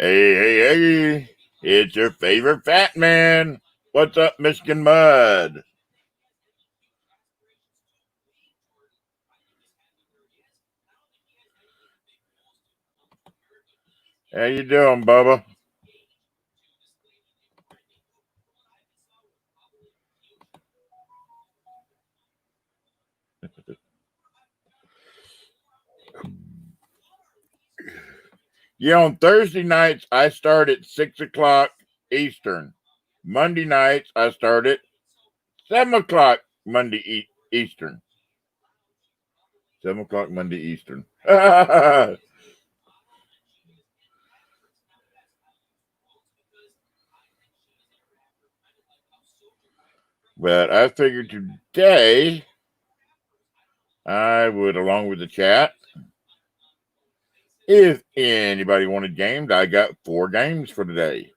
Hey, it's your favorite fat man. What's up, Michigan Mud? How you doing, Bubba? Yeah, on Thursday nights, I start at 6 o'clock Eastern. Monday nights, I start at 7 o'clock Eastern. 7 o'clock Monday Eastern. But I figured today I would, along with the chat, if anybody wanted games, I got 4 games for today.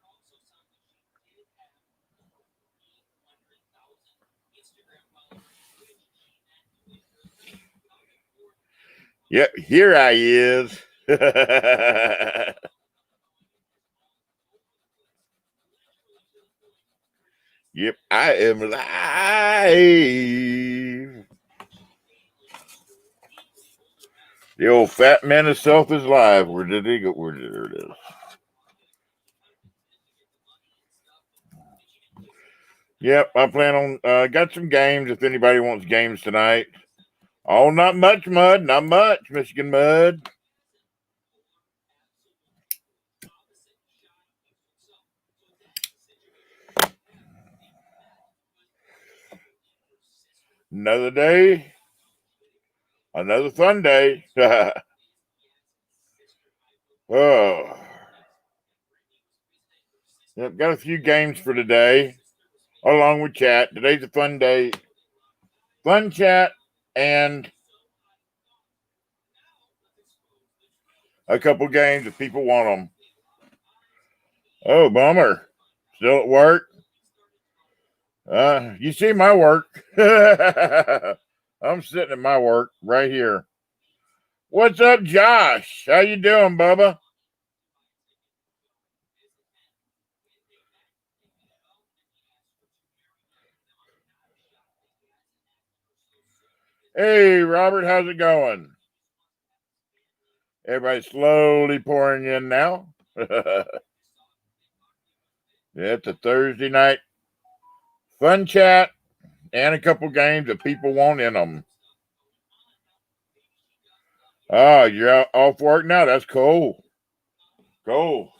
Yep, here I is. Yep, I am live. The old fat man himself is live. Where did he go? There it is. Yep, I plan on got some games if anybody wants games tonight. Oh, not much, Mud. Not much, Michigan Mud. Another day. Another fun day. Oh. Yep, got a few games for today, along with chat. Today's a fun day. Fun chat and a couple games if people want them. Oh, bummer. Still at work? You see my work. I'm sitting at my work right here. What's up, Josh? How you doing, Bubba? Hey, Robert, how's it going? Everybody's slowly pouring in now. It's a Thursday night fun chat and a couple games that people want in them. Oh, you're out off work now? That's cool. Cool.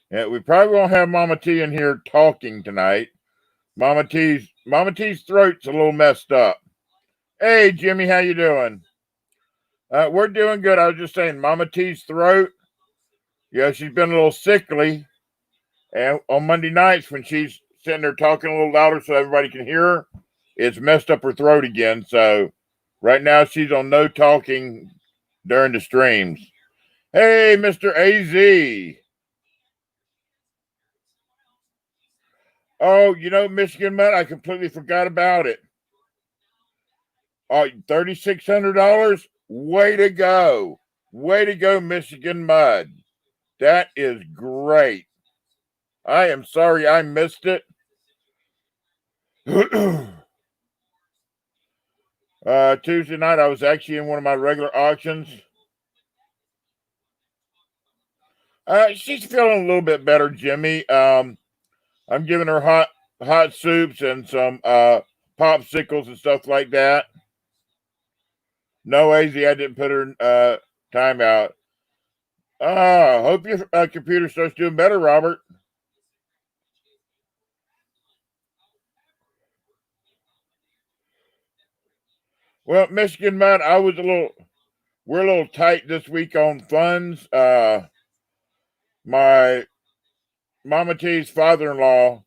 Yeah, we probably won't have Mama T in here talking tonight. Mama T's throat's a little messed up. Hey, Jimmy, how you doing? We're doing good. I was just saying, Mama T's throat. Yeah, she's been a little sickly, and on Monday nights when she's sitting there talking a little louder so everybody can hear her, it's messed up her throat again. So right now she's on no talking during the streams. Hey, Mr. AZ. Oh, Michigan Mud, I completely forgot about it. Oh, $3,600? Way to go. Way to go, Michigan Mud. That is great. I am sorry I missed it. Tuesday night, I was actually in one of my regular auctions. She's feeling a little bit better, Jimmy. I'm giving her hot soups and some popsicles and stuff like that. No, AZ, I didn't put her time out. Hope your computer starts doing better, Robert. Well, Michigan Mud, we're a little tight this week on funds. My Mama T's father-in-law,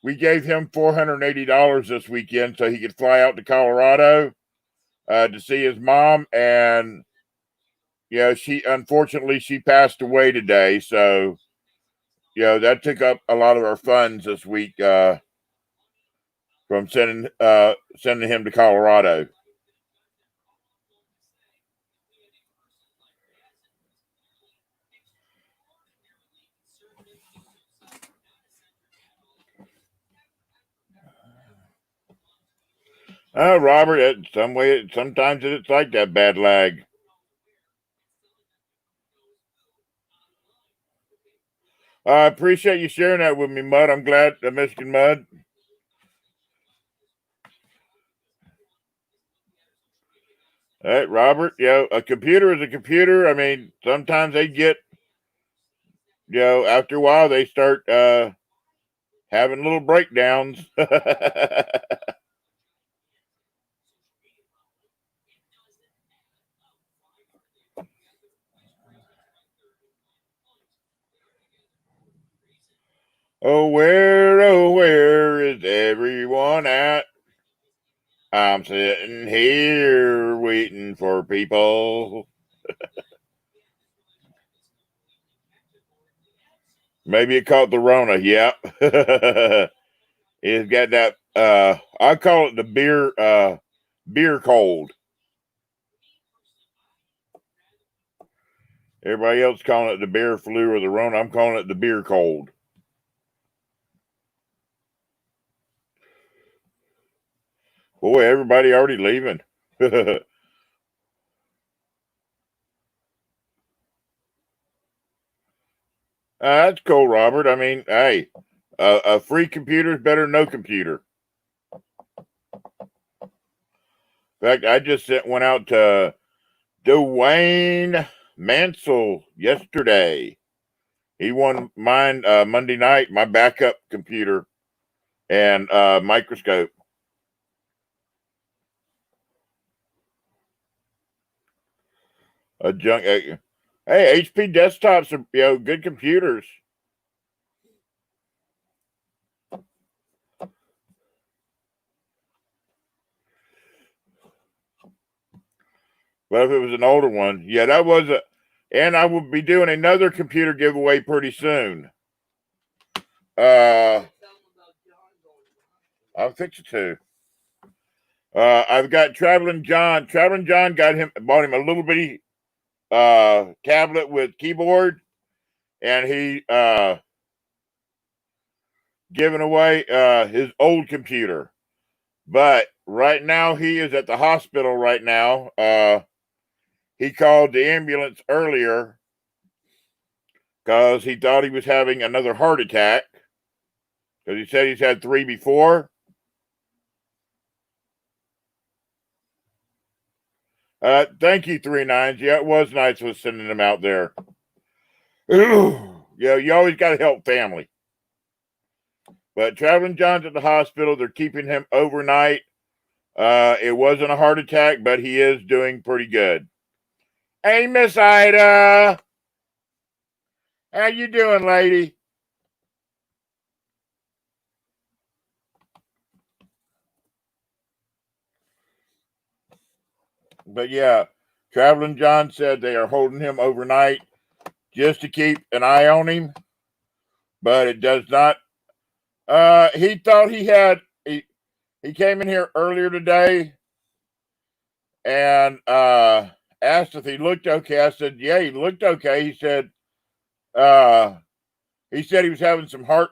we gave him $480 this weekend so he could fly out to Colorado to see his mom, and she unfortunately she passed away today. So that took up a lot of our funds this week from sending him to Colorado. Robert, sometimes it's like that bad lag. I appreciate you sharing that with me, Mud. I'm glad, Michigan Mud. All right, Robert. A computer is a computer. I mean, sometimes they get, after a while they start having little breakdowns. Oh, where is everyone at? I'm sitting here waiting for people. Maybe it caught the Rona. Yep. It's got that, I call it the beer cold. Everybody else calling it the beer flu or the Rona. I'm calling it the beer cold. Boy, everybody already leaving. That's cool, Robert. I mean, hey, a free computer is better than no computer. In fact, I just went out to Dwayne Mansell yesterday. He won mine Monday night, my backup computer and microscope. Hey, HP desktops are good computers. But if it was an older one, that was and I will be doing another computer giveaway pretty soon. I'll fix it too. I've got Traveling John. Traveling John bought him a little bitty tablet with keyboard, and he giving away his old computer. But right now he is at the hospital right now. He called the ambulance earlier because he thought he was having another heart attack. Because he said he's had 3 before. Thank you, 39s. Yeah, it was nice with sending them out there. You always got to help family. But Traveling John's at the hospital. They're keeping him overnight. It wasn't a heart attack, but he is doing pretty good. Hey, Miss Ida. How you doing, lady? But yeah, Traveling John said they are holding him overnight just to keep an eye on him. But it does not. He thought he had. He came in here earlier today and asked if he looked okay. I said, yeah, he looked okay. He said he was having some heart,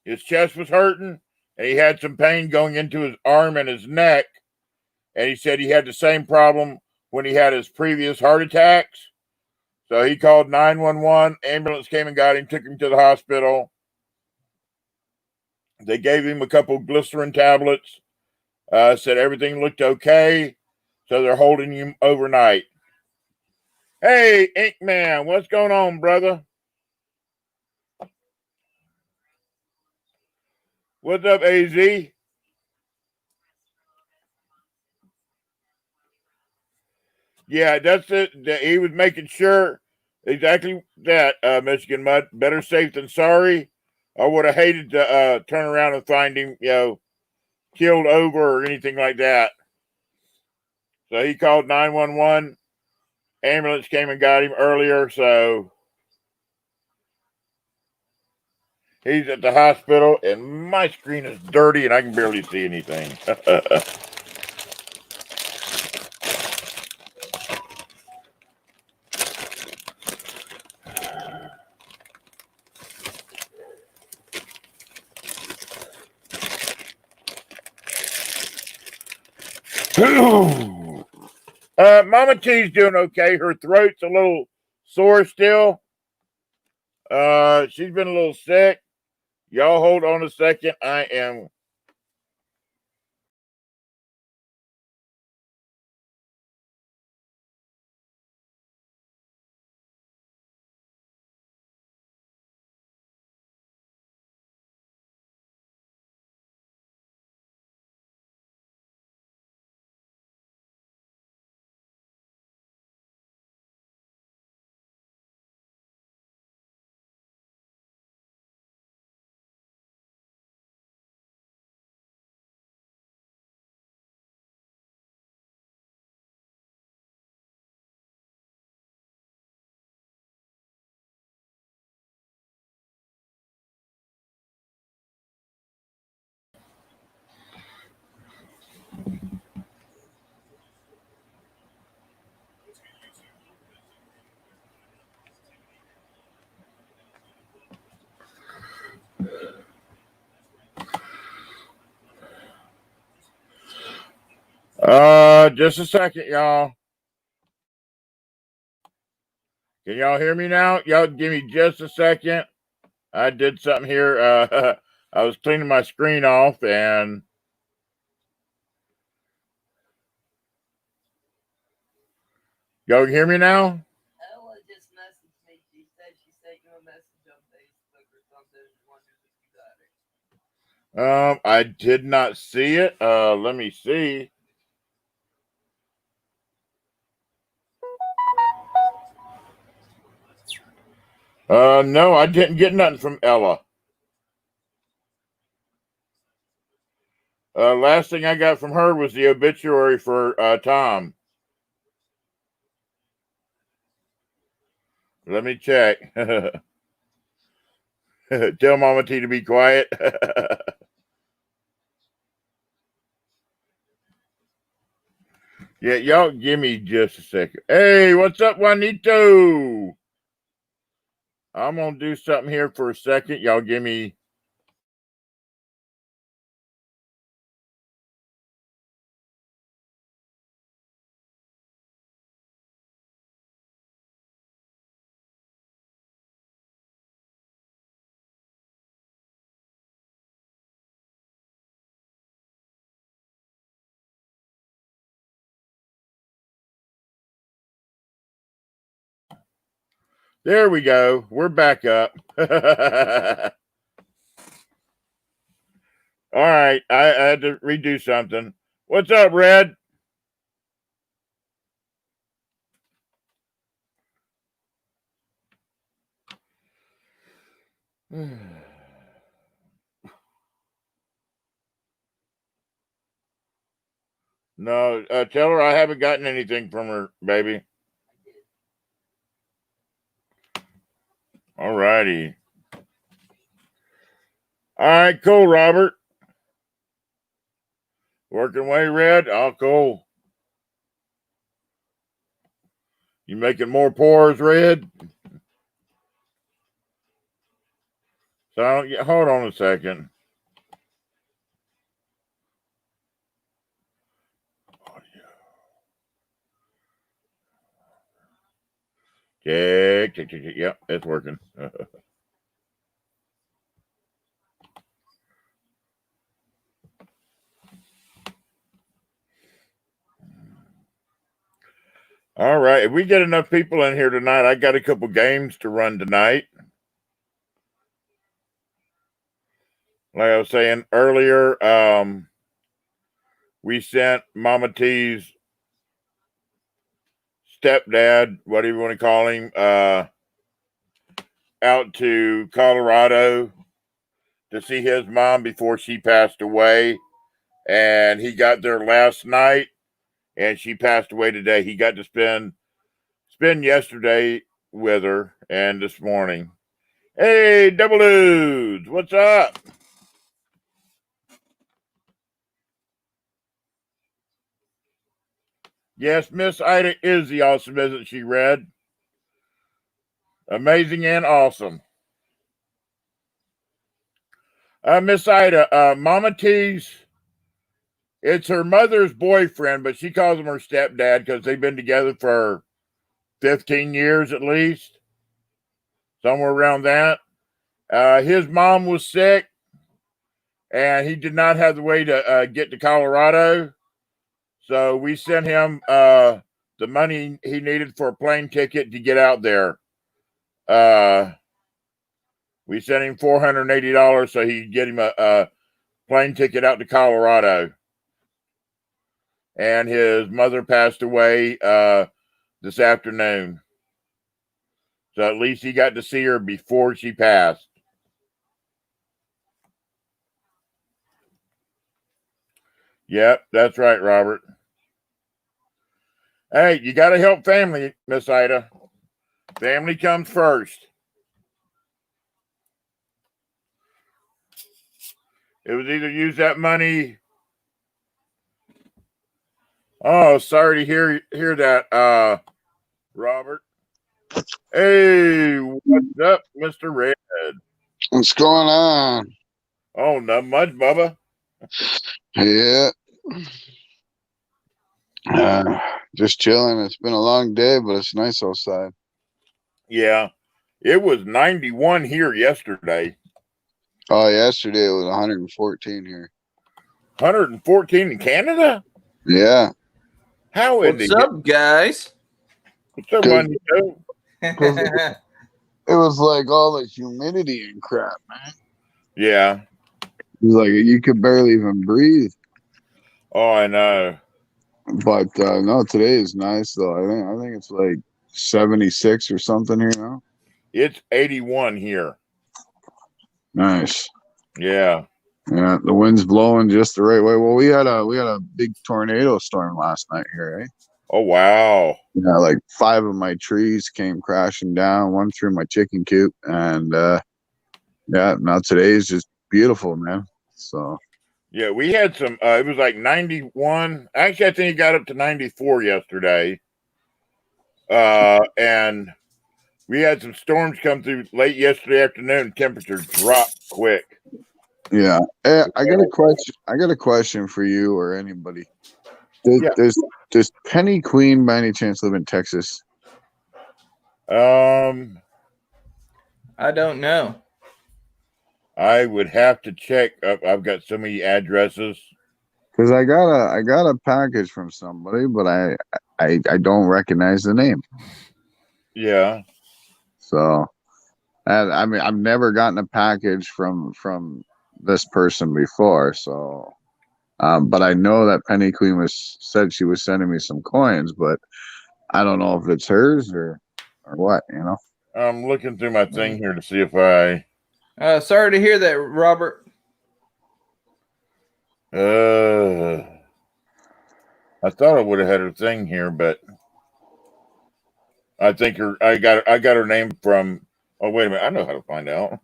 his chest was hurting and he had some pain going into his arm and his neck. And he said he had the same problem when he had his previous heart attacks. So he called 911. Ambulance came and got him, took him to the hospital. They gave him a couple glycerin tablets. Said everything looked okay. So they're holding him overnight. Hey, Ink Man, what's going on, brother? What's up, AZ? Yeah, that's it. He was making sure exactly that, Michigan Mud. Better safe than sorry. I would have hated to turn around and find him, killed over or anything like that. So he called 911. Ambulance came and got him earlier, so He's at the hospital, and my screen is dirty, and I can barely see anything. Mama T's doing okay. Her throat's a little sore still. She's been a little sick. Y'all hold on a second. I am. Just a second, y'all. Can y'all hear me now? Y'all give me just a second. I did something here. I was cleaning my screen off, and y'all can hear me now? Ella just messaged me. She said she sent you a message on Facebook or something. Wondered if you got it. I did not see it. Let me see. No, I didn't get nothing from Ella. Last thing I got from her was the obituary for Tom. Let me check. Tell Mama T to be quiet. Yeah, y'all give me just a second. Hey, what's up, Juanito? I'm going to do something here for a second. Y'all give me. There we go. We're back up. All right. I had to redo something. What's up, Red? No, tell her I haven't gotten anything from her, baby. All righty. All right, cool, Robert. Working away, Red. Oh, cool. You making more pours, Red? So hold on a second. Check. Yep, it's working. All right. If we get enough people in here tonight, I got a couple games to run tonight. Like I was saying earlier, we sent Mama T's stepdad, whatever you want to call him, out to Colorado to see his mom before she passed away. And he got there last night, and she passed away today. He got to spend yesterday with her and this morning. Hey, Double Dudes, what's up? Yes, Miss Ida is the awesome, isn't she, Red? Amazing and awesome. Miss Ida, Mama T's, it's her mother's boyfriend, but she calls him her stepdad because they've been together for 15 years at least, somewhere around that. His mom was sick, and he did not have the way to get to Colorado. So we sent him the money he needed for a plane ticket to get out there. We sent him $480 so he could get him a plane ticket out to Colorado. And his mother passed away this afternoon. So at least he got to see her before she passed. Yep, that's right, Robert. Hey, you got to help family, Miss Ida. Family comes first. It was either use that money. Oh, sorry to hear that, Robert. Hey, what's up, Mr. Red? What's going on? Oh, not much, Bubba. Yeah. Just chilling. It's been a long day, but it's nice outside. Yeah. It was 91 here yesterday. Oh, yesterday it was 114 here. 114 in Canada? Yeah. How in What's up, guys? What's up, Good. Money Joe? It was like all the humidity and crap, man. Yeah. It was like you could barely even breathe. Oh, I know. But no, today is nice though. I think it's like 76 or something here now. It's 81 here. Nice. Yeah. Yeah, the wind's blowing just the right way. Well, we had a big tornado storm last night here, eh? Oh, wow. Yeah, like 5 of my trees came crashing down, one through my chicken coop, and yeah, now today is just beautiful, man. So Yeah, we had some, it was like 91. Actually, I think it got up to 94 yesterday. And we had some storms come through late yesterday afternoon. Temperatures dropped quick. yeah, I got a question for you or anybody. Does Penny Queen by any chance live in Texas? I don't know. I would have to check. I've got so many addresses. Because I got a package from somebody, but I don't recognize the name. Yeah. So, and I mean, I've never gotten a package from this person before. So, but I know that Penny Queen said she was sending me some coins, but I don't know if it's hers or what. You know. I'm looking through my thing here to see if I. Sorry to hear that, Robert. I thought I would have had her thing here, but I think I got her name from. Oh, wait a minute! I know how to find out.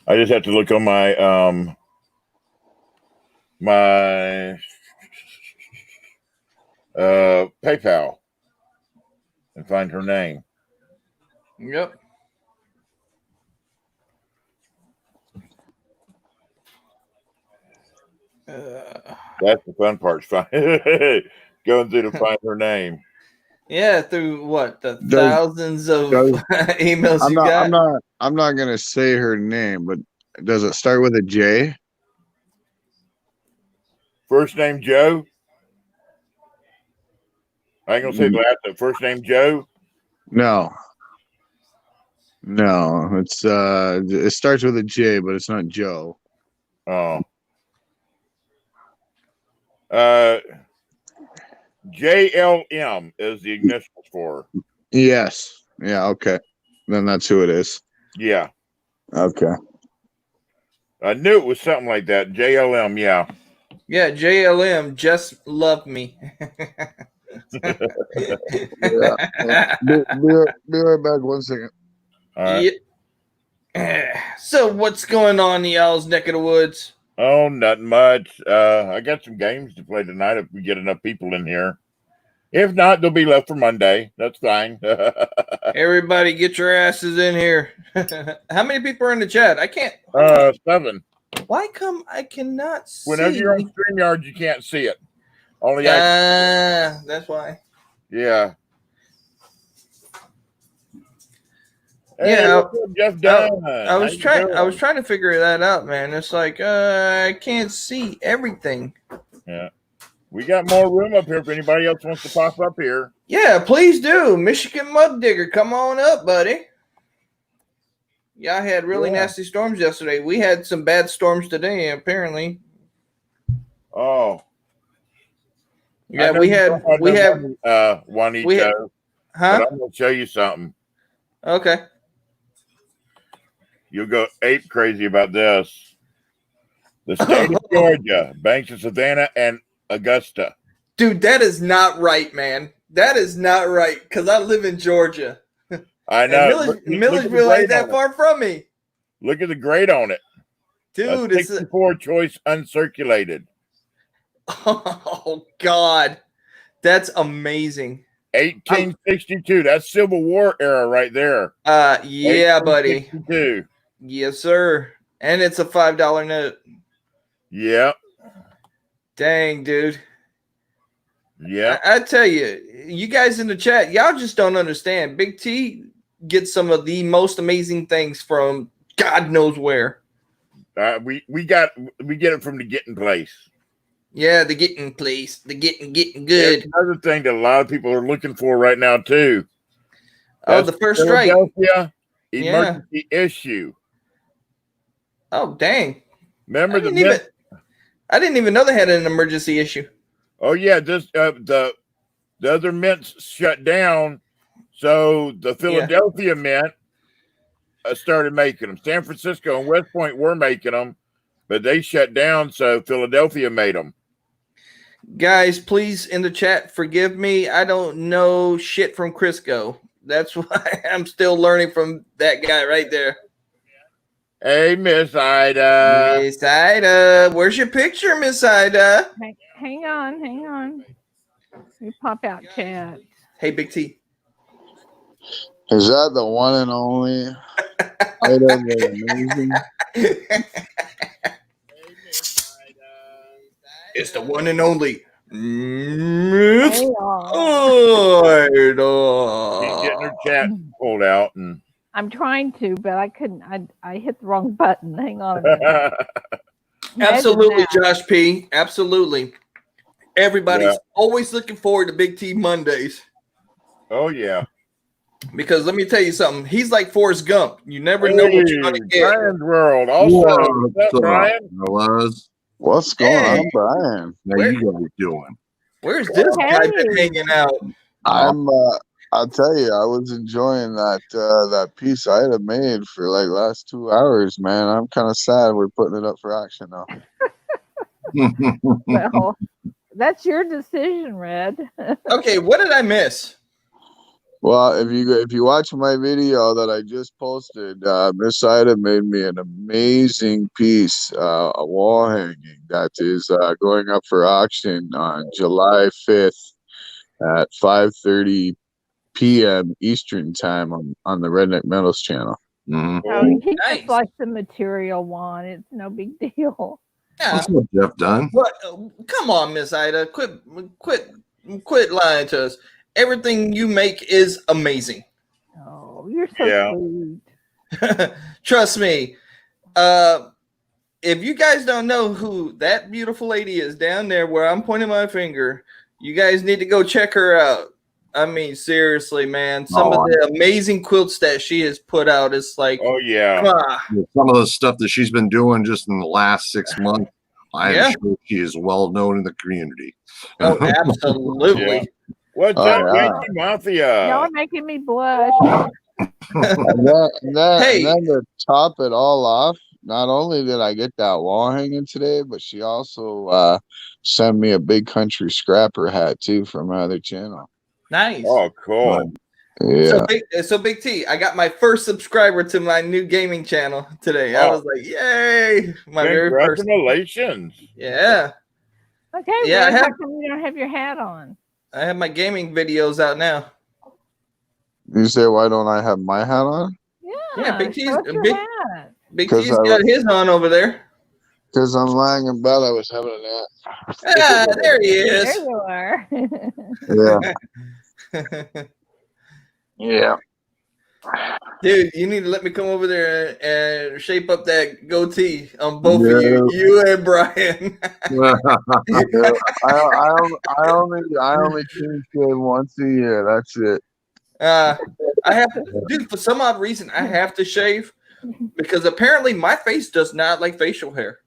I just have to look on my PayPal and find her name. Yep. That's the fun part. Going through to find her name. Yeah, through what the thousands of emails I'm you not, got. I'm not gonna say her name, but does it start with a J? First name Joe. I ain't gonna say the last name. First name Joe. No, it's it starts with a J, but it's not Joe. Oh. JLM is the initials for her. Yes. Yeah. Okay. Then that's who it is. Yeah. Okay. I knew it was something like that. JLM. Yeah. Yeah, JLM. Just love me. Yeah. Be right back. 1 second. All right. Yeah. So what's going on in y'all's neck of the woods? Oh, nothing much. I got some games to play tonight if we get enough people in here. If not, they'll be left for Monday. That's fine. Everybody get your asses in here. How many people are in the chat? I can't. 7. Why come I cannot see? Whenever you're on StreamYard, you can't see it. Only I. That's why. Yeah. Yeah, what's up, Jeff Dunn? I was trying to figure that out, man. It's like I can't see everything. Yeah. We got more room up here if anybody else wants to pop up here. Yeah, please do. Michigan Mud Digger, come on up, buddy. Yeah, I had really nasty storms yesterday. We had some bad storms today, apparently. Oh. Yeah, we have Juanito. Huh? But I'm gonna show you something. Okay. You'll go ape crazy about this. The state of Georgia, banks of Savannah and Augusta. Dude, that is not right, man. That is not right, because I live in Georgia. I know. Milledgeville ain't that far from me. Look at the grade on it. Dude, it's 64 choice uncirculated. Oh, God. That's amazing. 1862. That's Civil War era right there. Yeah, buddy. Yes, sir. And it's a $5 note. Yeah. Dang, dude. Yeah. I tell you, you guys in the chat, y'all just don't understand. Big T gets some of the most amazing things from God knows where. We get it from the Getting Place. Yeah, the Getting Place. The Getting good. There's another thing that a lot of people are looking for right now too. That's the first strike. Philadelphia emergency issue. Oh, dang. Remember I didn't even know they had an emergency issue. Oh yeah, this the other mints shut down, so the Philadelphia mint started making them. San Francisco and West Point were making them, but they shut down, so Philadelphia made them. Guys, please in the chat, forgive me. I don't know shit from Crisco. That's why I'm still learning from that guy right there. Hey, Miss Ida. Miss Ida. Where's your picture, Miss Ida? Hang on. Let me pop out chat. Hey, Big T. Is that the one and only Ida the Amazing? It's the one and only Miss Ida. She's getting her chat pulled out, and I'm trying to, but I couldn't. I hit the wrong button. Hang on a minute. Absolutely, Josh P. Absolutely. Everybody's always looking forward to Big T Mondays. Oh, yeah. Because let me tell you something. He's like Forrest Gump. You never know what you're going to get. Brian's World. Also, what's up, Brian? What's going on, Brian? How you guys doing? Where's this guy been hanging out? I'll tell you, I was enjoying that piece Ida made for like last 2 hours, man. I'm kind of sad we're putting it up for auction now. Well, that's your decision, Red. Okay, what did I miss? Well, if you watch my video that I just posted, Miss Ida made me an amazing piece, a wall hanging that is going up for auction on July 5th at 5:30 p.m. Eastern time on the Redneck Metals channel. Mm-hmm. Oh, he just likes the material one. It's no big deal. Yeah. What's up, Jeff Dunn? What? Come on, Miss Ida. Quit lying to us. Everything you make is amazing. Oh, you're so sweet. Trust me. If you guys don't know who that beautiful lady is down there where I'm pointing my finger, you guys need to go check her out. I mean, seriously, man. Some of the amazing quilts that she has put out is like, oh, yeah. Some of the stuff that she's been doing just in the last 6 months, I am sure she is well known in the community. Oh, absolutely. What's up, Yankee Mafia? Y'all are making me blush. and then to top it all off, not only did I get that wall hanging today, but she also sent me a Big Country Scrapper hat too from my other channel. Nice. Oh, cool. Yeah. So Big T, I got my first subscriber to my new gaming channel today. I was like, yay! My very first. Congratulations. Yeah, Okay, Yeah, I Red, how have- come you don't have your hat on? I have my gaming videos out now. You say, why don't I have my hat on? Yeah, Big T's show us your Big- hat. Big 'Cause T's I got his on over there. Because I'm lying in bed. I was having a nap. Ah, there he There is. you are. Yeah. Yeah. Dude, you need to let me come over there and shape up that goatee on both of Yeah. you and Brian. I only clean shave once a year. That's it. I have to, dude, for some odd reason, I have to shave because apparently my face does not like facial hair.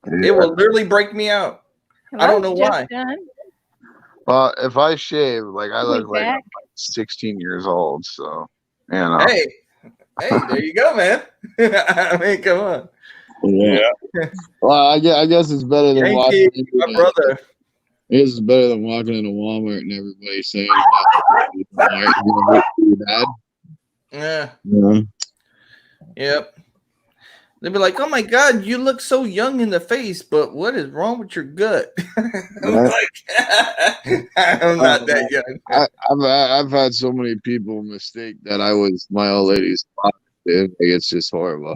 It will literally break me out. I don't know why. Done. Well, if I shave, like I look like I'm Jack. 16 years old. So, you know. Hey, there you go, man. I mean, come on. Yeah. Well, I guess it's better than walking. Yankee, my brother. I guess it's better than walking into Walmart and everybody saying, "Dad." Yeah. Yeah. Yep. They'd be like, "Oh my God, you look so young in the face, but what is wrong with your gut?" I'm Right. like, I'm not that young. I've had so many people mistake that I was my old lady's father. Dude. Like, it's just horrible.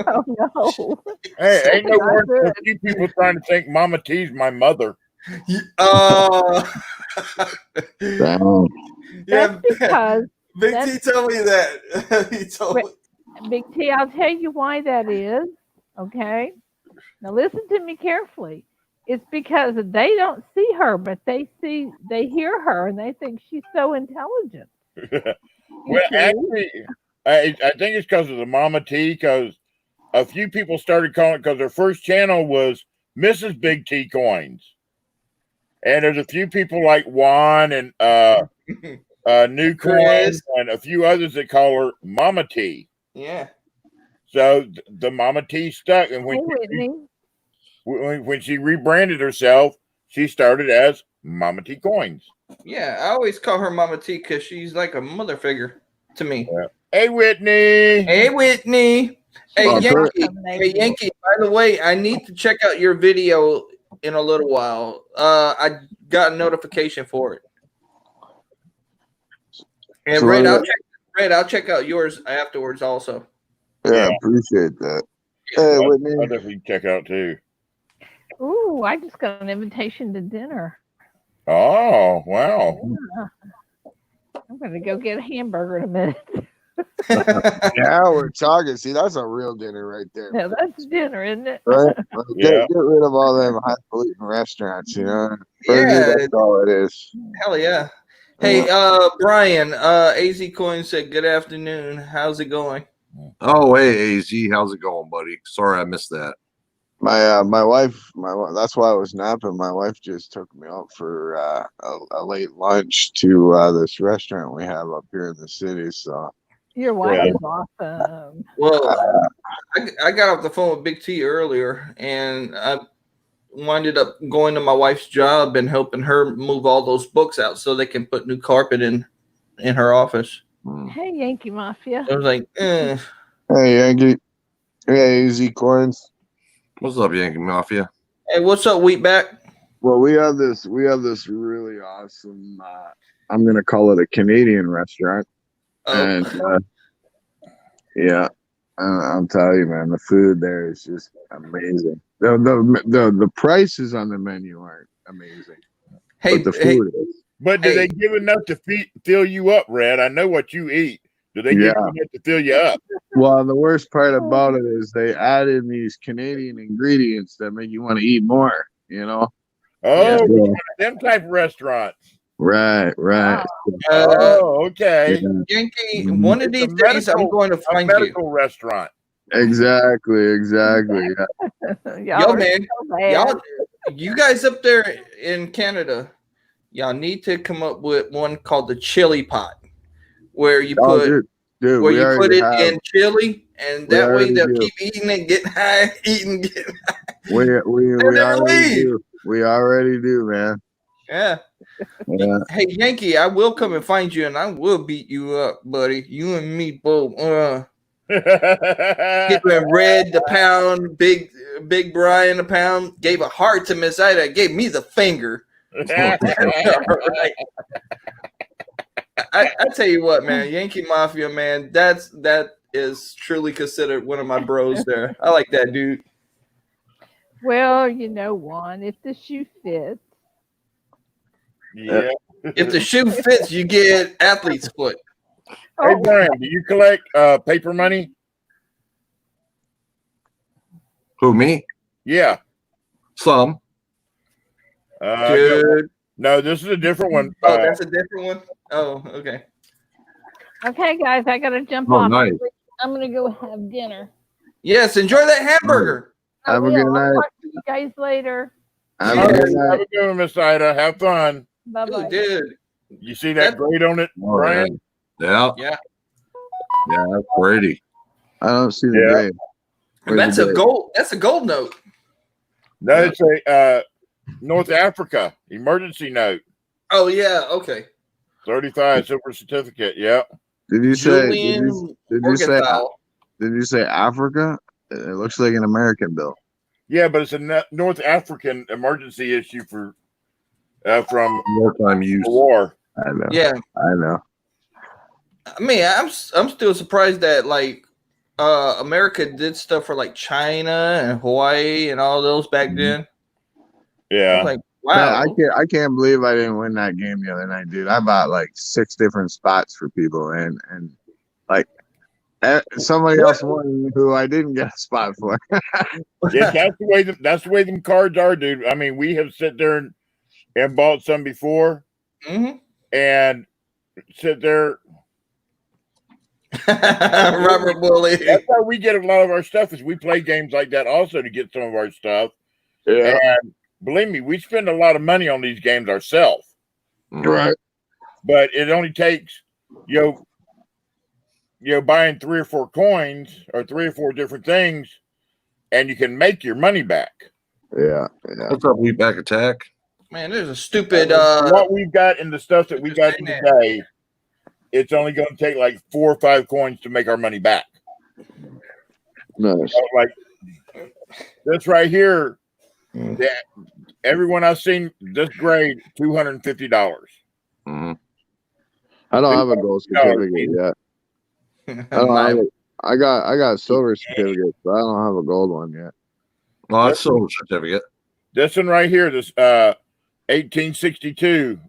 Oh no. Hey, ain't no Not worse than good. a few people trying to think Mama T's my mother. Oh, Damn. yeah. That's because Big T that's- told me that. He told me. Big T, I'll tell you why that is. Okay. Now listen to me carefully. It's because they don't see her, but they hear her and they think she's so intelligent. You Well, see? actually, I think it's because of the Mama T, because a few people started calling it because their first channel was Mrs. Big T Coins. And there's a few people like Juan and New Coins Chris. and a few others that call her Mama T. Yeah. So the Mama T stuck. And Hey, Whitney. when she rebranded herself, she started as Mama T Coins. Yeah. I always call her Mama T because she's like a mother figure to me. Hey, Whitney. Hey, Whitney. Hey, Oh, Yankee. awesome, Hey, lady. Yankee. By the way, I need to check out your video in a little while. I got a notification for it. And So Red, I'll check out yours afterwards also. Yeah, appreciate that. Hey, Whitney. I'll definitely check out too. Ooh, I just got an invitation to dinner. Oh, wow. I'm gonna go get a hamburger in a minute. Yeah, we're talking. See, that's a real dinner right there. Now that's dinner, isn't it? Right? Like, Yeah. get rid of all them highfalutin restaurants, you know? For me, Yeah. that's all it is. Hell yeah. Hey, Brian, AZ Coin said, good afternoon. How's it going? Oh, hey, AZ, how's it going, buddy? Sorry I missed that. My wife, that's why I was napping. My wife just took me out for a late lunch to this restaurant we have up here in the city. So Your wife Yeah. is awesome. Well, I got off the phone with Big T earlier, and I winded up going to my wife's job and helping her move all those books out so they can put new carpet in her office. Hey, Yankee Mafia. I was like, hey, Yankee, hey, AZ Coins. What's up, Yankee Mafia? hey, what's up, Wheatback? Well, we have this really awesome. I'm gonna call it a Canadian restaurant, and yeah, I'll tell you, man, the food there is just amazing. The prices on the menu aren't amazing, Hey, but the hey, food is. But do Hey. they give enough to fill you up, Red? I know what you eat. Do they give Yeah. you enough to fill you up? Well, the worst part about it is they add in these Canadian ingredients that make you want to eat more. You know? Oh, Yeah. them type of restaurants. Right. Oh, okay. Yeah, Yankee, Mhm. one of It's a these days I'm medical- going to A find you. medical restaurant. exactly. Yeah. Y'all Yo, are man, so bad. y'all, you guys up there in Canada, y'all need to come up with one called the chili pot, where you Oh, put dude, where we you put already it have. in chili, and We that way already they'll do. keep eating and get high, eating, get high. We never already leave. do. We already do, man. Yeah. Yeah. Hey, Yankee, I will come and find you, and I will beat you up, buddy. You and me both. Get Red the pound, big Brian the pound gave a heart to Miss Ida, gave me the finger. All right. I tell you what, man, Yankee Mafia, man, that is truly considered one of my bros there. I like that dude. Well, you know, Juan, if the shoe fits. Yeah. If the shoe fits, you get athlete's foot. Hey Oh, Brian, do you collect paper money? Who, me? Yeah. Some. No, Dude. no, this is a different one. Oh, that's a different one? Oh, okay. okay, guys, I gotta jump Oh, off. nice. I'm gonna go have dinner. Yes, enjoy that hamburger. I Have a will. good I'll night. talk to you guys later. Have All a right, good have night. a good one, Miss Ida. Have fun. Bye bye. Dude. You see that grade on it, Oh, Brian? Yeah. Yeah. Yeah, that's Brady. I don't see the Yeah. grade. Where's That's the a grade? gold. That's a gold note. No, it's a North Africa emergency note. Oh yeah. Okay. 35 silver certificate. Yeah. Did you say? Julian Did you say? Morgenthau. Did you say Africa? It looks like an American bill. Yeah, but it's a North African emergency issue for from Wartime use. the war. I know. Yeah. I know. I mean, I'm still surprised that like America did stuff for like China and Hawaii and all those back then. I Yeah. was like, Man, wow. I can't believe I didn't win that game the other night, dude. I bought like 6 different spots for people, and like somebody else won who I didn't get a spot for. Yeah, that's the way them cards are, dude. I mean, we have sit there and bought some before hmm and sit there. Robert Bully. That's how we get a lot of our stuff is we play games like that also to get some of our stuff. Yeah. And believe me, we spend a lot of money on these games ourselves. Right. But it only takes buying 3 or 4 coins or 3 or 4 different things, and you can make your money back. Yeah. Yeah. What's up, Wheatback Attack? Man, there's a stupid What we've got in the stuff that we got in today, it's only going to take like 4 or 5 coins to make our money back. Nice. So, like this right here, Mm. that everyone I've seen this grade $250. Mm-hmm. I don't have a gold certificate yet. I don't have it. I got silver certificates, but I don't have a gold one yet. Well, that's silver certificate. This one right here, this 1862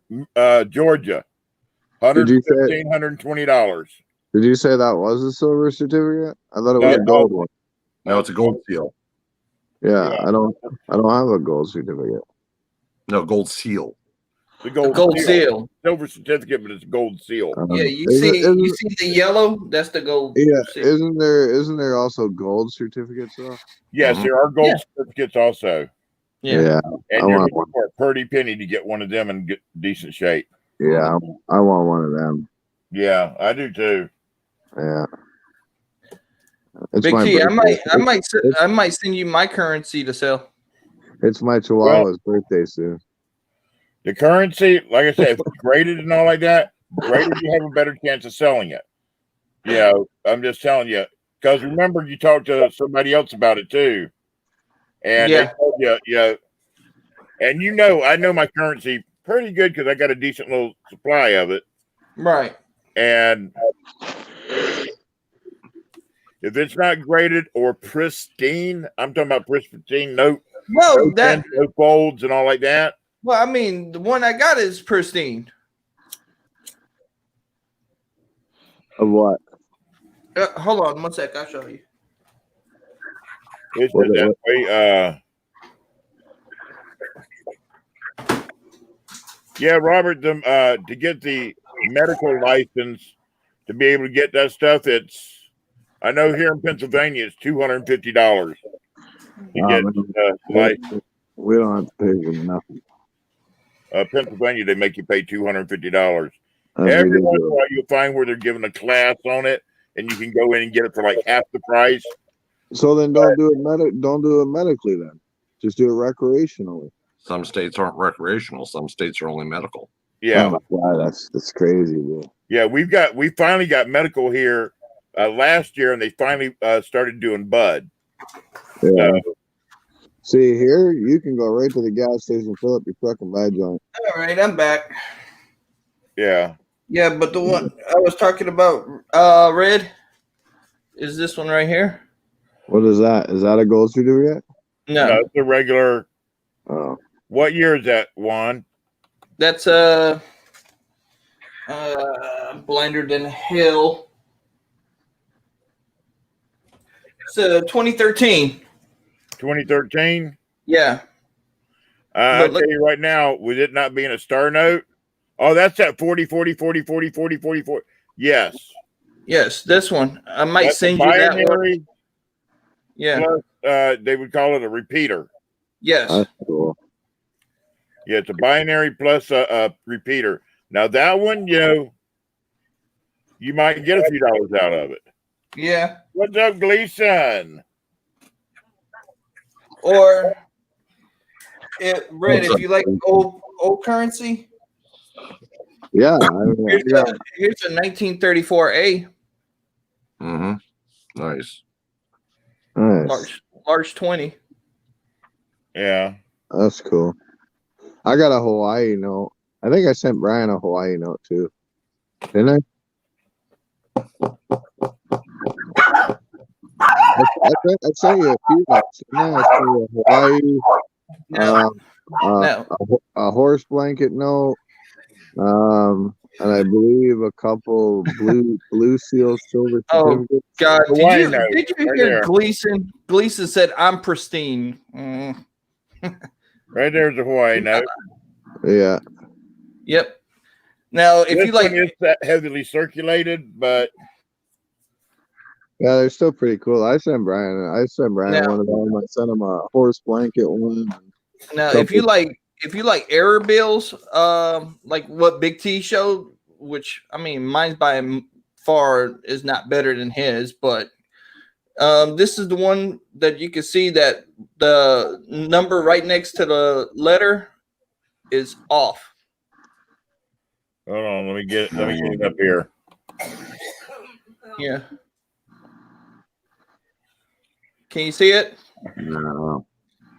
Georgia, Did you say- $120. Did you say that was a silver certificate? I thought it was No. a gold one. No, it's a gold seal. Yeah, Yeah. I don't have a gold certificate. No, gold seal. The gold seal. silver certificate, but it's a gold seal. Yeah, you Isn't- see isn't- you see the yellow? That's the gold Yeah, seal. isn't there also gold certificates though? Yes, Mhm. there are gold Yeah. certificates also, Yeah. I and you're want looking for a pretty penny to get one of them in decent shape. Yeah, I want one of them. Yeah, I do too. Yeah. It's Big my T, birthday. I might send you my currency to sell. It's my Chihuahua's birthday soon. The currency, like I said, if it's graded and all like that, graded, you have a better chance of selling it. Yeah, I'm just telling you. Because remember, you talked to somebody else about it too. And they Yeah. told you, and I know my currency pretty good because I got a decent little supply of it. Right. And if it's not graded or pristine, I'm talking about pristine, no No, that no folds and all like that. well, I mean, the one I got is pristine. Of what? Hold on 1 sec, I'll show you. It's What- that way. Yeah, Robert, to get the medical license to be able to get that stuff, I know here in Pennsylvania it's $250 to get license. We don't have to pay for nothing. Pennsylvania, they make you pay $250. That's Every once in a ridiculous. while, you'll find where they're giving a class on it, and you can go in and get it for like half the price. So then don't do it medically then. Just do it recreationally. Some states aren't recreational. Some states are only medical. Yeah, Oh my God, that's crazy, dude. yeah. We finally got medical here last year, and they finally started doing bud. Yeah. So, See here, you can go right to the gas station, fill up your truck, and buy a joint. All right, I'm back. yeah. Yeah, but the one I was talking about, red, is this one right here? What is that? Is that a gold certificate? No, No, it's a regular. Oh, What year is that, Juan? that's blinder than hell. It's 2013. 2013. Yeah, I'll But look- tell you right now, with it not being a star note, oh, that's that 40, 40, 40, 40, 40, 40, 40. Yes. yes, this one. I might That's a send you that one. binary. Yeah, Plus, they would call it a repeater. yes. that's cool. Yeah, it's a binary plus a repeater. Now that one, you might get a few dollars out of it. Yeah. What's up, Gleason? Or red, What's if up, you like old currency, Yeah, I mean, here's a 1934A Mm-hmm. Nice. nice. large 20. Yeah. That's cool. I got a Hawaii note. I think I sent Brian a Hawaii note too. Didn't I? I sent you a few notes. Didn't I sent you a Hawaii, No, no. a horse blanket note, and I believe a couple blue seal silver Oh, certificates. God, Hawaii did note, you right hear there. Gleason? Gleason said, "I'm pristine." Right there's a Hawaii note. Yeah. Yep. Now, if This you like, one is that heavily circulated, but Yeah, they're still pretty cool. I sent Brian Yeah. one of them. I sent him a horse blanket one. now if you like error bills, like what Big T showed, which I mean, mine's by far is not better than his, but this is the one that you can see that the number right next to the letter is off. hold on, let me get it up here. Yeah. Can you see it? No.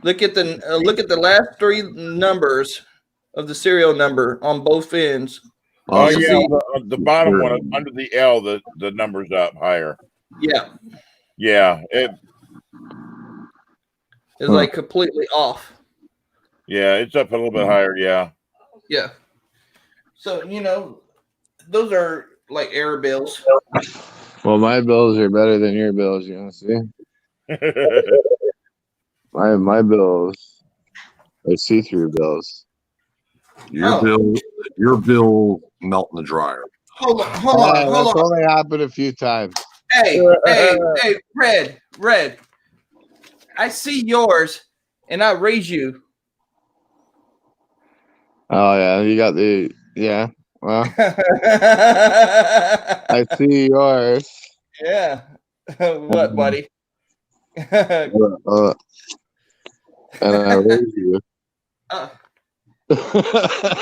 Look at the last three numbers of the serial number on both ends. Oh Awesome. yeah, the bottom one under the L, the number's up higher. Yeah, Yeah, it's like completely off. it's up a little bit higher. Yeah. Yeah. So those are like error bills. Well, my bills are better than your bills. You want to see? My bills are see-through bills. Your bill melt in the dryer. Hold on, That's only happened a few times. Hey, Red. I see yours, and I raise you. Oh yeah, you got the Well, I see yours. Yeah. What, buddy? And I raise you.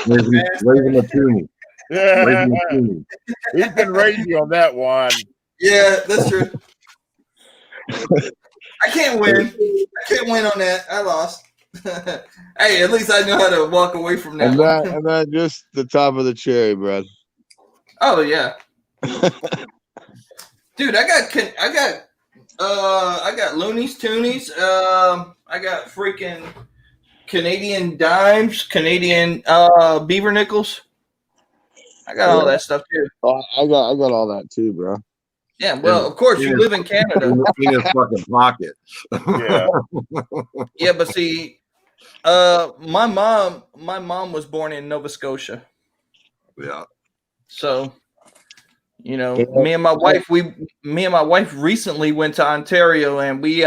Raising a toonie. Raising a toonie. He's been raising on that one. Yeah, that's true. I can't win. On that. I lost. Hey, at least I know how to walk away from that. And then just the top of the cherry, bro. Oh yeah, dude. I got Loonies, Toonies. I got freaking Canadian dimes, Canadian beaver nickels. I got all that stuff too. Oh, I got all that too, bro. Yeah, well, of course you live in Canada. In his fucking pocket. Yeah. Yeah, but see, my mom was born in Nova Scotia. Yeah. So, me and my wife recently went to Ontario, and we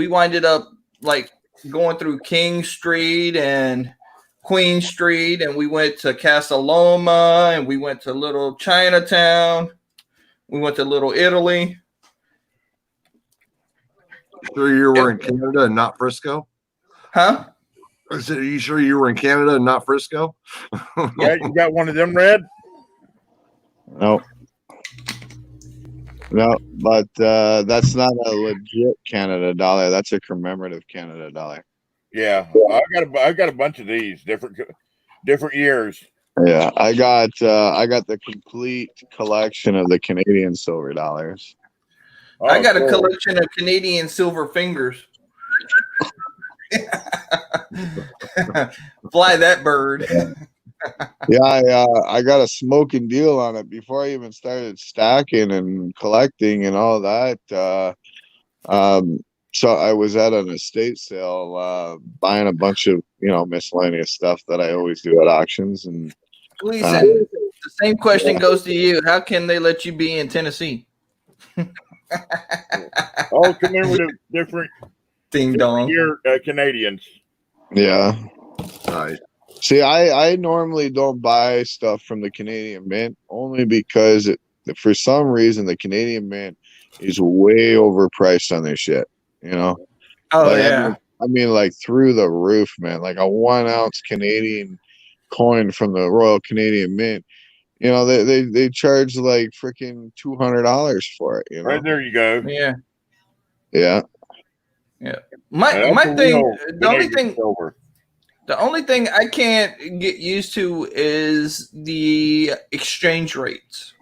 winded up like going through King Street and Queen Street, and we went to Casa Loma, and we went to Little Chinatown. We went to Little Italy. Sure you were in Canada and not Frisco? Huh? I said, are you sure you were in Canada and not Frisco? Yeah, you got one of them, Red? No. No, but that's not a legit Canada dollar. That's a commemorative Canada dollar. Yeah, I got a bunch of these different years. Yeah, I got the complete collection of the Canadian silver dollars. Oh, I got a cool. collection of Canadian silver fingers. Fly that bird. Yeah, I got a smoking deal on it before I even started stacking and collecting and all that. So I was at an estate sale, buying a bunch of miscellaneous stuff that I always do at auctions, and Gleason, the same question goes to you. How can they let you be in Tennessee? All commemorative different Ding dong. year Canadians. yeah. Nice. See, I normally don't buy stuff from the Canadian Mint only because for some reason the Canadian Mint is way overpriced on their shit. Oh Like, yeah. I mean, like through the roof, man. Like a 1 ounce Canadian coin from the Royal Canadian Mint, they charge like freaking $200 for it. Right there, you go. Yeah. Yeah. My That's a thing, real the only Canadian thing, silver. the only thing I can't get used to is the exchange rates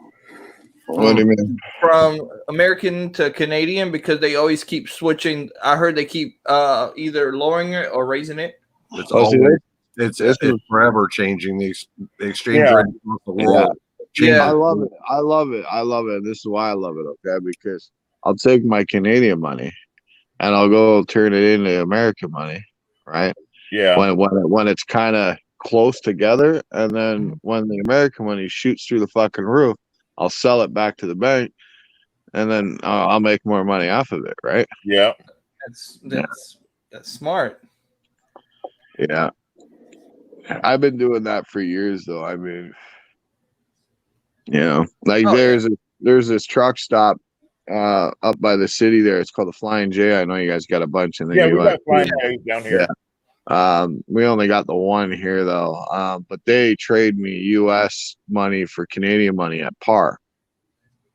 What do you mean? from American to Canadian because they always keep switching. I heard they keep either lowering it or raising it. It's Oh, see, always it's this is- forever changing the exchange Yeah. rate across the world. Yeah. I love it. I love it. I love it. This is why I love it, okay? Because I'll take my Canadian money and I'll go turn it into American money, right? Yeah. When it's kind of close together, and then when the American money shoots through the fucking roof, I'll sell it back to the bank, and then I'll make more money off of it, right? Yeah. That's smart. Yeah. I've been doing that for years, though. I mean, like Oh, there's this truck stop up by the city there. It's called the Flying J. I know you guys got a bunch in the Yeah, we US. got flying J's down here. We only got the one here though. But they trade me US money for Canadian money at par.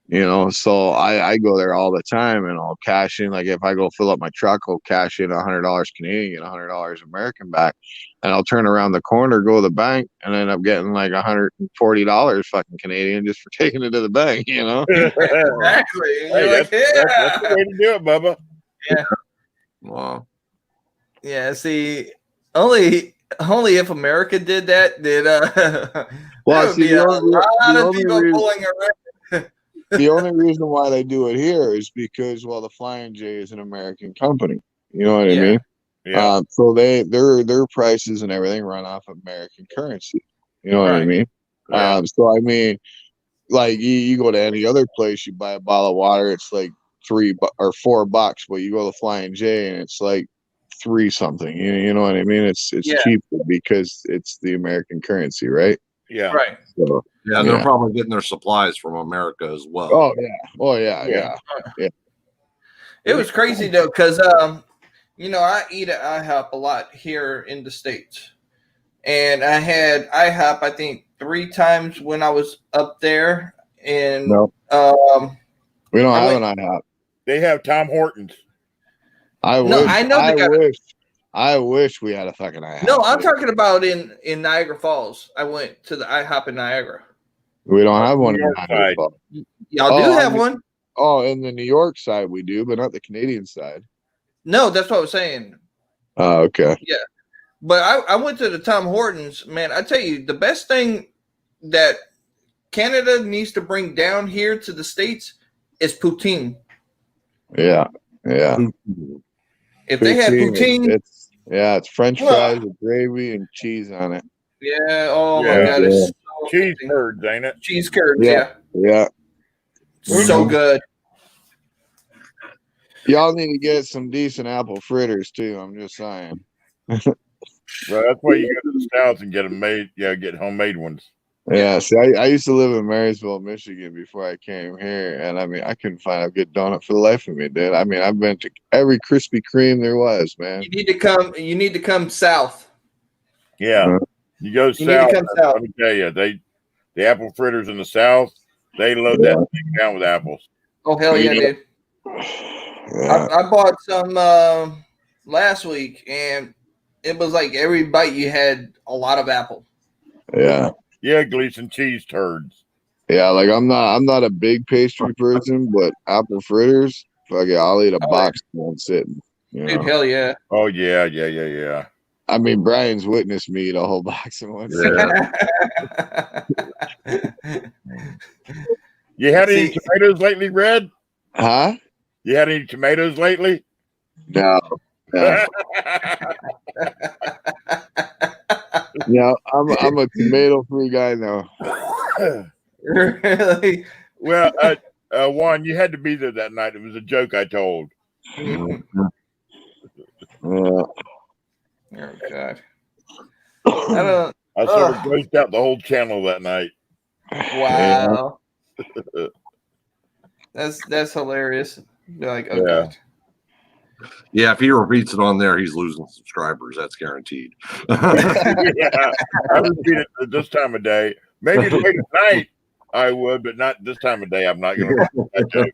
So I go there all the time and I'll cash in. Like if I go fill up my truck, I'll cash in $100 Canadian, get $100 American back, and I'll turn around the corner, go to the bank, and end up getting like $140 fucking Canadian just for taking it to the bank. Exactly. And Hey, you're like, that's the way to do it, Bubba. Wow. yeah. See, only if America did that, Well, there would see, be the a only- lot the of only people reason- pulling around. The only reason why they do it here is because, well, the Flying J is an American company. You know what I Yeah. mean? Yeah. So their prices and everything run off American currency. You know what I Right. mean? Yeah. So I mean, like you go to any other place, you buy a bottle of water, it's like $3 or $4, but you go to the Flying J and it's like 3 something. You know what I mean? It's Yeah. cheaper because it's the American currency, right? Yeah. Right. So, Yeah, and they're Yeah. probably getting their supplies from America as well. oh yeah. Yeah. It was crazy though, because I eat at IHOP a lot here in the States, and I had IHOP I think 3 times when I was up there, and No, we don't I have went- an IHOP. They have Tom Hortons. I No, wish. I know they got- I wish we had a fucking IHOP. no, I'm talking about in Niagara Falls. I went to the IHOP in Niagara. We don't have one New in York Niagara side. Falls. Y'all Oh, do I have mean- one? Oh, in the New York side we do, but not the Canadian side. No, that's what I was saying. Oh, okay. But I went to the Tom Hortons, man. I tell you, the best thing that Canada needs to bring down here to the States is poutine. Yeah. If they had poutine, It's French Well- fries with gravy and cheese on it. yeah. Oh my Yeah. god, it's so Cheese amazing. curds, ain't it? Cheese curds, Yeah. yeah. Yeah. So good. Y'all need to get some decent apple fritters too. I'm just saying. Well, that's why you go to the Stouts and get them made. Yeah, get homemade ones. Yeah, see, I used to live in Marysville, Michigan before I came here, and I mean, I couldn't find a good donut for the life of me, dude. I mean, I've been to every Krispy Kreme there was, man. You need to come south. Yeah, you go You need south. to come south. Let me tell you, the apple fritters in the south, they load that thing down with apples. Oh hell yeah, dude! Yeah. I bought some last week, and it was like every bite you had a lot of apple. Yeah. Yeah, Gleason cheese turds. Yeah, like I'm not a big pastry person, but apple fritters, fuck yeah, I'll eat a box one sitting. You Dude, know? hell yeah! Oh yeah. I mean, Brian's witnessed me eat a whole box at once. You had any See- tomatoes lately, Red? Huh? You had any tomatoes lately? No. No. Yeah, I'm a tomato free guy now. Really? Well, Juan, you had to be there that night. It was a joke I told. Yeah. Oh god! I don't. I sort of grossed out the whole channel that night. Wow. That's hilarious. You're like, oh Yeah. god. Yeah, if he repeats it on there, he's losing subscribers. That's guaranteed. Yeah, I repeat it at this time of day. Maybe late at night I would, but not this time of day. I'm not going to repeat that joke.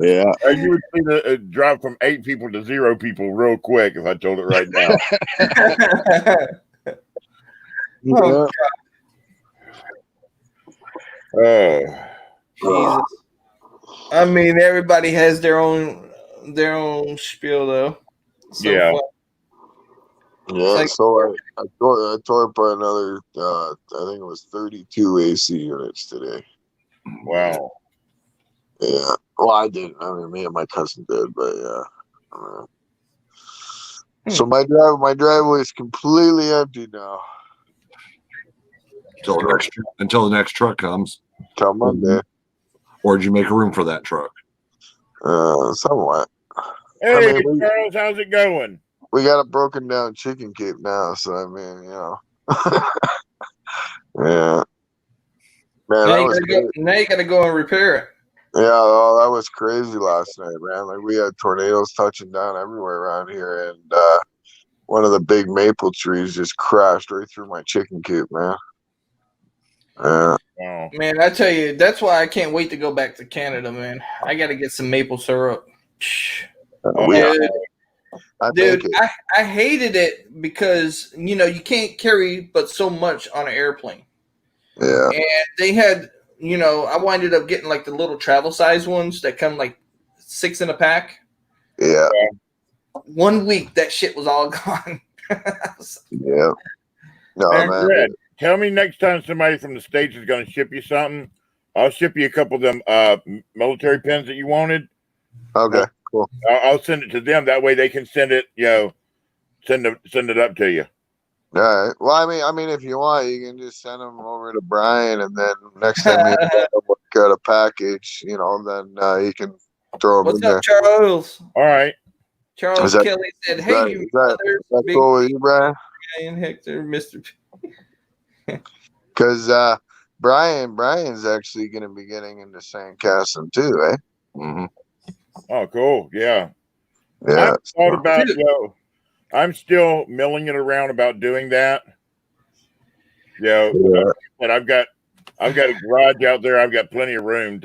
Yeah. You would see the drop from 8 people to 0 people real quick if I told it right now. Oh, Jesus. I mean, everybody has their own spiel though. So Yeah. fun. Yeah, Like- so I tore apart another, I think it was 32 AC units today. Wow. Yeah. Well, I didn't. I mean, me and my cousin did, but yeah. So my driveway is completely empty now. Until the next truck comes. Till Monday. Or did you make room for that truck? Somewhat. Hey, I mean, Charles, how's it going? We got a broken down chicken coop now, so I mean, you know. Yeah. Man, Now you gotta go and repair it. Yeah, oh, that was crazy last night, man. Like we had tornadoes touching down everywhere around here, and one of the big maple trees just crashed right through my chicken coop, man. Yeah. Wow. Man, I tell you, that's why I can't wait to go back to Canada, man. I gotta get some maple syrup. Dude, I Dude, think it. I hated it because you can't carry but so much on an airplane. Yeah. And they had, I winded up getting like the little travel size ones that come like 6 in a pack. Yeah. 1 week, that shit was all gone. Yeah. No, Man, man. Red, tell me next time somebody from the States is going to ship you something, I'll ship you a couple of them military pins that you wanted. Okay. Cool. I'll send it to them. That way they can send it, send it up to you. All right. Well, I mean, if you want, you can just send them over to Brian, and then next time you got a package, then he can throw them What's in there. up, Charles? All right. Charles Is that- Kelly said, Is "Hey, that- you is brothers, that Big cool with you, Brian? Brian Hector, Mr. Because Brian's actually going to be getting into sandcasting too, eh? Mm-hmm. Oh, cool. Yeah. Yeah. I thought about, Dude. I'm still milling it around about doing that. Yeah. And I've got a garage out there. I've got plenty of room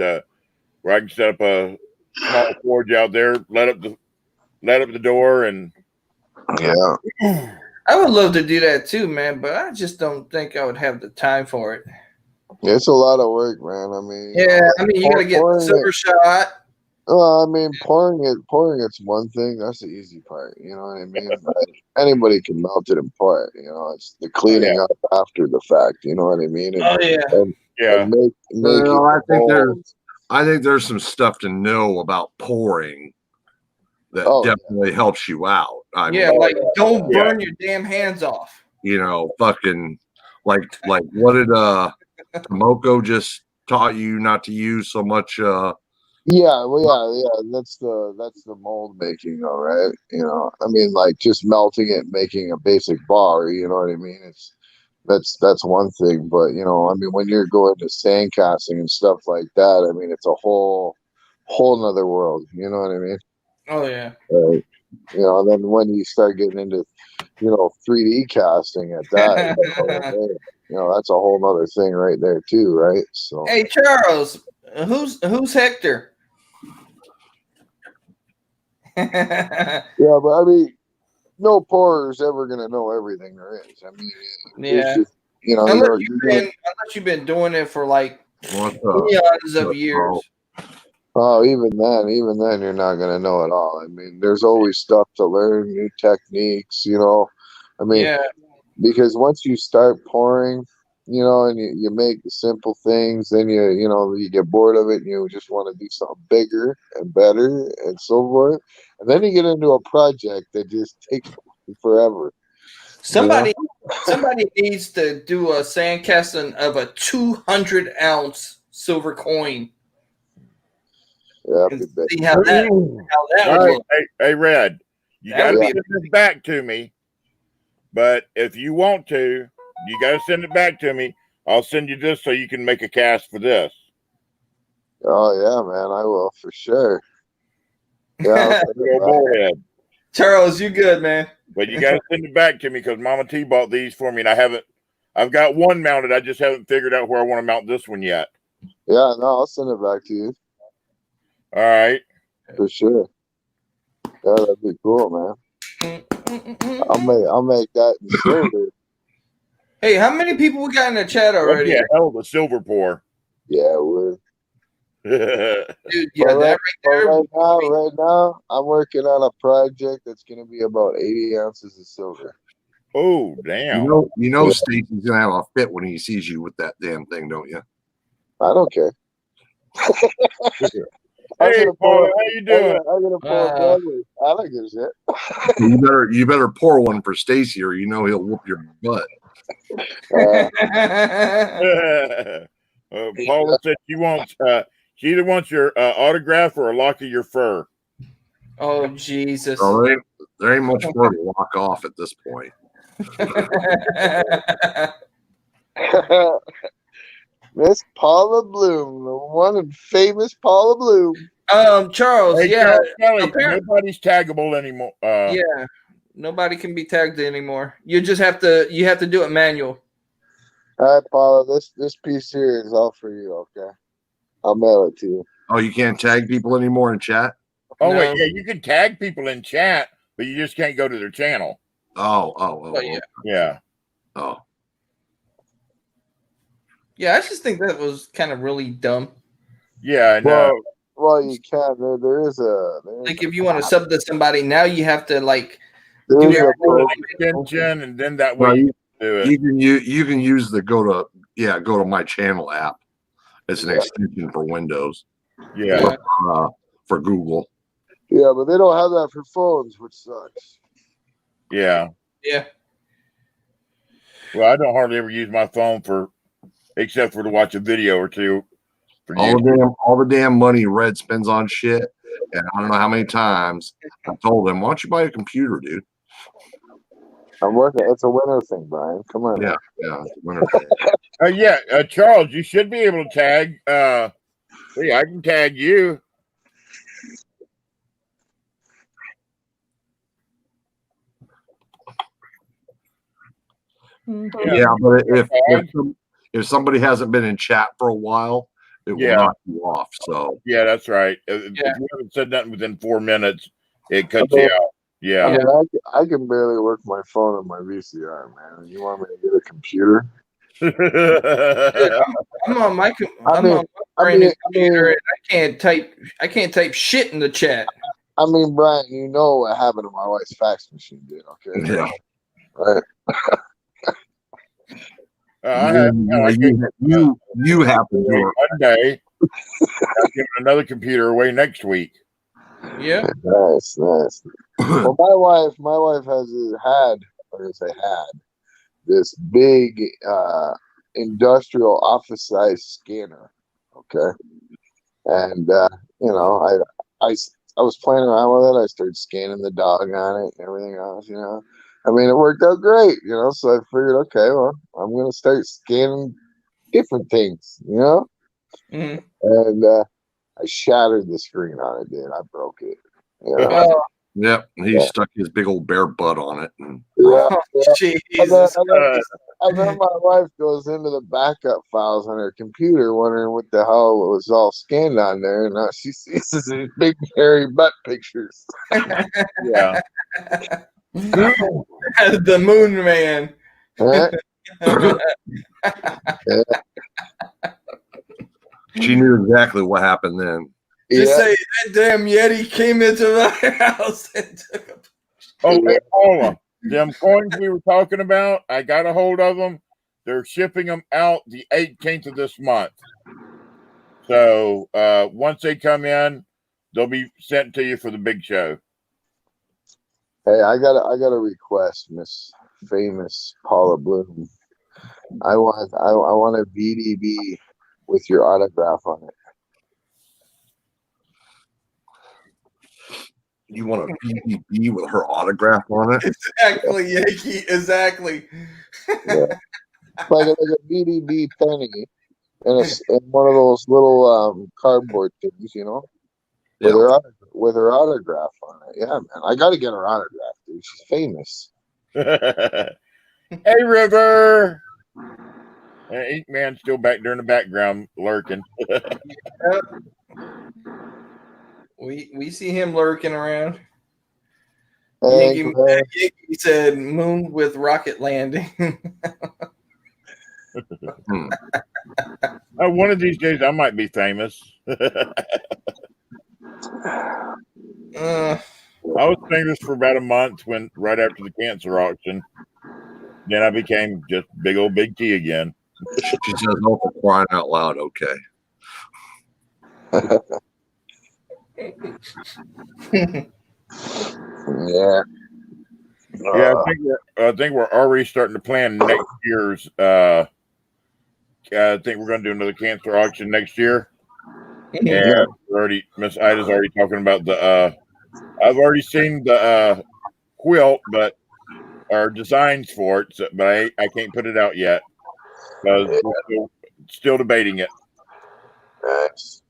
where I can set up a small forge out there, let up the door, and Yeah. I would love to do that too, man, but I just don't think I would have the time for it. It's a lot of work, man. I mean, Yeah, I mean, you got to get pouring silver shot. Well, I mean, pouring it's one thing. That's the easy part. You know what I mean? Like, anybody can melt it and pour it. It's the cleaning up after the fact. You know what I mean? And, Oh yeah. yeah. and make Well, it balls. I think there's some stuff to know about pouring that Oh, definitely helps you out. I Yeah, mean, like don't Yeah. burn your damn hands off. fucking like what did Tomoko just taught you not to use so much Yeah, well, yeah. That's the mold making, though, right? I mean, like just melting it, making a basic bar. You know what I mean? That's one thing, but I mean, when you're going to sand casting and stuff like that, I mean, it's a whole nother world. You know what I mean? Oh yeah. You know, and then when you start getting into, 3D casting at that, that's a whole nother thing right there too, right? So Hey Charles, who's Hector? yeah, but I mean, no porter is ever gonna know everything there is. I mean, it's Yeah. just Unless you've been doing it for like What's up? eons of years. oh, even then, you're not gonna know it all. I mean, there's always stuff to learn, new techniques. I mean, Yeah. because once you start pouring, and you make simple things, then you get bored of it and you just want to do something bigger and better and so forth. And then you get into a project that just takes forever. Somebody needs to do a sand casting of a 200-ounce silver coin. Yeah, And that'd be see how that All would right, look. hey, Red, you That got to would send this back to me. But if you want to, you got to send it back to me. I'll send you this so you can make a cast for this. Oh yeah, man, I will for sure. Yeah, I'll send it Go back. bullhead. Charles, you good, man? But you got to send it back to me because Mama T bought these for me, and I've got one mounted. I just haven't figured out where I want to mount this one yet. Yeah, no, I'll send it back to you All right. for sure. Yeah, that'd be cool, man. I'll make that in silver. Hey, how many people we got in the chat already? Yeah, hell of a silver pour. Yeah, we're. Dude, yeah, But that right there. right now, I'm working on a project that's going to be about 80 ounces of silver. Oh, damn. You know, Stacy's gonna have a fit when he sees you with that damn thing, don't you? I don't care. Hey, Paula, how you doing? I'm gonna pull a brother. I don't give a shit. You better pour one for Stacy, or you know he'll whoop your butt. Paula said she either wants your autograph or a lock of your fur. Oh Jesus! So there ain't much more to walk off at this point. Miss Paula Bloom, the one and famous Paula Bloom. Charles, Hey, yeah, Charles Kelly, nobody's taggable anymore. yeah, nobody can be tagged anymore. You just have to do it manual. All right, Paula, this piece here is all for you. Okay, I'll mail it to you. Oh, you can't tag people anymore in chat? Oh, No. wait, yeah, you can tag people in chat, but you just can't go to their channel. Oh, yeah. Yeah. Oh. Yeah, I just think that was kind of really dumb. Yeah, I know. Well, you can. There is Like, if you want to sub to somebody, now you have to like there do is a Extension, and then that Well, way you can do it. You can use the go to my channel app. It's an extension for Windows. Yeah. For Google. Yeah, but they don't have that for phones, which sucks. Yeah. Yeah. Well, I don't hardly ever use my phone except for to watch a video or two. For All the damn money Red spends on shit, and I don't know how many times I told him, "Why don't you buy a computer, dude?" I'm working. It's a winter thing, Brian. Come on. Yeah, it's a winter thing. Yeah, Charles, you should be able to tag. See, I can tag you. Yeah, but if somebody hasn't been in chat for a while, it will knock you off. So yeah, that's right. If you haven't said nothing within 4 minutes, it cuts you out. Yeah. I mean, I can barely work my phone and my VCR, man. You want me to get a computer? I'm on my brand new computer, and I can't type shit in the chat. I mean, Brian, you know what happened to my wife's fax machine, dude. Okay. Yeah. Right. You happen to Monday. I'm giving another computer away next week. Yeah. Nice. Well, my wife had this big industrial office size scanner. Okay. And I was playing around with it. I started scanning the dog on it and everything else, I mean, it worked out great, so I figured, okay, well, I'm going to start scanning different things, Mm-hmm. And I shattered the screen on it, dude. I broke it. Oh, Yep. He Yeah. stuck his big old bare butt on it. And Yeah, Oh, yeah. Jesus. And then my wife goes into the backup files on her computer, wondering what the hell was all scanned on there, and now she sees these big hairy butt pictures. Yeah. The Moon Man. Huh? she knew exactly what happened then. Just Yeah. say that damn Yeti came into my house and took a Oh, hey, Paula, them coins we were talking about, I got a hold of them. They're shipping them out the 18th of this month. So once they come in, they'll be sent to you for the big show. Hey, I got a request, Miss Famous Paula Bloom. I want a VDB with your autograph on it. You want a BBB with her autograph on it? Exactly, Yankee. Exactly. Yeah. like a VDB penny in one of those little cardboard things, you know, with her autograph on it. Yeah, man, I got to get her autograph, dude. She's famous. Hey, River. Ink Man still back there in the background lurking. We see him lurking around. Hey, Yankee said moon with rocket landing. One of these days, I might be famous. I was famous for about a month right after the cancer auction. Then I became just big old Big T again. She says, "Oh, for crying out loud!" Okay. Yeah. Yeah, I think we're already starting to plan next year's. I think we're going to do another cancer auction next year. And Miss Ida's already talking about the. I've already seen the quilt, but our designs for it, but I can't put it out yet because we're still debating it. Nice.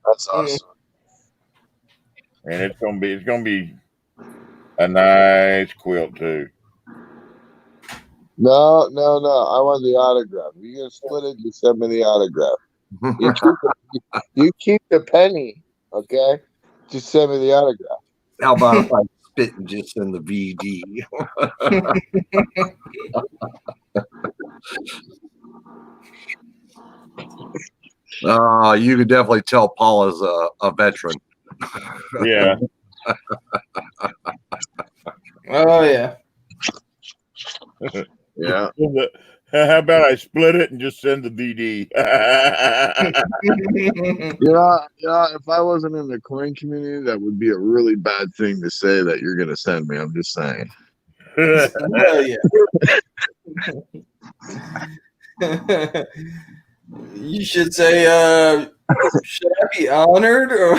That's awesome. And it's gonna be a nice quilt too. No. I want the autograph. You gonna split it? You send me the autograph. You keep the penny, okay? Just send me the autograph. How about if I spit and just send the VD? You could definitely tell Paula's a veteran. Yeah. Oh yeah. Yeah. How about I split it and just send the VD? If I wasn't in the coin community, that would be a really bad thing to say that you're gonna send me. I'm just saying. Hell yeah. You should say, should I be honored or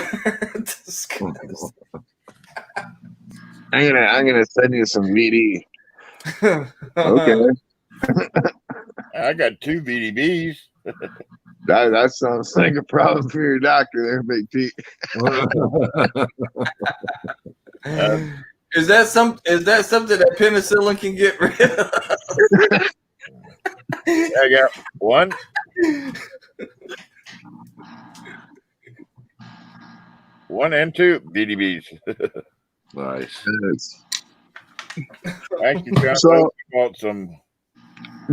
I'm gonna send you some VD. Okay. I got 2 VDBs. That sounds like a problem for your doctor there, Big T. Is that something that penicillin can get rid of? I got 1. One and 2 VDBs. Nice. Thank you, John. So- Bought some.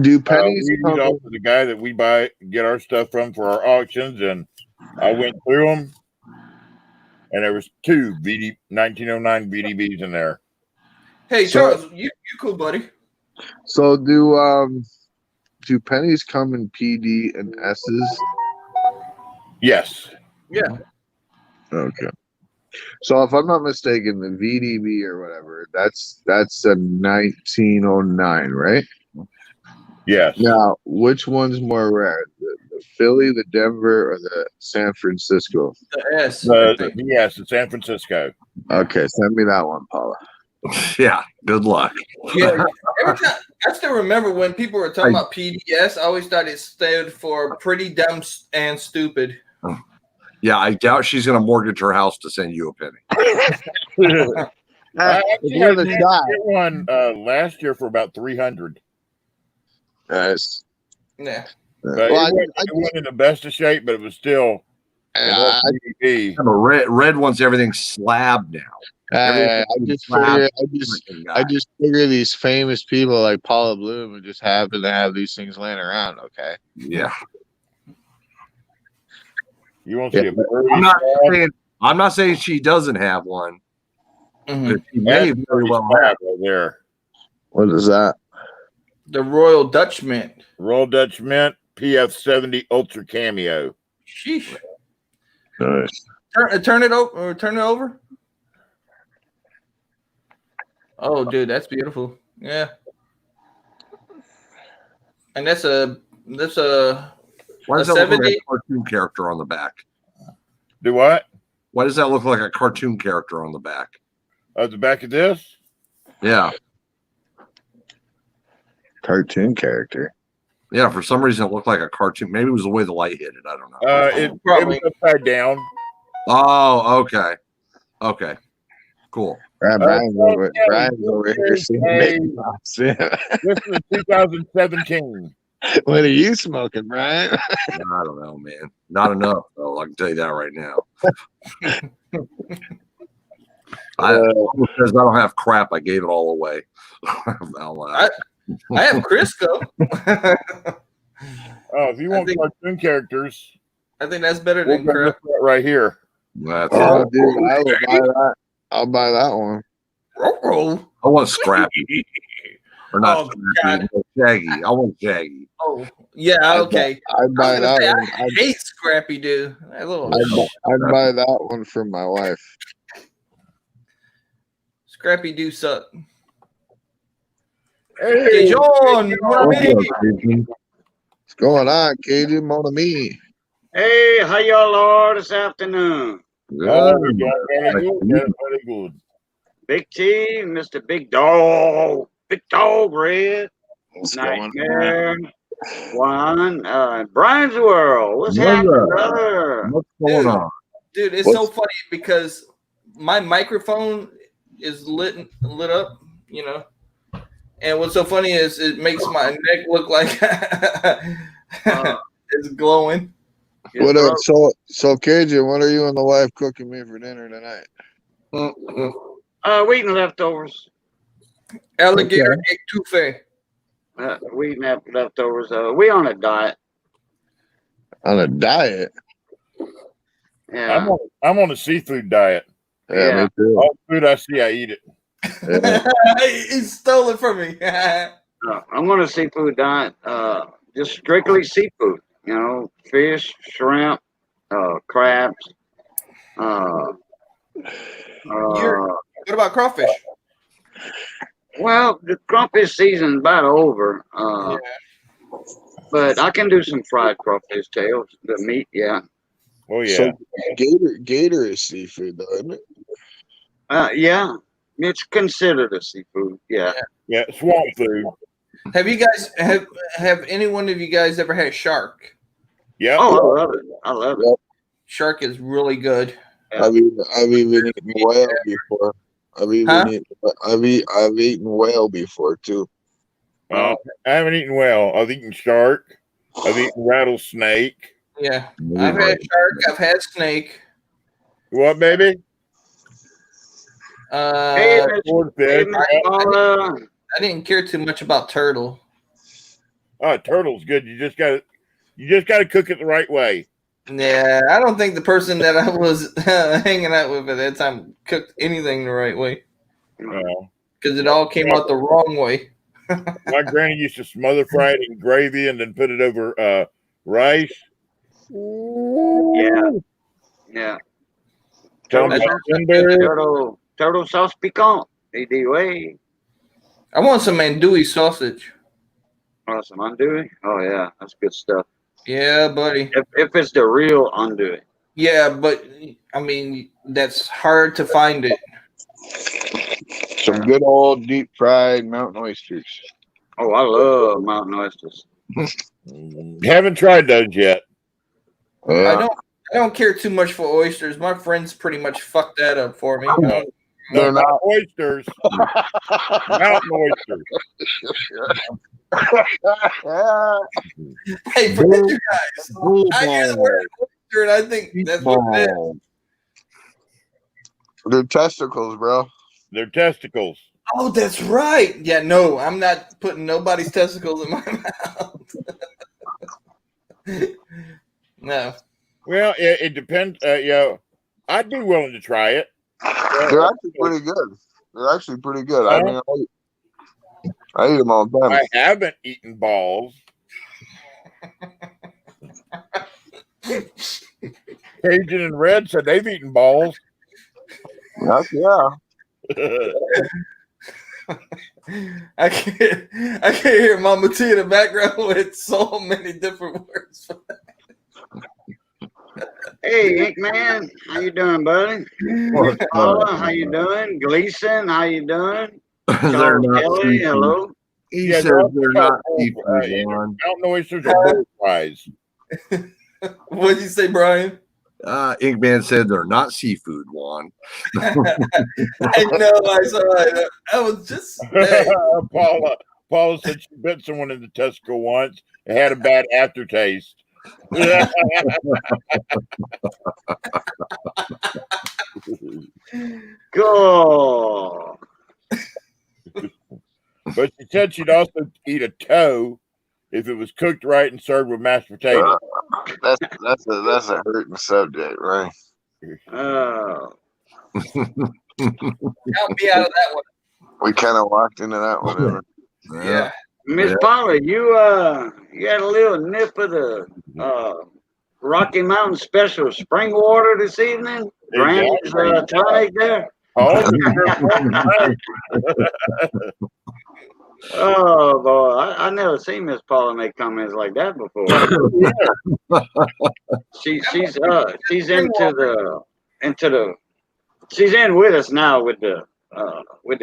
Do pennies We come off of the guy that we get our stuff from for our auctions, and I went through them, and there was 2 1909 VDBs in there. Hey Charles, you cool, buddy. So do pennies come in PD and S's? Yes. Yeah. Okay. So if I'm not mistaken, the VDB or whatever, that's a 1909, right? Yes. Now, which one's more rare? The Philly, the Denver, or the San Francisco? The S. Yes, the San Francisco. Okay, send me that one, Paula. Yeah. Good luck. Yeah. Every time, I still remember when people were talking about PDS, I always thought it stood for pretty dumb and stupid. Yeah, I doubt she's going to mortgage her house to send you a penny. I If actually you're had the a chance guy, to get one last year for about 300. guys. Yeah. But Well, it wasn't in the best of shape, but it was still an I SUV. Yeah, but red wants everything slab now. just figure, I just figure these famous people like Paula Bloom would just happen to have these things laying around. Okay. Yeah. You won't see a I'm not saying she doesn't have one, Mhm. but she may very well have. right there. What is that? The Royal Dutch Mint. Royal Dutch Mint PF70 Ultra Cameo. Sheesh. Nice. Turn it over. Turn it over. Oh, dude, that's beautiful. Yeah. And that's a Why does A that look like 70? a cartoon character on the back? Do what? Why does that look like a cartoon character on the back? At the back of this? Yeah. Cartoon character. Yeah, for some reason it looked like a cartoon. Maybe it was the way the light hit it. I don't know. It Probably. was upside down. Oh, okay. Okay. Cool. Brian's over here seeing Hey. Mickey Mouse. Yeah. This was 2017. What are you smoking, Brian? I don't know, man. Not enough, though. I can tell you that right now. Because I don't have crap, I gave it all away. I have Crisco. Oh, if you want think- cartoon characters, I think that's better we'll than go crap. look at right here. That's Oh, dude, I will buy that. I'll buy that one. Oh, I want Scrappy. Or not Oh, Scrappy, but Shaggy. I want Shaggy. oh, yeah, okay. I'd buy that I one. hate Scrappy, dude. That little I'd buy that one for my wife. Scrappy do suck. Hey, John, what What's I mean? up, Jason? What's going on, Cajun? Mon ami. Hey, how y'all are this afternoon? oh, Good. very good. Big T, Mr. Big Dog, Red, What's going on? Nightmare, Juan, Brian's World. What's Yeah. happening, brother? What's going on? Dude, it's so funny because my microphone is lit up, you know. And what's so funny is it makes my neck look like it's glowing. What up? So Cajun, what are you and the wife cooking me for dinner tonight? We eating leftovers. Alligator étouffée. We eating leftovers. We on a diet. On a diet? Yeah. I'm on a seafood diet. Yeah, me too. All food I see, I eat it. Yeah. He stole it from me. I'm on a seafood diet. Just strictly seafood. You know, fish, shrimp, crabs. What about crawfish? Well, the crawfish season's about over. But I can do some fried crawfish tails. The meat, yeah. Oh yeah. So gator is seafood, though, isn't it? Yeah. It's considered a seafood. Yeah. Yeah, swamp food. Have you guys have any one of you guys ever had shark? Yeah. Oh, I love it. Shark is really good. I've even eaten whale before. I've eaten whale before too. I haven't eaten whale. I've eaten shark. I've eaten rattlesnake. Yeah, I've had shark. I've had snake. What, baby? Hey, Swordfish. I didn't care too much about turtle. Oh, turtle's good. You just gotta cook it the right way. Yeah, I don't think the person that I was hanging out with at that time cooked anything the right way because it all came out the wrong way. My granny used to smother fry it in gravy and then put it over rice. Yeah. Tender. Turtle sauce piquant. ADA. I want some andouille sausage. Awesome. Andouille. Oh yeah, that's good stuff. Yeah, buddy. If it's the real andouille. Yeah, but I mean that's hard to find it. Some good old deep fried mountain oysters. Oh, I love mountain oysters. Haven't tried those yet. I don't. don't care too much for oysters. My friends pretty much fucked that up for me. No, They're not oysters. Mountain oysters. Hey, forget you guys. I hear the word oyster, and I think that's what it is. They're testicles, bro. They're testicles. Oh, that's right. Yeah, no, I'm not putting nobody's testicles in my mouth. No. Well, it depends. I'd be willing to try it. They're actually pretty good. They're actually pretty good. I mean, I eat them all the time. I haven't eaten balls. Cajun and Red said they've eaten balls. Yeah. I can't hear Mama T in the background with so many different words. Hey, Ink Man, how you doing, buddy? Paula, how you doing? Gleason, how you doing? They're Charles not Kelly, seafood. hello. He Yeah, said they're not called, seafood, Juan. Mountain oysters are bullfries. What'd you say, Brian? Inkman said they're not seafood, Juan. I know, I saw it. I was just hey, Paula said she bit someone in the testicle once. It had a bad aftertaste. Cool. But she said she'd also eat a toe if it was cooked right and served with mashed potatoes. That's a hurting subject, right? Oh. help me out of that one. We kind of walked into that one. Yeah. Miss Yeah. Paula, you had a little nip of the Rocky Mountain Special spring water this evening? Granny's tonic there? Oh, Oh boy, I never seen Miss Paula make comments like that before. She's she's in with us now with the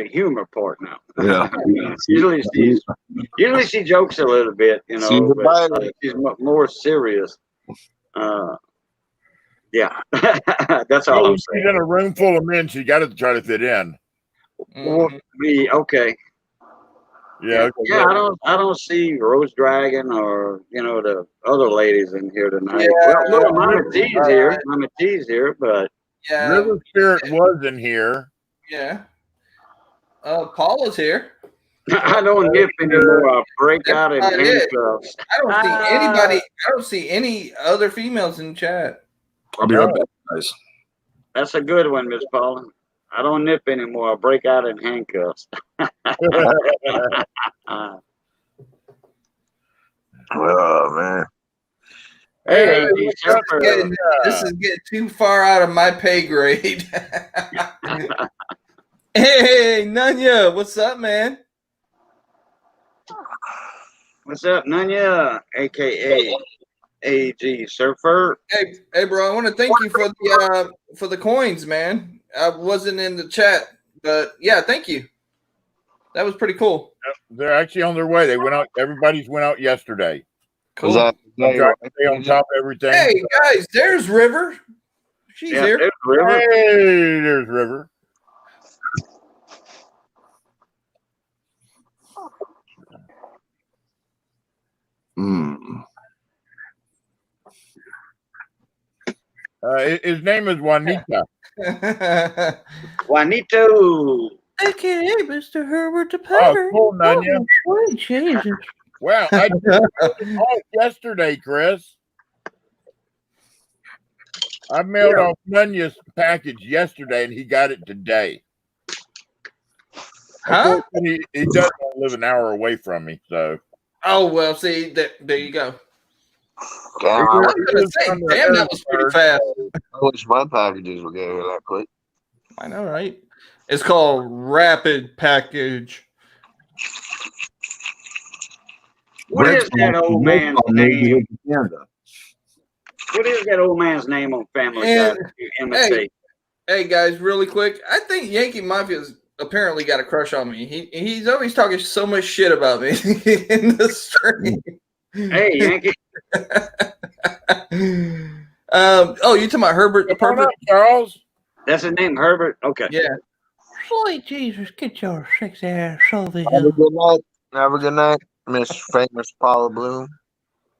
humor part now. Yeah. usually she jokes a little bit, you know, She's a but biter. she's more serious. Yeah, that's all I'm she's saying. in a room full of men. She got to try to fit in. Well, okay. Yeah. Yeah, I don't see Rose Dragon or the other ladies in here tonight. Yeah. Well, Mama T's here. Mama T's here, but Yeah. River Spirit was in here. Yeah. Paula's here. I don't nip anymore. I break out in That's not it. handcuffs. I don't see anybody. I don't see any other females in chat. I'll be right back, guys. That's a good one, Miss Paula. I don't nip anymore. I break out in handcuffs. Oh man. Hey, This is getting too far out of my pay grade. Hey, Nanya, what's up, man? what's up, Nanya, aka AG Surfer? Hey, bro. I want to thank you for the coins, man. I wasn't in the chat, but yeah, thank you. That was pretty cool. They're actually on their way. They went out. Everybody's went out yesterday. Was that I'm trying to stay on top of everything. Hey, guys, there's River. She's here. There's River. Hey, there's River. Mm. His name is Juanita. Juanito. Okay, Mr. Herbert the Oh, Potter. cool, Nanya. Oh, Jesus. Wow, I did it all yesterday, Chris. I mailed off Nanya's package yesterday, and he got it today. Huh? He doesn't live an hour away from me, so. Oh, well, see, there you go. Damn, I was gonna say, damn, that was pretty fast. I wish my packages would get here that quick. I know, right? It's called Rapid Package. What is that old man's name? Canada. What is that old man's name on Family Guy And- that you imitate? Hey, guys, really quick. I think Yankee Mafia's apparently got a crush on me. He's always talking so much shit about me in the stream. Hey, Yankee. Oh, you talking about Herbert the Come on pervert? up, Charles. That's his name, Herbert. Okay. Yeah. Sweet Jesus, get your sexy ass over Have a here. good night. Have a good night, Miss Famous Paula Bloom.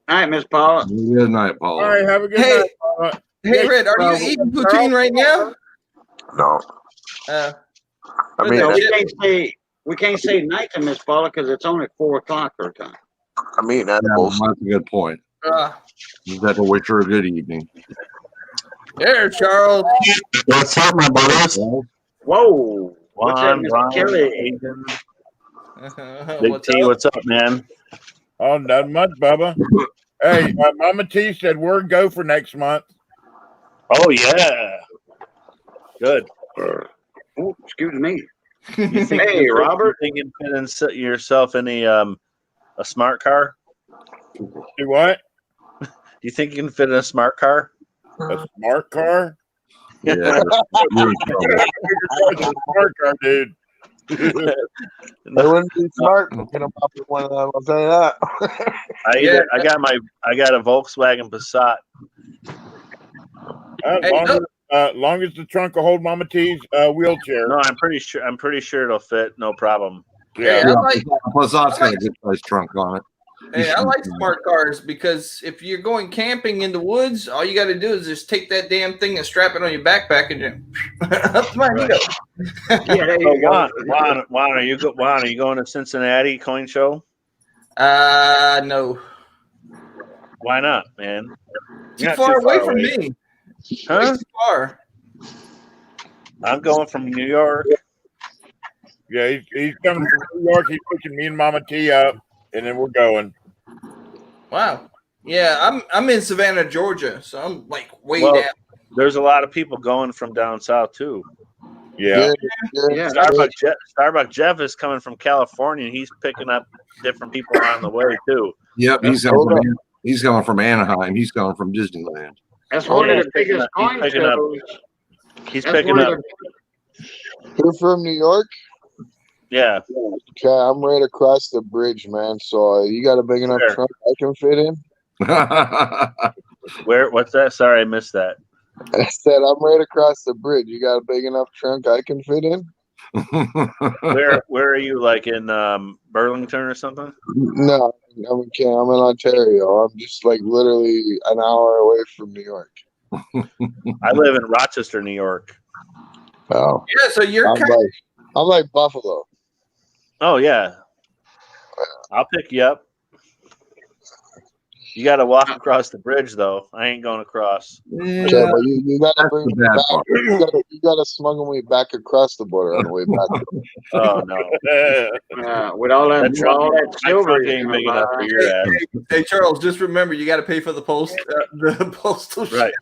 All right, Miss Paula. Good night, All Paula. right, have a good Hey. night. Paula. Hey, Yeah, Red, are Charles. you eating poutine right now? No, Uh, I mean, No, That's we can't say night to Miss Paula because it's only 4 o'clock her time. I'm eating Yeah, edibles. that's a good point. uh, You have to wish her a good evening. there, Charles. What's up, my brothers? Whoa. What's that, Juan, Mr. Brian, Kelly? Aiden, Big What's T, up? what's up, man? Oh, not much, Bubba. Hey, Mama T said we're go for next month. Oh yeah, good. Oh, excuse me. You think Hey, Robert. You think you can fit in yourself in a smart car? Do what? Do you think you can fit in a smart car? A smart car? Yeah. You're in trouble. Smart car, dude. They wouldn't be smart picking them up in one of them. I'll tell you that. I got a Volkswagen Passat. Long as the trunk will hold Mama T's wheelchair. No, I'm pretty sure it'll fit, no problem. Hey, Yeah. I like, Passat's got a good size trunk on it. hey, I like smart cars because if you're going camping in the woods, all you got to do is just take that damn thing and strap it on your backpack and just up to my ego. Yeah, there So you go. Juan, are you going to Cincinnati Coin Show? No. Why not, man? Too You're not far too away from me. Huh? Way too far. I'm going from New York. Yeah, he's coming from New York. He's picking me and Mama T up, and then we're going. Wow. Yeah, I'm in Savannah, Georgia, so I'm like way Well, down. There's a lot of people going from down south too. Yeah. Yeah. Starbuck Jeff is coming from California. He's picking up different people on the way too. Yep, he's coming from Anaheim. He's coming from Disneyland. That's one Yeah, of the biggest coin he's picking up- shows. He's That's picking one up. of You're from New York? Yeah. Okay, I'm right across the bridge, man. So you got a big enough Where? trunk I can fit in? Where? What's that? Sorry, I missed that. I said I'm right across the bridge. You got a big enough trunk I can fit in? Where are you? Like in Burlington or something? No, I'm in Ontario. I'm just like literally an hour away from New York. I live in Rochester, New York. Oh, Yeah, so you're I'm like Buffalo. Oh yeah. I'll pick you up. You got to walk across the bridge, though. I ain't going across. Okay, but you gotta bring me the bad back. part. You gotta smuggle me back across the border on the way back. Oh no, with all that silver. my trunk ain't big enough for your ass. Hey Charles, just remember you got to pay for the postal. Right.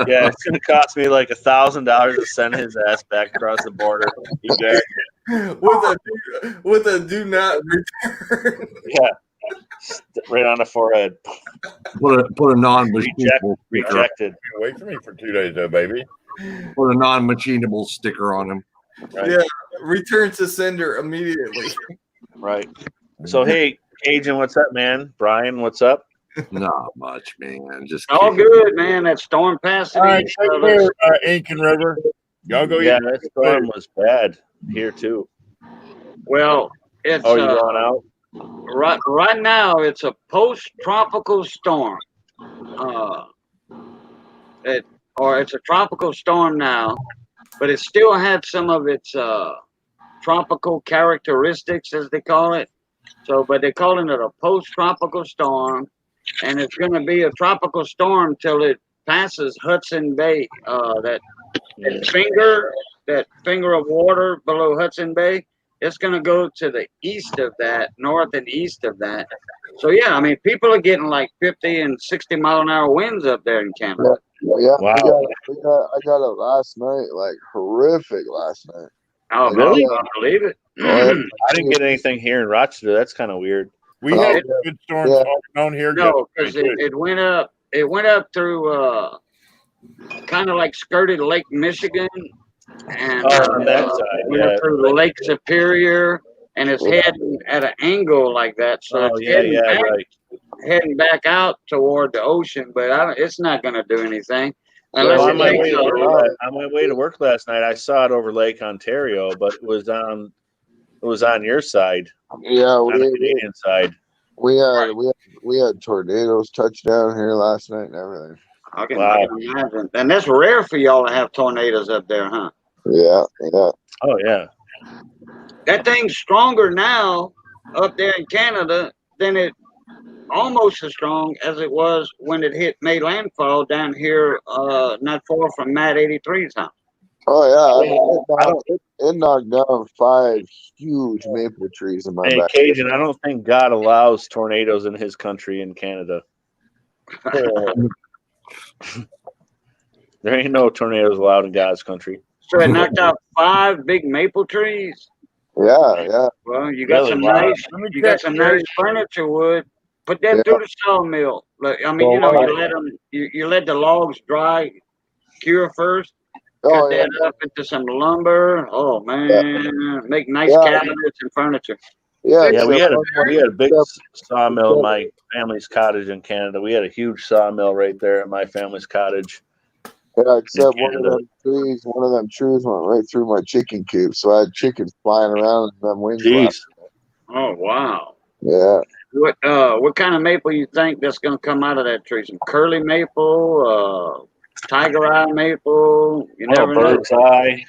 Yeah, it's gonna cost me like $1,000 to send his ass back across the border. with a do not return. Yeah. Right on the forehead. Put a non-machinable sticker. Rejected. Wait for me for 2 days, though, baby. Put a non-machinable sticker on him. Right. Yeah, return to sender immediately. Right. So hey, Agent, what's up, man? Brian, what's up? Not much, man. Just All kidding. good, man. That storm passed. All right, take care, Incan River. Y'all go Yeah, eat. that storm was bad here too. Well, it's Oh, you going out? right now. It's a post-tropical storm. It's a tropical storm now, but it still had some of its tropical characteristics, as they call it. So, but they're calling it a post-tropical storm, and it's going to be a tropical storm till it passes Hudson Bay. That finger of water below Hudson Bay. It's going to go to the east of that, north and east of that. So yeah, I mean, people are getting like 50 and 60 mile an hour winds up there in Canada. Yeah, Wow. I got it last night, like horrific last night. Oh, Really? I believe it. I didn't get anything here in Rochester. That's kind of weird. We had good storms on here. No, because it went up. It went up through kind of like skirted Lake Michigan, and on that side, went up through Lake Superior, and it's heading at an angle like that. So Oh it's yeah, heading yeah, back. right. heading back out toward the ocean, but it's not going to do anything unless Well, it takes on my way to work last night, I saw it over Lake Ontario, but it was on your side, Yeah, on the Canadian side. we had tornadoes touch down here last night and everything. I can imagine. And that's rare for y'all to have tornadoes up there, huh? Yeah. Oh yeah. That thing's stronger now up there in Canada than it almost as strong as it was when it made landfall down here not far from Matt 83's house. Oh yeah, it knocked down 5 huge maple trees in my Hey, back. Cajun, I don't think God allows tornadoes in his country in Canada. There ain't no tornadoes allowed in God's country. So it knocked out 5 big maple trees. Yeah. Well, you got some nice furniture wood. Put that through the sawmill. I mean, you let the logs dry, cure first. Cut that up into some lumber. Oh man, make nice cabinets and furniture. Yeah, we had a big sawmill in my family's cottage in Canada. We had a huge sawmill right there at my family's cottage. Yeah, except one of them trees went right through my chicken coop, so I had chickens flying around in them wings. Oh wow. Yeah. What kind of maple you think that's gonna come out of that tree? Some curly maple, tiger eye maple. You never know. Bird's eye.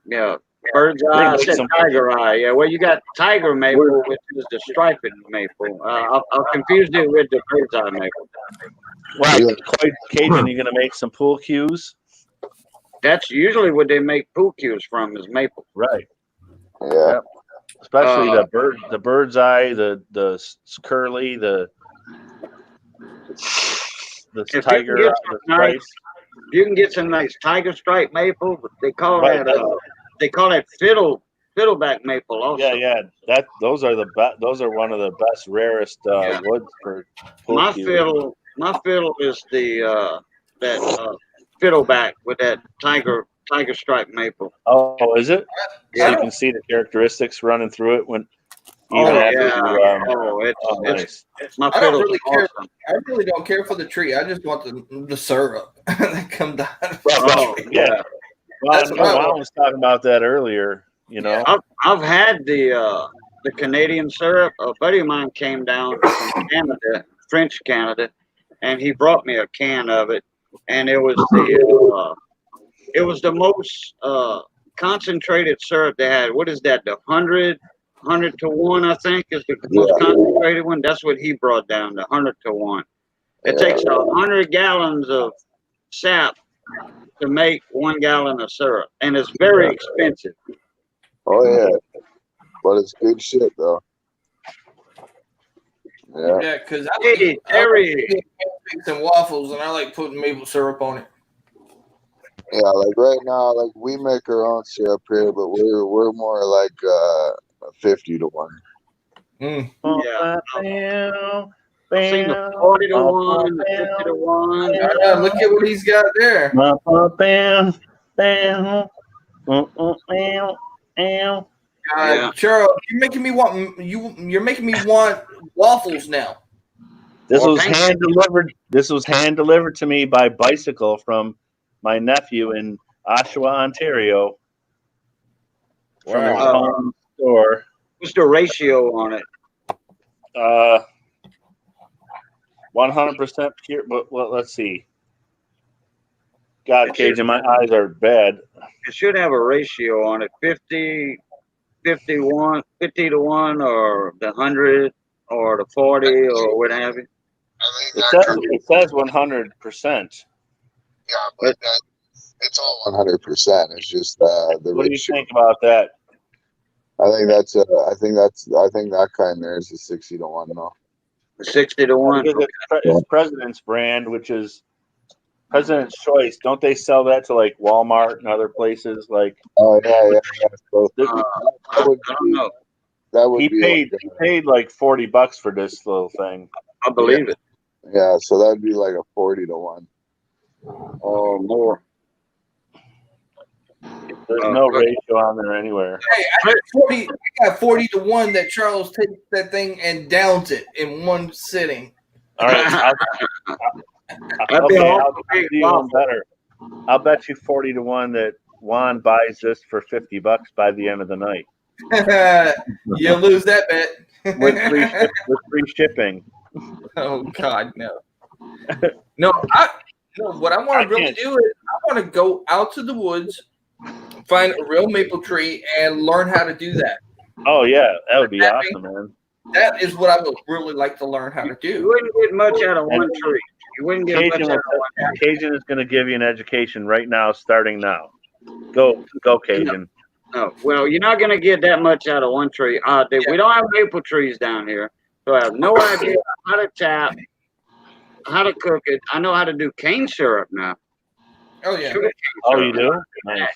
Yeah, bird's eye. I said tiger eye. Yeah, well, you got tiger maple, which is the striped maple. I'll confuse it with the bird's eye maple. Wow, Cajun, you gonna make some pool cues? That's usually what they make pool cues from is maple. Right. Yeah. Especially the bird's eye, the curly, the tiger. You can get some nice tiger stripe maple. But they call that fiddleback maple also. Yeah. Those are one of the best, rarest woods for pool cues. My fiddle is the that fiddleback with that tiger stripe maple. Oh, is it? Yeah. So you can see the characteristics running through it when. It's my fiddle. I really don't care for the tree. I just want the syrup that comes down. Yeah. Well, I was talking about that earlier. You know, I've had the Canadian syrup. A buddy of mine came down from Canada, French Canada, and he brought me a can of it, and it was the most concentrated syrup they had. What is that? The 100 to 1, I think, is the most concentrated one. That's what he brought down, the 100 to 1. It takes 100 gallons of sap to make 1 gallon of syrup, and it's very expensive. Oh yeah, but it's good shit though. Yeah, because I like pancakes and waffles, and I like putting maple syrup on it. Yeah, like right now, like we make our own syrup here, but we're more like 50 to 1. Yeah. I've seen the 40 to 1, the 50 to 1. Yeah, look at what he's got there. Charles, you're making me want waffles now. This was hand delivered. This was hand delivered to me by bicycle from my nephew in Oshawa, Ontario. From his home store. What's the ratio on it? 100% pure. But well, let's see. God, Cajun, my eyes are bad. It should have a ratio on it: 50 to 1, or the 100, or the 40, or what have you. It says 100%. Yeah, but it's all 100%. It's just the. What do you think about that? I think that kind there is a 60 to 1 though. 60 to 1. It's President's brand, which is President's Choice. Don't they sell that to like Walmart and other places? Like, oh yeah. So, I don't know. That would he paid like $40 for this little thing. I believe it. Yeah, so that'd be like a 40 to 1. Or more. There's no ratio on there anywhere. Hey, I got 40 to 1 that Charles takes that thing and downs it in one sitting. All right. That'd be Okay, all I'll big do you one waffle. better. I'll bet you 40-1 that Juan buys this for $50 by the end of the night You'll lose that bet. with free shipping. Oh God, no. No, what I want I to really can't- do is I want to go out to the woods, find a real maple tree, and learn how to do that. Oh yeah, that would be awesome, man. That is what I would really like to learn how to You do. wouldn't get much out of one tree. You wouldn't get much Cajun, out of one tree. Cajun is going to give you an education right now, starting now. Go, Cajun. No, well, you're not going to get that much out of one tree. We don't have maple trees down here, so I have no idea how to tap, how to cook it. I know how to do cane syrup now. Oh yeah. Sugar cane Oh, syrup. you do? Nice.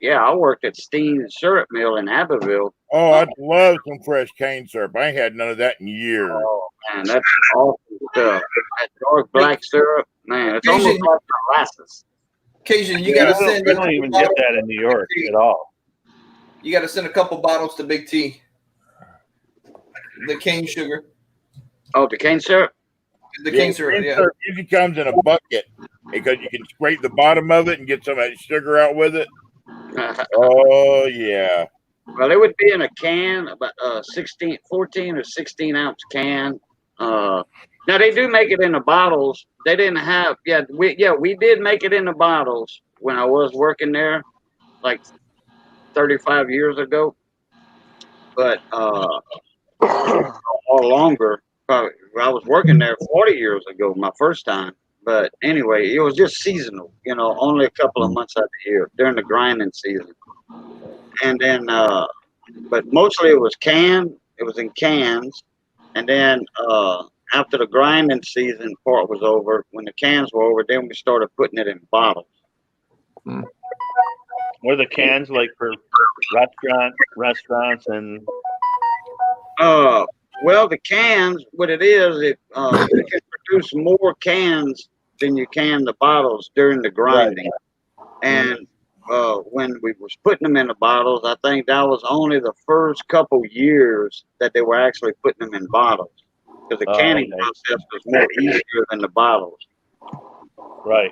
Yeah, I worked at Steen's Syrup Mill in Abbeville. Oh, I'd love some fresh cane syrup. I ain't had none of that in years. Oh, man, that's awesome stuff. That dark black syrup, man, it's almost like molasses. Cajun, you got to send. We don't even get that in New York at all. You got to send a couple bottles to Big T. The cane sugar, Oh, the cane syrup? the cane syrup. Cane Yeah. syrup usually comes in a bucket because you can scrape the bottom of it and get some of that sugar out with it. Oh, yeah. Well, it would be in a can, about 14 or 16 ounce can. Now they do make it in the bottles. They didn't have, we did make it in the bottles when I was working there, like 35 years ago. But or longer. Probably, I was working there 40 years ago, my first time. But anyway, it was just seasonal, only a couple of months out of the year during the grinding season. And then, but mostly it was canned. It was in cans. And then after the grinding season part was over, when the cans were over, then we started putting it in bottles. Were the cans like for restaurants and? Well, the cans, what it is, you can produce more cans than you can the bottles during the grinding. And when we was putting them in the bottles, I think that was only the first couple years that they were actually putting them in bottles, because the canning process was more easier than the bottles. Right.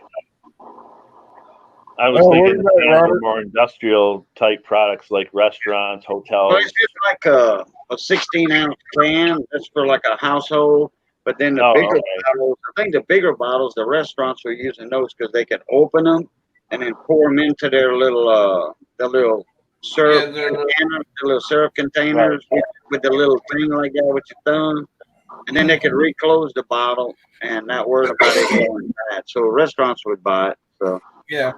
I was thinking cans were more industrial type products like restaurants, hotels. Well, it's just like a 16 ounce can. That's for like a household. But then the bigger bottles, I think the bigger bottles, the restaurants were using those because they could open them and then pour them into their little syrup, the little syrup containers with the little thing like that with your thumb. And then they could reclose the bottle and not worry about it going bad. So restaurants would buy it. So yeah.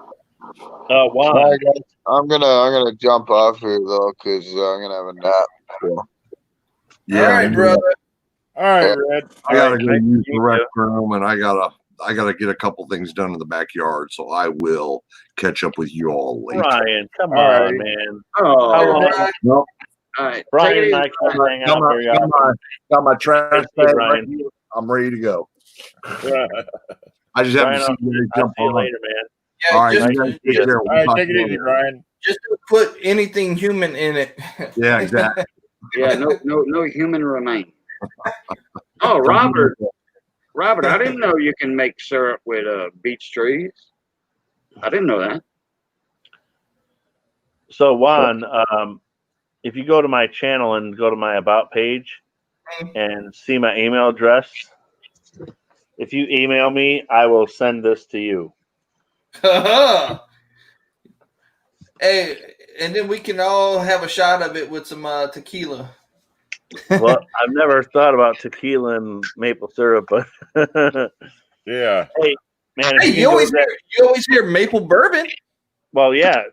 All right, guys. I'm gonna jump off here though, because I'm gonna have a nap. So. Yeah, All right, brother. All right, Red. I gotta go use the restroom, and I gotta get a couple things done in the backyard. So I will catch up with you all later. Brian, come All on, right. man. Oh, How long? Nope. all right. Brian Take it and I easy. can hang out very often. Got my trash Hey, bag Brian. right here. I'm ready to go. Right. I just Brian, haven't seen you I'll jump see you on. later, man. Yeah, All right, just, you guys take care. All We'll right, talk take it easy, later. Ryan. just to put anything human in it. Yeah, exactly. Yeah, no human remain. Oh, Robert, I didn't know you can make syrup with beech trees. I didn't know that. So Juan, if you go to my channel and go to my about page and see my email address, if you email me, I will send this to you. Hey, and then we can all have a shot of it with some tequila. Well, I've never thought about tequila and maple syrup, but Yeah. hey, man, if Hey, you you can do always hear maple bourbon. well, yeah,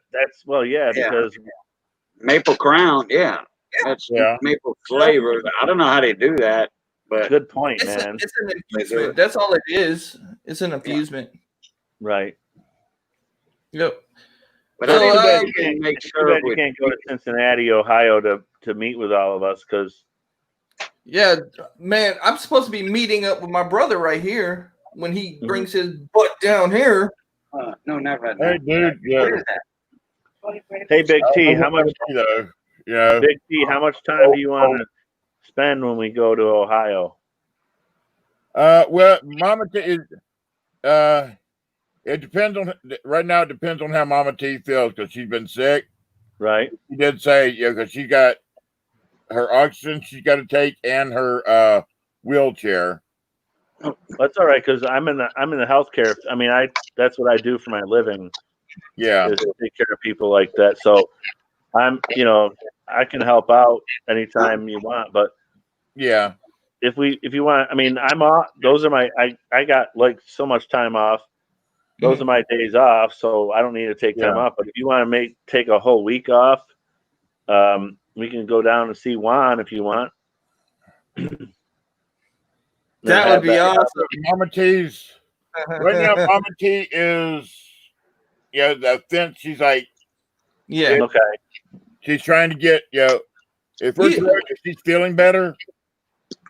because Maple Crown, yeah. That's Yeah. maple flavor. I don't know how they do that, but good point, It's, man. it's an infusement. That's all it is. It's an infusement. Right. Yep. but So, I didn't know um, you can make Too syrup bad you with. can't go to Cincinnati, Ohio to meet with all of us because Yeah, man, I'm supposed to be meeting up with my brother right here when he brings his butt down here. No, not right now. Hey, dude. Yeah. What is that? hey, Big T, I'm how much you know? Yeah. Big T, how much time do you want to spend when we go to Ohio? Well, Mama T is. It depends on right now. It depends on how Mama T feels because she's been sick. Right. She did say, because she got her oxygen she's got to take and her wheelchair. That's all right because I'm in the healthcare. I mean, that's what I do for my living. Yeah, is to take care of people like that. So I'm, I can help out anytime you want. But yeah, if you want, I mean, I'm off. Those are I got like so much time off. Those are my days off, so I don't need to take time off. But if you want to take a whole week off, we can go down and see Juan if you want. That would be awesome. Mama T's right now. Mama T is, the fence. She's like, okay. She's trying to get, if she's feeling better,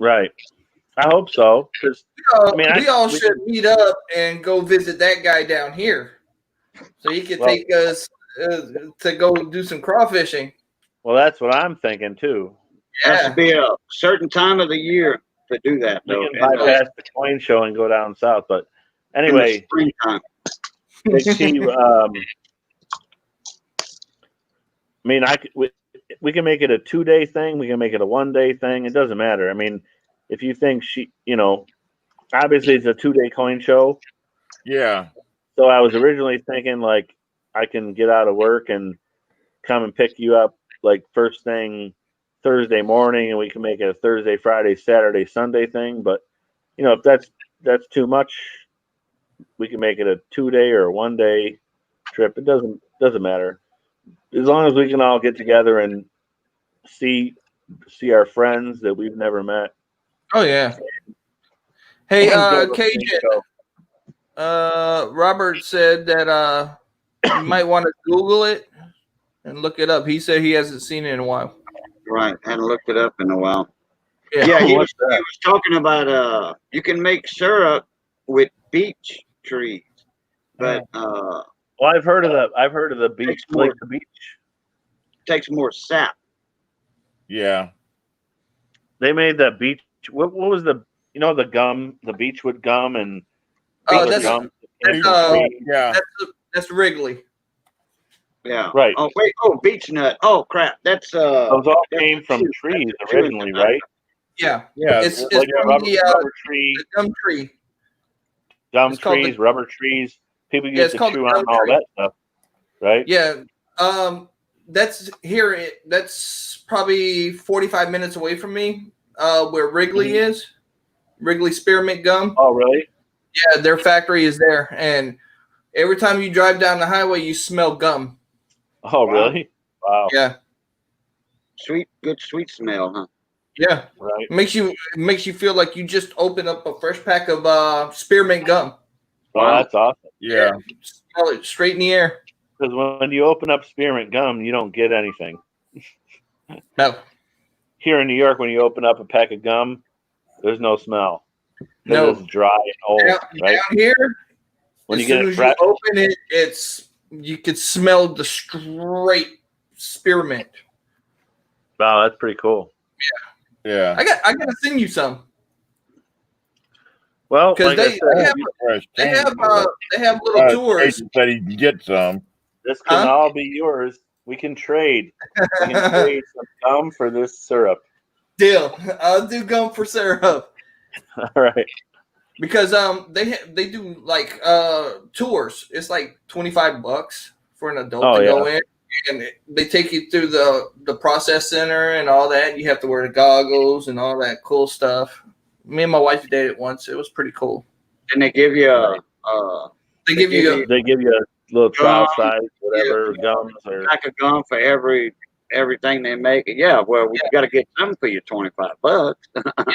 right? I hope so. Because we all should meet up and go visit that guy down here, so he could take us to go do some crawfishing. Well, that's what I'm thinking too. Has to be a certain time of the year to do that, though. We can bypass the coin show and go down south. But anyway, springtime. I mean, we can make it a 2-day thing. We can make it a 1-day thing. It doesn't matter. I mean, if you think obviously it's a 2-day coin show. Yeah. So I was originally thinking like I can get out of work and come and pick you up like first thing Thursday morning, and we can make it a Thursday, Friday, Saturday, Sunday thing. But if that's too much, we can make it a 2-day or a 1-day trip. It doesn't matter. As long as we can all get together and see our friends that we've never met. Oh yeah. Hey, Cajun. Robert said that you might want to Google it and look it up. He said he hasn't seen it in a while. Right, hadn't looked it up in a while. Yeah, he was talking about you can make syrup with beech trees, but well, I've heard of the beech, like the beech. Takes more sap. Yeah. They made that beech. What was the the gum, the beechwood gum and that's Wrigley. Yeah. Right. Oh wait. Oh, beech nut. Oh crap. That's those all came from trees originally, right? Yeah. Yeah. It's like from rubber tree. The gum tree. Gum trees, rubber trees. People used to chew on all that stuff, right? Yeah. That's here. That's probably 45 minutes away from me. Where Wrigley is, Wrigley Spearmint Gum. Oh, really? Yeah, their factory is there, and every time you drive down the highway, you smell gum. Oh, really? Wow. Yeah. Good sweet smell, huh? Yeah. Right. It makes you feel like you just opened up a fresh pack of spearmint gum. Wow, that's awesome. Yeah. Smell it straight in the air. Because when you open up spearmint gum, you don't get anything. No. Here in New York, when you open up a pack of gum, there's no smell. No. It's dry and old, right? Down here, When as you get soon it as fresh, you open it, you could smell the straight spearmint. wow, that's pretty cool. Yeah. I gotta send you some. Well, Because like they have little tours. Jason said he can get some. This can all be yours. We can trade. We can trade some gum for this syrup. Deal. I'll do gum for syrup. All right. Because they do like tours. It's like $25 for an adult to go in, and they take you through the process center and all that. You have to wear the goggles and all that cool stuff. Me and my wife did it once. It was pretty cool. And they give you they give you a little trial size, whatever gums or pack of gum for everything they make. Yeah, well, we got to get some for you, $25.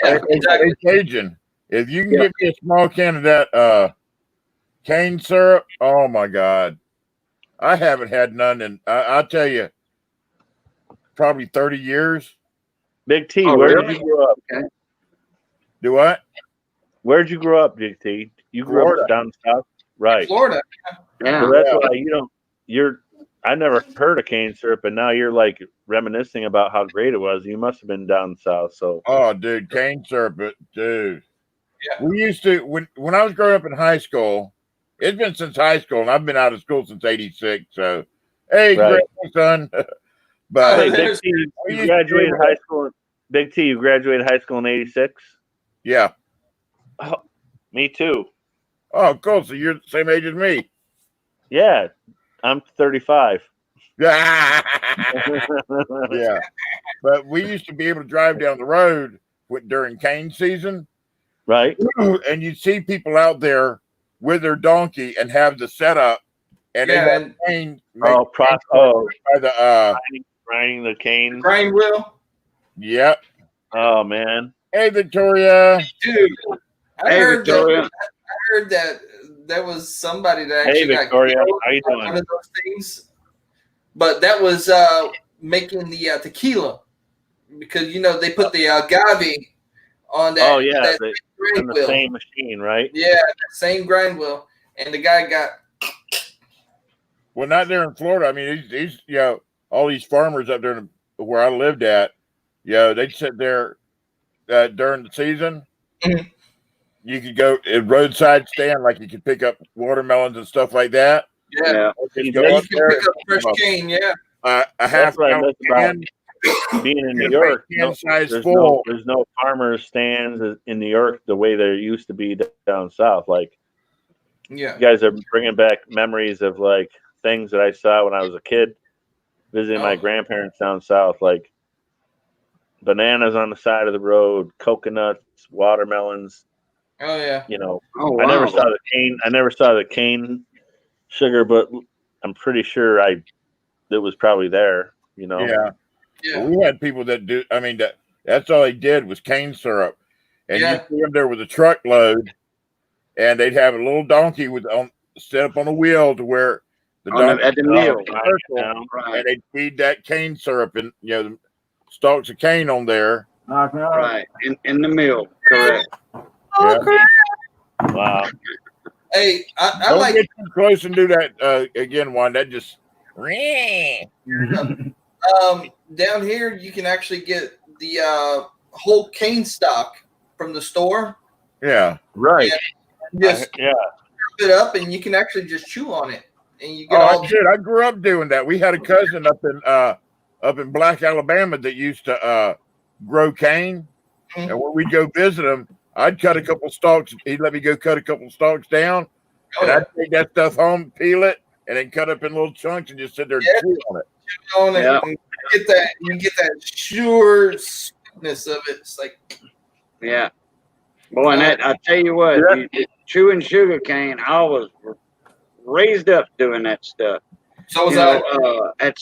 Yeah, exactly. Hey, Cajun, if you can give me a small can of that cane syrup, oh my God, I haven't had none in I'll tell you, probably 30 years. Big T, Oh, where really? did you grow up? Okay. Do what? Where'd you grow up, Big T? You grew Florida. up down south, right? Florida. Yeah. So that's why I never heard of cane syrup, and now you're like reminiscing about how great it was. You must have been down south. So Oh, dude, cane syrup, dude. We used to when I was growing up in high school. It's been since high school, and I've been out of school since '86. So, hey, Right. great son. But Hey, Big T, you graduated high school. Big T, you graduated high school in '86. yeah. Oh, me too. Oh, cool. So you're the same age as me. Yeah, I'm 35. Yeah. But we used to be able to drive down the road during cane season, Right. and you'd see people out there with their donkey and have the setup, and they have cane. By the grinding the cane. Grind wheel. Yep. Oh man. Hey, Victoria. Dude, I Hey, heard Victoria. that. I heard that there was somebody that actually Hey, Victoria. got killed How you on doing? one of those things. But that was making the tequila, because they put the agave on that. Oh yeah, that on grind the wheel. same machine, right? Yeah, that same grind wheel, and the guy got. Well, not there in Florida. I mean, these all these farmers up there where I lived at, they'd sit there during the season. Mhm. You could go at roadside stand, like you could pick up watermelons and stuff like that. Yeah, Just you go can up there pick up fresh cane. Yeah, a That's half what I gallon miss about can. being in New Just York. make can size There's full. no farmers stands in New York the way there used to be down south. Like yeah. you guys are bringing back memories of like things that I saw when I was a kid visiting my grandparents down south, like bananas on the side of the road, coconuts, watermelons. Oh yeah. Oh, I never wow. saw the cane. I never saw the cane sugar, but I'm pretty sure it was probably there. Yeah. Yeah. We had people that do. I mean, that's all they did was cane syrup, and Yeah. you see them there with a truckload, and they'd have a little donkey set up on a wheel to where the donkey At the mill. circle, Right. and they'd feed that cane syrup and the stalks of cane on there. Right. In the mill. Correct. Yeah. Wow. Hey, I Don't like get too close and do that again, Juan. That just. down here you can actually get the whole cane stock from the store. Yeah. Right. Just Yeah. chop it up, and you can actually just chew on it, and you get Oh, all. I grew up doing that. We had a cousin up in Black, Alabama that used to grow cane, Mhm. and when we'd go visit him, I'd cut a couple stalks. He'd let me go cut a couple stalks down, Oh, and yeah. I'd take that stuff home, peel it, and then cut up in little chunks and just sit there and Yeah. chew on it. On it, Yeah. and you get that sure sweetness of it. It's like Yeah. Boy, and that, I tell you what, chewing sugar cane, I was raised up doing that stuff. so was You I. know, at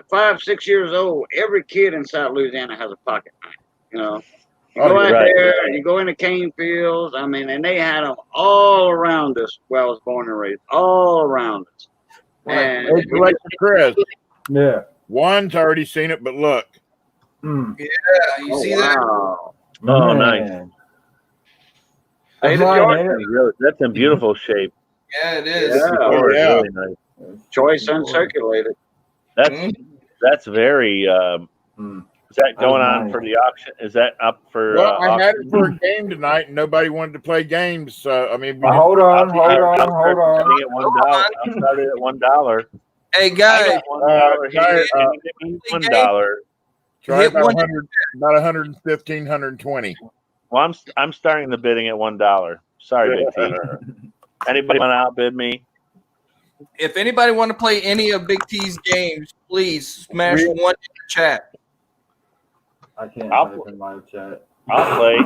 5, 6 years old, every kid in South Louisiana has a pocket knife. You Oh, go out right. there and you go in the cane fields. I mean, and they had them all around us where I was born and raised, all around us. And Hey, Alexa Chris, Yeah. Juan's already seen it, but look. Mm. Yeah, you see that? wow. Oh, nice. Man. Hey, That's the right, George- man. That's in beautiful shape. Yeah, it is. Yeah. Oh, It's yeah. really nice. Choice uncirculated. That's very. Mm. Is that going That was on nice. for the auction? Is that up for? Well, I had it auction? for a game tonight, and nobody wanted to play games. So I mean, we Hold on, I'll hold on, start hold on. bidding at $1. I'll start it at $1. Hey guys, $1 here. Tyler, Can you give me $1? try hit about one- 100, about 115, 120. Well, I'm starting the bidding at $1. Sorry, Big T. Anybody want to outbid me? if anybody want to play any of Big T's games, please smash one in the chat. I can't I'll type in my chat. I'll play.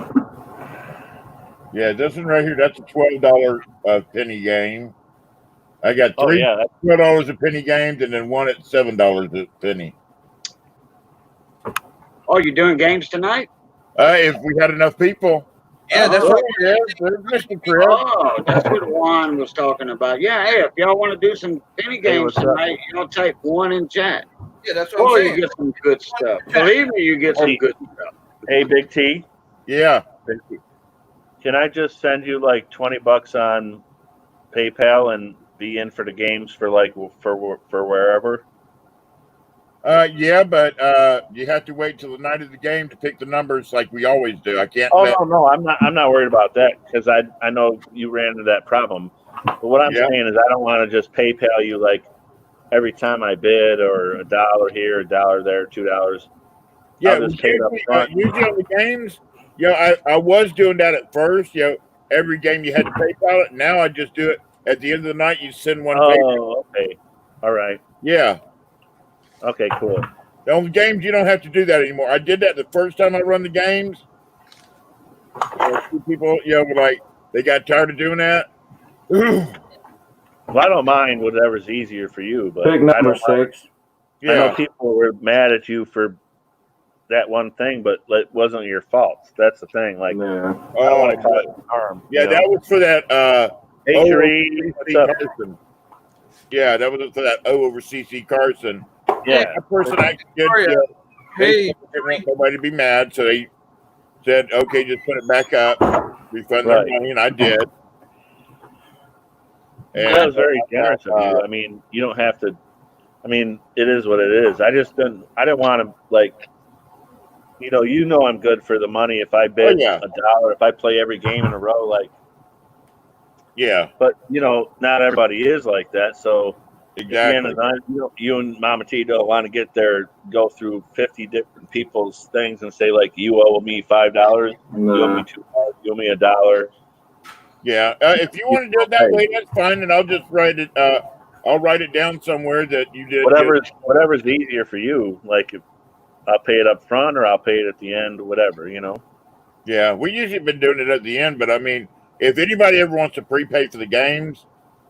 Yeah, this one right here, that's a $12 penny game. I got Oh three yeah, that's $12 a penny games, and then one at $7 a penny. Oh, you doing games tonight? If we had enough people. Yeah, that's Oh, right. yeah, there's Mr. Chris. Oh, that's what Juan was talking about. Yeah, hey, if y'all want to do some penny games what's up? tonight, type one in chat. Yeah, that's what Boy, I'm you saying. get some good stuff. Believe me, you get some good stuff. Hey, Big T. Yeah. Big T. Can I just send you like $20 on PayPal and be in for the games for like for wherever? Yeah, but you have to wait till the night of the game to pick the numbers like we always do. I can't. Oh bet. no, I'm not worried about that because I know you ran into that problem. But what I'm Yeah. saying is I don't want to just PayPal you like every time I bid or $1 here, $1 there, $2. Yeah, I'll just pay it up front. usually on the games, I was doing that at first. Every game you had to PayPal it. Now I just do it at the end of the night. You send one PayPal. Oh, okay. All right. Yeah. Okay, cool. On the games, you don't have to do that anymore. I did that the first time I run the games. People, were like, they got tired of doing that. Well, I don't mind whatever's easier for you, but Pick number 6. I know people were mad at you for that one thing, but it wasn't your fault. That's the thing. Like, Yeah. I don't want to cause harm. Yeah, that was for that. Hey, Sheree, what's up? Carson. Yeah, that was for that O over CC Carson. Yeah. That person actually did. Hey. They didn't want nobody to be mad, so they said, "Okay, just put it back up, refund their money," and I did. And that was very generous of you. I mean, you don't have to. I mean, it is what it is. I just didn't. I didn't want to like. You know, I'm good for the money. If I bid $1, if I play every game in a row, like. Yeah. But not everybody is like that. So exactly. At the end of the night, you and Mama T don't want to go through 50 different people's things and say like, you owe me $5, you owe me $2, you owe me $1. Yeah, if you want to do it that way, that's fine, and I'll just write it. I'll write it down somewhere that you did. Whatever's easier for you. Like, I'll pay it up front or I'll pay it at the end, whatever. Yeah, we usually been doing it at the end, but I mean, if anybody ever wants to prepay for the games,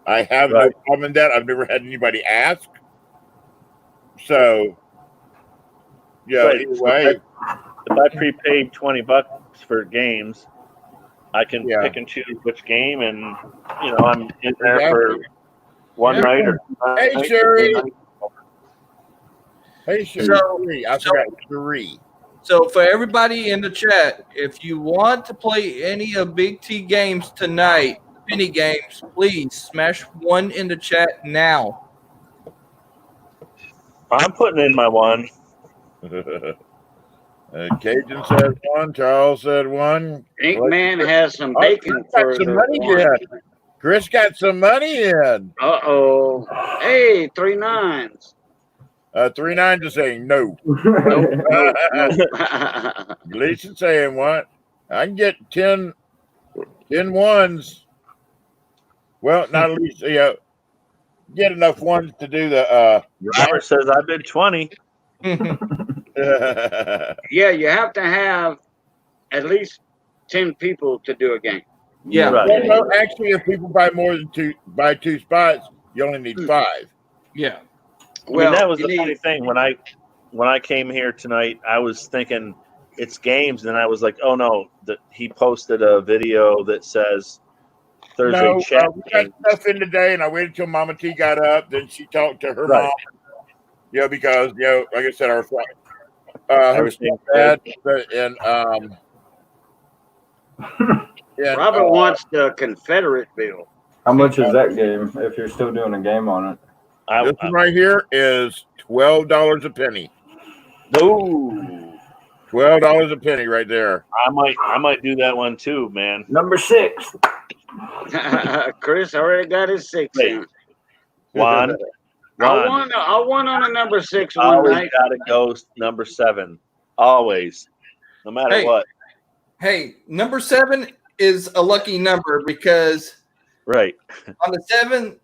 I have no problem in that. I've never had anybody ask. So, yeah. Either way, if I prepaid $20 for games, I can pick and choose which game, and I'm in there for one night or 2 nights. Hey, Sherry. Hey, Sherry. I forgot Sherry. So for everybody in the chat, if you want to play any of Big T games tonight, mini games, please smash 1 in the chat now. I'm putting in my 1. Cajun said 1. Charles said 1. Inkman has some bacon for some the money in. Chris got some money in. Uh-oh. Hey, 3 9s. 3 9 to saying no. Gleason saying what? I can get 10 ones. Well, not at least get enough ones to do the. Robert says I bid 20. Yeah, you have to have at least 10 people to do a game. Yeah. Well, no, actually, if people buy more than 2 spots, you only need 5. Yeah. Well, that was the funny thing when I came here tonight. I was thinking it's games, and I was like, "Oh no!" He posted a video that says Thursday chat. We got stuff in today, and I waited till Mama T got up. Then she talked to her mom. Because like I said, her her dad and Robert wants the Confederate bill. How much is that game if you're still doing a game on it? This one right here is $12 a penny. No, $12 a penny right there. I might do that one too, man. Number 6. Chris already got his 6 in. Juan. I won on a number 6 one Always night. gotta go number 7. Always, no matter what. Hey, number 7 is a lucky number because on the 7.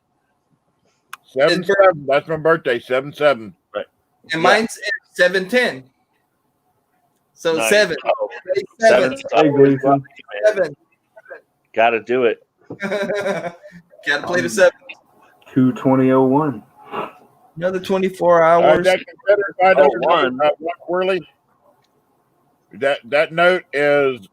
7/7. That's my birthday. 7/7. Right. And mine's 7/10. So Nice. 7. Oh, 7. Hey, Gleason. 7. Got to do it. Gotta play the 7. 2/20/01. Another 24 hours. That $1 Quirley. That note is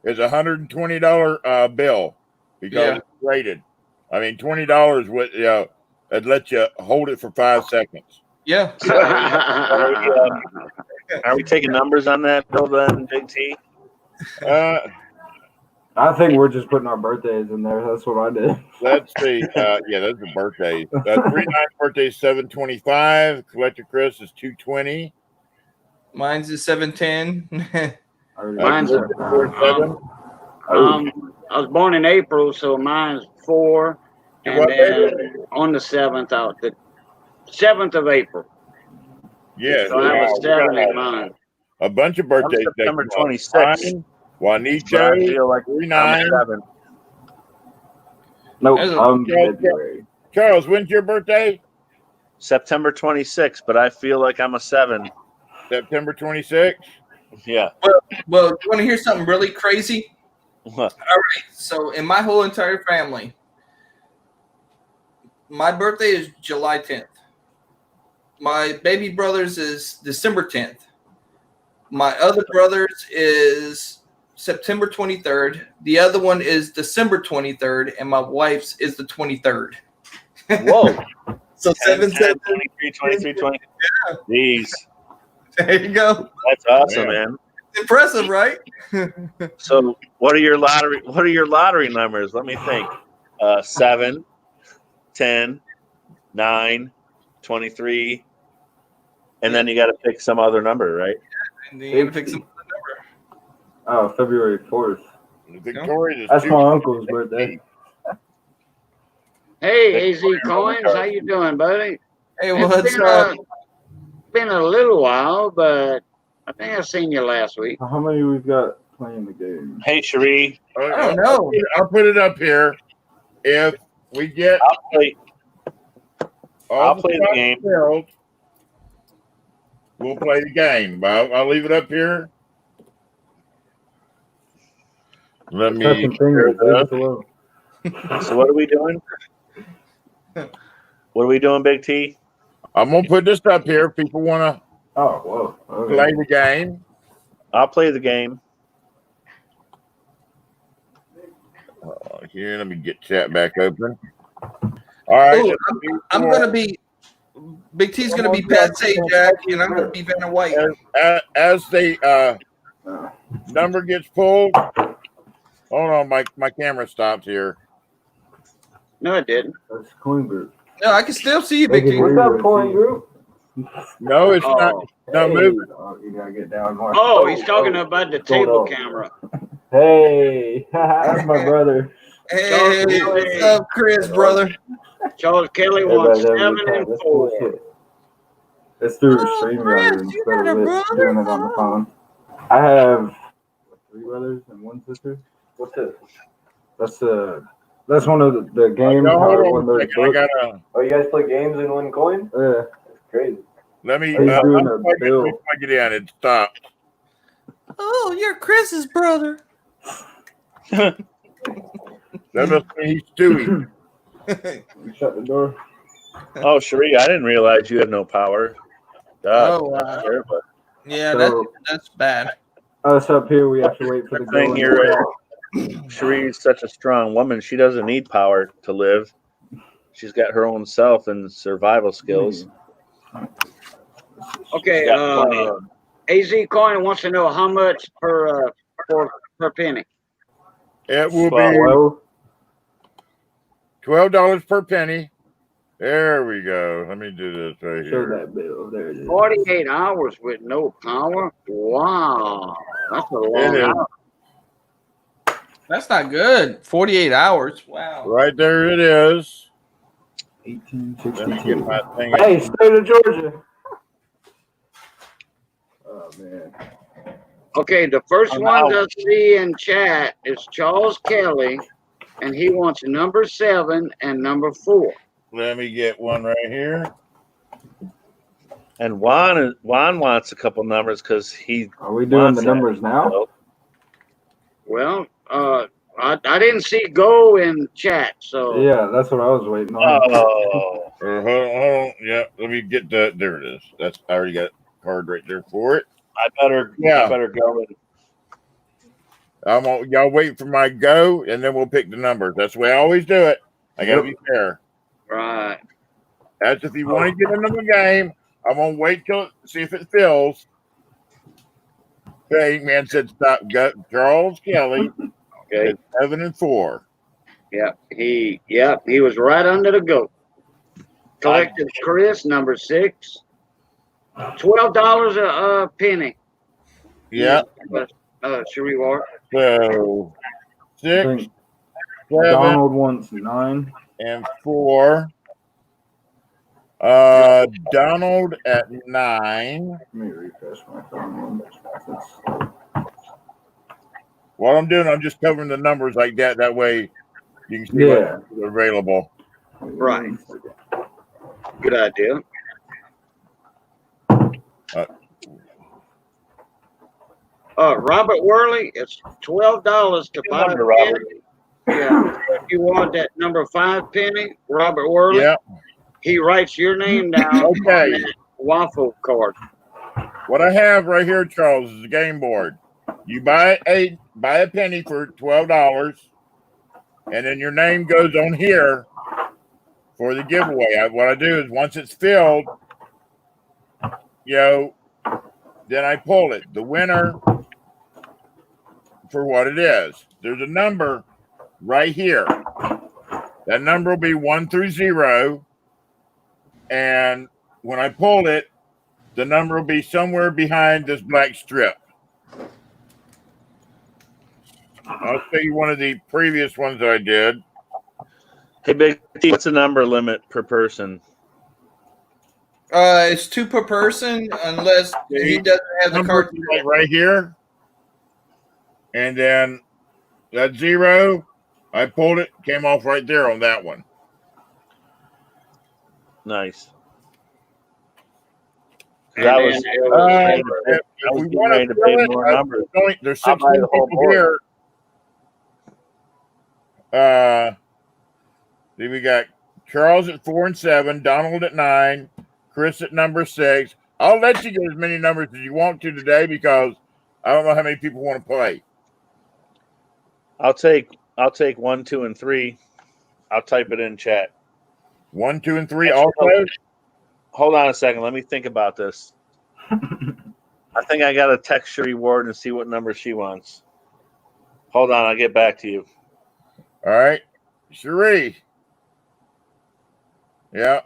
$120 bill because it's rated. I mean, $20 would it'd let you hold it for 5 seconds. Yeah. Are we taking numbers on that bill then, Big T? I think we're just putting our birthdays in there. That's what I did. Let's see. Yeah, those are birthdays. 39 birthday is 725. Collector Chris is 220. Mine's is 710. Mine's a, 47. I was born in April, so mine's 4. And What, then baby? on the 7th, the 7th of April. Yeah. So I have a 7 in mine. A bunch of birthdays. September next month. 26th. Mine, Juanito, But I feel like 39. I'm a 7. Nope, There's a- I'm February. Charles, when's your birthday? September 26th, but I feel like I'm a 7. September 26th. Yeah. Well, you want to hear something really crazy? What? All right. So, in my whole entire family, my birthday is July 10th. My baby brother's is December 10th. My other brother's is September 23rd. The other one is December 23rd, and my wife's is the 23rd. Whoa. So 10, 7, 7. 23, 23, 20. Yeah. Jeez. There you go. That's awesome, Yeah. man. Impressive, right? So what are your lottery numbers? Let me think. 7, 10, 9, 23. And then you got to pick some other number, right? And then you gotta pick some other number. Oh, February 4th. Victoria is That's two- my uncle's birthday. Hey, AZ Coins, how you doing, buddy? Hey, It's what's up? been a little while, but I think I seen you last week. How many we've got playing the game? Hey, Cherie. I don't know. I'll put it up here. If we get I'll play the game. filled, we'll play the game. But I'll leave it up here. Let me. Touching fingers, leave us alone. So what are we doing? What are we doing, Big T? I'm gonna put this up here. If people want to Oh, whoa. Okay. play the game. I'll play the game. Here, let me get chat back open. All right. Ooh, I'm gonna be Big T's gonna be Pat Sajak, and I'm gonna be Vanna White. As the number gets pulled. Hold on, my camera stopped here. No, it didn't. That's Coin Group. No, I can still see you, Big T. What's up, Coin Group? No, it's not. Oh. Not moving. Oh, you gotta get down more. Oh, he's talking about the table on. camera. Hey, that's my brother. Hey, what's up, Chris, brother? Charles Kelly Everybody wants have a 7 good time. and That's 4. bullshit. It's through Oh, StreamYard Chris, you instead got a of it brother? doing it on the phone. I have 3 brothers and 1 sister. What's this? That's one of the games. No, hold or on one of a those second. I books. gotta. Oh, you guys play games in one coin? Yeah. That's crazy. Let me. He's doing a Plug bill. it in. It stopped. Oh, you're Chris's brother. That must mean he's Stewie. Shut the door. Oh, Cherie, I didn't realize you had no power. God, Oh, wow. that's terrible. Yeah, So- that's bad. Us up here, we have to wait for the Good thing going. you're Cherie's such a strong woman. She doesn't need power to live. She's got her own self and survival skills. Okay, Yeah, plenty. AZ Coin wants to know how much per penny. It will be Well, $12 per penny. There we go. Let me do this right show here. that bill. There it is. 48 hours with no power? Wow. That's a long It is. hour. That's not good. 48 hours. Wow. Right there it is. Let me get 1862. my thing. Hey, state of Georgia. Oh man. Okay, the first I'm one out. to see in chat is Charles Kelly, and he wants number 7 and number 4. Let me get one right here. And Juan wants a couple numbers because he Are we doing wants the that. numbers now? Well, I didn't see go in chat, so Yeah, that's what I was waiting on. Oh, Hold on. Yeah, let me get the. There it is. That's I already got a card right there for it. I better go. And, Y'all wait for my go, and then we'll pick the numbers. That's the way I always do it. I gotta be fair. right. That's if you want to get into the game. I'm gonna wait till see if it fills. Okay, man said stop. Got Charles Kelly. Okay. It's 7 and 4. He was right under the goat. Collected Chris, number 6. $12 a penny. Yeah. Cherie Ward. So I 6, think 7, Donald wants 9. and 4. Donald at 9. Let me refresh my phone. What I'm doing, I'm just covering the numbers like that. That way you can see Yeah. what's available. Right. Good idea. Robert Worley, it's $12 to buy a Number, penny. Robert. Yeah. If you want that number 5 penny, Robert Worley, Yeah. he writes your name down on Okay. that waffle card. What I have right here, Charles, is a game board. You buy a penny for $12, and then your name goes on here for the giveaway. What I do is once it's filled, then I pull it. The winner for what it is. There's a number right here. That number will be 1 through 0, and when I pull it, the number will be somewhere behind this black strip. I'll show you one of the previous ones that I did. Hey, Big T, what's the number limit per person? It's 2 per person unless he doesn't have the Number card. like right here. And then that 0, I pulled it, came off right there on that one. Nice. And That then was, it was- If I was we getting want ready to to pay fill it, more numbers. there's I'll buy 16 the whole people board. here. Then we got Charles at 4 and 7, Donald at 9, Chris at number 6. I'll let you get as many numbers as you want to today because I don't know how many people want to play. I'll take 1, 2, and 3. I'll type it in chat. 1, 2, and 3 Actually, also. Hold on a second. Let me think about this. I think I got to text Cherie Ward and see what number she wants. Hold on. I'll get back to you. All right. Cherie. Yeah.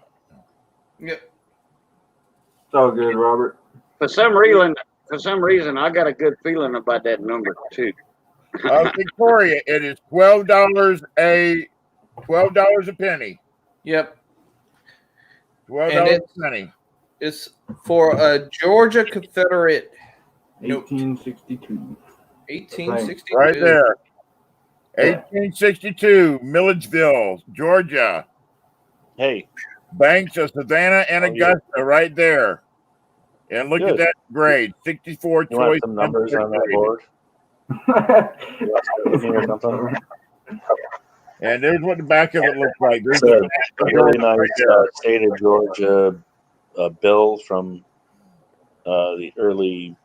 Yep. It's all good, Robert. For some reason, I got a good feeling about that number too. Victoria, it is $12 a penny. Yep. $12 And a penny. It's for a Georgia Confederate. 1862. 1862. Right there. 1862, Milledgeville, Georgia. Hey. Banks of Savannah and Augusta, right there. And look at Good. that grade, 64 You want choice. some numbers on that grade. board? You want to with me or something? And there's what the back of it looks like. There's It's a the really nice right there. state of Georgia bill from the early.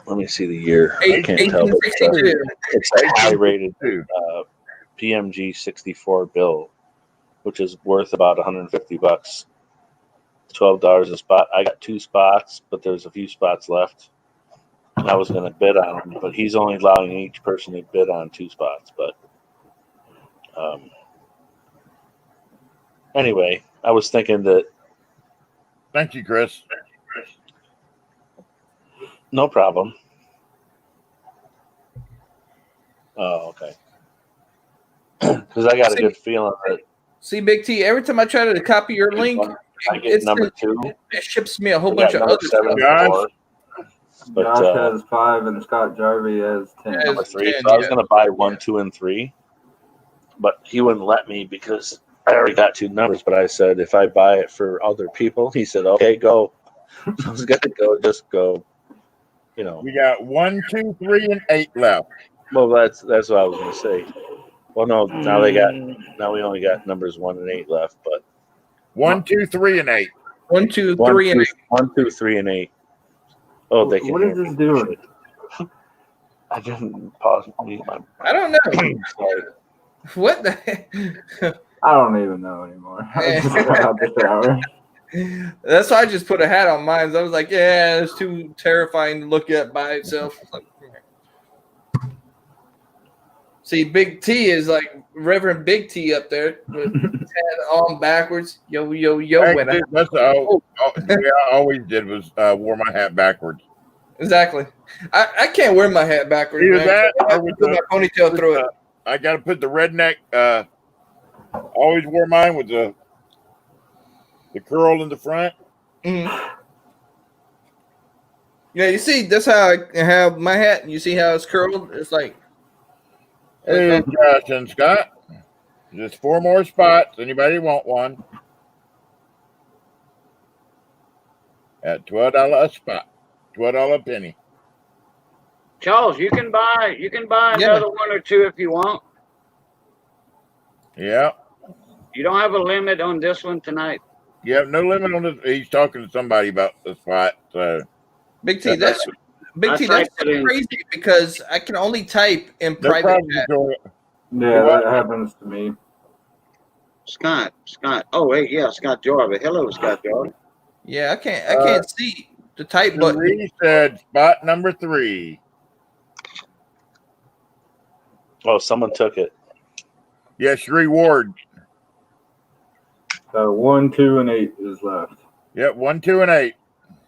Let me see the year. I can't tell. But, 1862. it's a high-rated PMG 64 bill, which is worth about $150. $12 a spot. I got 2 spots, but there's a few spots left. And I was going to bid on them, but he's only allowing each person to bid on 2 spots. But anyway, I was thinking that. Thank you, Chris. No problem. Oh, okay. Because I got a good feeling that See, Big T, every time I try to copy your link, I get number 2. it ships me a whole We bunch got of number other 7 stuff. and 4. But Josh has 5 and Scott Jarvey has 10. number Has 3. 10, So I was yeah. going to buy 1, 2, and 3, but he wouldn't let me because I already got 2 numbers. But I said if I buy it for other people, he said, "Okay, go." So I was going to go, just go. You know. We got 1, 2, 3, and 8 left. Well, that's what I was going to say. Well, no, now we only got numbers 1 and 8 left, but 1, 2, 3, and 8. 1, 2, 3, and 8. 1, 2, 3, and 8. Oh, they can. What is this doing? I didn't pause. I don't know. Sorry. What the heck? I don't even know anymore. I just got out the shower. That's why I just put a hat on mine. I was like, yeah, it's too terrifying to look at by itself. See, Big T is like Reverend Big T up there with his head on backwards. Yo, yo, yo. Hey, When I- dude, that's the way I always did was wore my hat backwards. Exactly. I can't wear my hat backwards. Either Man. that I or have to with put my ponytail through it. I got to put the redneck. Always wore mine with the curl in the front. Mhm. Yeah, you see, that's how I have my hat. And you see how it's curled? It's like. Hey, Josh and Scott. Just 4 more spots. Anybody want one? At $12 a spot. $12 a penny. Charles, you can buy Yeah. another one or two if you want. Yeah. You don't have a limit on this one tonight. Yeah, no limit on this. He's talking to somebody about the spot. So Big T, that's crazy because I can only type in no private problem, chat. Victoria. Yeah, that happens to me. Scott. Oh wait, yeah, Scott Jarvis. Hello, Scott Jarvis. Yeah, I can't see the type button. He said spot number 3. Oh, someone took it. Yes, Sheree Ward. So 1, 2, and 8 is left. Yep, 1, 2, and 8.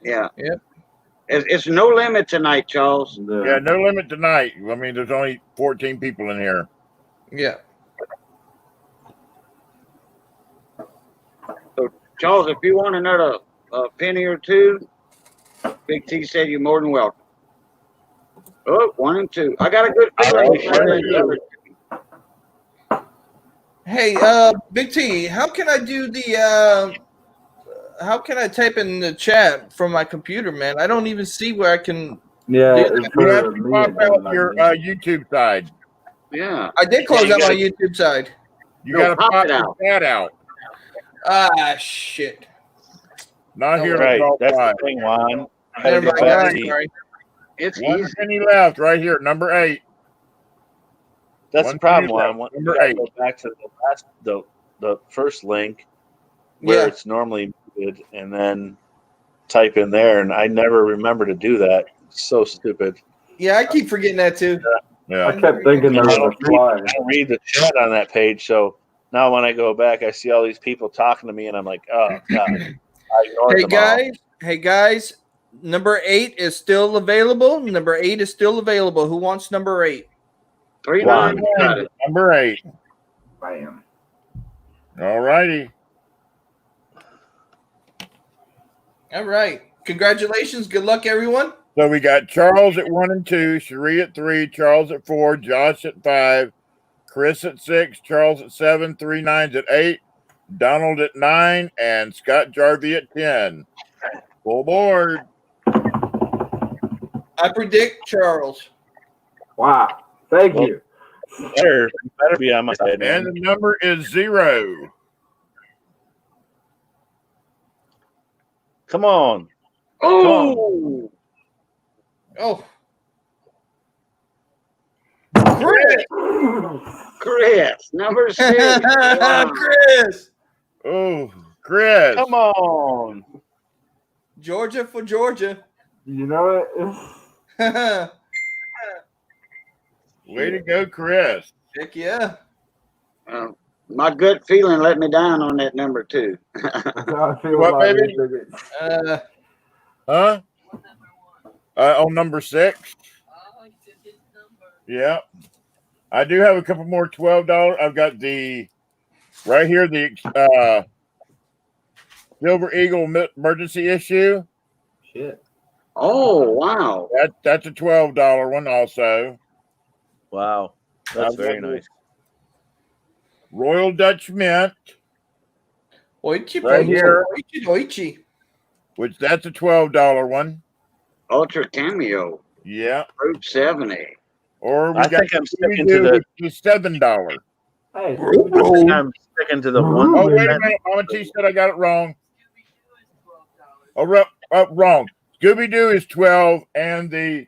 Yeah. Yep. It's no limit tonight, Charles. Yeah, no limit tonight. I mean, there's only 14 people in here. Yeah. So, Charles, if you want another penny or two, Big T said you're more than welcome. Oh, 1 and 2. I got a good feeling. Hey, Big T, how can I do how can I type in the chat from my computer, man? I don't even see where I can. Yeah, do it's that. You have to pop out your YouTube side. Yeah. I did close out my YouTube side. You got to pop pop it your out. chat out. Ah, shit. Not here. Right. at That's the 12.5. thing, Juan. Never mind. Gotta get Sorry. It's One easy. penny left right here, number 8. That's One the problem, penny Juan. left, You number gotta 8. go back to the first link where Yeah. it's normally muted, and then type in there. And I never remember to do that. It's so stupid. Yeah, I keep forgetting that too. Yeah. I kept thinking there I was don't a fly. read the chat on that page, so now when I go back, I see all these people talking to me, and I'm like, oh god. I ignored Hey them all. guys, number 8 is still available. Number 8 is still available. Who wants number 8? 3-9. Got it. Number 8. Bam. All righty. All right. Congratulations. Good luck, everyone. So we got Charles at 1 and 2, Cherie at 3, Charles at 4, Josh at 5, Chris at 6, Charles at 7, 3 9s at 8, Donald at 9, and Scott Jarvie at 10. Full board. I predict Charles. Wow. Thank you. You better be on my side, man. And the number is 0. Come on. Oh, Oh, Chris, number 6. Wow. Chris. Oh, Chris. Come on. Georgia for Georgia. You know it? Heck Way to go, Chris. yeah. My gut feeling let me down on that number 2. I feel What, like baby? Huh? On number 6. Yeah. I do have a couple more $12. I've got the right here, the Silver Eagle emergency issue. Shit. Oh, wow. That's a $12 one also. Wow. That's I've very got nice. Royal Dutch Mint, Oichi, Right here. Oichi. which that's a $12 one. Ultra Cameo. Yeah. Route 70. Or we I got think I'm sticking Scooby-Doo, to the. which is $7. Hey. I think I'm sticking to the one. Oh, wait a minute. Mama T said I got it wrong. Oh, wrong. Scooby-Doo is 12 and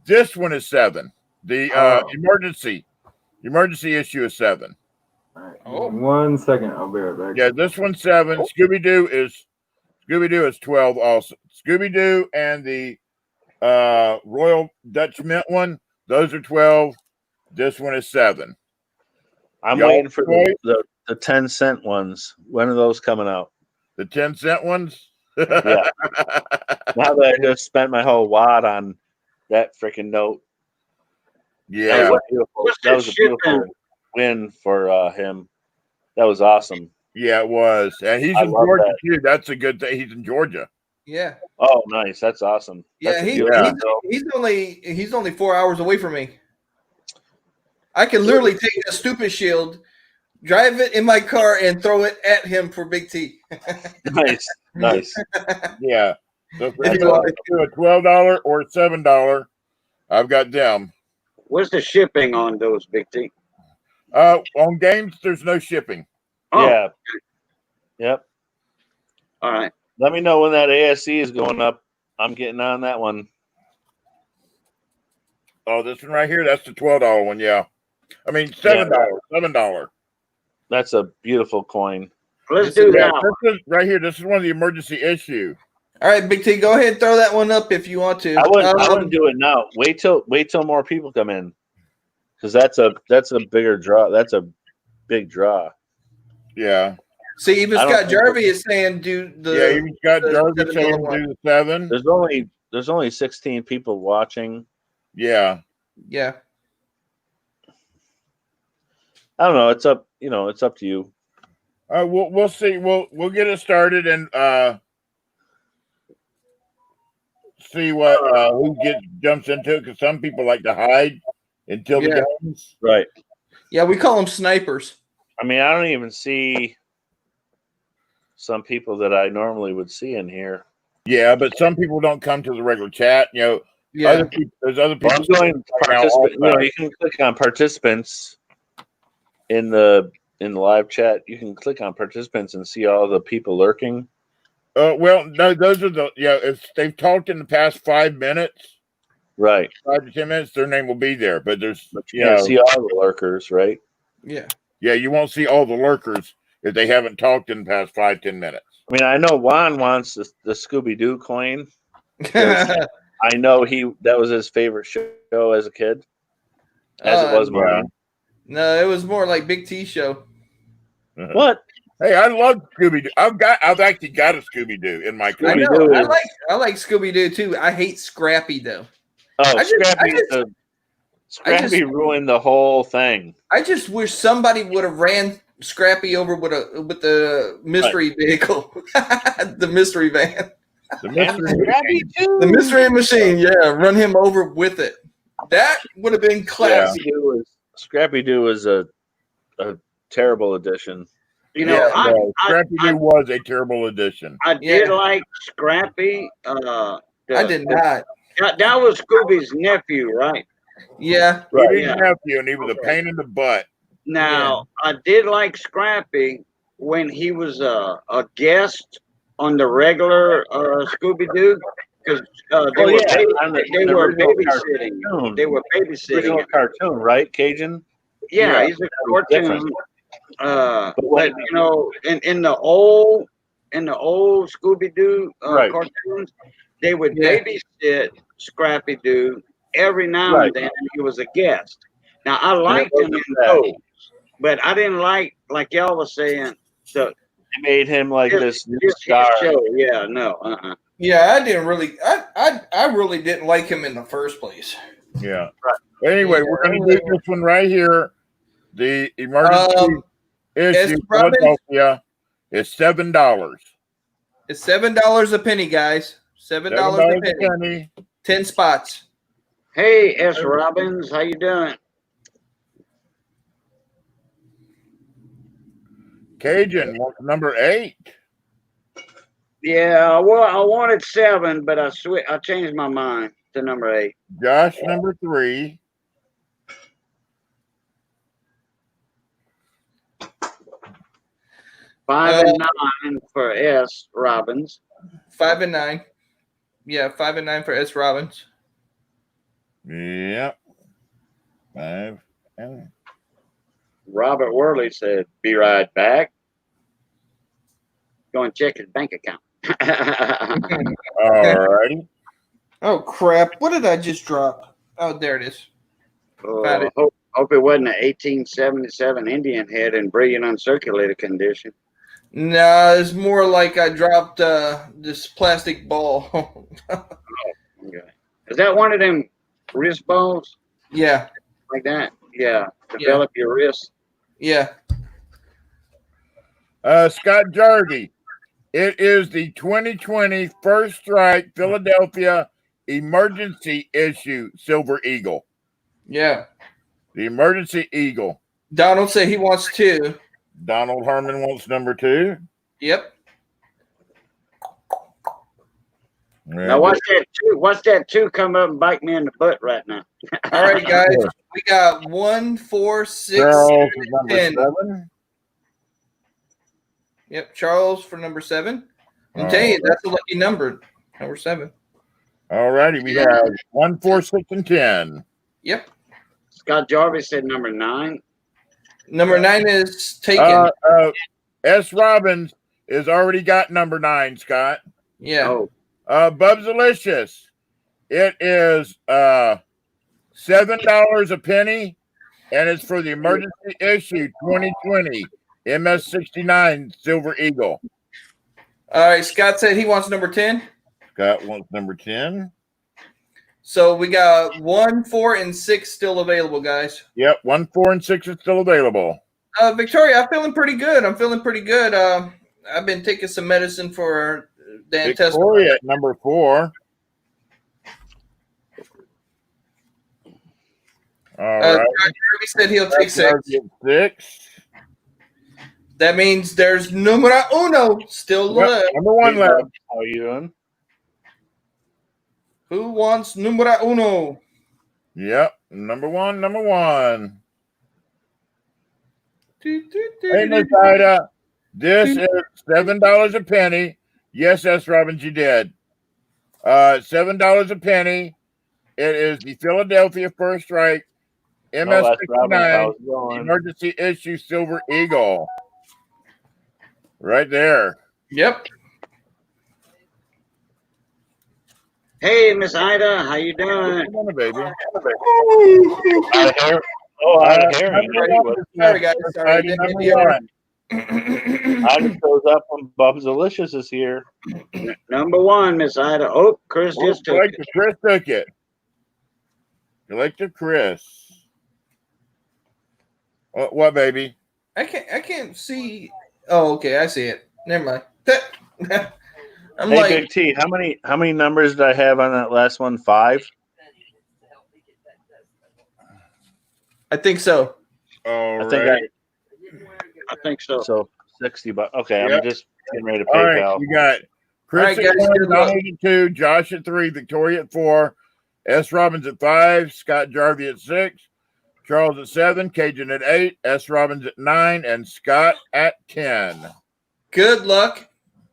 this one is 7. The emergency issue is 7. All right. Oh. 1 second. I'll be right back. Yeah, this one's 7. Scooby-Doo is 12 also. Scooby-Doo and the Royal Dutch Mint one, those are 12. This one is 7. I'm Y'all waiting for play? the 10-cent ones. When are those coming out? The 10-cent ones. Yeah. Now that I just spent my whole wad on that freaking note. Yeah. That was a beautiful win for him. That was awesome. Yeah, it was. And he's I in love Georgia that. too. That's a good thing. He's in Georgia. Yeah. Oh, nice. That's awesome. Yeah, That's a he's beautiful he's only 4 hours away from me. I can literally take a stupid shield, drive it in my car, and throw it at him for Big T. Nice. Yeah. So if If you you want to do a $12 or $7, I've got them. What's the shipping on those, Big T? On games, there's no shipping. Oh. Yeah. Yep. All right. Let me know when that ASC is going up. I'm getting on that one. Oh, this one right here, that's the $12 one. Yeah. I mean, $7. $7. That's a beautiful coin. Let's do that. This is right here. This is one of the emergency issue. All right, Big T, go ahead and throw that one up if you want to. I wouldn't do it now. Wait till more people come in, because that's a bigger draw. That's a big draw. Yeah. See, even I don't Scott think Jarvey is saying do the. Yeah, even Scott the Jarvey saying $7 do the 7. There's only 16 people watching. Yeah. Yeah. I don't know. It's up. It's up to you. We'll see. We'll get it started and see what who jumps into it, because some people like to hide until the games. Right. Yeah, we call them snipers. I mean, I don't even see some people that I normally would see in here. Yeah, but some people don't come to the regular chat. Yeah. There's other people. I'm going participant. You can click on participants in the live chat. You can click on participants and see all the people lurking. Well, no, those are the if they've talked in the past 5 minutes, right, 5 to 10 minutes, their name will be there. But there's you can't see all the lurkers, right? Yeah. Yeah, you won't see all the lurkers if they haven't talked in the past 5-10 minutes. I mean, I know Juan wants the Scooby Doo coin. I know that was his favorite show as a kid, as it was mine. No, it was more like Big T show. What? Hey, I love Scooby Doo. I've actually got a Scooby Doo in my car. I know. I like Scooby Doo too. I hate Scrappy though. Oh, Scrappy ruined the whole thing. I just wish somebody would have ran Scrappy over with the mystery vehicle, the mystery van, the mystery machine. Yeah, run him over with it. That would have been classy. Yeah. Scrappy Doo was a terrible addition. Scrappy Doo was a terrible addition. I did like Scrappy. I did not. That was Scooby's nephew, right? Yeah. Scooby's nephew, and he was a pain in the butt. Now, I did like Scrappy when he was a guest on the regular Scooby Doo, because they were babysitting. They were babysitting. Original cartoon, right, Cajun? Yeah, he's a cartoon. But in the old Scooby Doo cartoons, they would babysit Scrappy Doo every now and then, and he was a guest. Now I liked him in those, but I didn't like y'all was saying. They made him like this new star. Show. Yeah, no. Yeah, I didn't really. I really didn't like him in the first place. Yeah. But anyway, we're going to do this one right here. The emergency issue Philadelphia is $7. It's $7 a penny, guys. $7 a penny. 10 spots. Hey, S. Robbins, how you doing? Cajun, number 8. Yeah, well, I wanted 7, but I changed my mind to number 8. Josh, number 3. Five and 9 for S. Robbins. 5 and 9. Yeah, 5 and 9 for S. Robbins. Yep. 5 and 9. Robert Worley said, "Be right back. Go and check his bank account." All righty. Oh crap! What did I just drop? Oh, there it is. Hope it wasn't an 1877 Indian head in brilliant uncirculated condition. No, it's more like I dropped this plastic ball. Okay. Is that one of them wrist balls? Yeah. Like that? Yeah. Develop your wrist. Yeah. Scott Jarvie. It is the 2020 First Strike Philadelphia Emergency Issue Silver Eagle. Yeah. The Emergency Eagle. Donald said he wants 2. Donald Herman wants number 2. Yep. Now watch that two come up and bite me in the butt right now. All right, guys. We got 1, 4, 6, Charles 7, is number 10. 7. Yep, Charles for number 7. I'm All telling you, right. that's a lucky number. Number 7. All righty, we have 1, 4, 6, and 10. Yep. Scott Jarvis said number 9. Number 9 is taken. S. Robbins has already got number 9, Scott. Yeah. Oh, Bubsalicious. It is $7 a penny, and it's for the emergency issue 2020 MS69 Silver Eagle. All right, Scott said he wants number 10. Scott wants number 10. So we got 1, 4, and 6 still available, guys. Yep, 1, 4, and 6 are still available. Victoria, I'm feeling pretty good. I've been taking some medicine for the intestinal. Victoria at number 4. All right. Kirby said he'll take 6. 6. That means there's numero uno still left. Number 1 left. How are you doing? Who wants numero uno? Yep, number 1. Hey, Miss Ida, this is $7 a penny. Yes, S. Robbins, you did. $7 a penny. It is the Philadelphia First Strike MS69 Emergency Issue Silver Eagle. Right there. Yep. hey, Miss Ida, how you doing? Come on, baby. Sorry, guys. Sorry. Didn't hear you. I just goes up when Bubsalicious is here. Number 1, Miss Ida. Oh, Chris just took it. Chris took it. Collective Chris. What, baby? I can't see. Oh, okay, I see it. Never mind. I'm Hey, like, Big T, how many numbers did I have on that last one? 5? I think so. All I think right. I think so. So $60. Okay, Yep. I'm just getting ready to All PayPal. right, you got Chris All right, at guys, 1, good luck. Donald at 2, Josh at 3, Victoria at 4, S. Robbins at 5, Scott Jarvie at 6, Charles at 7, Cajun at 8, S. Robbins at 9, and Scott at 10. Good luck,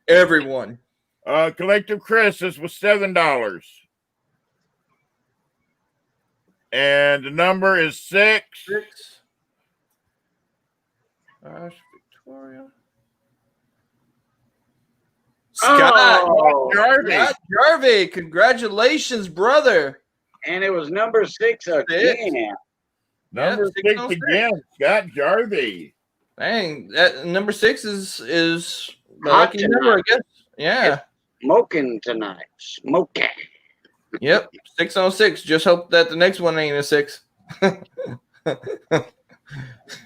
everyone. Collective Chris, this was $7. And the number is 6. Gosh, Victoria. Scott, Oh, Scott Jarvie, congratulations, brother. and it was number 6 again. Number 6 606. again, Scott Jarvie. Dang, that number 6 is the Hot lucky number, I tonight. guess. Yeah. Smoking tonight. Smoking. Yep. 606. Just hope that the next one ain't a 6.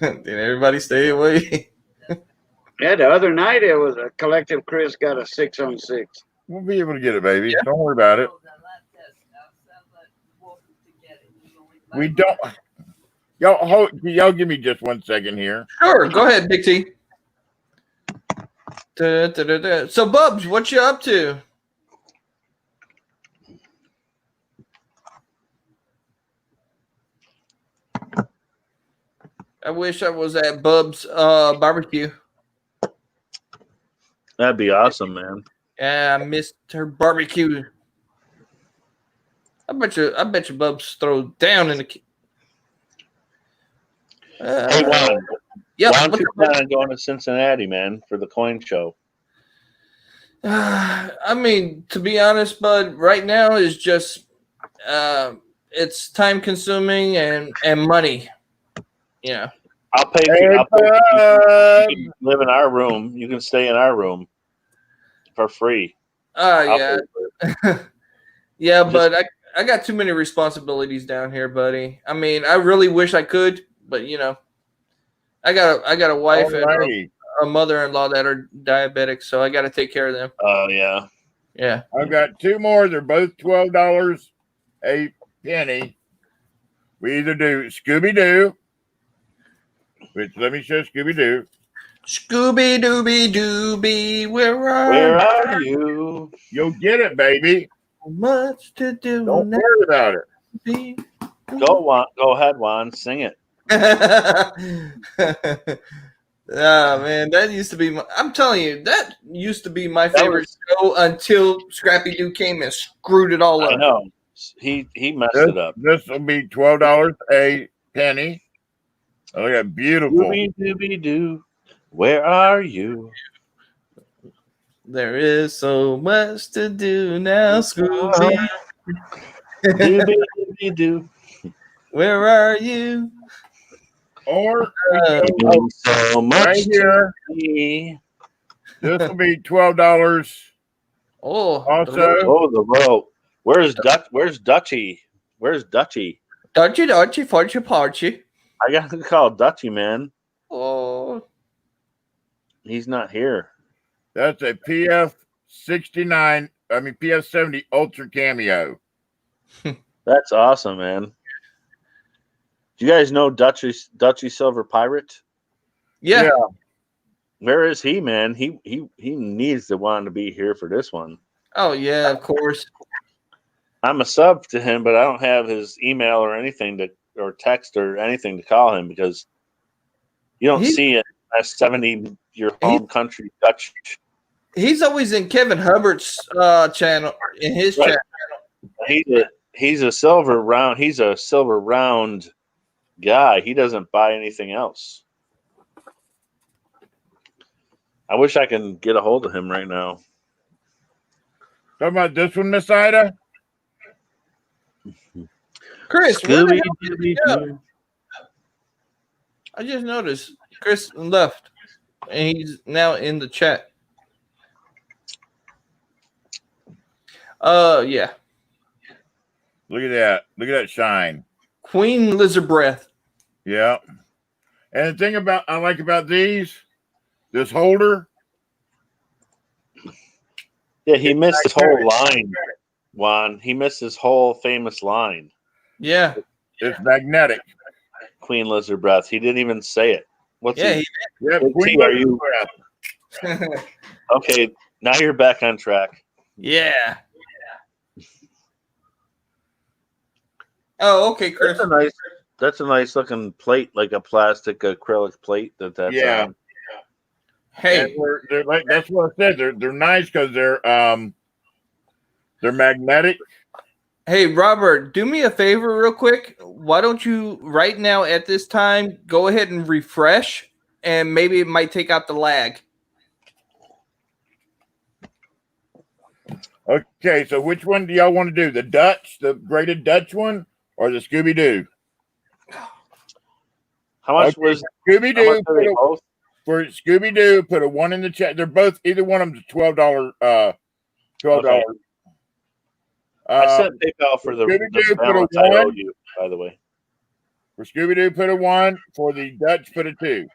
Did everybody stay away? Yeah, the other night it was a Collective Chris got a 6 on 6. We'll be able to get it, baby. Don't worry about it. We don't. Y'all give me just 1 second here. Sure. Go ahead, Big T. So, Bubs, what you up to? I wish I was at Bub's barbecue. That'd be awesome, man. Yeah, I missed her barbecue. I bet you Bubs throw down in the. Hey, Juan. Yep. Why don't you plan on going to Cincinnati, man, for the coin show? I mean, to be honest, Bud, right now is just it's time consuming and money. Yeah. I'll pay for Hey, you. bud. You can live in our room. You can stay in our room for free. I'll Yeah. pay for it. Yeah, Just- but I got too many responsibilities down here, buddy. I mean, I really wish I could, but I got a wife and Alrighty. a mother-in-law that are diabetic, so I got to take care of them. Oh yeah. Yeah. I've got two more. They're both $12 a penny. We either do Scooby Doo, which let me show Scooby Doo. Scooby Dooby Dooby, where are you? You'll get it, baby. Much to do. Don't worry about it. Go ahead, Juan. Sing it. Oh man, that used to be I'm telling you, that used to be my favorite show until Scrappy Doo came and screwed it all up. I know. He messed this, it up. This will be $12 a penny. Oh, look at beautiful. Dooby dooby doo. Where are you? There is so much to do now, Scooby. Dooby dooby doo. Where are you? Or so much right here. This will be $12. Oh, also, the rope. Where's Dutchy? Where's Dutchy? Dutchy, Farchy. I got to call Dutchy, man. Oh, he's not here. That's a PF69. I mean PF70 Ultra Cameo. That's awesome, man. Do you guys know Dutchy Silver Pirate? Yeah. Where is he, man? He needs to want to be here for this one. Oh yeah, of course. I'm a sub to him, but I don't have his email or anything or text or anything to call him because you don't see it as 70 your home country Dutch. He's always in Kevin Hubbard's channel, in his channel. He's a silver round. He's a silver round guy. He doesn't buy anything else. I wish I can get a hold of him right now. Talking about this one, Miss Ida? Chris, where the hell did he go? I just noticed Chris left, and he's now in the chat. Yeah. Look at that. Look at that shine. Queen Lizard Breath. Yeah. And the thing I like about this holder. Yeah, he missed his whole line, Juan. He missed his whole famous line. Yeah. It's magnetic. Queen Lizard Breath. He didn't even say it. What's yeah, he? Yeah, Queen are you? Okay, now you're back on track. Yeah. Oh, okay, Chris. That's a nice looking plate, like a plastic acrylic plate. That's yeah. Hey, they're like that's what I said. They're nice because they're magnetic. Hey, Robert, do me a favor real quick. Why don't you right now at this time go ahead and refresh, and maybe it might take out the lag. Okay, so which one do y'all want to do? The graded Dutch one, or the Scooby Doo? How much was Scooby Doo? Both? For Scooby Doo, put a 1 in the chat. They're both either one of them is $12. $12. Okay. I sent PayPal for the Scooby-Doo put a balance I owe 1. you, by the way. For Scooby Doo, put a 1. For the Dutch, put a 2.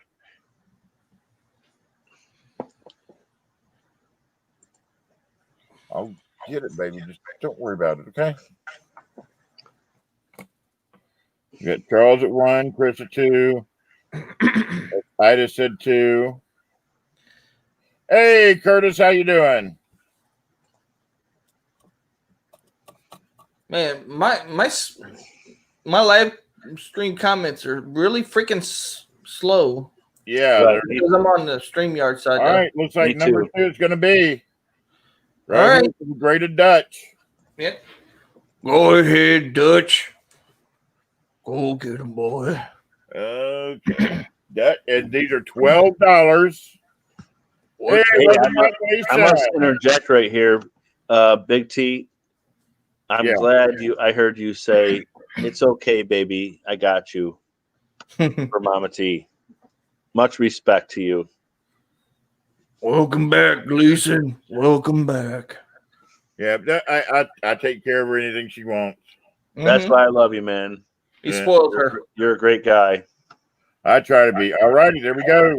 I'll get it, baby. Just don't worry about it, okay? You got Charles at 1, Chris at 2. Ida said 2. Hey, Curtis, how you doing? Man, my live stream comments are really freaking slow. Yeah, because I'm on the StreamYard side. All right, looks like number 2 is going to be all right. Graded Dutch. Yep. Go ahead, Dutch. Go get him, boy. Okay. And these are $12. Hey, I must interject right here, Big T. I'm glad I heard you say it's okay, baby. I got you. for Mama T. Much respect to you. Welcome back, Gleason. Welcome back. Yeah, I take care of her anything she wants. That's why I love you, man. He spoiled her. You're a great guy. I try to be. All righty, there we go.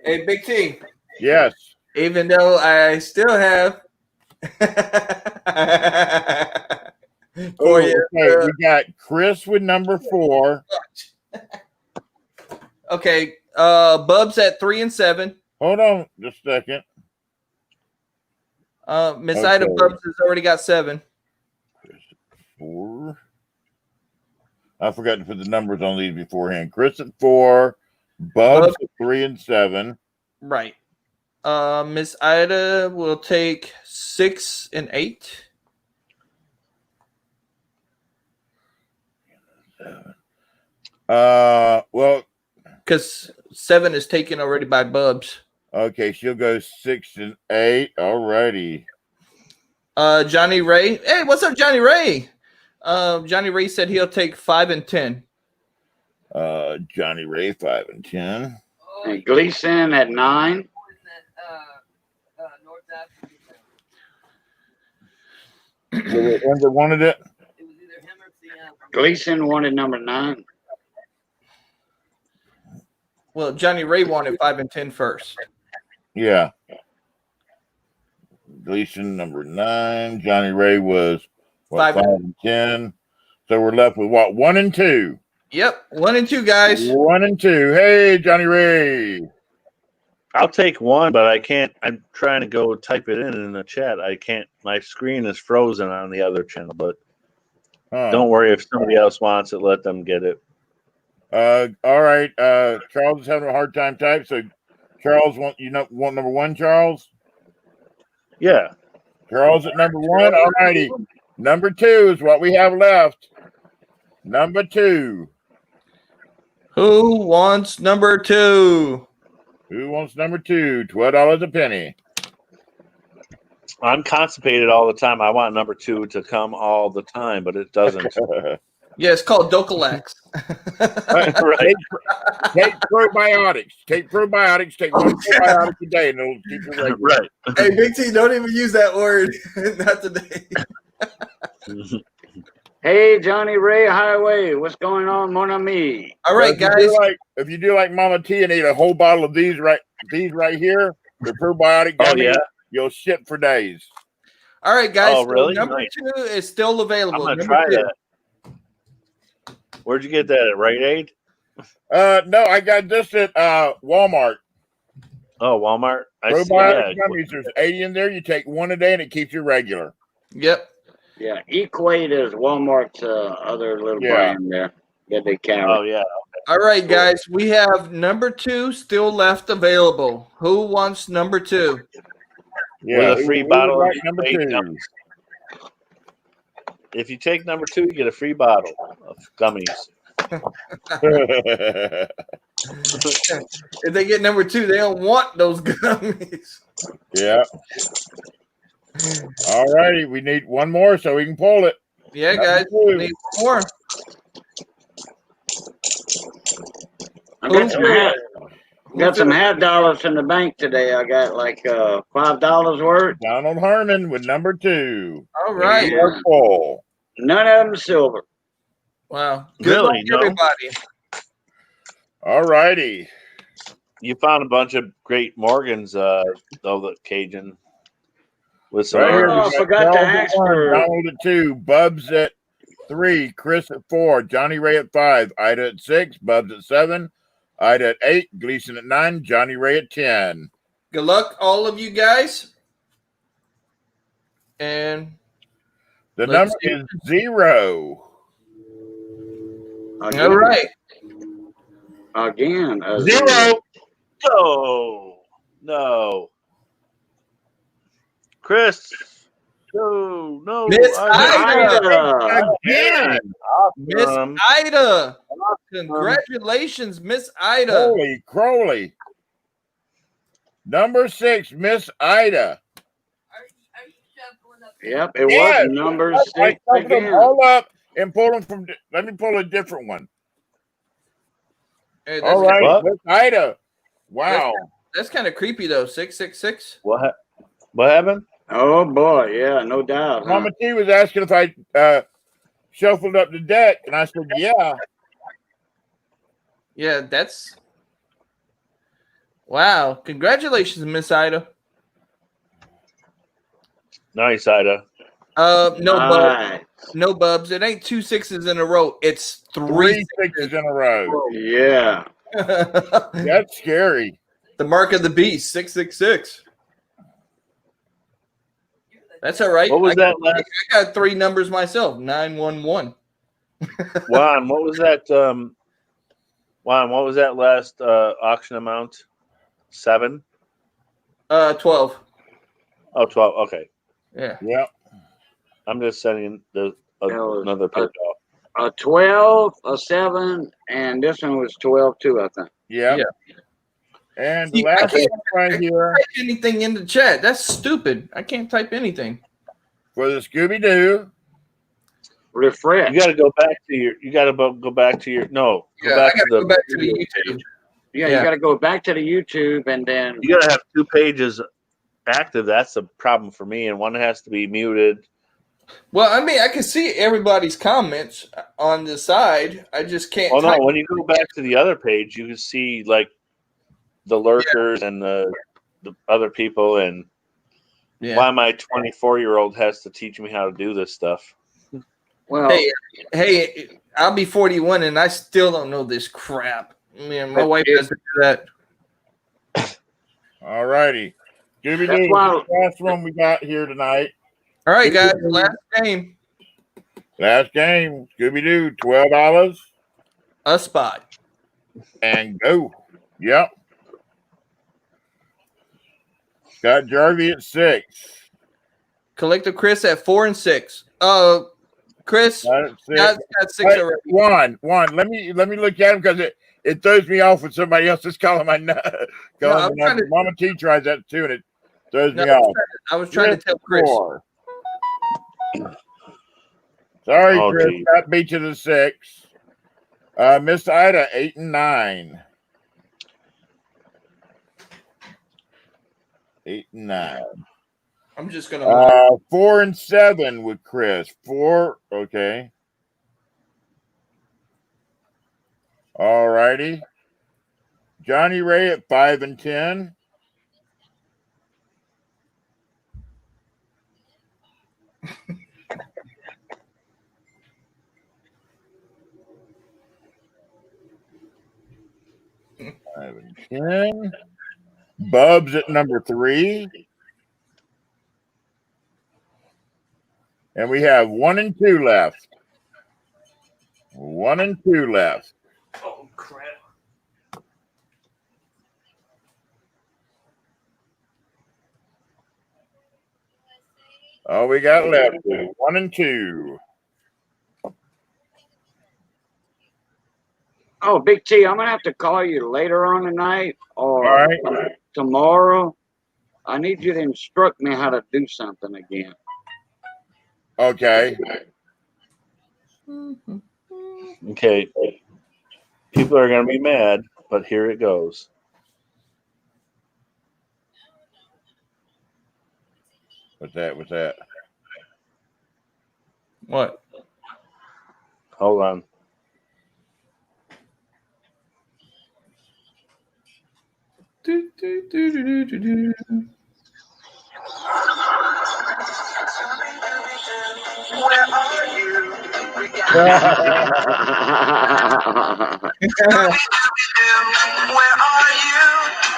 Hey, Big T. Yes. Even though I still have Oh, okay, we got Chris with number 4. Okay, Bub's at 3 and 7. Hold on just a second. Miss Ida Bubs has already got 7. 4. I forgot to put the numbers on these beforehand. Chris at 4, Bubs at 3 and 7. Right. Miss Ida will take 6 and 8. Well, because 7 is taken already by Bubs. Okay, she'll go 6 and 8. All righty. Johnny Ray. Hey, what's up, Johnny Ray? Johnny Ray said he'll take 5 and 10. Johnny Ray 5 and 10. And Gleason at 9. Whoever wanted it. Gleason wanted number 9. Well, Johnny Ray wanted 5 and 10 first. Yeah. Gleason number 9. Johnny Ray was 5 and 10. So we're left with what? 1 and 2. Yep, 1 and 2 guys. 1 and 2. Hey, Johnny Ray. I'll take 1, but I can't. I'm trying to go type it in the chat. I can't. My screen is frozen on the other channel, but don't worry. If somebody else wants it, let them get it. All right. Charles is having a hard time typing. So Charles, want number 1, Charles? Yeah. Charles at number 1. All righty. Number 2 is what we have left. Number 2. Who wants number 2? Who wants number 2? $12 a penny. I'm constipated all the time. I want number 2 to come all the time, but it doesn't. Yeah, it's called Docalax. Right. Take probiotics. Take probiotics. Take 1 probiotic a day, and it'll keep you regular. Right. Hey, Big T, don't even use that word. Not today. Hey, Johnny Ray Highway, what's going on, mon ami? All right, guys. If you do like Mama T and eat a whole bottle of these right here, the probiotic gummies, you'll shit for days. All right, guys. Oh, really? So number 2 is still available. I'm gonna try that. Where'd you get that at Rite Aid? No, I got this at Walmart. Oh, Walmart. Probiotic gummies. There's 80 in there. You take 1 a day, and it keeps you regular. Yep. Yeah, Equate is Walmart's other little brand there that they carry. Oh, yeah. All right, guys. We have number 2 still left available. Who wants number 2? Yeah, with a free bottle of number 2. gummies. If you take number 2, you get a free bottle of gummies. If they get number 2, they don't want those gummies. Yeah. All righty. We need 1 more so we can pull it. Yeah, guys. We need 1 more. I got some half dollars in the bank today. I got like $5 worth. Donald Herman with number 2. All right. Full. None of them silver. Wow. Good luck, everybody. All righty. You found a bunch of great Morgans, though, the Cajun. With some Right here, I forgot to ask for Donald at 2, Bubs at 3, Chris at 4, Johnny Ray at 5, Ida at 6, Bubs at 7, Ida at 8, Gleason at 9, Johnny Ray at 10. Good luck, all of you guys. And the number is 0. Again. All right. Again. 0. No. Chris. No. Miss Ida. Again. Miss Ida. Congratulations, Miss Ida. Holy Crowley. Number 6, Miss Ida. Yep, it was number 6 again. Them all up and pull them from. Let me pull a different one. Hey, All that's right, What? Miss Ida. Wow. That's kind of creepy though. 666. What happened? Oh boy, yeah, no doubt. Huh? Mama T was asking if I shuffled up the deck, and I said, yeah. Yeah, that's wow. Congratulations, Miss Ida. Nice, Ida. No bubs. Nice. No bubs. It ain't 2 6s in a row. It's Three sixes in a row. Yeah. That's scary. The mark of the beast, 666. That's all right. What was that I last? got 3 numbers myself. 911. Juan, what was that? Juan, what was that last auction amount? 7? 12. Oh, 12. Okay. Yeah. Yep. I'm just sending was another picture off. A 12, a 7, and this one was 12 too, I think. Yep. Yeah. And See, the I last can't one right here type anything in the chat. That's stupid. I can't type anything. for the Scooby Doo. Refresh. You got to go back to your. You got to go back to your. No, go Yeah, back I gotta to the. go back to the YouTube. Yeah, Yeah. you got to go back to the YouTube and then. You got to have 2 pages active. That's a problem for me, and one has to be muted. Well, I mean, I can see everybody's comments on the side. I just can't. Oh no! type. When you go back to the other page, you can see like the lurkers and the other people, and Yeah. why my 24-year-old has to teach me how to do this stuff. Well, Hey, I'll be 41 and I still don't know this crap. Man, my wife it- doesn't do that. All righty. Scooby That's Doo, why- the last one we got here tonight. All right, guys, last game. Last game. Scooby Doo, $12. A spot. And go. Yep. Got Jarvie at 6. Collector Chris at 4 and 6. Chris Got it at got 6. 6 Hey, already. Juan, let me look at him because it throws me off when somebody else is calling my number. I'm trying to- Mama T tries that too, and it throws No, me off. I was trying to tell Chris. 4. Sorry, Oh, Chris. geez. That beat you to 6. Miss Ida, 8 and 9. 8 and 9. I'm just gonna 4 and 7 with Chris. 4. Okay. All righty. Johnny Ray at 5 and 10. Five and 10. Bubs at number 3. And we have 1 and 2 left. 1 and 2 left. Oh crap. All we got left is 1 and 2. Oh, Big T, I'm gonna have to call you later on tonight or All right. tomorrow. I need you to instruct me how to do something again. Okay. Okay. People are going to be mad, but here it goes. What's that? What's that? What? Hold on.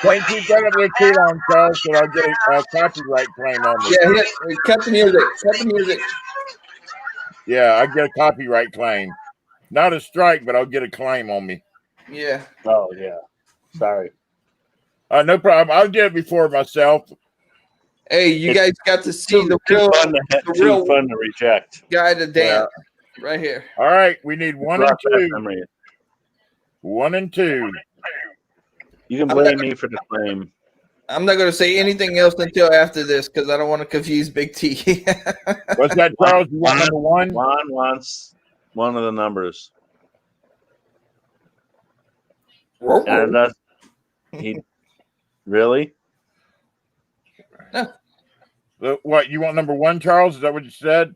Can't keep that up there too long, Charles, so I'll get a copyright claim on me. Yeah, cut the music. Cut the music. Yeah, I get a copyright claim. Not a strike, but I'll get a claim on me. Yeah. Oh, yeah. Sorry. No problem. I'll get it before myself. Hey, you guys got to see the Too real, fun to, the too real fun to reject. guy to dance right here. All right, we need 1 and Lost that 2. memory. 1 and 2. You can blame me for the claim. I'm not going to say anything else until after this because I don't want to confuse Big T. What's that, Charles? You want number 1? Juan wants one of the numbers. And that's he really. What you want number 1, Charles? Is that what you said?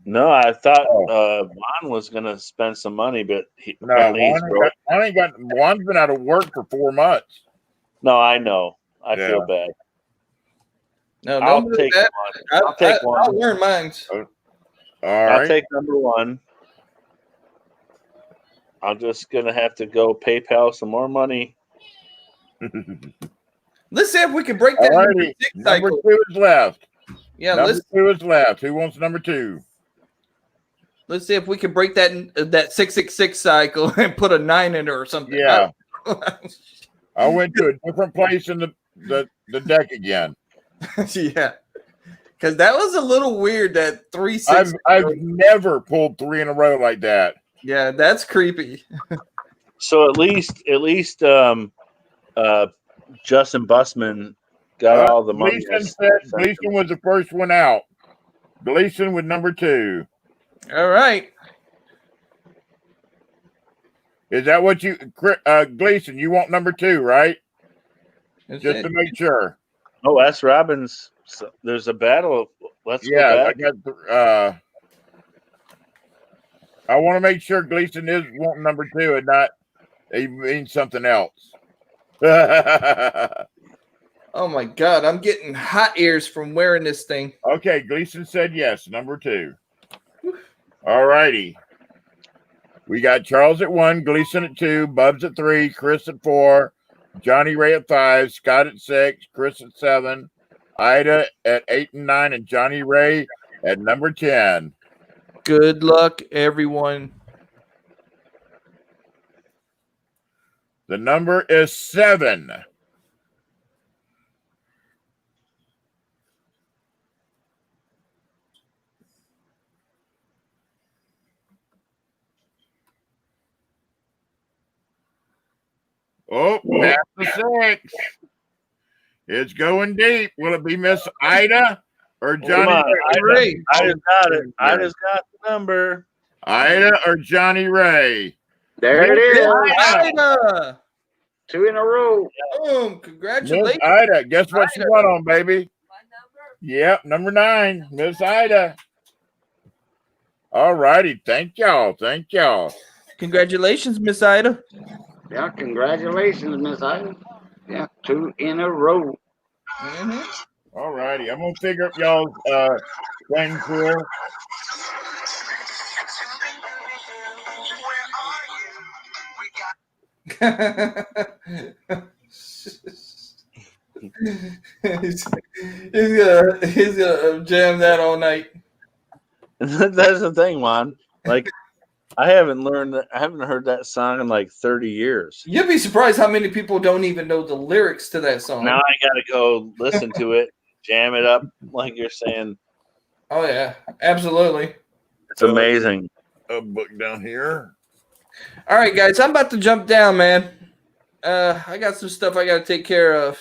No, I thought Juan was gonna spend some money, but No, apparently he's broke. Juan's been out of work for 4 months. No, I know. I Yeah. feel bad. No, I'll don't do take that. one. I'll take one. I'll learn mine. All I'll right. take number 1. I'm just gonna have to go PayPal some more money. Let's see if we can break that All number righty. 6 Number cycle. 2 is left. Yeah, Number 2 is left. Who wants number 2? let's see if we can break that 666 cycle and put a 9 in it or something. Yeah. I went to a different place in the deck again. Yeah, because that was a little weird. That 3 6. I've never pulled 3 in a row like that. Yeah, that's creepy. So at least Justin Bussman got all the money. Gleason was the first one out. Gleason with number 2. All right. Is that what you, Gleason? You want number 2, right? Just to make sure. Oh, S. Robbins. So there's a battle. Let's go back. I want to make sure Gleason is wanting number 2 and not he means something else. Oh my God, I'm getting hot ears from wearing this thing. Okay, Gleason said yes, number 2. All righty. We got Charles at 1, Gleason at 2, Bubs at 3, Chris at 4, Johnny Ray at 5, Scott at 6, Chris at 7, Ida at 8 and 9, and Johnny Ray at number 10. Good luck, everyone. The number is 7. Oh, past the 6. It's going deep. Will it be Miss Ida or Johnny Ray? I just got it. I just got the number. Ida or Johnny Ray? There it is. Ida. 2 in a row. Boom. Congratulations. Miss Ida. Guess what she won on, baby? Yep, number 9. Miss Ida. All righty. Thank y'all. Thank y'all. Congratulations, Miss Ida. Yeah, congratulations, Miss Ida. Yeah, 2 in a row. All righty. I'm going to figure up y'all's things here. he's gonna jam that all night. That's the thing, Juan. Like, I haven't heard that song in like 30 years. You'd be surprised how many people don't even know the lyrics to that song. Now I gotta go listen to it, jam it up, like you're saying. Oh yeah, absolutely. It's amazing. A book down here. All right, guys, I'm about to jump down, man. I got some stuff I got to take care of.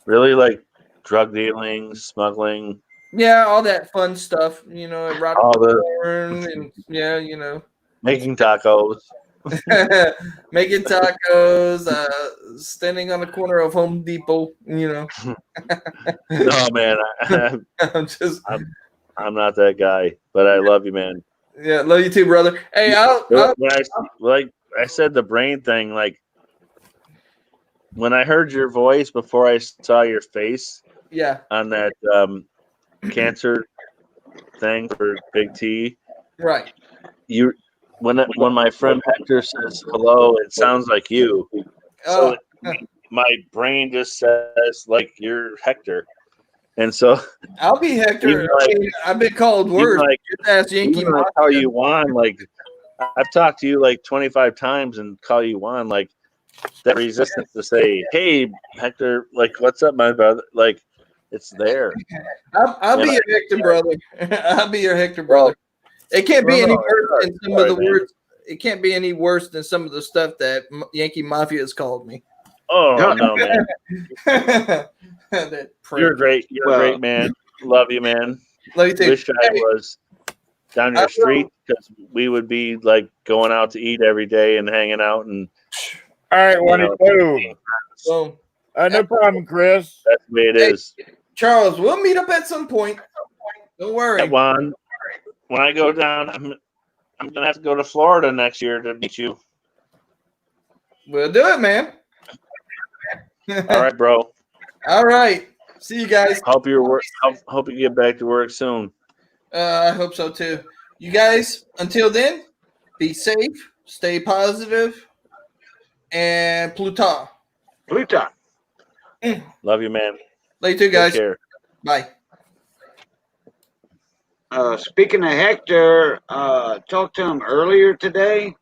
Really, like drug dealing, smuggling. Yeah, all that fun stuff, you know, All the and yeah, you know, making tacos. making tacos, standing on the corner of Home Depot, you know. No, man, I'm not that guy, but I love you, man. Yeah, love you too, brother. Hey, like I said, the brain thing, like when I heard your voice before I saw your face, yeah, on that cancer thing for Big T, right? When my friend Hector says hello, it sounds like you. So my brain just says like you're Hector, and so I'll be Hector. I've been called worse. Like, just ask Yankee. I call you Juan. Like I've talked to you like 25 times and call you Juan. Like that resistance to say, "Hey, Hector," like "What's up, my brother?" Like it's there. I'll be your Hector brother. I'll be your Hector brother. It can't be any worse than some of the words. It can't be any worse than some of the stuff that Yankee Mafia has called me. Oh no, man! You're great. You're a great man. Love you, man. Love you too. Wish I was. down your street because we would be like going out to eat every day and hanging out and. All right, you one know, and two. So No problem, Chris. that's the way it is. Charles, we'll meet up at some point. Don't worry. Juan, when I go down, I'm gonna have to go to Florida next year to meet you. We'll do it, man. All right, bro. All right. See you guys. Hope you get back to work soon. I hope so too. You guys, until then, be safe, stay positive, and Pluton. Pluton. Love you, man. Love you too, guys. Take care. Bye. Speaking of Hector, talked to him earlier today,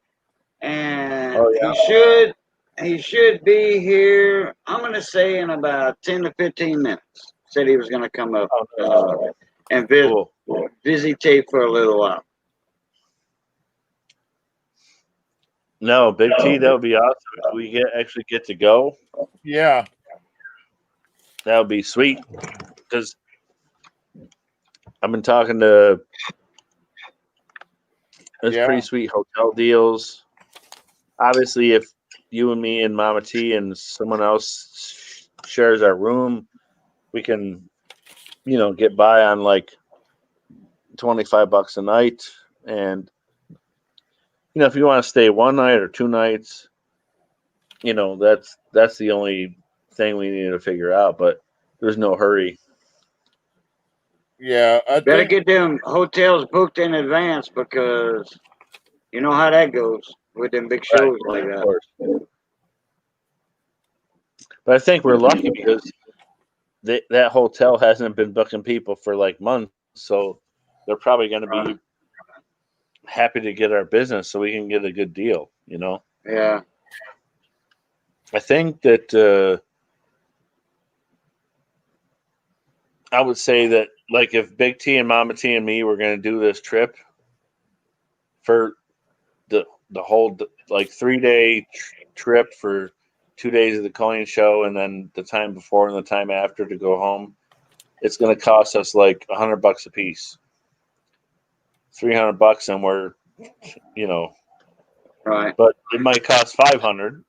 and he should be here. I'm gonna say in about 10 to 15 minutes. Said he was gonna come up and visitate for a little while. No, Big T, that would be awesome. If we actually get to go. Yeah. That would be sweet. Because I've been talking to there's pretty sweet hotel deals. Obviously, if you and me and Mama T and someone else shares our room, we can, get by on like $25 a night. And if you want to stay one night or 2 nights, that's the only thing we need to figure out. But there's no hurry. Yeah, better get them hotels booked in advance because you know how that goes with them big shows like that. But I think we're lucky because that hotel hasn't been booking people for like months, so they're probably going to be happy to get our business so we can get a good deal. Yeah. I think that I would say that like if Big T and Mama T and me were going to do this trip for the whole like 3-day trip for 2 days of the coin show and then the time before and the time after to go home, it's going to cost us like $100 a piece, $300, and we're, right. But it might cost $500,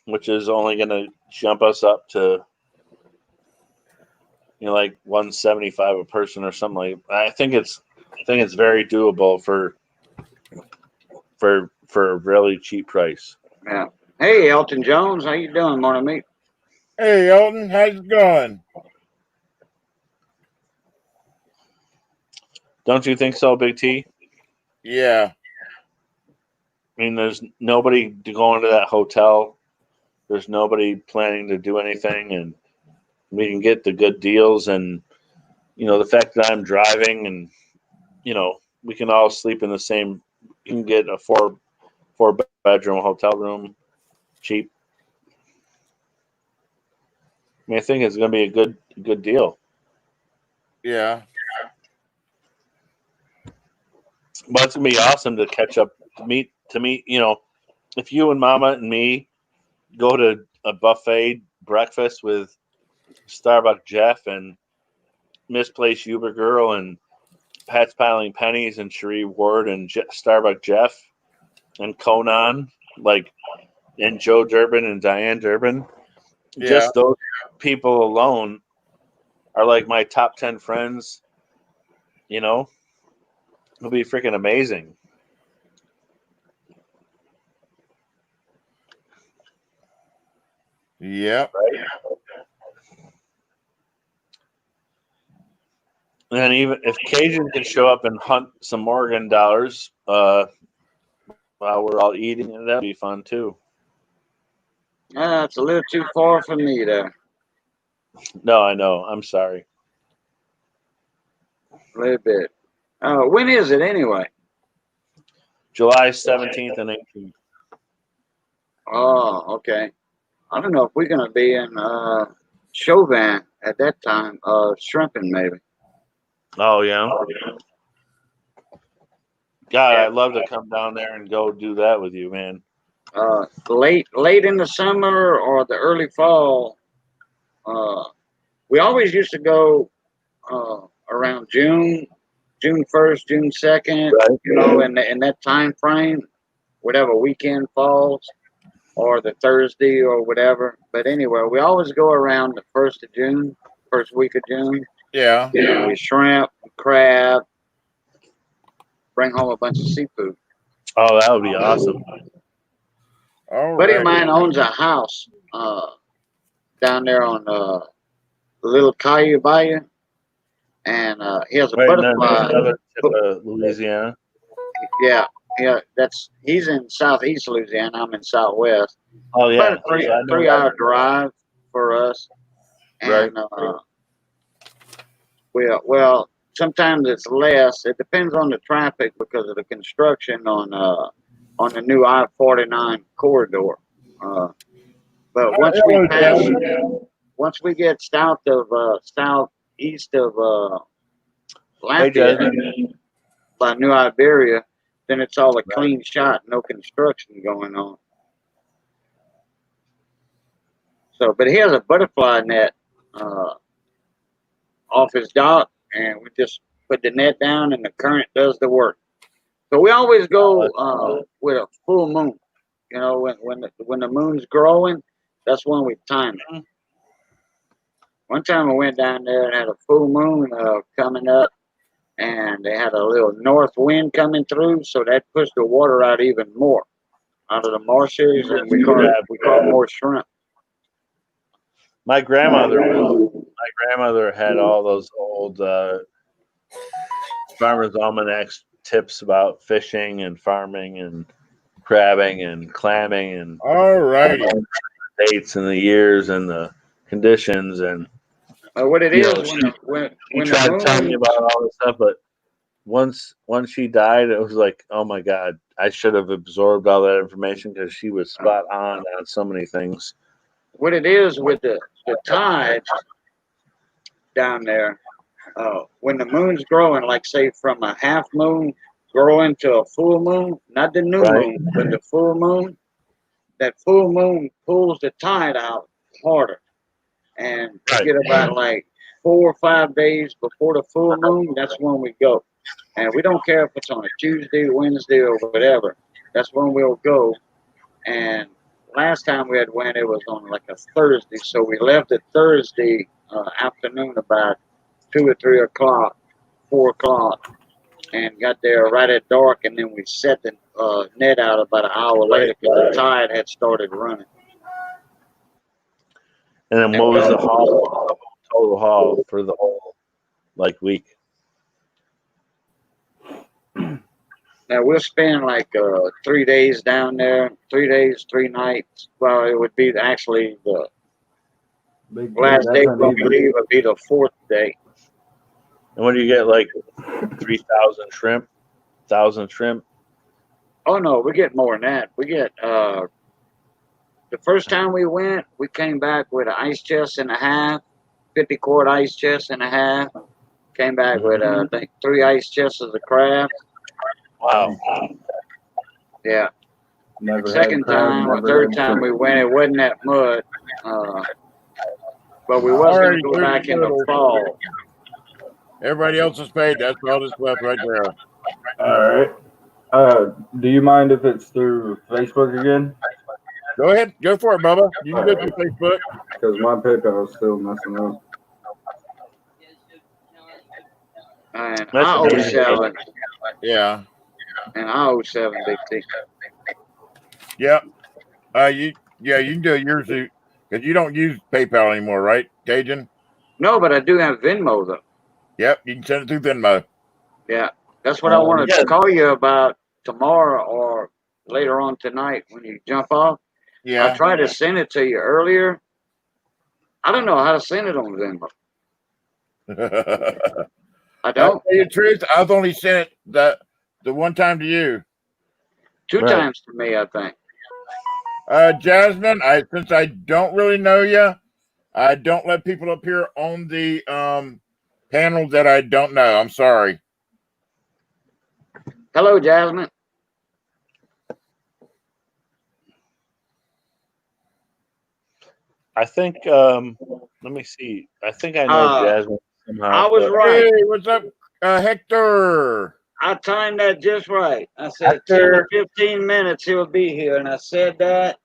which is only going to jump us up to, like $175 a person or something like. I think it's very doable for a really cheap price. Yeah. Hey, Elton Jones, how you doing, morning, mate? Hey, Elton, how's it going? Don't you think so, Big T? Yeah. I mean, there's nobody going to that hotel. There's nobody planning to do anything, and we can get the good deals. And the fact that I'm driving, and we can all sleep in the same. You can get a four bedroom hotel room cheap. I mean, I think it's going to be a good deal. Yeah. But it's going to be awesome to catch up, to meet, if you and Mama and me go to a buffet breakfast with Starbucks Jeff and Misplaced Uber Girl and Pat's Piling Pennies and Cherie Ward and Starbucks Jeff and Conan, and Joe Durbin and Diane Durbin. Yeah. Just those people alone are like my top 10 friends. It'll be freaking amazing. Yep. Right? And even if Cajun can show up and hunt some Morgan dollars while we're all eating, that'd be fun too. It's a little too far for me there. No, I know. I'm sorry. A little bit. When is it anyway? July 17th and 18th. Oh, okay. I don't know if we're going to be in Chauvin at that time. Shrimping, maybe. Oh, yeah. God, I'd love to come down there and go do that with you, man. Late in the summer or the early fall. We always used to go around June, June 1st, June 2nd, Right. you know, in that time frame, whatever weekend falls, or the Thursday or whatever. But anyway, we always go around the 1st of June, first week of June. Yeah. And we shrimp, crab, bring home a bunch of seafood. Oh, that would be awesome. All Buddy of right. mine owns a house down there on Little Caillou Bayou, and he has a Right in the butterfly. other tip of Louisiana. Yeah, he's in southeast Louisiana. I'm in southwest. Oh yeah, About a yeah, I know three-hour that. drive for us. Right. And well, sometimes it's less. It depends on the traffic because of the construction on the new I-49 corridor. But once we Hello, pass, Jasmine. once we get southeast of Hey, Lafayette Jasmine. by New Iberia, then it's all a clean shot, no construction going on. So, but he has a butterfly net off his dock, and we just put the net down, and the current does the work. So we always go with a full moon. You know, when the moon's growing, that's when we time it. One time I went down there and had a full moon coming up, and they had a little north wind coming through, so that pushed the water out even more out of the marshes, and we caught more shrimp. My grandmother had all those old Farmer's Almanacs tips about fishing and farming and crabbing and clamming and All righty. dates and the years and the conditions and What it you is know, when she the tried to tell me moon, about all this stuff, but once she died, it was like, oh my God, I should have absorbed all that information because she was spot on so many things. what it is with the tides down there, when the moon's growing, like say from a half moon growing to a full moon, not the new Right. moon, but the full moon, that full moon pulls the tide out harder. And we Right. get about like 4 or 5 days before the full moon, that's when we go. And we don't care if it's on a Tuesday, Wednesday, or whatever. That's when we'll go. And last time we had went, it was on like a Thursday. So we left it Thursday afternoon about 2 or 3 o'clock, 4 o'clock, and got there right at dark. And then we set the net out about an hour later because the tide had started running. And then what was the total haul for the whole week? Now we'll spend like 3 days down there, 3 days, 3 nights. Well, it would be actually the last day when we leave would be the 4th day. And what do you get, like 3,000 shrimp? 1,000 shrimp? Oh no, we get more than that. We get the first time we went, we came back with an ice chest and a half, 50-quart ice chest and a half. Came back with I think 3 ice chests of crab. Wow. Yeah. Never Second had crab, time or never third had time shrimp. we went, it wasn't that mud. But we was going to go back in the fall. Everybody else is paid. That's all that's left right there. All right. Do you mind if it's through Facebook again? Go ahead. Go for it, Bubba. You can go through Facebook. Because my PayPal is still messing up. And That's I owe amazing. 7. Yeah. And I owe 7, Big T. Yeah. You can do yours because you don't use PayPal anymore, right, Cajun? No, but I do have Venmo though. Yep, you can send it through Venmo. Yeah, that's what I wanted to call you about tomorrow or later on tonight when you jump off. Yeah. I tried to send it to you earlier. I don't know how to send it on Venmo. I I'll don't. tell you the truth. I've only sent it the one time to you. 2 Right. times to me, I think. Jasmine, since I don't really know you, I don't let people appear on the panel that I don't know. I'm sorry. Hello, Jasmine. I think, let me see. I think I know Jasmine somehow. I was but- right. Hey, what's up, Hector. I timed that just right. I said 10 Hector. to 15 minutes he'll be here, and I said that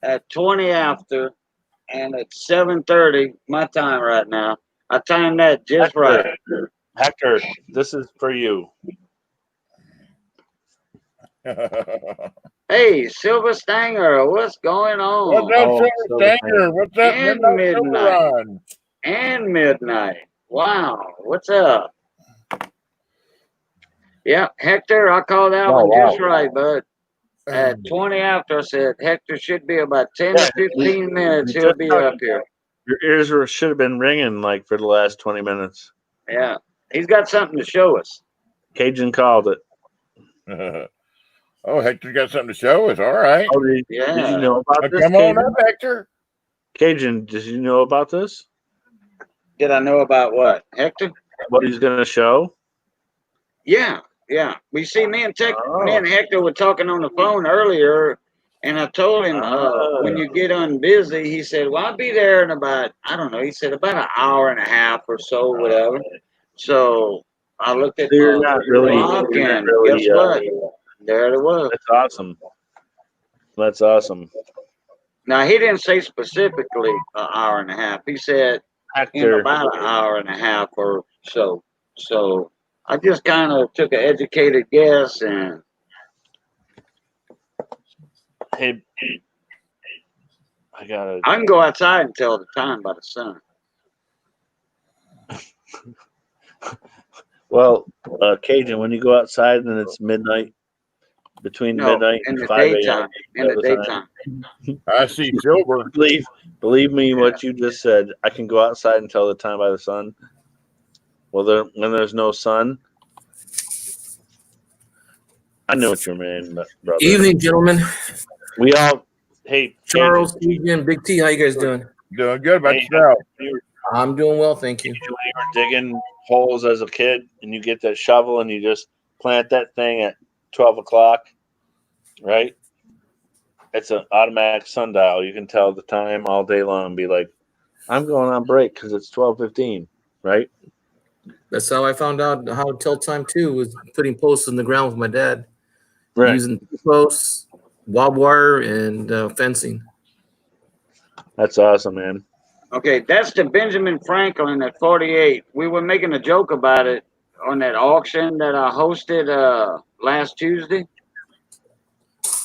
at 20 after, and at 7:30 my time right now. I timed that just right. Hector, this is for you. Hey, Silver Stanger, what's going on? What's up, Silver Stanger? What's up, And Midnight Silver midnight. Run? And midnight. Wow, what's up? Yeah, Hector, I called that one just right, bud. At 20 after, I said Hector should be about 10 to 15 minutes. He'll be up here. Your ears should have been ringing like for the last 20 minutes. Yeah, he's got something to show us. Cajun called it. Oh, Hector got something to show us. All right. Oh, did you know about this? Come on Cajun? up, Hector. Cajun, did you know about this? Did I know about what, Hector? What he's going to show? Yeah. We see me and Hector were talking on the phone earlier, and I told him when you get unbusy, he said, well, I'll be there in about, I don't know, he said about an hour and a half or so, whatever. So I looked at You're not really, clock, and really, guess what? There it was. That's awesome. That's awesome. Now, he didn't say specifically an hour and a half. He said in about an hour and a half or so. So I just kind of took an educated guess, and hey, I can go outside and tell the time by the sun. Well, Cajun, when you go outside and it's midnight, between midnight and 5 a.m. In the daytime. I see silver. Believe me, what you just said. I can go outside and tell the time by the sun. Well, when there's no sun, I know what you're mean, brother. Evening, gentlemen. We all, hey, Charles, Egan, Big T, how you guys doing? Doing good about yourself. I'm doing well, thank you. When you were digging holes as a kid, and you get that shovel and you just plant that thing at 12 o'clock, right? It's an automatic sundial. You can tell the time all day long and be like, I'm going on break because it's 12:15, right? That's how I found out how to tell time too, was putting posts in the ground with my dad. Right. Using posts, barbed wire, and fencing. That's awesome, man. Okay, that's the Benjamin Franklin at 48. We were making a joke about it on that auction that I hosted last Tuesday,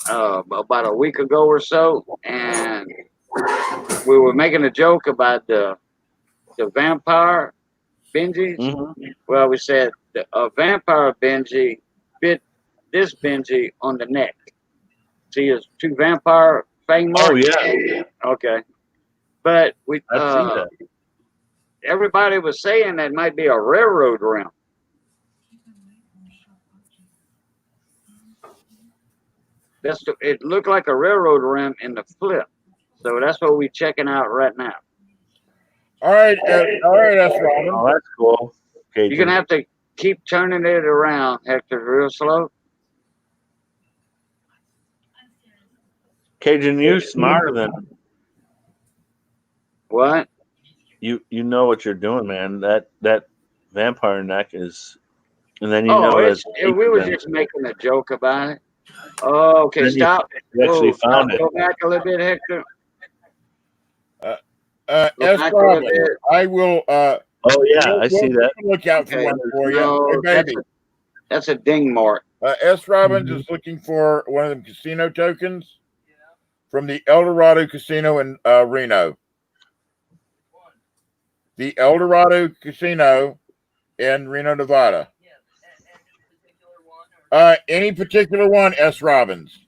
about a week ago or so, and we were making a joke about the vampire Benjis. Mm-hmm. Well, we said a vampire Benji bit this Benji on the neck. See his two vampire fang marks? Oh, yeah. Okay. But we I've seen that. everybody was saying that might be a railroad rim. It looked like a railroad rim in the flip. So that's what we're checking out right now. All right, that's Robin. Oh, that's cool. Okay, You're gonna have to keep turning it around, Hector, real slow. Cajun, you're smarter than what? You know what you're doing, man. That vampire neck is, and then you we were just making a joke about it. Oh, okay, then stop. You actually found it. Go back a little bit, Hector. S. Robin, I will. Oh yeah, I see that. Look out for one for you, No, hey, baby. That's a ding mark. S. Robbins is looking for one of them casino tokens from the El Dorado Casino in Reno. The El Dorado Casino in Reno, Nevada. Any particular one, S. Robbins?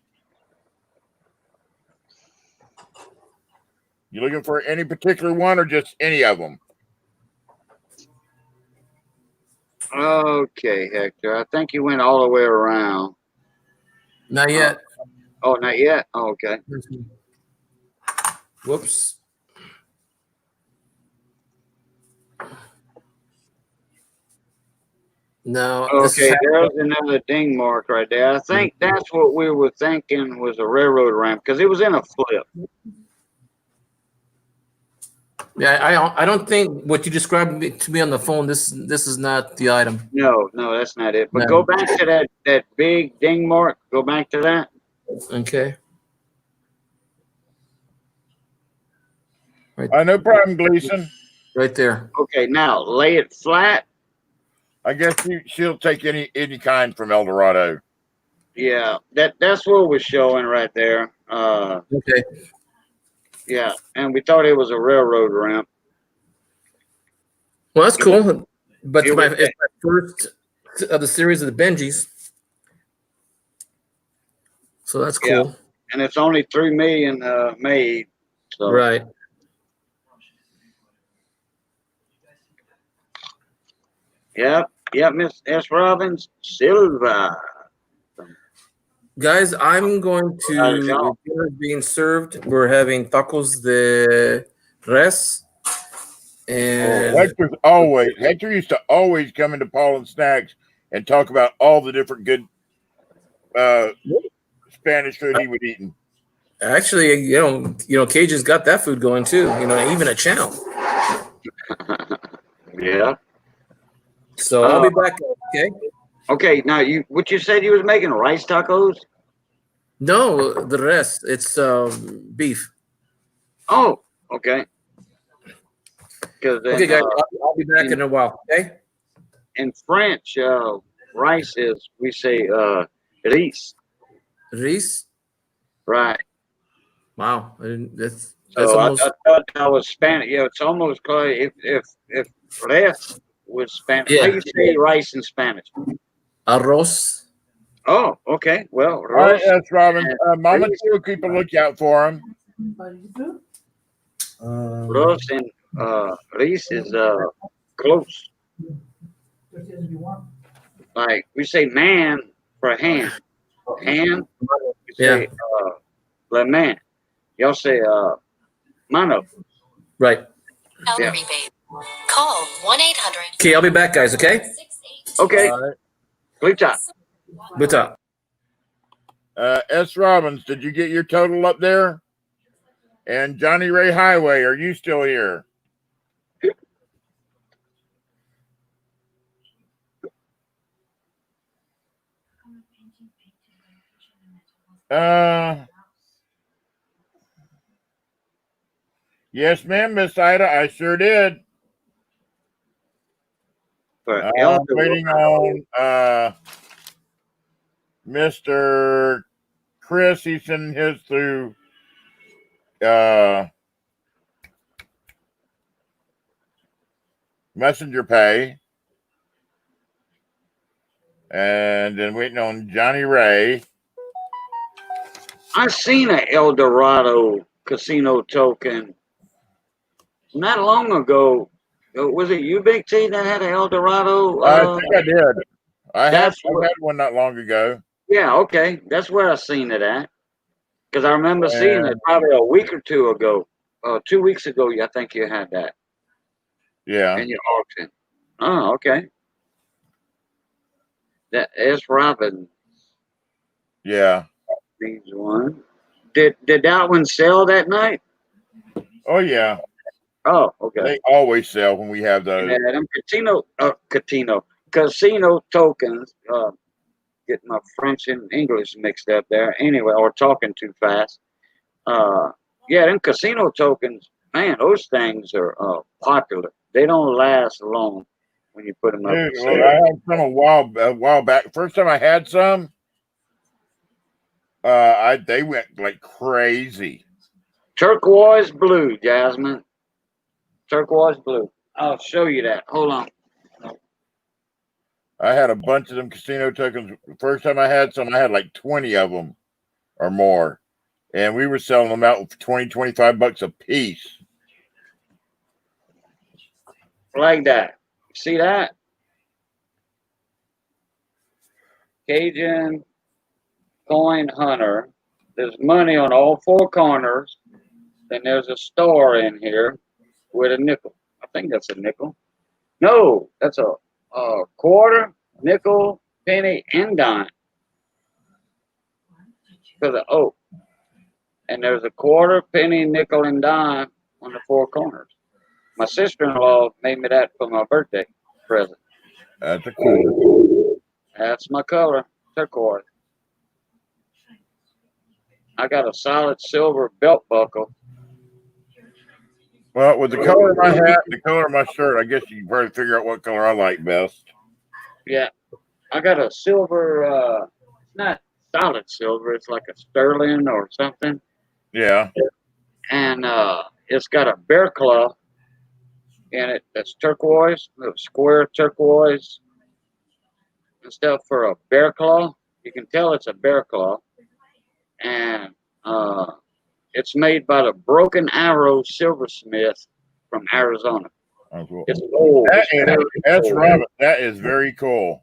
You looking for any particular one or just any of them? Okay, Hector. I think you went all the way around. Not yet. Oh, not yet? Oh, okay. Whoops. No. Okay, there's another ding mark right there. I think that's what we were thinking was a railroad ramp because it was in a flip. Yeah, I don't think what you described to me on the phone. This is not the item. No, that's not it. But No. go back to that big ding mark. Go back to that. Okay. No problem, Gleason. Right there. Okay, now lay it flat. I guess she'll take any kind from El Dorado. Yeah, that's what we're showing right there. Okay. Yeah, and we thought it was a railroad ramp. Well, that's cool. But It was- it's my first of the series of the Benjis. So that's cool. Yeah. And it's only 3 million made. So. Right. Yep, Miss S. Robbins Silva. Guys, I'm going to dinner being served. We're having tacos de res. And Hector used to always come into Paul and Snacks and talk about all the different good Spanish food he would eat. Actually, you know, Cajun's got that food going too. You know, even a chow. Yeah. So I'll be back. Okay. Okay. Now what you said you was making rice tacos? No, the rest. It's beef. Oh, okay. Okay, guys, I'll be back in a while. Okay. In French, rice is we say riz. Riz. Right. Wow. That's So almost. I thought that was Spanish. Yeah, it's almost called if rice was Spanish. Yeah. How you say rice in Spanish? Arroz. Oh, okay. Well, All right, that's Robin. Mama riz- T will keep a lookout for him. Ross and rice is close. Like we say man for hand. Hand. We say le man. Y'all say mano. Right. Yeah. Call 1-800. Okay, I'll be back, guys. Okay. Okay. Good job. Good talk. S. Robbins, did you get your total up there? And Johnny Ray Highway, are you still here? Yes, ma'am, Miss Ida, I sure did. But I'm waiting on Mr. Chris. He's sending his through Messenger Pay. And then waiting on Johnny Ray. I seen a El Dorado casino token not long ago. Was it you, Big T, that had an El Dorado? I think I did. I had That's what- one not long ago. Yeah, okay. That's where I seen it at. Because I remember seeing it probably a week or two ago. 2 weeks ago, I think you had that Yeah. in your auction. Oh, okay. That S. Robin Yeah. needs one. Did that one sell that night? Oh, yeah. Oh, okay. They always sell when we have those. Yeah, them casino tokens. Get my French and English mixed up there. Anyway, or talking too fast. Yeah, them casino tokens, man, those things are popular. They don't last long when you put them up. Dude, for well, sale. I had some a while back. First time I had some, they went like crazy. Turquoise blue, Jasmine. Turquoise blue. I'll show you that. Hold on. I had a bunch of them casino tokens. First time I had some, I had like 20 of them or more. And we were selling them out for 20, 25 bucks a piece. Like that. See that? Cajun Coin Hunter. There's money on all four corners. Then there's a star in here with a nickel. I think that's a nickel. No, that's a quarter, nickel, penny, and dime. For the oak. And there's a quarter, penny, nickel, and dime on the four corners. My sister-in-law made me that for my birthday present. That's a cool. That's my color, turquoise. I got a solid silver belt buckle. Well, with the color of my hat, the color of my shirt, I guess you can probably figure out what color I like best. Yeah, I got a silver. It's not solid silver. It's like a sterling or something. Yeah. And it's got a bear claw in it. That's turquoise, a square turquoise and stuff for a bear claw. You can tell it's a bear claw, and it's made by the Broken Arrow silversmith from Arizona. Oh, cool. It's old. That's Robert. That is very cool.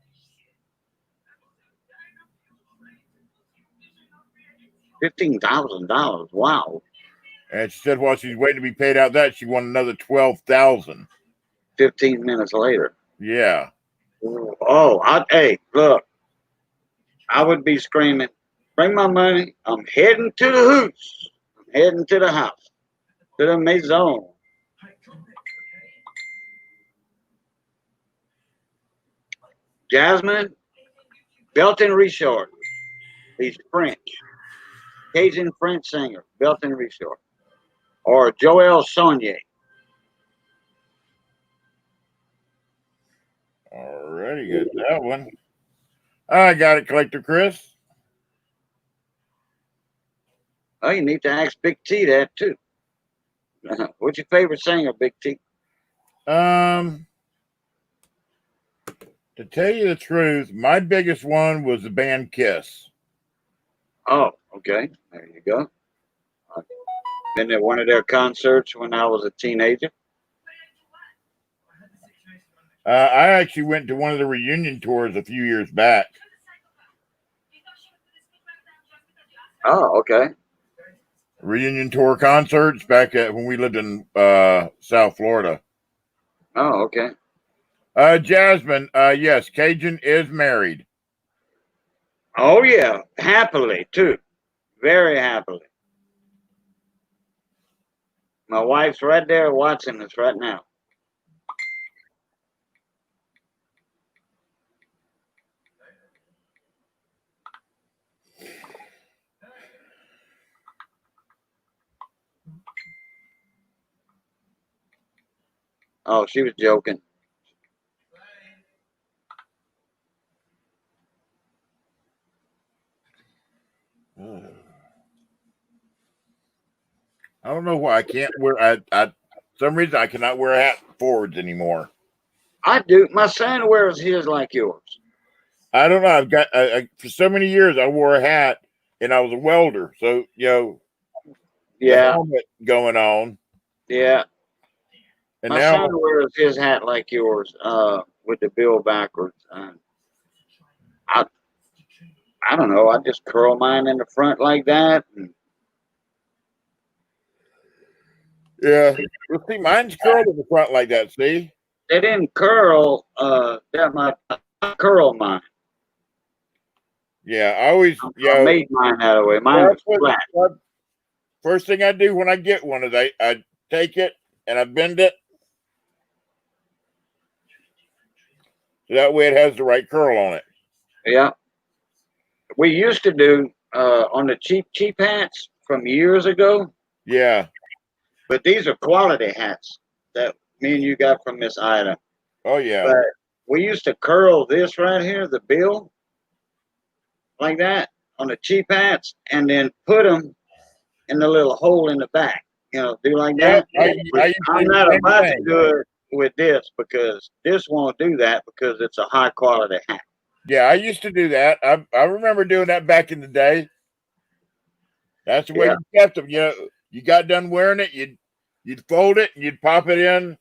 $15,000. Wow. And she said while she's waiting to be paid out that, she won another 12,000. 15 minutes later. Yeah. Oh, hey, look. I would be screaming, bring my money. I'm heading to the house. I'm heading to the house. To the maison. Jasmine, Belton Richard. He's French. Cajun French singer, Belton Richard. Or Joel Saunier. Alrighty, got that one. I got it, Collector Chris. Oh, you need to ask Big T that too. What's your favorite singer, Big T? To tell you the truth, my biggest one was the band Kiss. Oh, okay. There you go. Been at one of their concerts when I was a teenager. I actually went to one of the reunion tours a few years back. Oh, okay. Reunion tour concerts back at when we lived in South Florida. Oh, okay. Jasmine, yes, Cajun is married. Oh, yeah. Happily, too. Very happily. My wife's right there watching us right now. Oh, she was joking. I don't know why I can't wear. I some reason I cannot wear a hat forwards anymore. I do. My son wears his like yours. I don't know. I've got for so many years I wore a hat and I was a welder, so the helmet going on. Yeah. And my now son wears his hat like yours, with the bill backwards. I don't know. I just curl mine in the front like that. And yeah. Well, see, mine's curled in the front like that. See, they didn't curl. I curl mine. Yeah, I always I made mine that way. Mine was flat. First thing I do when I get one is I take it and I bend it. So that way it has the right curl on it. Yeah. We used to do on the cheap hats from years ago. Yeah. But these are quality hats that me and you got from Miss Ida. Oh, yeah. But we used to curl this right here, the bill, like that on the cheap hats, and then put them in the little hole in the back. Do like that. I'm not about to do it with this because this won't do that because it's a high quality hat. Yeah, I used to do that. I remember doing that back in the day. That's the way you kept them. You got done wearing it, you'd fold it, and you'd pop it in.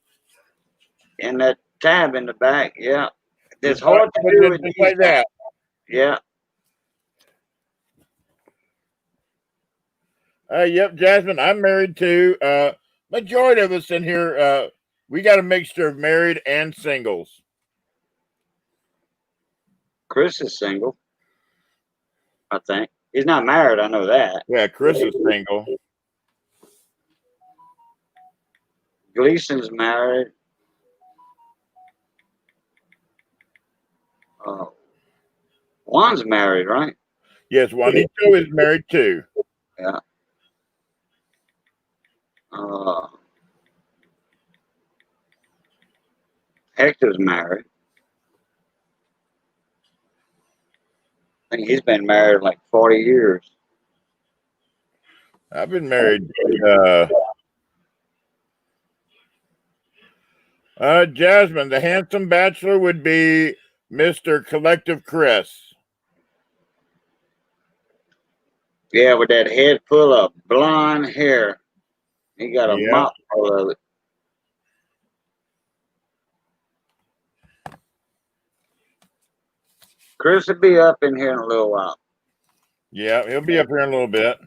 And that tab in the back, yeah. It's hard to do it just like that. Yeah. Yep, Jasmine, I'm married too. Majority of us in here, we got a mixture of married and singles. Chris is single, I think. He's not married, I know that. Yeah, Chris is single. Gleason's married. Juan's married, right? Yes, Juanito is married too. Yeah. Hector's married. I think he's been married like 40 years. I've been married. Jasmine, the handsome bachelor would be Mr. Collective Chris. Yeah, with that head full of blonde hair. He got a mop full of it. Chris will be up in here in a little while. Yeah, he'll be up here in a little bit.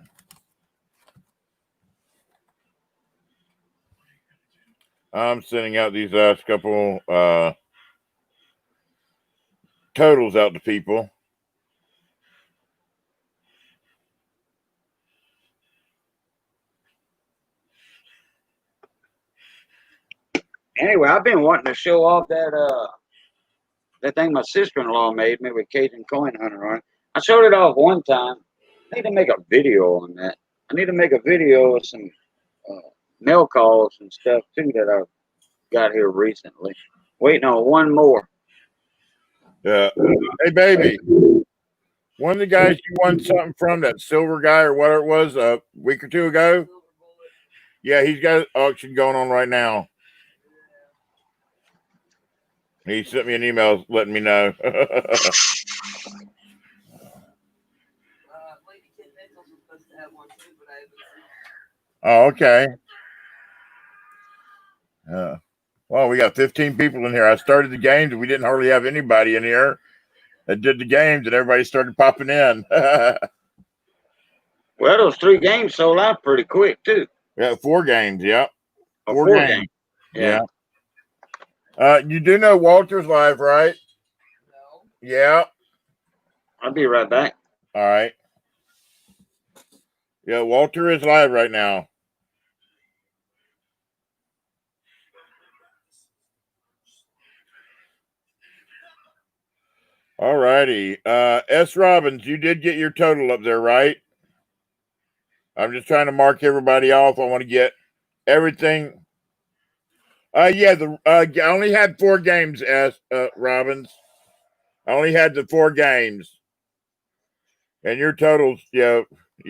I'm sending out these last couple totals out to people. Anyway, I've been wanting to show off that thing my sister-in-law made me with Cajun Coin Hunter on it. I showed it off one time. I need to make a video on that. I need to make a video of some mail calls and stuff too that I've got here recently. Waiting on one more. Yeah. Hey, baby. One of the guys you won something from, that silver guy or whatever it was, a week or two ago. Yeah, he's got an auction going on right now. He sent me an email letting me know. Oh, okay. Well, we got 15 people in here. I started the games and we didn't hardly have anybody in here that did the games, and everybody started popping in. Well, those 3 games sold out pretty quick too. Yeah, 4 games. Yep. Oh, 4 4 games. games. Yeah. You do know Walter's live, right? No. Yeah. I'll be right back. All right. Yeah, Walter is live right now. All righty. S. Robbins, you did get your total up there, right? I'm just trying to mark everybody off. I want to get everything. Yeah, I only had 4 games, S. Robbins. I only had the 4 games. And your totals, you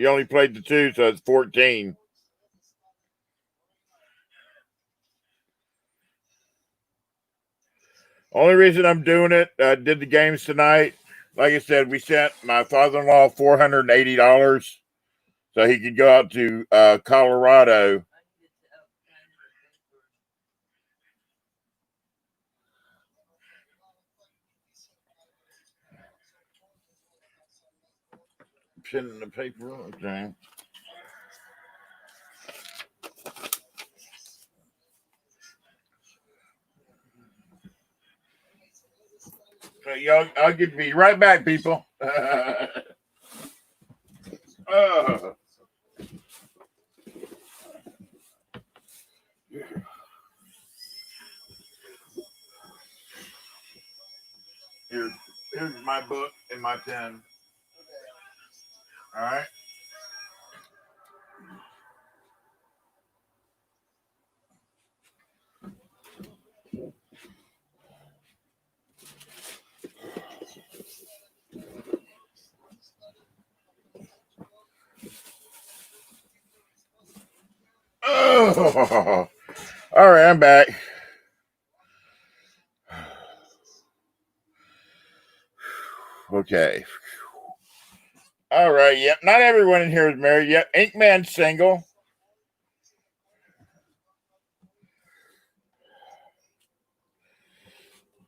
only played the 2, so it's 14. Only reason I'm doing it, did the games tonight. Like I said, we sent my father-in-law $480 so he could go out to Colorado. Pen and the paper, okay. So I'll be right back, people. Here's my book and my pen. All right. Oh, all right, I'm back. Okay. All right. Yep. Not everyone in here is married. Yep. Inkman's single.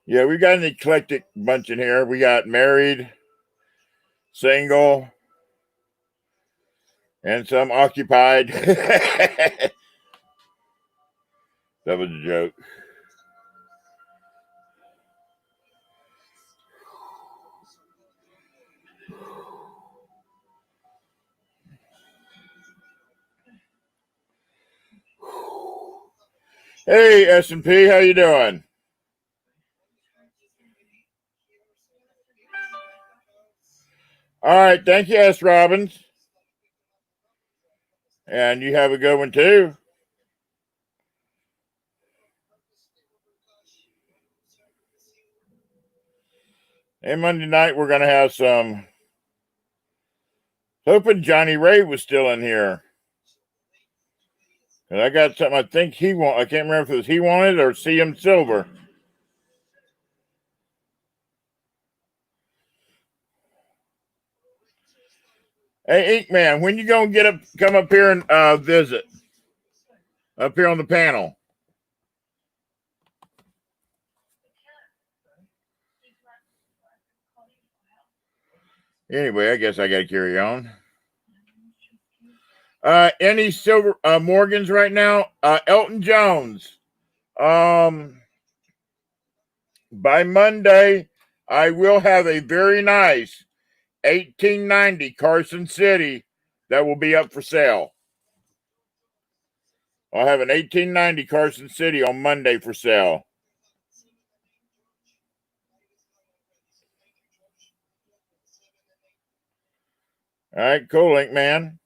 Yeah, we got an eclectic bunch in here. We got married, single, and some occupied. That was a joke. Hey, S&P, how you doing? All right, thank you, S. Robbins. And you have a good one, too. And Monday night, we're going to have some... Hoping Johnny Ray was still in here. And I got something I think he want. I can't remember if it was he wanted or CM Silver. Hey, Ink Man, when you gonna come up here and visit? Up here on the panel. Anyway, I guess I gotta carry on. Any Silver Morgans right now? Elton Jones. By Monday, I will have a very nice 1890 Carson City that will be up for sale. I'll have an 1890 Carson City on Monday for sale. All right, cool, Ink Man.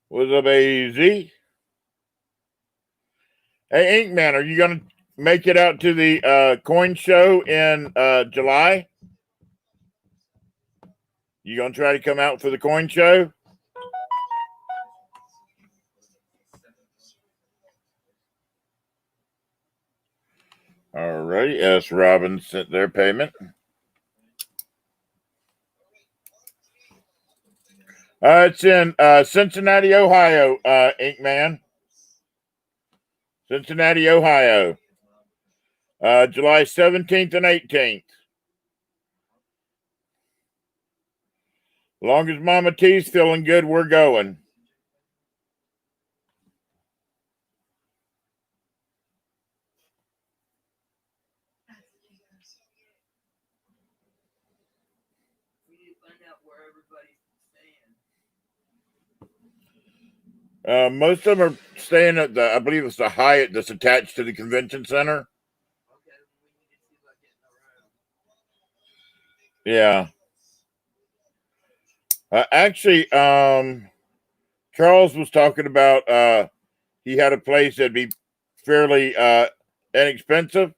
What's up, AZ? Hey, Ink Man, are you going to make it out to the coin show in July? You going to try to come out for the coin show? All righty. S. Robbins sent their payment. It's in Cincinnati, Ohio, Ink Man. Cincinnati, Ohio. July 17th and 18th. Long as Mama T's feeling good, we're going. Most of them are staying at I believe it's the Hyatt that's attached to the convention center. Yeah. Actually, Charles was talking about he had a place that'd be fairly inexpensive.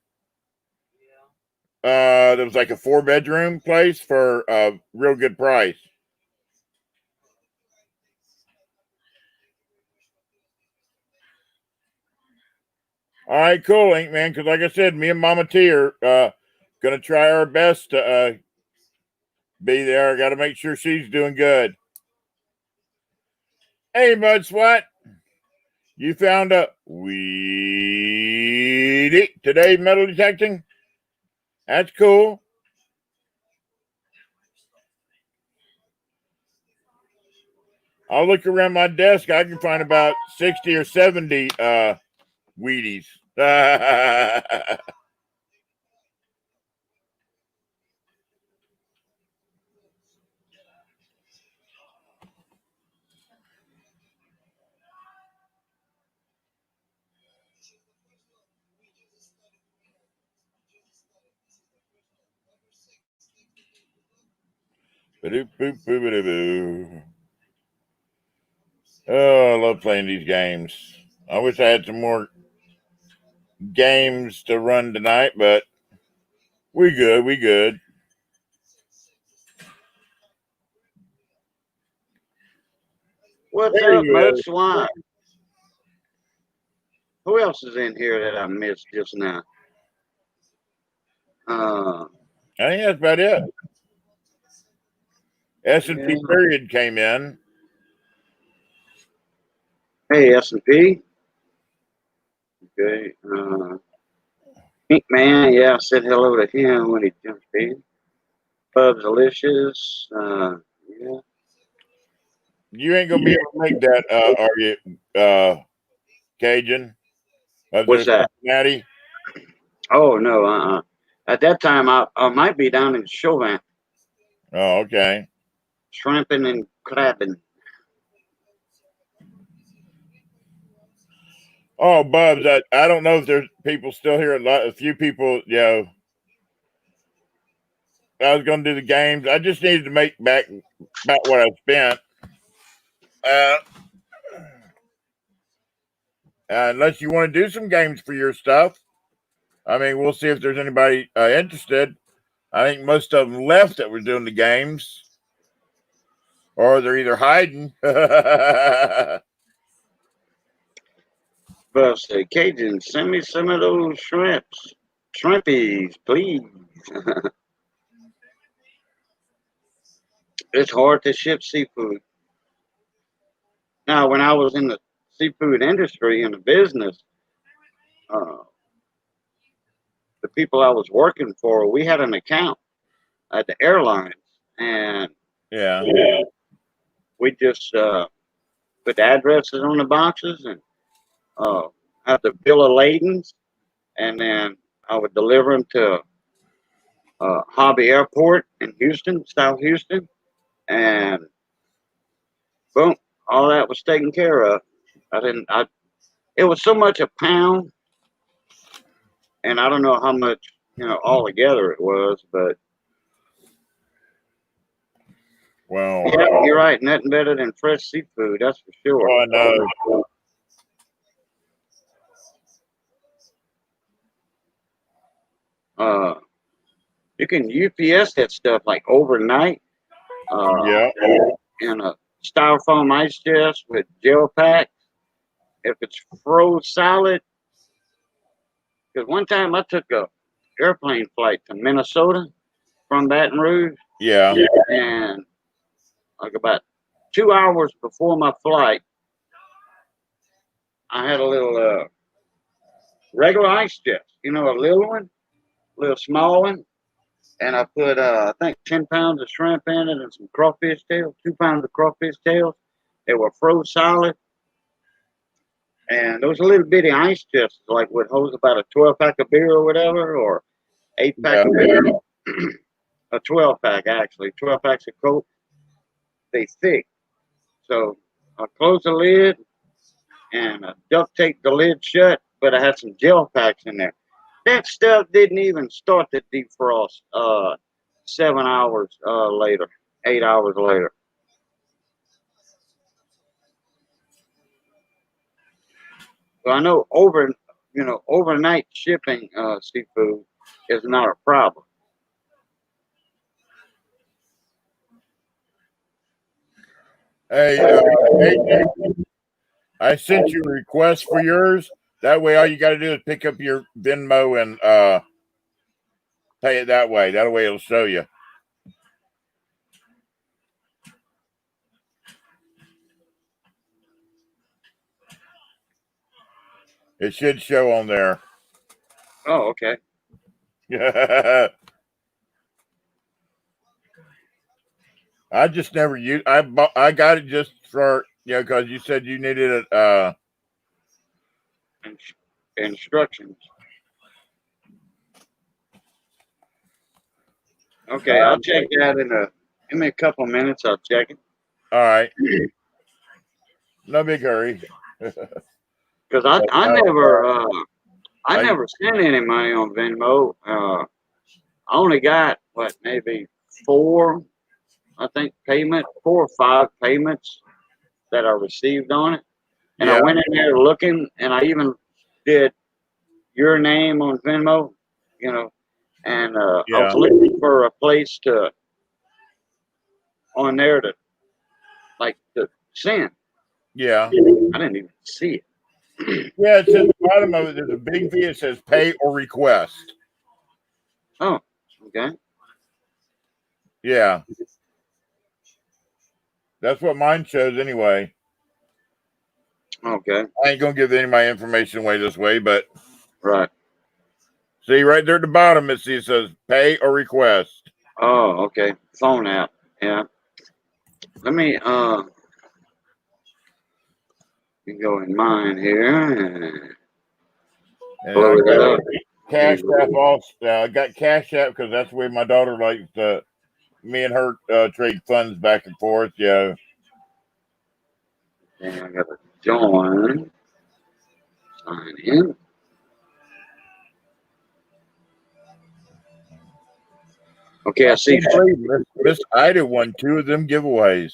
There was like a 4-bedroom place for a real good price. All right, cool, Ink Man. Because like I said, me and Mama T are gonna try our best to be there. I got to make sure she's doing good. Hey, Mud Swat, you found a weedy today metal detecting. That's cool. I'll look around my desk. I can find about 60 or 70 Wheaties. Oh, I love playing these games. I wish I had some more games to run tonight, but we good. We good. What's There up, you Mud go. Swine? Who else is in here that I missed just now? I think that's about it. S&P Yeah. period came in. Hey, S&P. Okay. Pink Man, yeah, I said hello to him when he jumped in. Bub's Delicious. Yeah. You ain't gonna be able to make that, are you, Cajun? What's that? Cincinnati? Oh, no, At that time, I might be down in Chauvin, Oh, okay. shrimping and crabbing. Oh, Bubs, I don't know if there's people still here. A few people, you know. I was going to do the games. I just needed to make back what I spent. Unless you want to do some games for your stuff. I mean, we'll see if there's anybody interested. I think most of them left that were doing the games. Or they're either hiding. But say, Cajun, send me some of those shrimpies, please. It's hard to ship seafood. Now, when I was in the seafood industry in the business, the people I was working for, we had an account at the airlines, and yeah, we just put the addresses on the boxes and have the bill of ladings, and then I would deliver them to Hobby Airport in Houston, South Houston, and boom, all that was taken care of. It was so much a pound, and I don't know how much, altogether it was, but well, yeah, you're right. Nothing better than fresh seafood, that's for sure. Oh, I know. You can UPS that stuff like overnight. Yeah. In a styrofoam ice chest with gel packs. If it's froze solid, because one time I took a airplane flight to Minnesota from Baton Rouge. Yeah. And like about 2 hours before my flight, I had a little regular ice chest, a little one, little small one. And I put, I think, 10 pounds of shrimp in it and some crawfish tails, 2 pounds of crawfish tails. They were froze solid. And those little bitty ice chests, like would hold about a 12-pack of beer or whatever, or 8-pack of beer. A 12-pack, actually. 12 packs of Coke. They thick. So I closed the lid and I duct taped the lid shut, but I had some gel packs in there. That stuff didn't even start to defrost 7 hours later, 8 hours later. So I know overnight shipping seafood is not a problem. Hey, I sent you a request for yours. That way, all you got to do is pick up your Venmo and pay it that way. That way, it'll show you. It should show on there. Oh, okay. I just never used. I got it just for because you said you needed it. Instructions. Okay, I'll check that give me a couple minutes. I'll check it. All right. No big hurry. Because I never sent any money on Venmo. I only got maybe 4 or 5 payments that I received on it. And I went in there looking, and I even did your name on Venmo, and I was looking for a place on there to send. Yeah. I didn't even see it. Yeah, it's at the bottom of it. There's a big V. It says pay or request. Oh, okay. Yeah. That's what mine shows anyway. Okay. I ain't going to give any of my information away this way, but. Right. See, right there at the bottom, it says pay or request. Oh, okay. Phone app. Yeah. Let me go in mine here and blow it up. Cash App also. I got Cash App because that's where my daughter likes to. Me and her trade funds back and forth. Yeah. And I got to join. Sign in. Okay, I see. Miss Ida won 2 of them giveaways.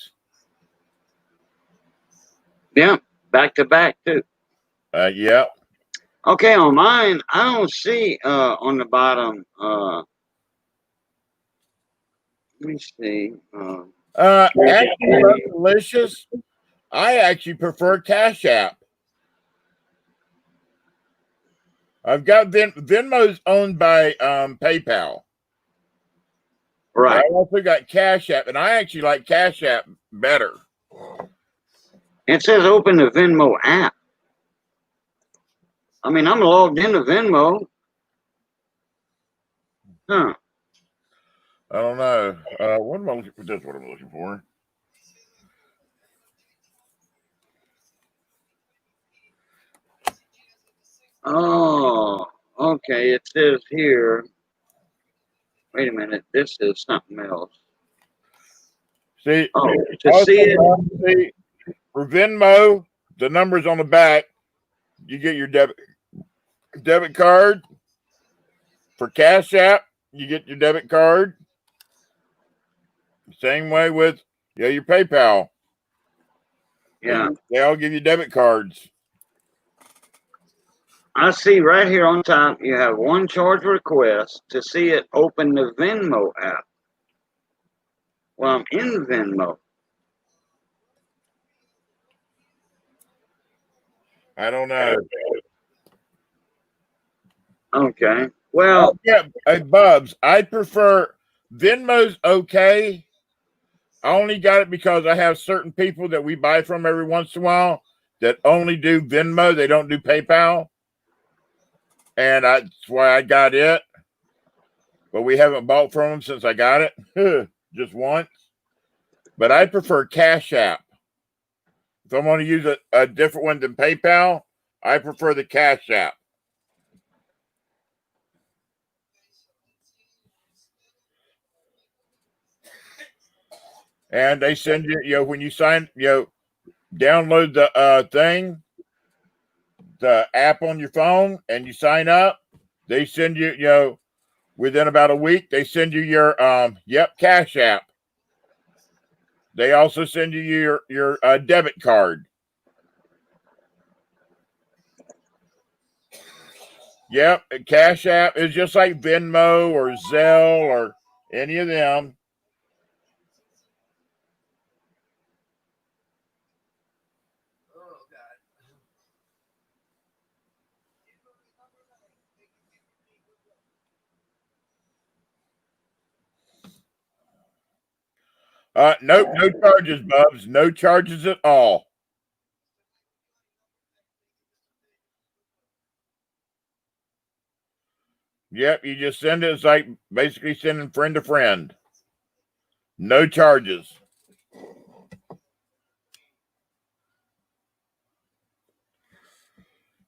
Yeah, back to back too. Yeah. Okay, on mine, I don't see on the bottom. Let me see. Actually, Delicious. I actually prefer Cash App. I've got Venmo's owned by PayPal. Right. I also got Cash App, and I actually like Cash App better. It says open the Venmo app. I mean, I'm logged into Venmo. Huh. I don't know. What am I looking for? That's what I'm looking for. Oh, okay. It says here. Wait a minute. This is something else. See, to see it. For Venmo, the numbers on the back, you get your debit card. For Cash App, you get your debit card. Same way with your PayPal. Yeah. They all give you debit cards. I see right here on top, you have one charge request. To see it, open the Venmo app. Well, I'm in Venmo. I don't know. Okay. Well, yeah, hey, Bubs, I prefer Venmo's okay. I only got it because I have certain people that we buy from every once in a while that only do Venmo. They don't do PayPal. And that's why I got it. But we haven't bought from them since I got it. Just once. But I prefer Cash App. If I'm going to use a different one than PayPal, I prefer the Cash App. And they send you, when you sign, download the thing, the app on your phone, and you sign up, they send you, within about a week, they send you your, Cash App. They also send you your debit card. Yep, Cash App is just like Venmo or Zelle or any of them. Nope, no charges, Bubs. No charges at all. Yep, you just send it. It's like basically sending friend to friend. No charges.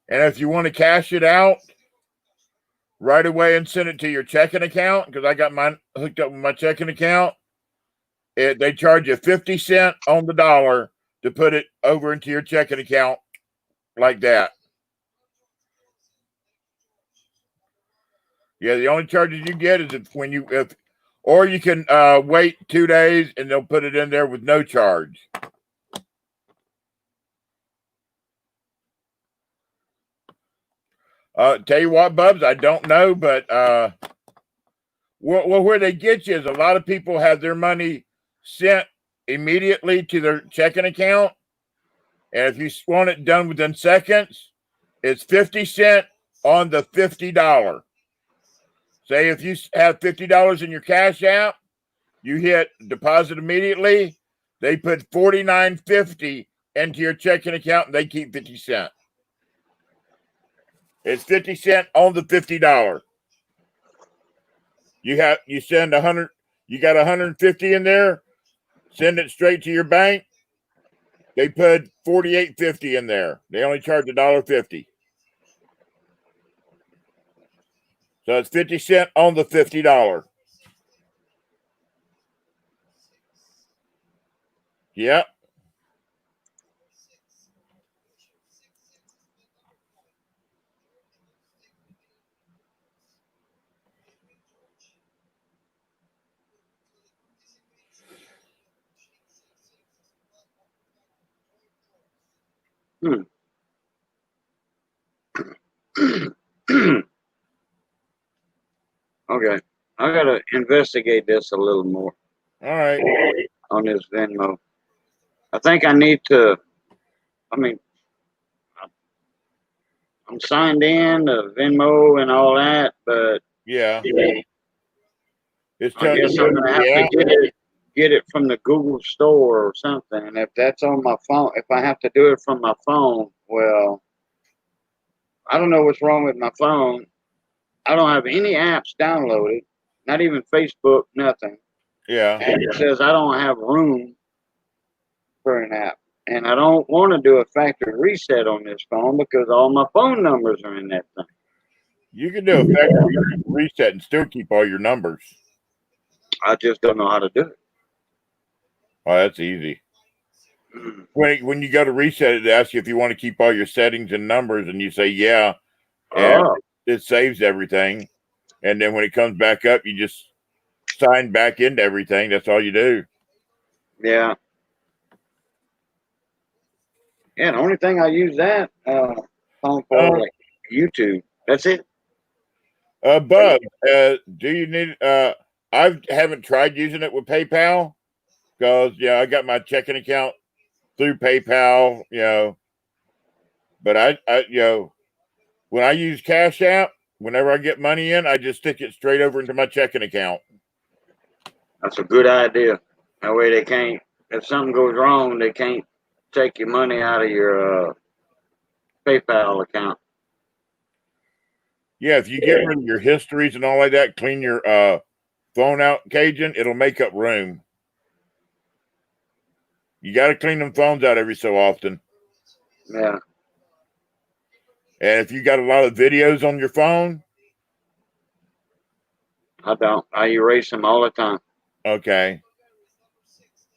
And if you want to cash it out right away and send it to your checking account, because I got mine hooked up with my checking account, they charge you 50 cents on the dollar to put it over into your checking account like that. Yeah, the only charges you get is or you can wait 2 days and they'll put it in there with no charge. Tell you what, Bubs, I don't know, but where they get you is a lot of people have their money sent immediately to their checking account. And if you want it done within seconds, it's 50 cents on the $50. Say if you have $50 in your Cash App, you hit deposit immediately, they put $49.50 into your checking account and they keep 50 cents. It's 50 cents on the $50. You send 100, you got 150 in there, send it straight to your bank. They put $48.50 in there. They only charge $1.50. So it's 50 cents on the $50. Yep. Okay, I gotta investigate this a little more. All right. On this Venmo, I think I need to. I mean, I'm signed in to Venmo and all that, but Yeah. It's I telling guess you I'm gonna have to get it from the Google Store or something. And if that's on my phone, if I have to do it from my phone, well, I don't know what's wrong with my phone. I don't have any apps downloaded, not even Facebook, nothing. Yeah. And it says I don't have room for an app. And I don't want to do a factory reset on this phone because all my phone numbers are in that thing. You can do a factory reset and still keep all your numbers. I just don't know how to do it. Oh, that's easy. When you go to reset it, it asks you if you want to keep all your settings and numbers, and you say yeah, and it saves everything. And then when it comes back up, you just sign back into everything. That's all you do. Yeah. Yeah, the only thing I use that phone for like YouTube. That's it. Bub, do you need I haven't tried using it with PayPal because I got my checking account through PayPal, but I when I use Cash App, whenever I get money in, I just stick it straight over into my checking account. That's a good idea. That way they can't, if something goes wrong, they can't take your money out of your PayPal account. Yeah, if you get rid of your histories and all like that, clean your phone out, Cajun, it'll make up room. You got to clean them phones out every so often. Yeah. And if you got a lot of videos on your phone, I don't. I erase them all the time. Okay.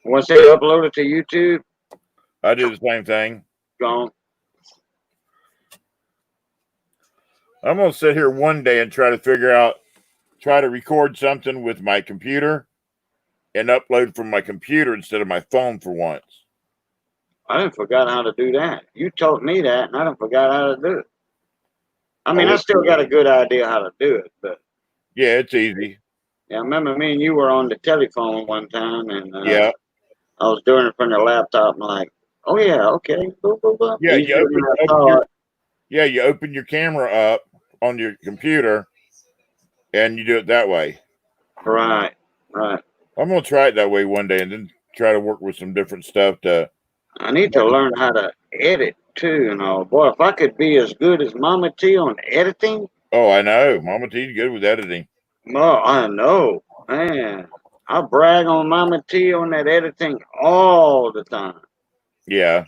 Once they upload it to YouTube, I do the same thing. Gone. I'm going to sit here one day and try to record something with my computer and upload from my computer instead of my phone for once. I done forgot how to do that. You taught me that, and I done forgot how to do it. I mean, I still got a good idea how to do it, but yeah, it's easy. Yeah, I remember me and you were on the telephone one time, and yeah, I was doing it from the laptop, and like, oh yeah, okay, boop, boop, boop. Yeah, Easier than I you thought. open your camera up on your computer, and you do it that way. Right, right. I'm gonna try it that way one day, and then try to work with some different stuff to. I need to learn how to edit too, and all. Boy, if I could be as good as Mama T on editing. Oh, I know, Mama T's good with editing. No, I know, man. I brag on Mama T on that editing all the time. Yeah.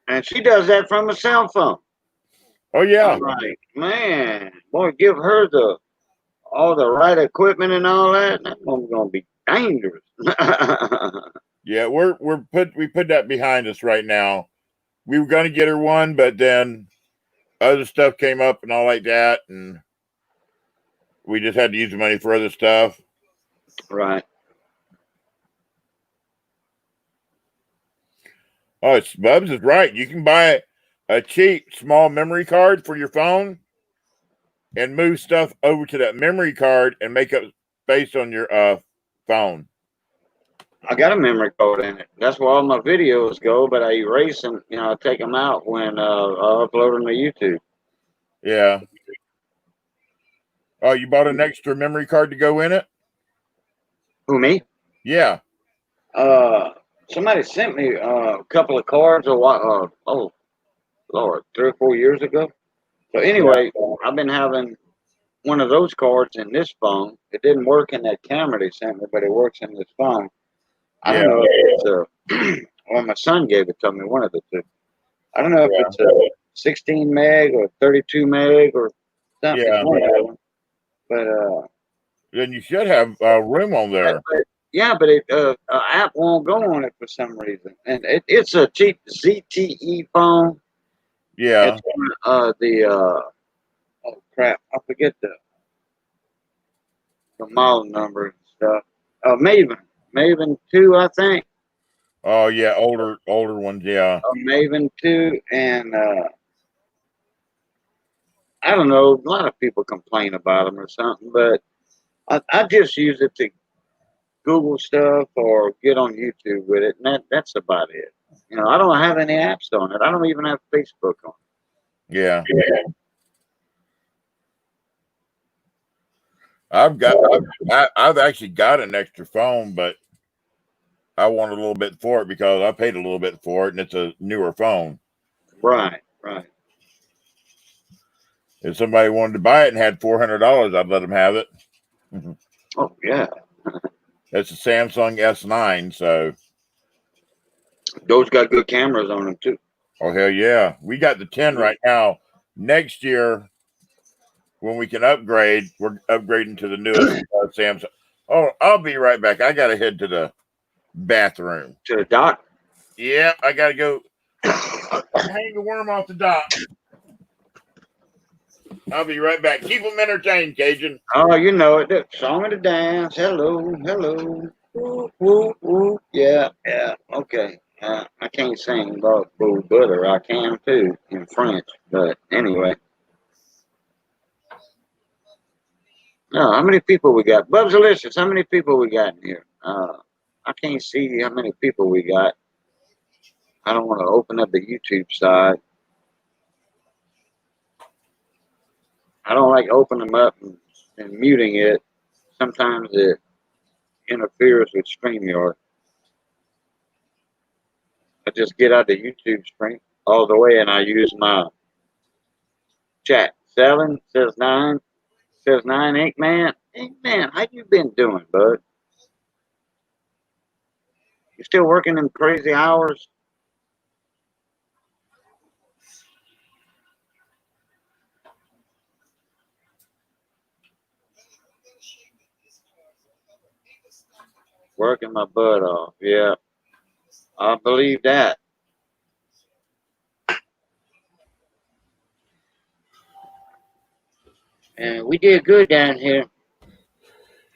And she does that from a cell phone. Oh yeah. I'm like, man, boy, give her all the right equipment and all that. That one's gonna be dangerous. Yeah, we put that behind us right now. We were gonna get her one, but then other stuff came up and all like that, and we just had to use the money for other stuff. Right. Oh, Bubs is right. You can buy a cheap small memory card for your phone and move stuff over to that memory card and make up space on your phone. I got a memory card in it. That's where all my videos go, but I erase them. I take them out when I upload them to YouTube. Yeah. Oh, you bought an extra memory card to go in it? Who, me? Yeah. Somebody sent me a couple of cards a while. Oh, Lord, 3 or 4 years ago. So anyway, I've been having one of those cards in this phone. It didn't work in that camera they sent me, but it works in this phone. I don't know if it's well, my son gave it to me, one of the two. I don't know if it's a 16 meg or 32 meg or Something Yeah. one of them. But Then you should have room on there. yeah, but it app won't go on it for some reason, and it's a cheap ZTE phone. Yeah. It's oh crap, I forget the model number and stuff. Maven 2, I think. Oh yeah, older ones. Yeah. A Maven 2, and I don't know. A lot of people complain about them or something, but I just use it to Google stuff or get on YouTube with it, and that's about it. You know, I don't have any apps on it. I don't even have Facebook on it. Yeah. Yeah. I've actually got an extra phone, but I want a little bit for it because I paid a little bit for it, and it's a newer phone. Right. If somebody wanted to buy it and had $400, I'd let them have it. Oh yeah. It's a Samsung S9, so those got good cameras on them too. Oh hell yeah, we got the 10 right now. Next year, when we can upgrade, we're upgrading to the newest Samsung. Oh, I'll be right back. I gotta head to the bathroom. To the dock? Yeah, I gotta go hang the worm off the dock. I'll be right back. Keep them entertained, Cajun. Oh, you know it. The song of the dance. Hello. Woo, woo, woo. Yeah. Okay. I can't sing about Bull Butter. I can too in French, but anyway. No, how many people we got? Bubs Delicious, how many people we got in here? I can't see how many people we got. I don't want to open up the YouTube side. I don't like opening them up and muting it. Sometimes it interferes with StreamYard. I just get out the YouTube screen all the way and I use my chat. 7 says 9. Says 9, Ink Man. Ink Man, how you been doing, bud? You still working them crazy hours? Working my butt off. Yeah, I believe that. And we did good down here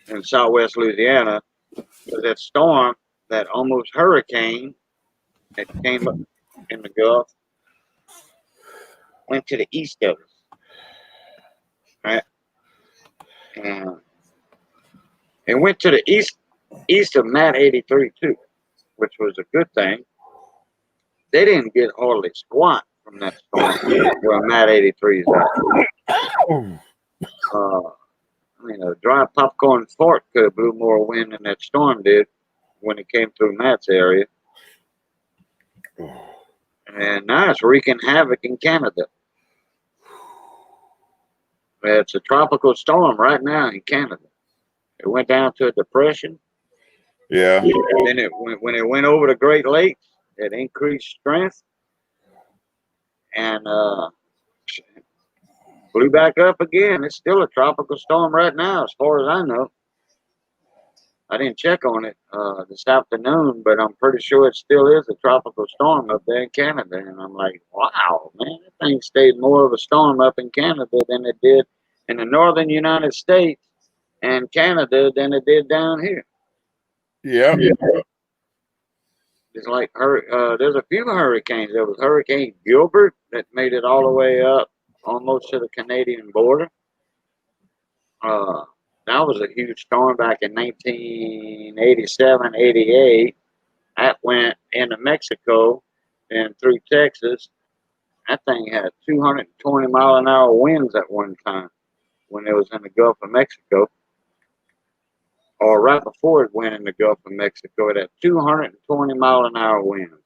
in Southwest Louisiana. Because that storm, that almost hurricane that came up in the Gulf, went to the east of us. Right? And it went to the east of Mat 83 too, which was a good thing. They didn't get hardly squat from that storm where Mat 83 is at. I mean, a dry popcorn fort could have blew more wind than that storm did when it came through Matt's area. And now it's wreaking havoc in Canada. It's a tropical storm right now in Canada. It went down to a depression. Yeah. And then when it went over the Great Lakes, it increased strength and blew back up again. It's still a tropical storm right now, as far as I know. I didn't check on it this afternoon, but I'm pretty sure it still is a tropical storm up there in Canada. And I'm like, wow, man, that thing stayed more of a storm up in Canada than it did in the northern United States and Canada than it did down here. Yeah. It's like there's a few hurricanes. There was Hurricane Gilbert that made it all the way up almost to the Canadian border. That was a huge storm back in 1987, 88. That went into Mexico and through Texas. That thing had 220 mile an hour winds at one time when it was in the Gulf of Mexico. Or right before it went in the Gulf of Mexico, it had 220 mile an hour winds.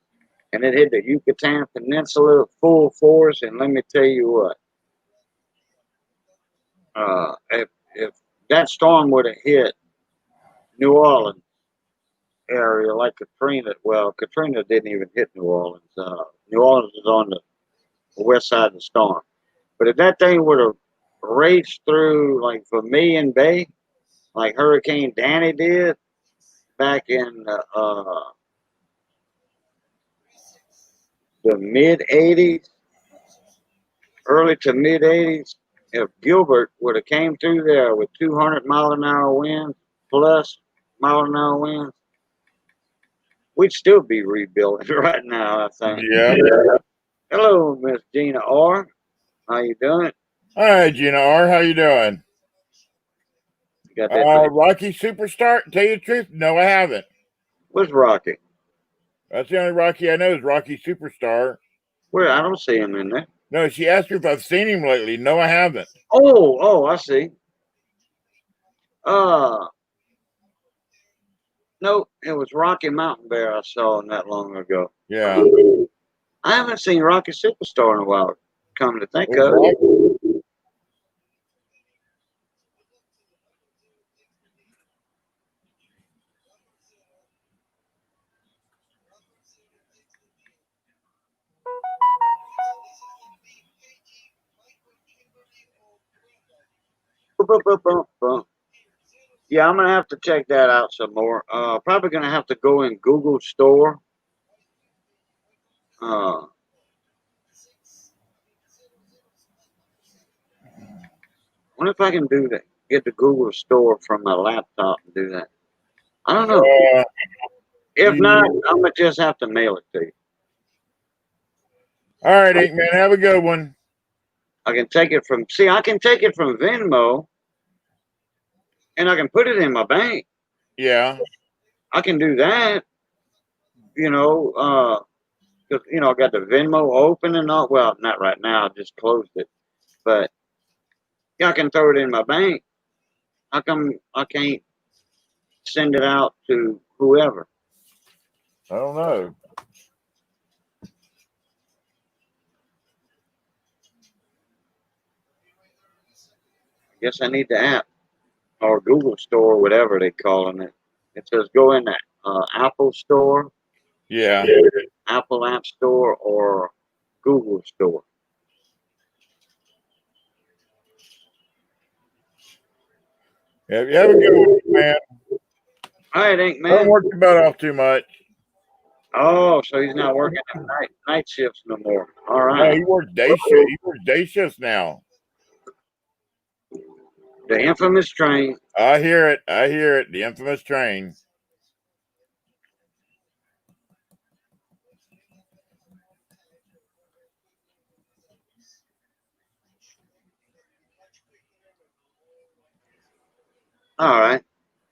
And it hit the Yucatan Peninsula full force. And let me tell you what, if that storm would have hit New Orleans area like Katrina, well, Katrina didn't even hit New Orleans. New Orleans is on the west side of the storm. But if that thing would have race through like Vermilion Bay, like Hurricane Danny did back in the mid '80s, early to mid '80s, if Gilbert would have came through there with 200-mile-an-hour winds plus mile-an-hour winds, we'd still be rebuilding right now, I think. Yeah. Hello, Miss Gina R. How you doing? Hi, Gina R. How you doing? You got that? Rocky Superstar? Tell you the truth, no, I haven't. Where's Rocky? That's the only Rocky I know is Rocky Superstar. Where? I don't see him in there. No, she asked me if I've seen him lately. No, I haven't. Oh, I see. No, it was Rocky Mountain Bear I saw not long ago. Yeah. I haven't seen Rocky Superstar in a while, come to think Oh, of it. Yeah, I'm gonna have to check that out some more. Probably gonna have to go in Google Store. Wonder if I can do that. Get the Google Store from my laptop and do that. I don't know. If not, I'm gonna just have to mail it to you. All right, Ink Man, have a good one. I can take it from. See, I can take it from Venmo, and I can put it in my bank. Yeah. I can do that. You know, because I got the Venmo open and all. Well, not right now. I just closed it, but yeah, I can throw it in my bank. How come I can't send it out to whoever? I don't know. I guess I need the app or Google Store, whatever they calling it. It says go in the Apple Store. Yeah. Apple App Store or Google Store. Yeah, you have a good one, man. All right, Ink Man. Don't work your butt off too much. Oh, so he's not working at night shifts no more. All right. No, he works day shift. He works day shifts now. The infamous train. I hear it. I hear it. The infamous train. All right.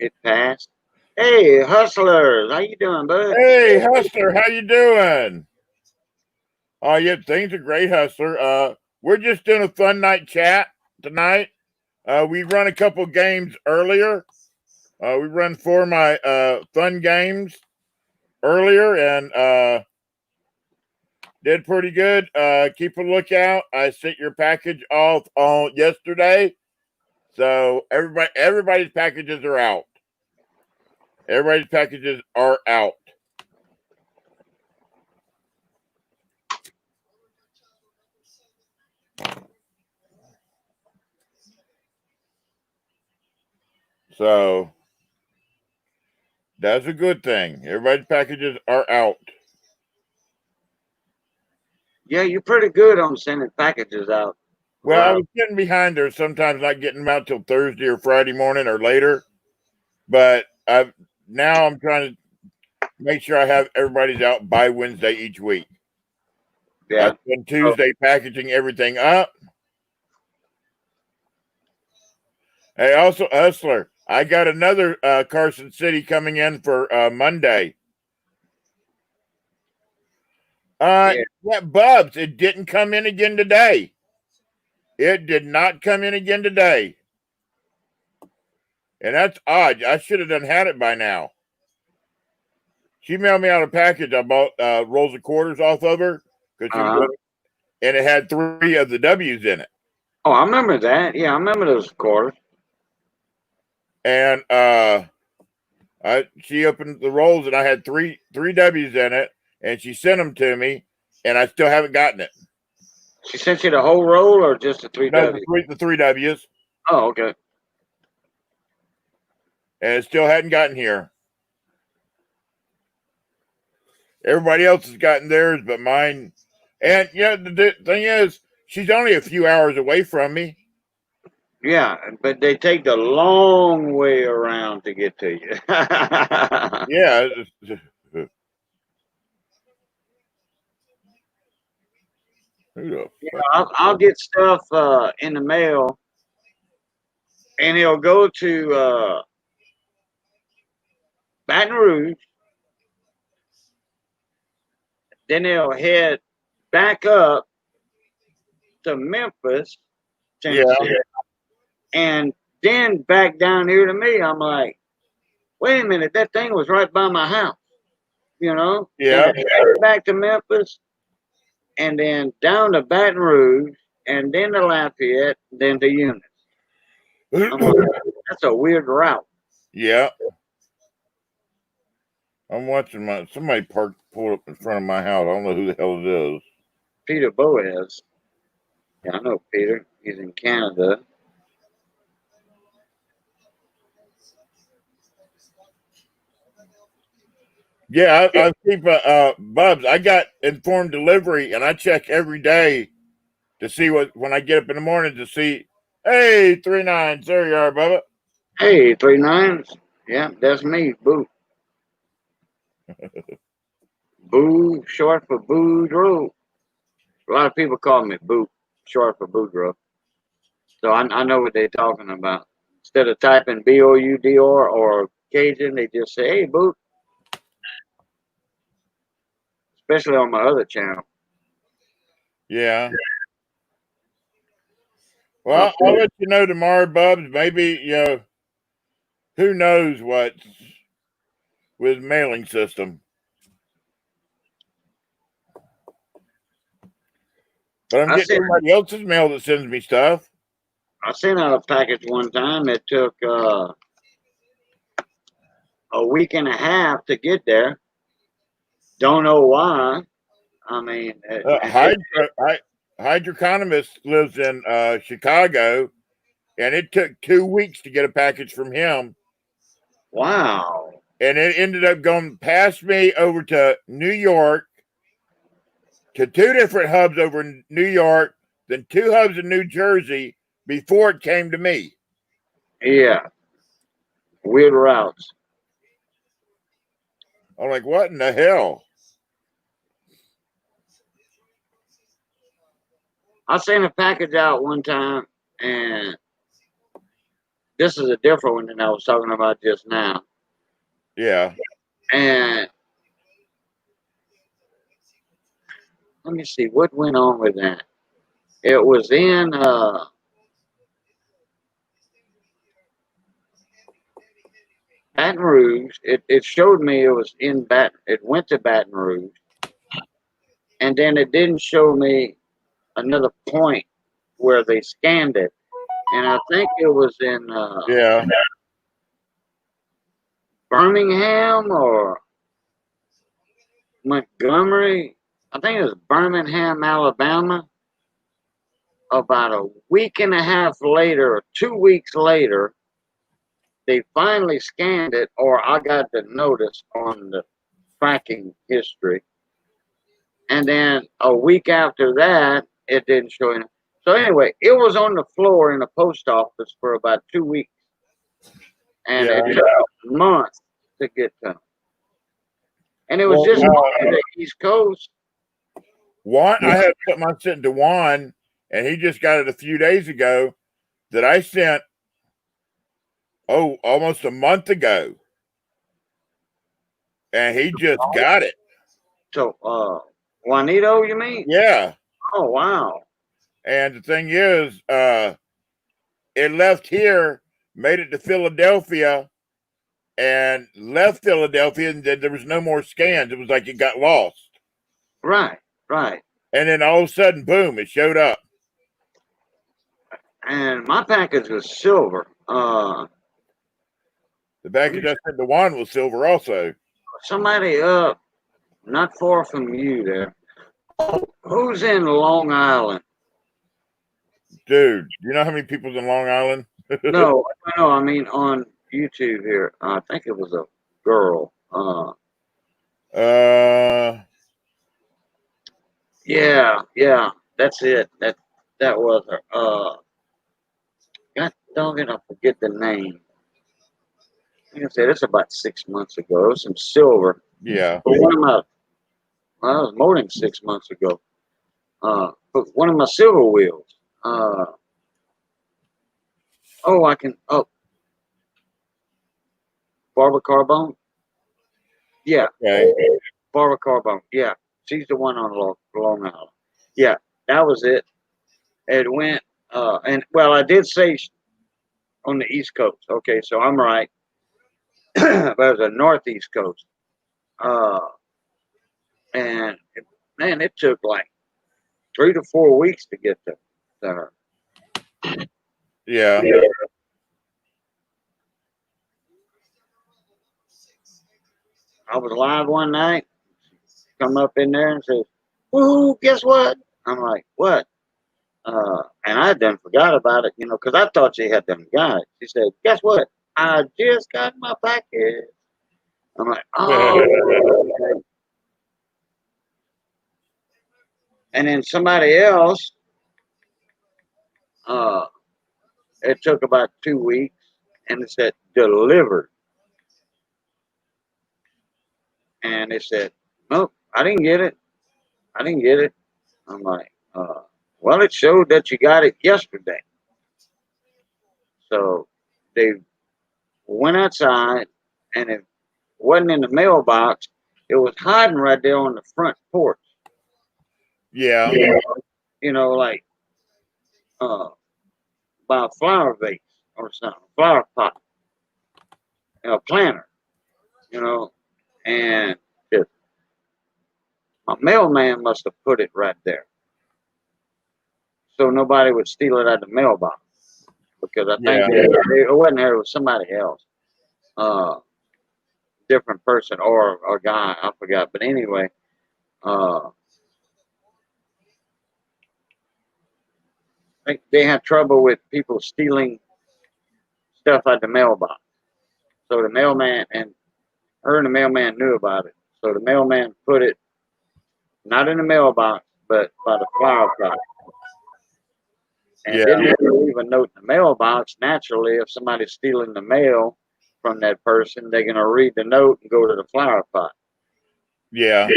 It passed. Hey, hustlers. How you doing, bud? Hey, Hustler. How you doing? Oh, yeah, things are great, Hustler. We're just doing a fun night chat tonight. We run a couple games earlier. We run 4 of my fun games earlier and did pretty good. Keep a lookout. I sent your package off on yesterday. So everybody's packages are out. Everybody's packages are out. So that's a good thing. Everybody's packages are out. Yeah, you're pretty good on sending packages out. Well, I was getting behind there sometimes, not getting them out till Thursday or Friday morning or later. But now I'm trying to make sure I have everybody's out by Wednesday each week. Yeah. I spend Tuesday packaging everything up. Hey, also, Hustler, I got another Carson City coming in for Monday. Yeah, Bubs, it didn't come in again today. It did not come in again today. And that's odd. I should have had it by now. She mailed me out a package. I bought rolls of quarters off of her. And it had 3 of the W's in it. Oh, I remember that. Yeah, I remember those quarters. And she opened the rolls and I had 3 W's in it. And she sent them to me. And I still haven't gotten it. She sent you the whole roll or just the 3 No, W? the three W's, Oh, okay. and it still hadn't gotten here. Everybody else has gotten theirs, but mine. And the thing is, she's only a few hours away from me. Yeah, but they take the long way around to get to you. Yeah. Who the You know, I'll get stuff in the mail, and it'll go to Baton Rouge. Then they'll head back up to Memphis, Tennessee, and then back down here to me. I'm like, wait a minute, that thing was right by my house, you know? Yeah. And back to Memphis, and then down to Baton Rouge, and then to Lafayette, then to Eunice. I'm like, that's a weird route. Yeah. I'm watching somebody pulled up in front of my house. I don't know who the hell it is. Peter Boaz. Yeah, I know Peter. He's in Canada. Yeah, I keep Bubs. I got informed delivery, and I check every day to see when I get up in the morning to see. Hey, 39, there you are, Bubba. Hey, 39s. Yeah, that's me, Boo. Boo, short for Boudreaux. A lot of people call me Boo, short for Boudreaux. So I know what they're talking about. Instead of typing B-O-U-D-R or Cajun, they just say, hey, Boo. Especially on my other channel. Yeah. Well, I'll let you know tomorrow, Bubs. Maybe, who knows what's with mailing system. But I'm getting everybody else's mail that sends me stuff. I sent out a package one time. It took a week and a half to get there. Don't know why. I mean, Hydroconomist lives in Chicago, and it took 2 weeks to get a package from him. Wow. And it ended up going past me over to New York, to 2 different hubs over in New York, then 2 hubs in New Jersey before it came to me. Yeah. Weird routes. I'm like, what in the hell? I sent a package out one time, and this is a different one than I was talking about just now. Yeah. And let me see what went on with that. It was in Baton Rouge. It showed me it was in it went to Baton Rouge. And then it didn't show me another point where they scanned it. And I think it was in Birmingham or Montgomery. I think it was Birmingham, Alabama. About a week and a half later, or 2 weeks later, they finally scanned it, or I got the notice on the tracking history. And then a week after that, it didn't show anything. So anyway, it was on the floor in the post office for about 2 weeks. And it took months to get to them. And it was just on the East Coast. I had something I sent to Juan, and he just got it a few days ago that I sent, almost a month ago. And he just got it. So, Juanito, you mean? Yeah. Oh, wow. And the thing is, it left here, made it to Philadelphia, and left Philadelphia, and then there was no more scans. It was like it got lost. Right, right. And then all of a sudden, boom, it showed up. And my package was silver. The package I sent to Juan was silver also. Somebody up, not far from you there. Who's in Long Island? Dude, you know how many people's in Long Island? No, I mean on YouTube here. I think it was a girl. Yeah, that's it. That was her. God dog it, I forget the name. Like I said, it's about 6 months ago. It was some silver. Yeah. But one of my, well, it was more than 6 months ago. But one of my silver wheels. Barbara Carbone. Yeah. Okay. Barbara Carbone. Yeah. She's the one on Long Island. Yeah, that was it. It went, and well, I did say on the East Coast. Okay, so I'm right. But it was the Northeast Coast. And man, it took like 3 to 4 weeks to get to her. Yeah. I was live one night, come up in there and says, "Woo, guess what?" I'm like, "What?" And I done forgot about it, because I thought she had them guys. She said, "Guess what? I just got my package." I'm like, "Oh." And then somebody else, it took about 2 weeks, and it said delivered. And they said, "Nope, I didn't get it. I didn't get it." I'm like, well, it showed that you got it yesterday. So they went outside, and it wasn't in the mailbox. It was hiding right there on the front porch. Yeah. Like by a flower vase or something, flower pot, a planter, and my mailman must have put it right there, so nobody would steal it out of the mailbox. Because I think it wasn't her; it was somebody else, different person or a guy. I forgot, but anyway, I think they had trouble with people stealing stuff out the mailbox. So the mailman and the mailman knew about it. So the mailman put it not in the mailbox, but by the flower pot. And didn't leave a note in the mailbox. Naturally, if somebody's stealing the mail from that person, they're gonna read the note and go to the flower pot. Yeah.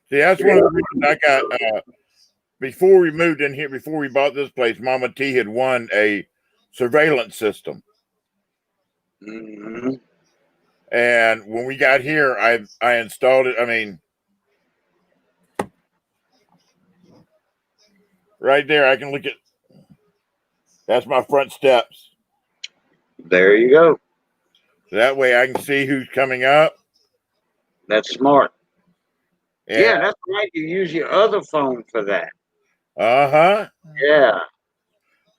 See, that's one of the reasons I got before we moved in here, before we bought this place, Mama T had won a surveillance system. Mm-hmm. And when we got here, I installed it. I mean, right there, I can look at. That's my front steps. There you go. That way I can see who's coming up. That's smart. And, yeah, that's right. You use your other phone for that. Uh-huh. Yeah.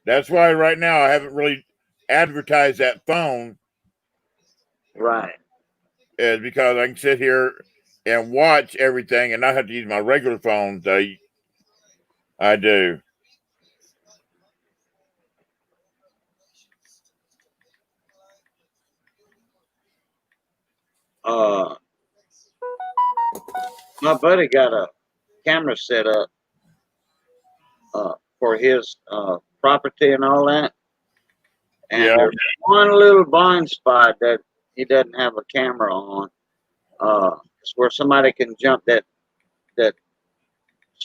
That's why right now I haven't really advertised that phone. Right. Is because I can sit here and watch everything and not have to use my regular phones. I do. My buddy got a camera set up for his property and all that. And there's one little blind spot that he doesn't have a camera on. It's where somebody can jump that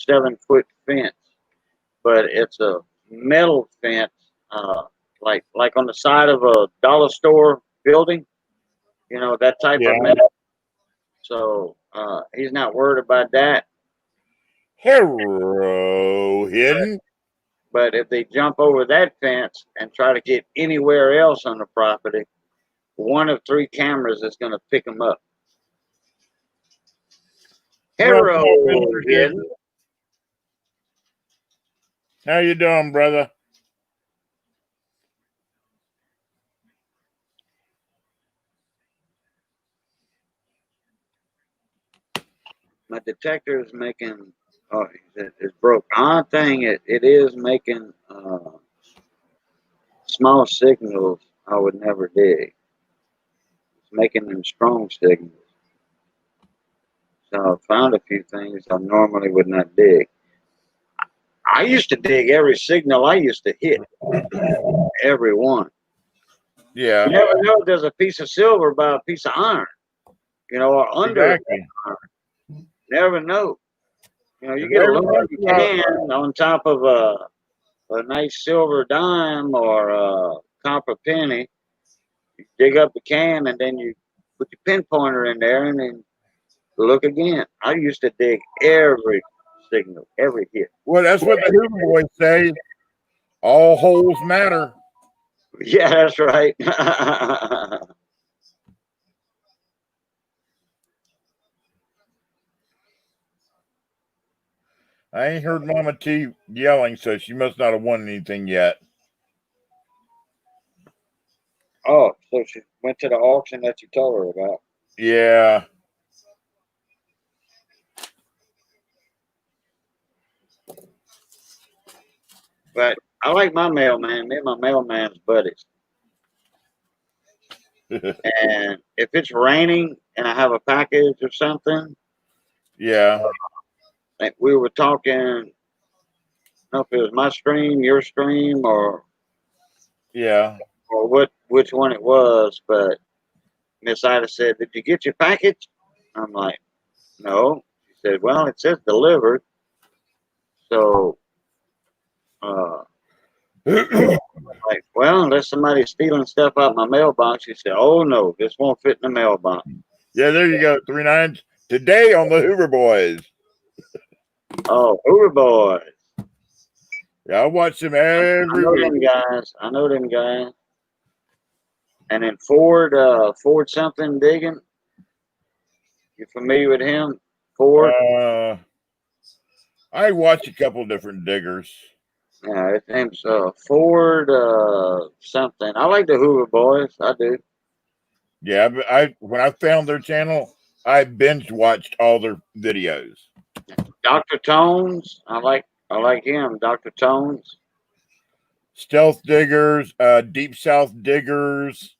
7-foot fence, but it's a metal fence, like on the side of a dollar store building, that type of metal. So he's not worried about that. Hero hidden. But if they jump over that fence and try to get anywhere else on the property, one of 3 cameras is going to pick them up. Hero hidden. How you doing, brother? My detector is making Oh, it's broke. Odd thing, it is making small signals I would never dig. It's making them strong signals. So I found a few things I normally would not dig. I used to dig every signal I used to hit. Every one. Yeah. You never know if there's a piece of silver by a piece of iron, or under Exactly. iron. Never know. You If get a every little once in a while- can on top of a nice silver dime or a copper penny. You dig up the can and then you put your pinpointer in there and then look again. I used to dig every signal, every hit. Well, that's what the Hoover boys say. All holes matter. Yeah, that's right. I ain't heard Mama T yelling, so she must not have won anything yet. Oh, so she went to the auction that you told her about. Yeah. But I like my mailman. Me and my mailman's buddies. And if it's raining and I have a package or something, Yeah. like we were talking, I don't know if it was my stream, your stream, or Yeah. which one it was, but Miss Ida said, "Did you get your package?" I'm like, "No." She said, "Well, it says delivered." So, like, well, unless somebody's stealing stuff out my mailbox, she said, "Oh no, this won't fit in the mailbox." Yeah, there you go. 3 9s today on the Hoover Boys. Oh, Hoover Boys. Yeah, I watch them I every know week. them guys. I know them guys. And then Ford something digging. You familiar with him? Ford? I watch a couple different diggers. Yeah, his name's Ford something. I like the Hoover Boys. I do. Yeah, but when I found their channel, I binge watched all their videos. Dr. Tones. I like him. Dr. Tones. Stealth Diggers, Deep South Diggers.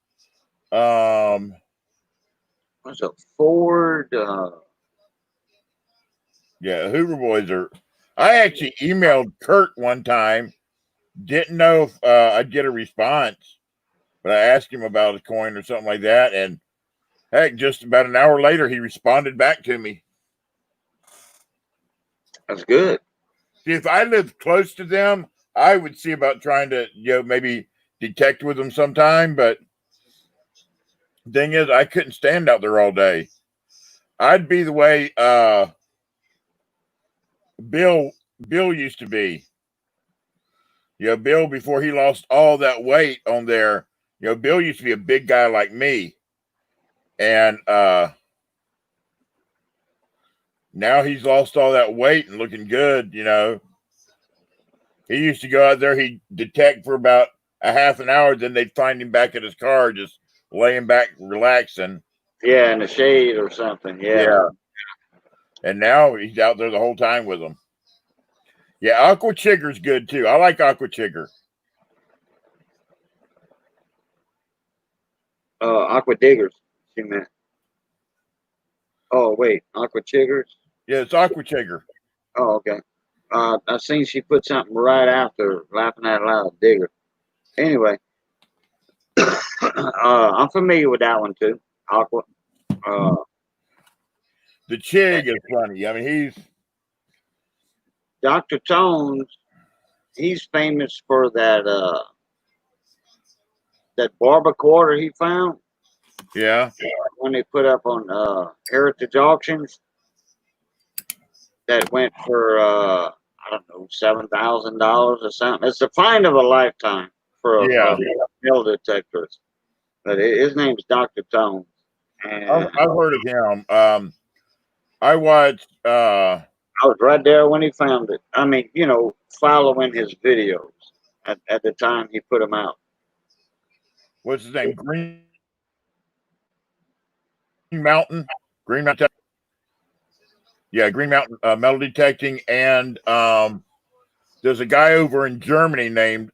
What's a Ford? Yeah, Hoover Boys are. I actually emailed Kurt one time. Didn't know if I'd get a response, but I asked him about a coin or something like that, and heck, just about an hour later, he responded back to me. That's good. See, if I lived close to them, I would see about trying to, maybe detect with them sometime. But the thing is, I couldn't stand out there all day. I'd be the way Bill used to be. Bill, before he lost all that weight on there, Bill used to be a big guy like me. And now he's lost all that weight and looking good, He used to go out there, he'd detect for about a half an hour, then they'd find him back at his car, just laying back, relaxing. Yeah, in the shade or something. Yeah. And now he's out there the whole time with them. Yeah, Aqua Chigger's good too. I like Aqua Chigger. Aqua Diggers, she meant. Oh, wait. Aqua Chiggers? Yeah, it's Aqua Chigger. Oh, okay. I seen she put something right after laughing out loud, Digger. Anyway, I'm familiar with that one too. Aqua. The Chig is funny. I mean, he's Dr. Tones. He's famous for that barber quarter he found. Yeah. When they put up on heritage auctions, that went for I don't know, $7,000 or something. It's the find of a lifetime for a metal detectorist. But his name's Dr. Tones. And I've heard of him. I watched. I was right there when he found it. I mean, following his videos at the time he put them out. What's his name? Green Mountain. Yeah, Green Mountain Metal Detecting, and there's a guy over in Germany named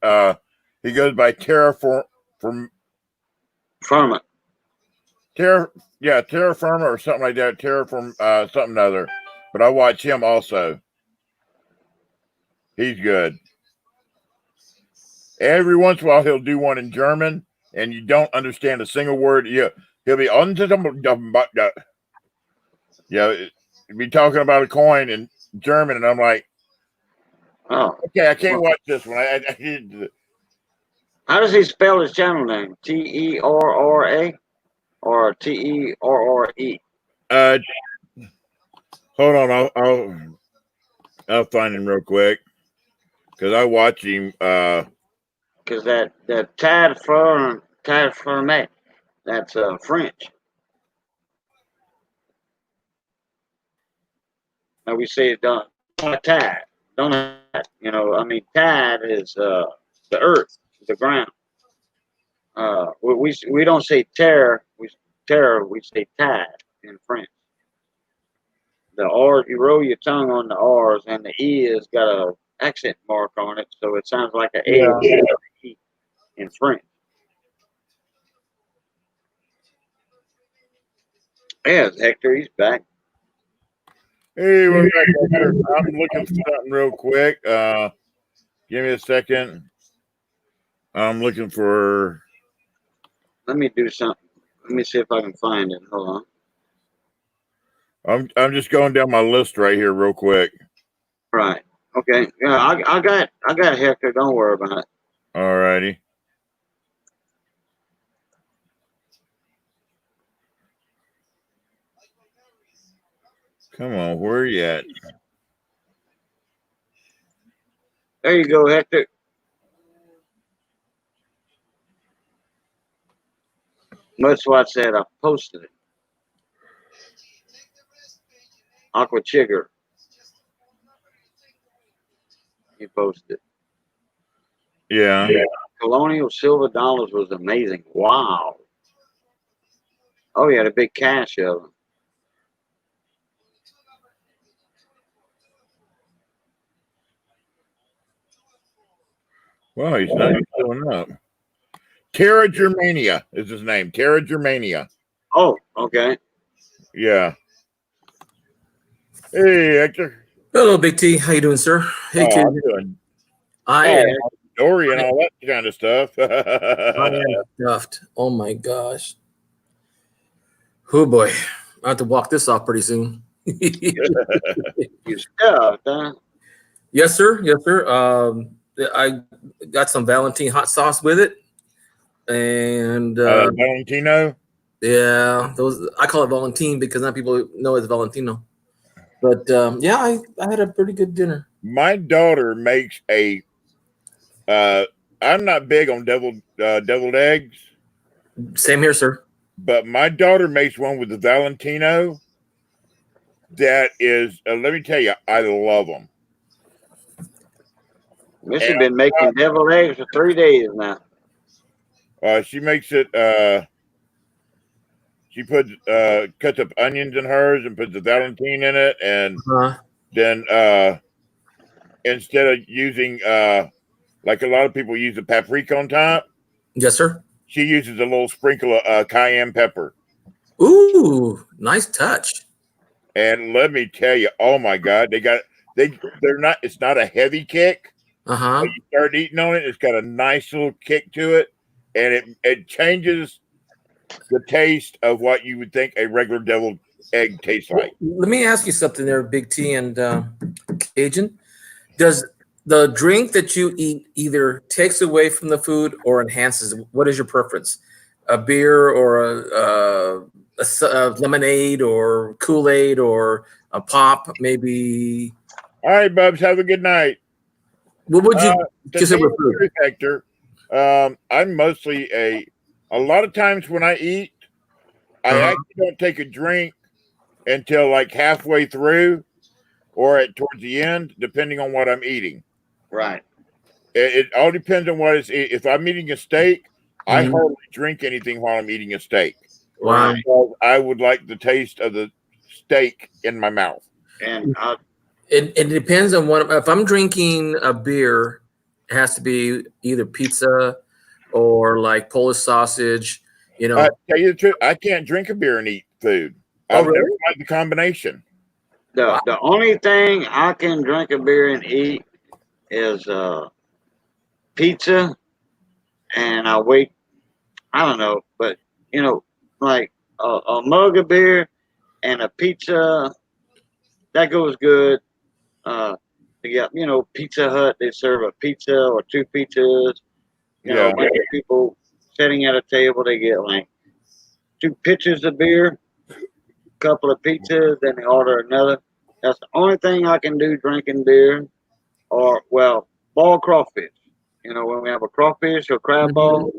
he goes by Terraformer or something like that. Terraform something other. But I watch him also. He's good. Every once in a while he'll do one in German, and you don't understand a single word. He'll be on to he'll be talking about a coin in German, and I'm like, Oh, okay, I can't watch this one. how does he spell his channel name? Terra or Terre? Hold on, I'll find him real quick because I watch him. Because that Tad Fermet, that's French. Now we say it don't Tad, don't Tad. You know, I mean Tad is the earth, the ground. We don't say terre, we say Tad in French. The R's, you roll your tongue on the R's, and the E has got a accent mark on it, so it sounds like an A in French. Yes, Hector, he's back. Hey, we're back here. I'm looking for something real quick. Give me a second. I'm looking for. Let me do something. Let me see if I can find it. Hold on. I'm just going down my list right here real quick. Right. Okay. Yeah, I got Hector. Don't worry about it. All righty. Come on, where are you at? There you go, Hector. That's what I said. I posted it. Aqua Chigger. He posted. Yeah. Colonial silver dollars was amazing. Wow. Oh, he had a big cache of them. Well, he's not showing up. Terra Germania is his name. Terra Germania. Oh, okay. Yeah. Hey, Hector. Hello, Big T. How you doing, sir? Hey, kid. I'm doing. I am Dory and all that kind of stuff. I am stuffed. Oh my gosh. Oh boy. I have to walk this off pretty soon. You stuffed, huh? Yes, sir. Yes, sir. I got some Valentine hot sauce with it. And Valentino? Yeah, those I call it Valentine because not people know it's Valentino. But yeah, I had a pretty good dinner. My daughter makes a I'm not big on deviled eggs. Same here, sir. But my daughter makes one with the Valentino. That is, let me tell you, I love them. She's been making deviled eggs for 3 days now. She makes it. She puts cuts up onions in hers and puts the Valentine in it, and then instead of using like a lot of people use the paprika on top. Yes, sir. She uses a little sprinkle of cayenne pepper. Ooh, nice touch. And let me tell you, oh my God, they're not. It's not a heavy kick. Uh-huh. You start eating on it, it's got a nice little kick to it, and it changes the taste of what you would think a regular deviled egg tastes like. Let me ask you something there, Big T and Cajun. Does the drink that you eat either takes away from the food or enhances it? What is your preference? A beer or a lemonade or Kool-Aid or a pop, maybe? All right, Bubs, have a good night. What would you consider food? Hector, I'm mostly a lot of times when I eat, I actually don't take a drink until like halfway through or towards the end, depending on what I'm eating. Right. It all depends on what it's. If I'm eating a steak, I hardly drink anything while I'm eating a steak. Wow. Because I would like the taste of the steak in my mouth. And It depends on what. If I'm drinking a beer, it has to be either pizza or like Polish sausage. You know. Tell you the truth, I can't drink a beer and eat food. Oh, I've never really? tried the combination. the only thing I can drink a beer and eat is pizza, and I wait. I don't know, but you know, like a mug of beer and a pizza, that goes good. They got, you know, Pizza Hut. They serve a pizza or two pizzas. You know, Yeah. a bunch of people sitting at a table. They get like 2 pitchers of beer, a couple of pizzas, then they order another. That's the only thing I can do drinking beer, or well, boiled crawfish. You know, when we have a crawfish or crab ball,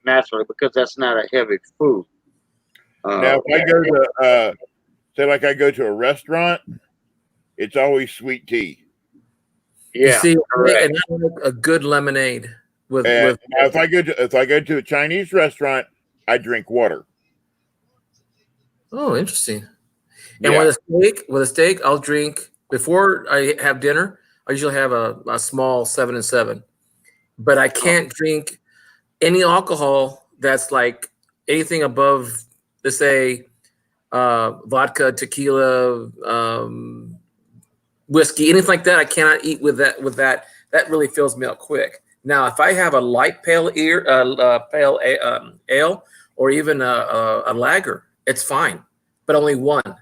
naturally, because that's not a heavy food. Now, if I go to, say, like I go to a restaurant, it's always sweet tea. You see, correct. and I like a good lemonade with. And now if I go to a Chinese restaurant, I drink water. Oh, interesting. And Yeah. with a steak, I'll drink before I have dinner. I usually have a small 7 and 7, but I can't drink any alcohol that's like anything above, let's say, vodka, tequila, whiskey, anything like that. I cannot eat with that. That really fills me up quick. Now, if I have a light pale ale or even a lager, it's fine, but only one.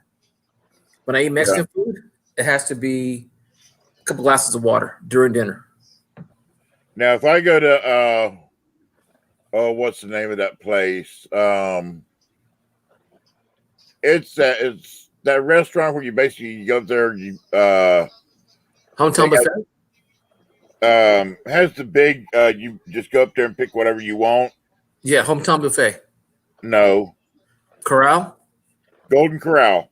When I eat Mexican food, it has to be a couple glasses of water during dinner. Now, if I go to, what's the name of that place? It's that restaurant where you basically go up there. You Hometown buffet. Has the big. You just go up there and pick whatever you want. Yeah, hometown buffet. No. Corral. Golden Corral.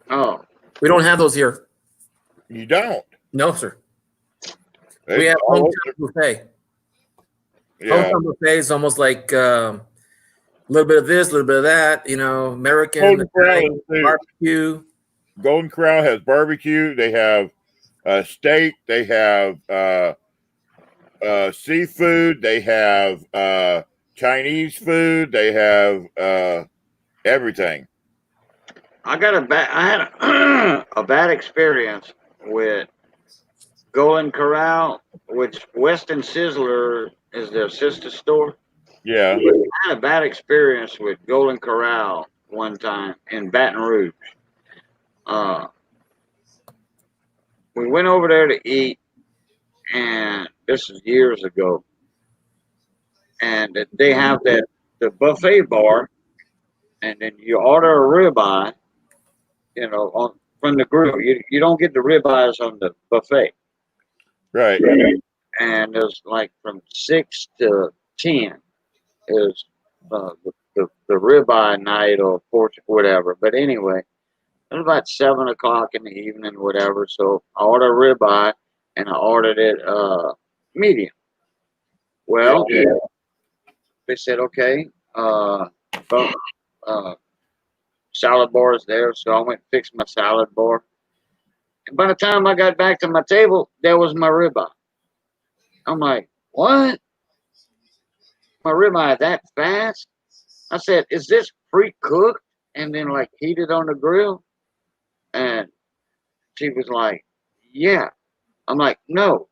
Oh, we don't have those here. You don't? No, sir. We It's have all hometown buffet. Yeah. Hometown buffet is almost like a little bit of this, a little bit of that. You know, American Golden Corral is barbecue. Golden Corral has barbecue. They have steak. They have seafood. They have Chinese food. They have everything. I had a bad experience with Golden Corral, which Weston Sizzler is their sister store. Yeah. I had a bad experience with Golden Corral one time in Baton Rouge. We went over there to eat, and this is years ago. And they have the buffet bar, and then you order a ribeye, you know, from the grill. You don't get the ribeyes on the buffet. Right. And there's like from 6 to 10 is the ribeye night or portion, whatever. But anyway, it was about 7 o'clock in the evening, whatever. So I ordered a ribeye, and I ordered it medium. Well, they said, okay, salad bar is there. So I went and fixed my salad bar. And by the time I got back to my table, there was my ribeye. I'm like, what? My ribeye that fast? I said, is this pre-cooked and then like heated on the grill? And she was like, yeah. I'm like, no.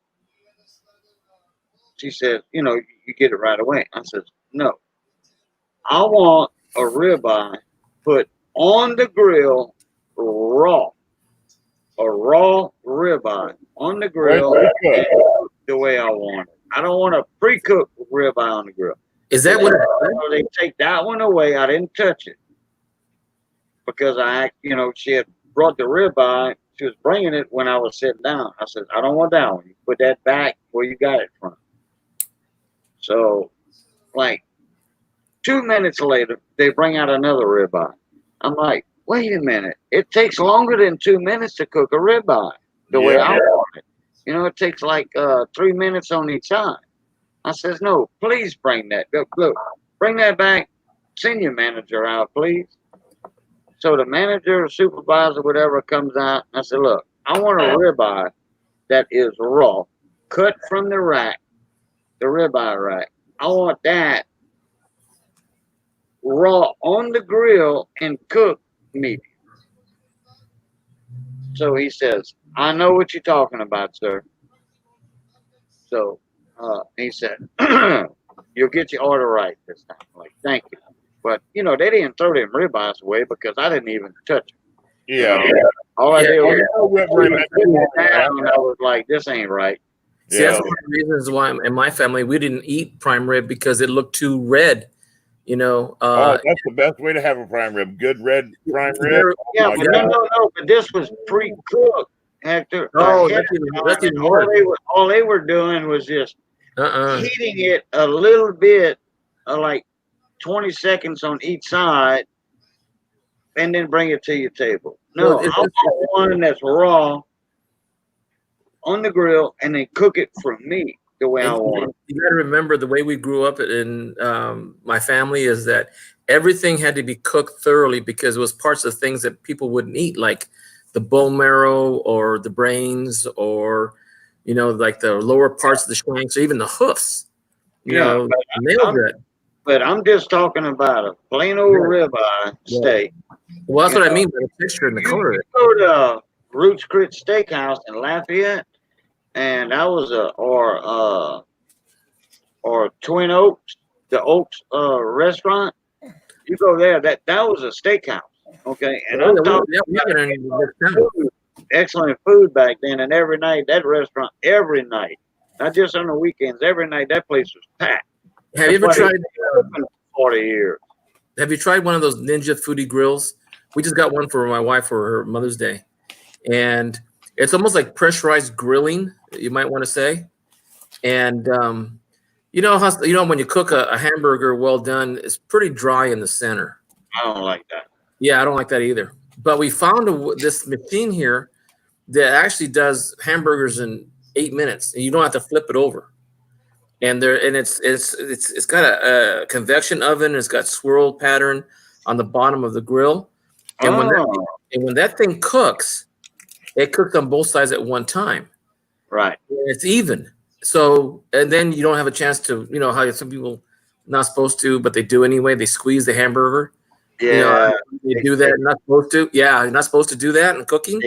She said, you know, you get it right away. I said, no. I want a ribeye put on the grill raw. A raw ribeye on the grill the way I want it. I don't want a pre-cooked ribeye on the grill. Is that what they take that one away? I didn't touch it because you know, she had brought the ribeye. She was bringing it when I was sitting down. I said, I don't want that one. You put that back where you got it from. So, like 2 minutes later, they bring out another ribeye. I'm like, wait a minute. It takes longer than 2 minutes to cook a ribeye the way I want it. You know, it takes like 3 minutes on each side. I says, no, please bring that. Look, bring that back. Send your manager out, please. So the manager or supervisor, whatever, comes out. And I said, look, I want a ribeye that is raw, cut from the rack, the ribeye rack. I want that raw on the grill and cooked medium. So he says, I know what you're talking about, sir. So he said, you'll get your order right this time. I'm like, thank you. But, you know, they didn't throw them ribeyes away because I didn't even touch them. Yeah. All I did was, Yeah. and I was like, this ain't right. See, that's one of the reasons why in my family we didn't eat prime rib because it looked too red. You know. Oh, that's the best way to have a prime rib. Good red prime rib. Yeah, Oh, but no. But this was pre-cooked. Hector. Oh, that's even worse. All they were doing was just heating it a little bit, like 20 seconds on each side, and then bring it to your table. No, I want one that's raw on the grill, and then cook it for me the way I want it. You got to remember the way we grew up in my family is that everything had to be cooked thoroughly because it was parts of things that people wouldn't eat, like the bone marrow or the brains or, you know, like the lower parts of the shanks or even the hoofs. You know, but I'm just talking about a plain old ribeye steak. Well, that's what I mean by the texture and the color. You go to Roots Crit Steakhouse in Lafayette, and that was or Twin Oaks, the Oaks restaurant. You go there, that was a steakhouse. Okay, and I'm talking food, excellent food back then, and every night that restaurant, every night, not just on the weekends, every night that place was packed. Have you ever tried 40 years? Have you tried one of those Ninja Foodie grills? We just got one for my wife for her Mother's Day, and it's almost like pressurized grilling, you might want to say. And you know how when you cook a hamburger well done, it's pretty dry in the center. I don't like that. Yeah, I don't like that either. But we found this machine here that actually does hamburgers in 8 minutes, and you don't have to flip it over. And it's got a convection oven. It's got swirl pattern on the bottom of the grill. And when that thing cooks, it cooks on both sides at one time. Right. And it's even. So, and then you don't have a chance to, you know, how some people not supposed to, but they do anyway. They squeeze the hamburger. Yeah. You know, they do that. Not supposed to. Yeah, you're not supposed to do that in cooking.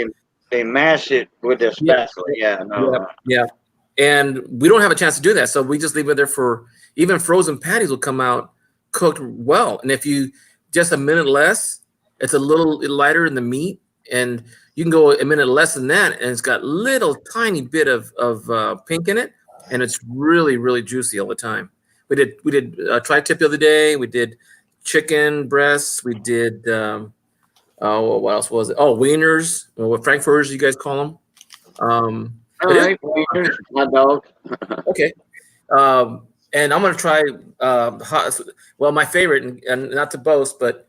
They mash it with their spatula. Yeah. And we don't have a chance to do that. So we just leave it there for, even frozen patties will come out cooked well. And if you just a minute less, it's a little lighter in the meat. And you can go a minute less than that. And it's got little tiny bit of pink in it. And it's really, really juicy all the time. We did tri-tip the other day. We did chicken breasts. We did, what else was it? Oh, wieners. What frankfurters you guys call them? All right, wieners, my dog. Okay. And I'm going to try, my favorite, and not to boast, but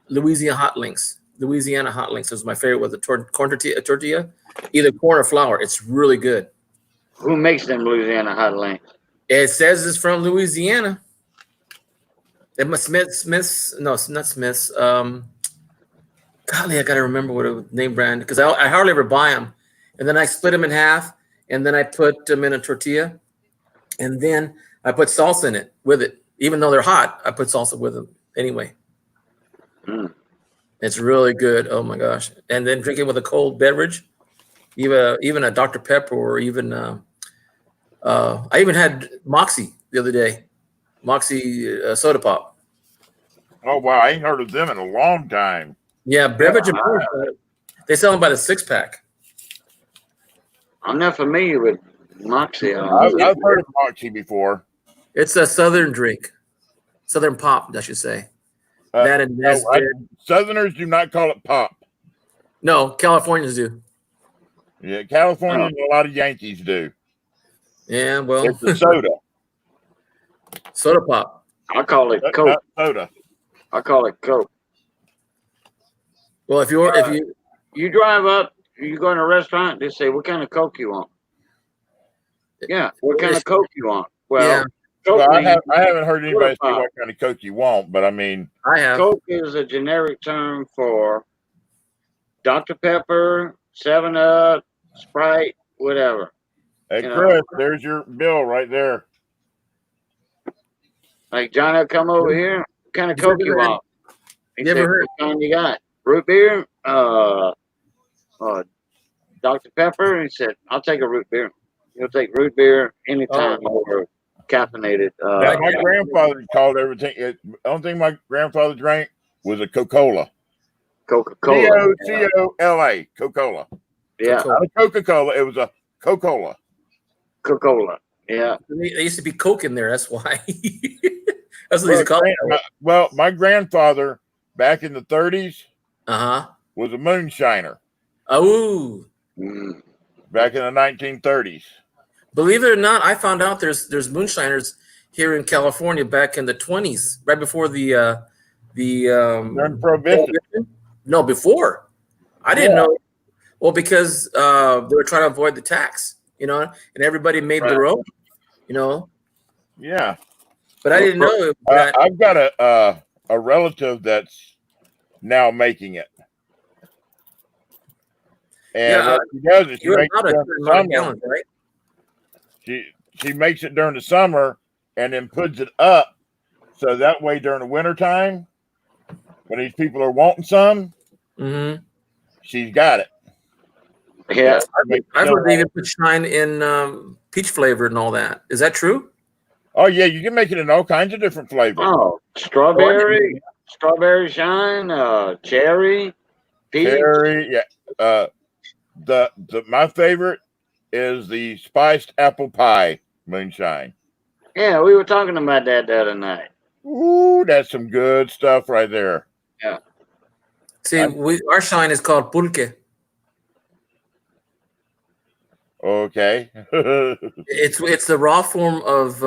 Louisiana hot links. Louisiana hot links is my favorite with the corn tortilla, either corn or flour. It's really good. Who makes them Louisiana hot links? It says it's from Louisiana. It must Smith's. No, it's not Smith's. Golly, I got to remember what it name brand because I hardly ever buy them. And then I split them in half, and then I put them in a tortilla, and then I put salsa in it with it. Even though they're hot, I put salsa with them anyway. It's really good. Oh my gosh! And then drink it with a cold beverage, even a Dr. Pepper, or even I even had Moxie the other day, Moxie soda pop. Oh wow, I ain't heard of them in a long time. Yeah, beverage. They sell them by the 6-pack. I'm not familiar with Moxie. I've heard of Moxie before. It's a Southern drink, Southern pop, I should say. That and Southerners do not call it pop. No, Californians do. Yeah, California and a lot of Yankees do. Yeah, well, it's a soda. Soda pop. I call it Coke. Not soda. I call it Coke. Well, if you drive up, you go in a restaurant, they say, "What kind of Coke you want?" Yeah, what kind of Coke you want? Well, Coke Well, I means haven't heard anybody say Pop. what kind of Coke you want, but I mean, I have. Coke is a generic term for Dr. Pepper, 7-Up, Sprite, whatever. hey You know, Chris, there's your bill right there. like Johnny will come over here. What kind of You Coke ever you heard- want? He you ever said, heard- what kind you got? Root beer? Dr. Pepper? He said, I'll take a root beer. He'll take root beer anytime over caffeinated. Yeah, my grandfather called everything. The only thing my grandfather drank was a Coca-Cola. Coca-Cola. C-O-C-O-L-A. Coca-Cola. Yeah. Not a Coca-Cola. It was a Coca-Cola. Coca-Cola. Yeah. There used to be Coke in there. That's why. That's what they used to call it. Well, my grandfather back in the 30s Uh-huh. was a moonshiner. Oh. Back in the 1930s. Believe it or not, I found out there's moonshiners here in California back in the 20s, right before the During Prohibition. No, before. I didn't know. Well, because they were trying to avoid the tax, and everybody made their own, Yeah. But I didn't know that. I've got a relative that's now making it. And what she does is she you're makes it allowed a during certain the amount of summer. gallons, right? She makes it during the summer and then puts it up so that way during the wintertime, when these people are wanting some, she's got it. Yeah. I've heard they even put shine in peach flavor and all that. Is that true? Oh yeah, you can make it in all kinds of different flavors. Oh, strawberry shine, cherry, peach. Cherry, yeah. My favorite is the spiced apple pie moonshine. Yeah, we were talking about that the other night. Ooh, that's some good stuff right there. Yeah. See, our shine is called pulque. Okay. It's the raw form of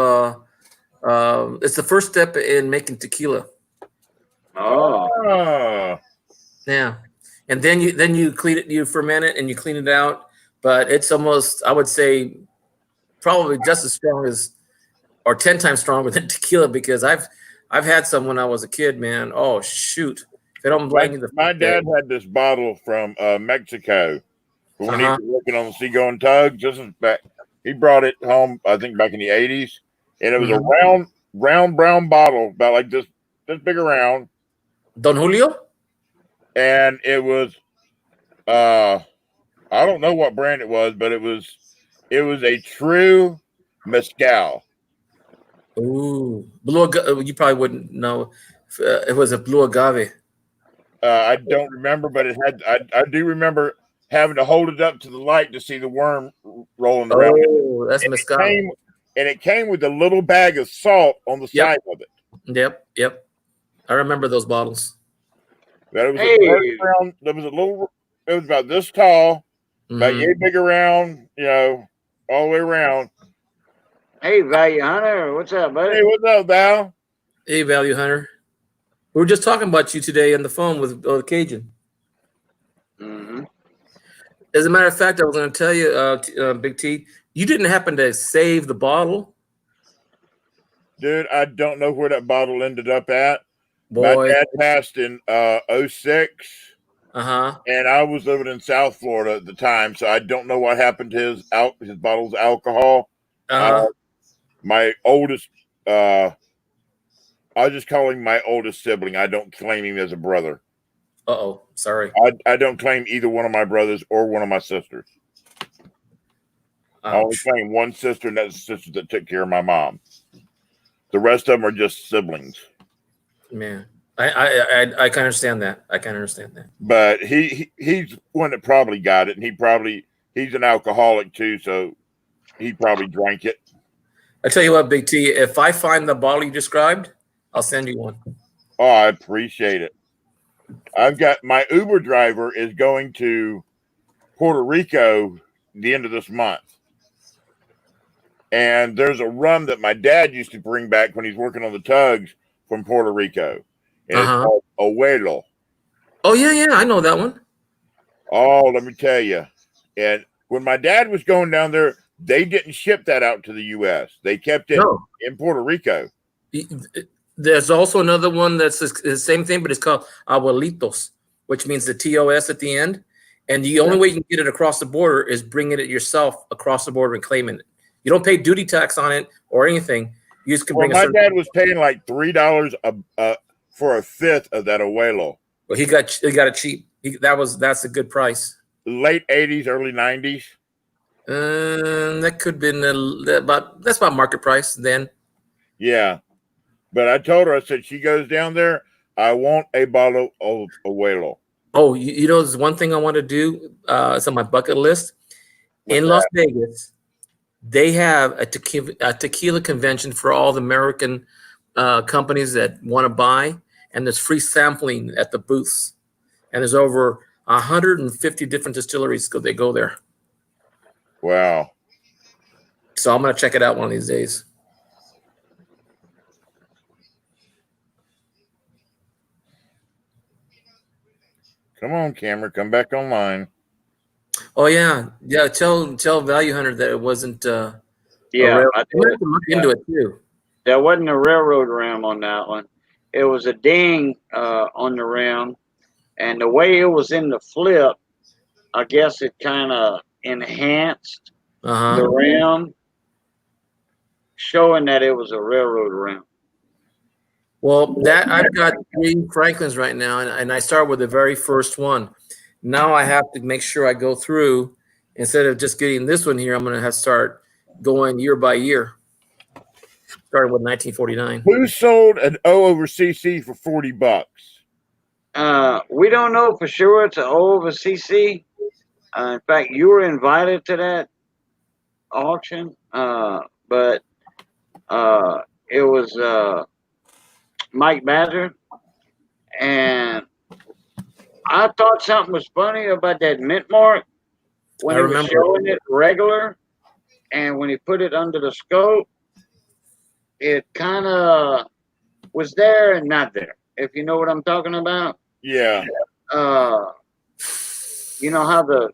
it's the first step in making tequila. Oh. Yeah. And then you clean it, you ferment it and you clean it out. But it's almost, I would say, probably just as strong as, or 10 times stronger than tequila, because I've had some when I was a kid, man. Oh shoot. If I don't blame you, My dad had this bottle from Mexico when he was working on the seagoing tugs. This is back. He brought it home, I think, back in the 80s, and it was a round brown bottle, about like this big around. Don Julio. And it was, I don't know what brand it was, but it was a true mezcal. Ooh, you probably wouldn't know. It was a blue agave. I don't remember, but it had. I do remember having to hold it up to the light to see the worm rolling around. Oh, that's mezcal. It came with a little bag of salt on the side of it. Yep. I remember those bottles. That it was a dark brown. There was a little. It was about this tall, about yay big around. All the way around. Hey, Value Hunter, what's up, buddy? Hey, what's up, Val? Hey, Value Hunter. We were just talking about you today on the phone with Cajun. As a matter of fact, I was going to tell you, Big T, you didn't happen to save the bottle. Dude, I don't know where that bottle ended up at. Boy. My dad passed in 06. And I was living in South Florida at the time, so I don't know what happened to his bottles of alcohol. My oldest, I'll just call him my oldest sibling. I don't claim him as a brother. Uh-oh, sorry. I don't claim either one of my brothers or one of my sisters. I only claim one sister, and that's the sister that took care of my mom. The rest of them are just siblings. Man, I can understand that. I can understand that. But he's one that probably got it, and he's an alcoholic too, so he probably drank it. I tell you what, Big T, if I find the bottle you described, I'll send you one. Oh, I appreciate it. I've got my Uber driver is going to Puerto Rico the end of this month. And there's a rum that my dad used to bring back when he's working on the tugs from Puerto Rico. And it's called Abuelo. Oh, yeah, I know that one. Oh, let me tell you. And when my dad was going down there they didn't ship that out to the U.S. They kept it No. in Puerto Rico. There's also another one that's the same thing, but it's called Abuelitos, which means the TOS at the end. And the only way you can get it across the border is bringing it yourself across the border and claiming it. You don't pay duty tax on it or anything. You just can Well, bring my dad was paying like $3 for a fifth of that abuelo. Well, he got it cheap. That's a good price. Late 80s, early 90s. That could have been that's about market price then. Yeah. But I told her, I said, she goes down there, I want a bottle of abuelo. Oh, you know, there's one thing I want to do. It's on my bucket list. In Las Vegas, they have a tequila convention for all the American companies that want to buy, and there's free sampling at the booths. And there's over 150 different distilleries they go there. Wow. So I'm going to check it out one of these days. Come on, camera, come back online. Oh yeah. Tell Value Hunter that it wasn't. Yeah, I did. Look into it too. There wasn't a railroad rim on that one. It was a ding on the rim, and the way it was in the flip, I guess it kind of enhanced the rim, showing that it was a railroad rim. Well, I've got 3 Franklins right now, and I start with the very first one. Now I have to make sure I go through, instead of just getting this one here, I'm going to have to start going year by year, starting with 1949. Who sold an O over CC for $40? We don't know for sure. It's an O over CC. In fact, you were invited to that auction, but it was Mike Badger, and I thought something was funny about that mint mark when he was showing it regular, and when he put it under the scope, it kind of was there and not there, if you know what I'm talking about. Yeah. You know how the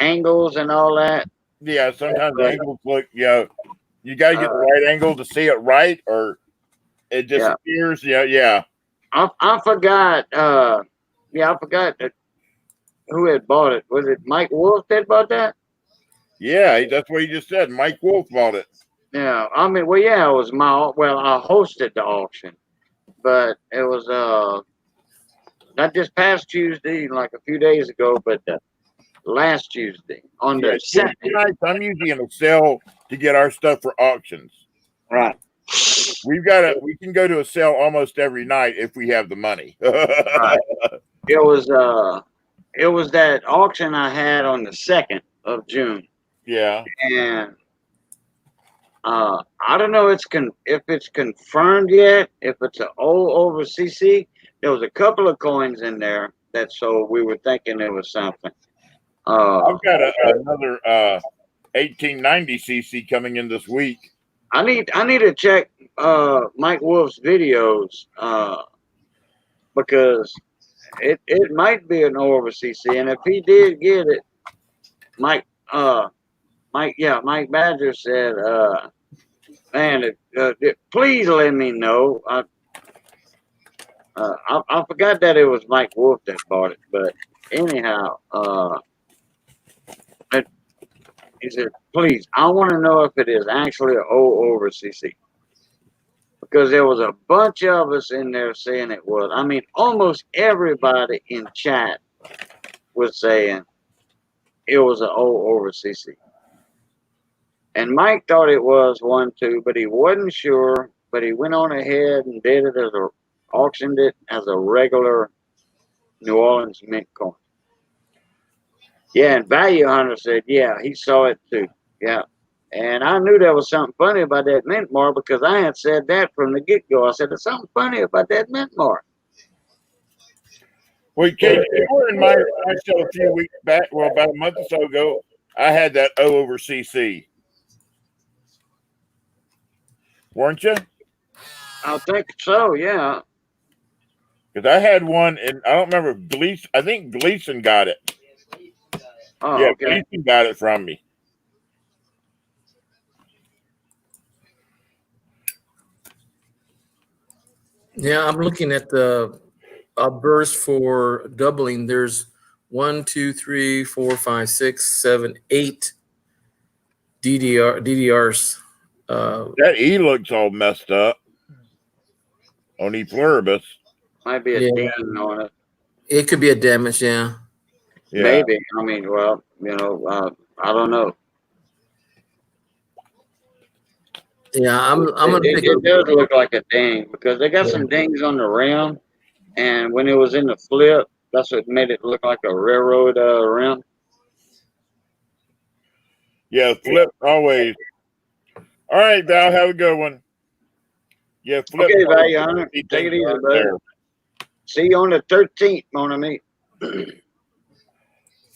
angles and all that? Yeah, sometimes the angles look, you got to get the right angle to see it right, or it disappears. Yeah. I forgot. I forgot who had bought it. Was it Mike Wolf that bought that? Yeah, that's what he just said. Mike Wolf bought it. Yeah, I mean, it was I hosted the auction, but it was not this past Tuesday, like a few days ago, but last Tuesday on the second. I'm usually in a sale to get our stuff for auctions. Right. We can go to a sale almost every night if we have the money. Right. It was that auction I had on the 2nd of June. Yeah. And I don't know if it's confirmed yet, if it's an O over CC. There was a couple of coins in there so we were thinking it was something. I've got another 1890 CC coming in this week. I need to check Mike Wolf's videos because it might be an O over CC, and if he did get it, Mike Badger said, man, please let me know. I forgot that it was Mike Wolf that bought it, but anyhow, he said, please, I want to know if it is actually an O over CC. Because there was a bunch of us in there saying it was. I mean, almost everybody in chat was saying it was an O over CC. And Mike thought it was one too, but he wasn't sure. But he went on ahead and auctioned it as a regular New Orleans mint coin. Yeah, and Value Hunter said, yeah, he saw it too. Yeah. And I knew there was something funny about that mint mark because I had said that from the get-go. I said, there's something funny about that mint mark. Well, Kate, you were in my show a few weeks back, well, about a month or so ago. I had that O over CC. Weren't you? I think so, yeah. Because I had one, and I don't remember Gleason. I think Gleason got it. Oh, yeah, okay. Gleason got it from me. Yeah, I'm looking at the burst for doubling. There's 1, 2, 3, 4, 5, 6, 7, 8 DDRs. That E looks all messed up on E pluribus. Might be a Yeah. ding on it. It could be a damage, yeah. Yeah. Maybe. I mean, well, I don't know. Yeah, I'm gonna It, take it a does look like a ding because they got some dings on the rim, and when it was in the flip, that's what made it look like a railroad rim. Yeah, flip always. All right, Val, have a good one. Yeah, flip. Okay, always Val, Hunter, see take it things easy, aren't buddy. there. See you on the 13th, mon ami. Flip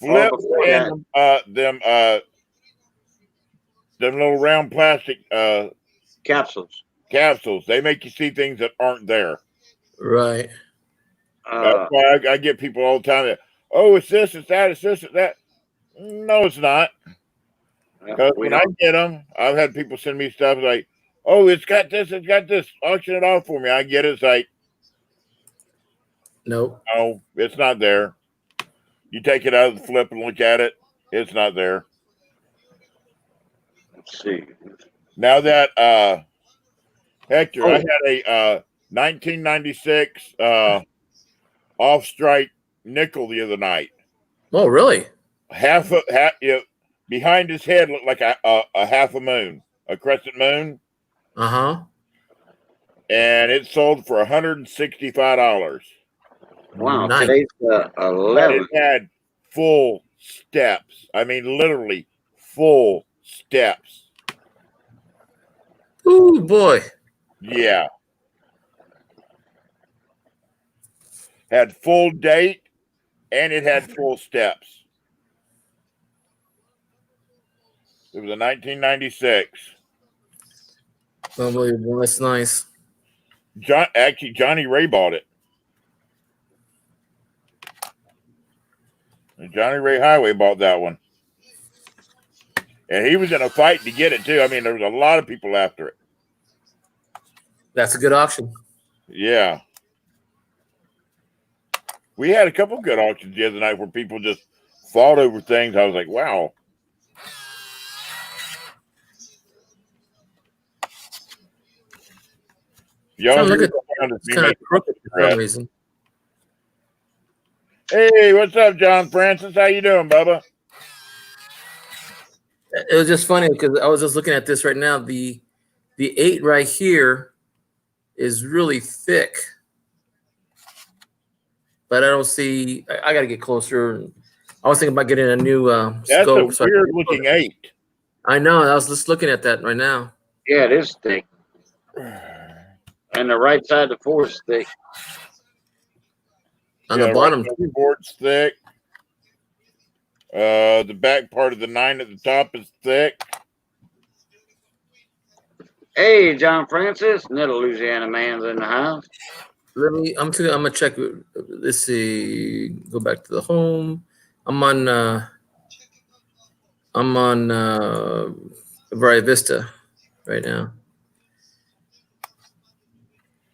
before and them little round plastic capsules. Capsules. They make you see things that aren't there. right. That's why I get people all the time that, oh, it's this, it's that, it's this, it's that. No, it's not. Because when I get them, I've had people send me stuff like, oh, it's got this, auction it off for me. I get it. It's like, Nope. no, it's not there. You take it out of the flip and look at it, it's not there. Let's see. Now that Hector, I had a 1996 off-strike nickel the other night. Oh, really? Behind his head looked like a half a moon, a crescent moon. Uh-huh. And it sold for $165. Wow, Nice. today's But 11. it had full steps. I mean, literally full steps. Ooh, boy. Yeah. Had full date and it had full steps. It was a 1996. Unbelievable. That's nice. Johnny Ray bought it. And Johnny Ray Highway bought that one. And he was in a fight to get it too. I mean, there was a lot of people after it. That's a good auction. Yeah. We had a couple good auctions the other night where people just fought over things. I was like, wow. Y'all Look hear at the sound of it's me kind of making crooked for cigarette. some reason. Hey, what's up, John Francis? How you doing, Bubba? It was just funny because I was just looking at this right now. The 8 right here is really thick, but I don't see. I got to get closer. I was thinking about getting a new That's scope. a weird looking 8. I know. I was just looking at that right now. Yeah, it is thick. And the right side of the 4 is thick. On the bottom, the board's thick. The back part of the 9 at the top is thick. Hey, John Francis, another Louisiana man's in the house. I'm gonna check. Let's see. Go back to the home. I'm on Varia Vista right now.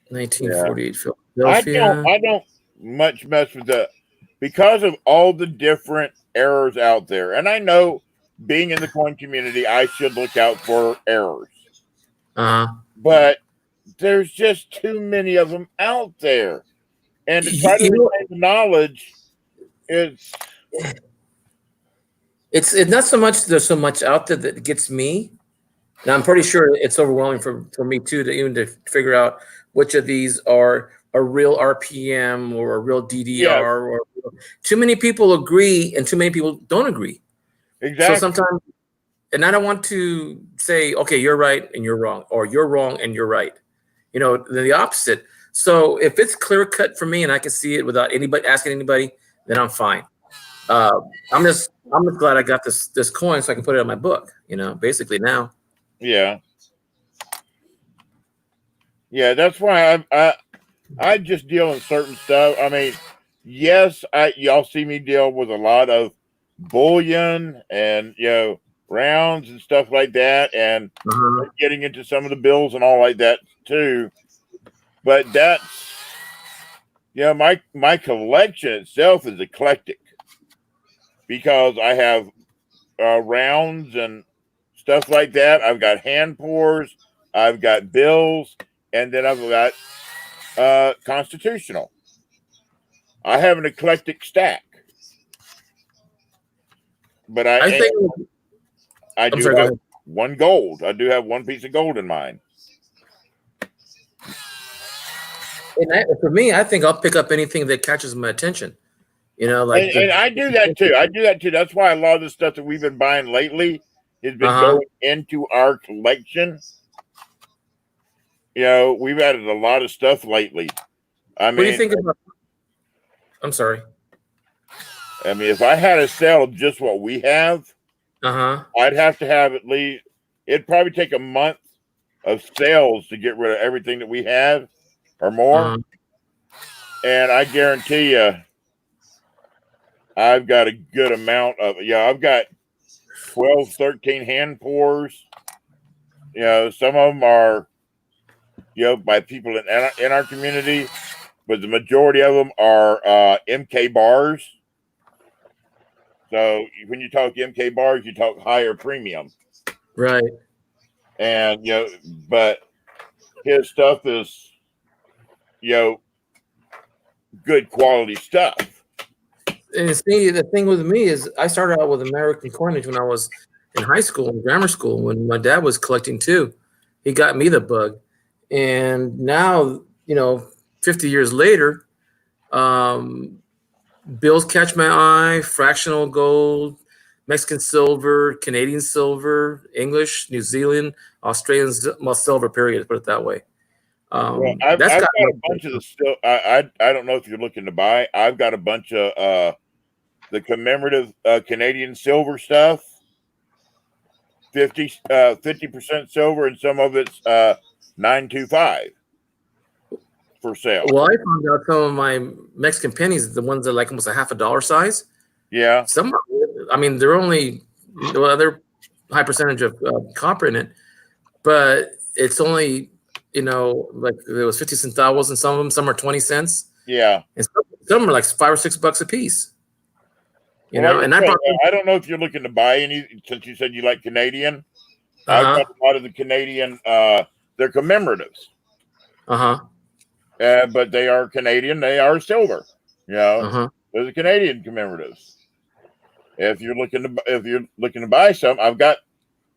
1948 Philadelphia. I don't much mess with that because of all the different errors out there. And I know being in the coin community, I should look out for errors. But there's just too many of them out there. And to try to retain the knowledge is it's not so much there's so much out there that gets me. And I'm pretty sure it's overwhelming for me too to figure out which of these are a real RPM or a real DDR or too many people agree and too many people don't agree. Exactly. So sometimes, and I don't want to say, okay, you're right and you're wrong, or you're wrong and you're right. You know, the opposite. So if it's clear cut for me and I can see it without anybody asking anybody, then I'm fine. I'm just glad I got this coin so I can put it in my book. You know, basically now. Yeah. Yeah, that's why I just deal in certain stuff. I mean, yes, y'all see me deal with a lot of bullion and rounds and stuff like that, and getting into some of the bills and all like that too. but that's, my collection itself is eclectic because I have rounds and stuff like that. I've got hand pours, I've got bills, and then I've got constitutional. I have an eclectic stack, but I think I do have one gold. I do have one piece of gold in mine. And for me, I think I'll pick up anything that catches my attention. Like and I do that too. That's why a lot of the stuff that we've been buying lately has been going into our collection. We've added a lot of stuff lately. What do you think about? I'm sorry. I mean, if I had to sell just what we have, I'd have to have at least. It'd probably take a month of sales to get rid of everything that we have, or more. And I guarantee you, I've got a good amount of. I've got 12, 13 hand pours. Some of them are, by people in our community, but the majority of them are MK bars. So when you talk MK bars, you talk higher premium. Right. And, but his stuff is, good quality stuff. And see, the thing with me is I started out with American coinage when I was in high school and grammar school when my dad was collecting too. He got me the bug. And now, 50 years later, bills catch my eye, fractional gold, Mexican silver, Canadian silver, English, New Zealand, Australian silver, period, put it that way. I've got a bunch of the still. I don't know if you're looking to buy. I've got a bunch of the commemorative Canadian silver stuff, 50% silver, and some of it's 925 for sale. Well, I found out some of my Mexican pennies, the ones that are like almost a half a dollar size. Yeah. Some, they're only, they're high percentage of copper in it, but it's only, like there was 50 centavos in some of them. Some are 20 cents. Yeah. And some are like $5 or $6 a piece. And I don't know if you're looking to buy any, since you said you like Canadian. I've got a lot of the Canadian, they're commemoratives. But they are Canadian. They are silver. Those are Canadian commemoratives. If you're looking to buy some, I've got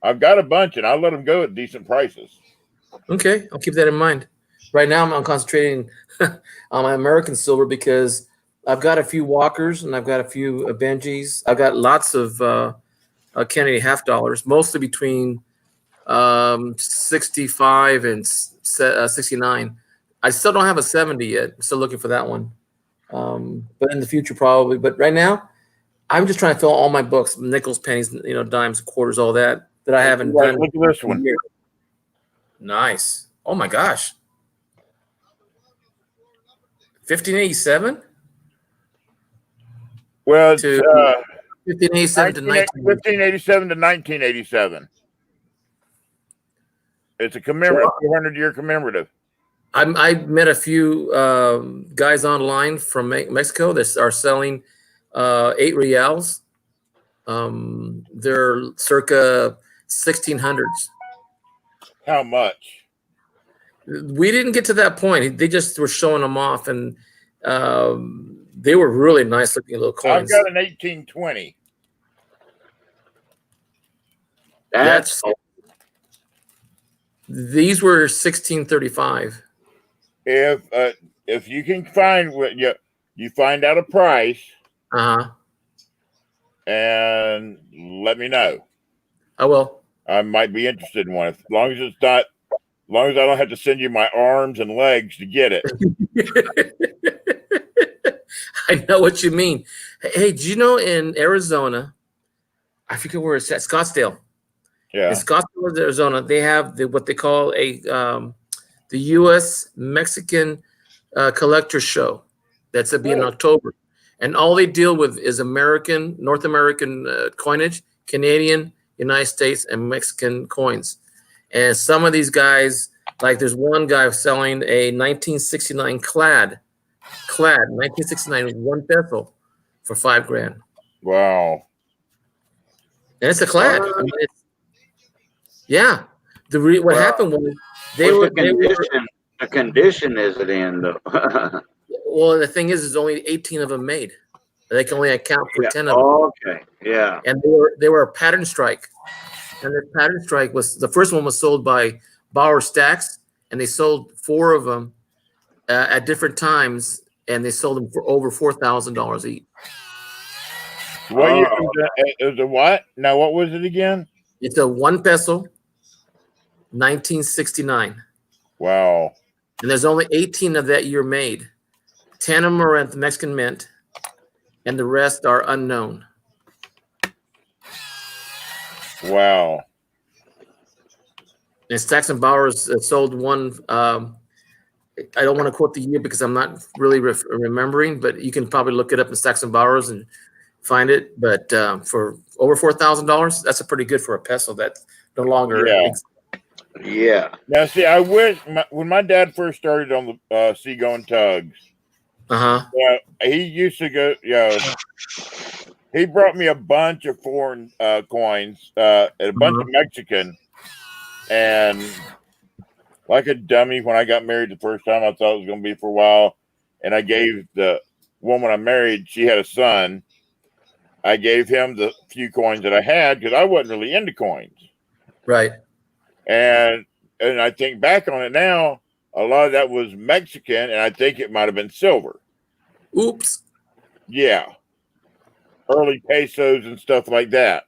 a bunch, and I'll let them go at decent prices. Okay, I'll keep that in mind. Right now, I'm concentrating on my American silver because I've got a few Walkers and I've got a few Benjis. I've got lots of Kennedy half dollars, mostly between 65 and 69. I still don't have a 70 yet. I'm still looking for that one. But in the future, probably. But right now, I'm just trying to fill all my books, nickels, pennies, dimes, quarters, all that I haven't done. Look at this one. Nice. Oh my gosh. 1587? Well, it's 1587 to 1587 to 1987. It's a commemorative, 400-year commemorative. I met a few guys online from Mexico that are selling 8 reals. They're circa 1600s. How much? We didn't get to that point. They just were showing them off, and they were really nice looking little coins. I've got an 1820. These were 1635. If you can find what you find out a price, and let me know. I will. I might be interested in one. As long as it's not, as long as I don't have to send you my arms and legs to get it. I know what you mean. Hey, do you know in Arizona, I forget where it's at, Scottsdale. Yeah. In Scottsdale, Arizona, they have what they call the U.S. Mexican collector show. That's to be in October. And all they deal with is North American coinage, Canadian, United States, and Mexican coins. And some of these guys Like there's one guy selling a 1969 clad 1969 1 peso for $5,000. Wow. And it's a clad. I mean, yeah. What happened was What's the condition is it in though? Well, the thing is only 18 of them made. They can only account for 10 of them. Okay, yeah. And they were a pattern strike. And the pattern strike was the first one was sold by Bauer Stacks, and they sold 4 of them at different times, and they sold them for over $4,000 each. What year is it? What? Now, what was it again? It's a 1 peso, 1969. Wow. And there's only 18 of that year made. 10 of them are at the Mexican Mint, and the rest are unknown. Wow. And Stacks and Bowers sold one. I don't want to quote the year because I'm not really remembering, but you can probably look it up in Stacks and Bowers and find it. But for over $4,000, that's a pretty good for a peso that no longer. Yeah. Now, see, I wish when my dad first started on the seagoing tugs. Yeah, he used to go. He brought me a bunch of foreign coins, and a bunch of Mexican, and like a dummy, when I got married the first time, I thought it was going to be for a while, and I gave the woman I married. She had a son. I gave him the few coins that I had because I wasn't really into coins. Right. And I think back on it now, a lot of that was Mexican, and I think it might have been silver. Oops. Yeah. Early pesos and stuff like that.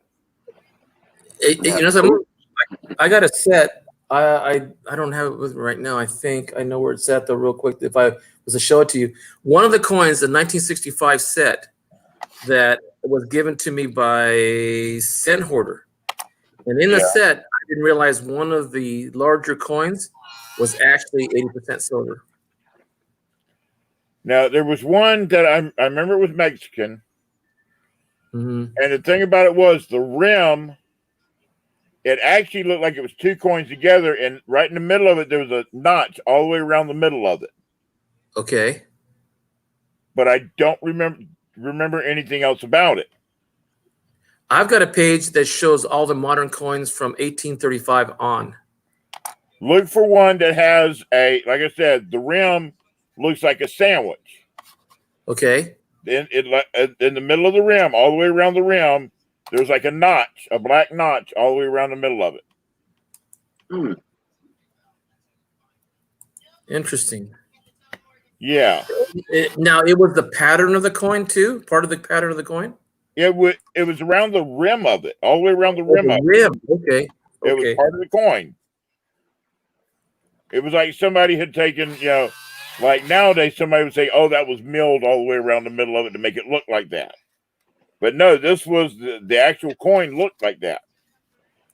I got a set. I don't have it with me right now. I think I know where it's at though. Real quick, if I was to show it to you, one of the coins, the 1965 set that was given to me by Cent Hoarder, and in the set, I didn't realize one of the larger coins was actually 80% silver. Now there was one that I remember it was Mexican. And the thing about it was the rim, it actually looked like it was 2 coins together, and right in the middle of it, there was a notch all the way around the middle of it. Okay. But I don't remember anything else about it. I've got a page that shows all the modern coins from 1835 on. Look for one that has like I said, the rim looks like a sandwich. Okay. In the middle of the rim, all the way around the rim, there's like a notch, a black notch, all the way around the middle of it. Interesting. Yeah. Now it was the pattern of the coin too. Part of the pattern of the coin. It was around the rim of it, all the way around the rim. Okay. It was part of the coin. It was like somebody had taken, like nowadays somebody would say, "Oh, that was milled all the way around the middle of it to make it look like that." But no, this was the actual coin looked like that.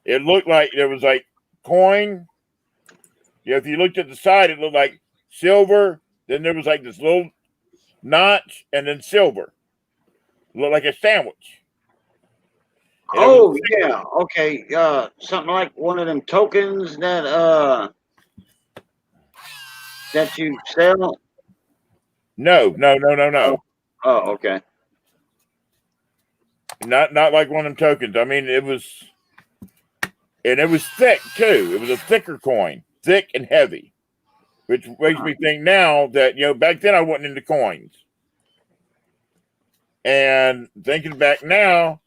It looked like there was like coin. If you looked at the side, it looked like silver. Then there was like this little notch, and then silver. It looked like a sandwich. Oh yeah, okay. Something like one of them tokens that you sell. No. Oh, okay. Not like one of them tokens. I mean, it was thick too. It was a thicker coin, thick and heavy, which makes me think now that back then I wasn't into coins, and thinking back now,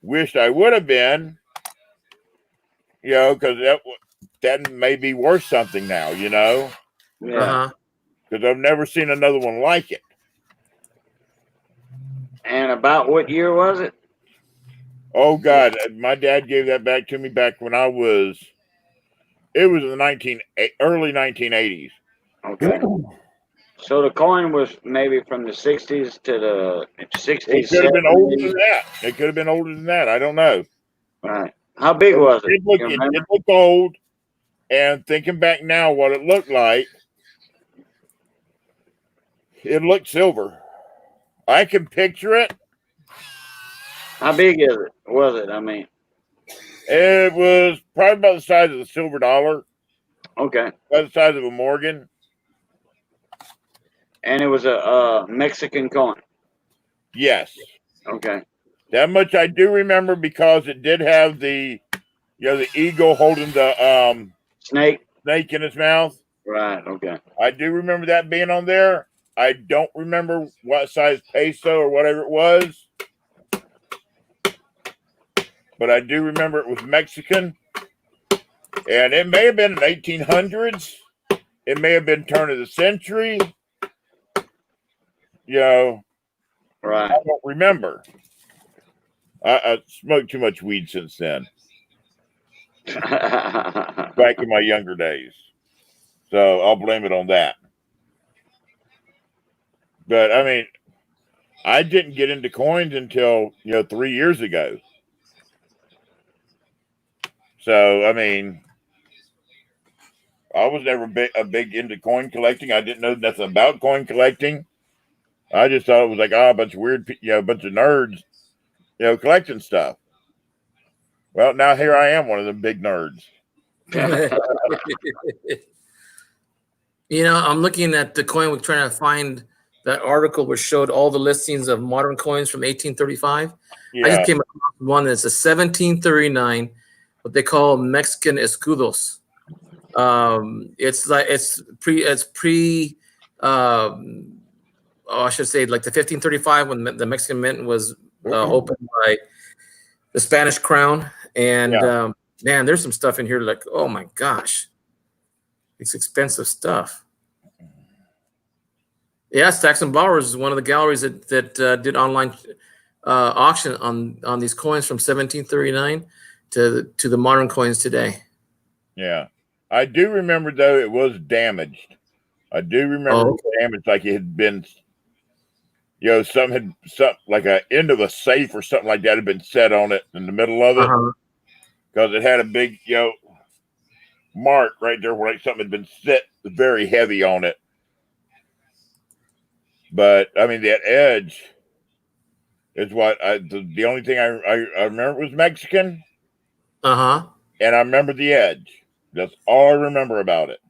wished I would have been, because that may be worth something now, Yeah. Because I've never seen another one like it. And about what year was it? Oh God, my dad gave that back to me back when it was in the early 1980s. Okay. So the coin was maybe from the 60s to the 60s. It could have been older than that. It could have been older than that. I don't know. Right. How big was it? It looked old, and thinking back now what it looked like, it looked silver. I can picture it. How big was it? I mean, it was probably about the size of the silver dollar. Okay. About the size of a Morgan. And it was a Mexican coin. Yes. Okay. That much I do remember because it did have the eagle holding the snake in his mouth. Right. Okay. I do remember that being on there. I don't remember what size peso or whatever it was, but I do remember it was Mexican, and it may have been in the 1800s. It may have been turn of the century. Right. I don't remember. I smoked too much weed since then. Back in my younger days. So I'll blame it on that. But I mean, I didn't get into coins until 3 years ago. So I mean, I was never a big into coin collecting. I didn't know nothing about coin collecting. I just thought it was like a bunch of weird, a bunch of nerds, collecting stuff. Well, now here I am, one of them big nerds. I'm looking at the coin. We're trying to find that article which showed all the listings of modern coins from 1835. Yeah. I just came across one that's a 1739, what they call Mexican escudos. I should say like the 1535 when the Mexican mint was opened by the Spanish crown. And man, there's some stuff in here like, oh my gosh, it's expensive stuff. Yeah, Stacks and Bowers is one of the galleries that did online auction on these coins from 1739 to the modern coins today. Yeah, I do remember though it was damaged. I do remember it was damaged, like it had been, something like an end of a safe or something like that had been set on it in the middle of it, because it had a big mark right there where like something had been set very heavy on it. But I mean, that edge is what the only thing I remember was Mexican. And I remember the edge. That's all I remember about it.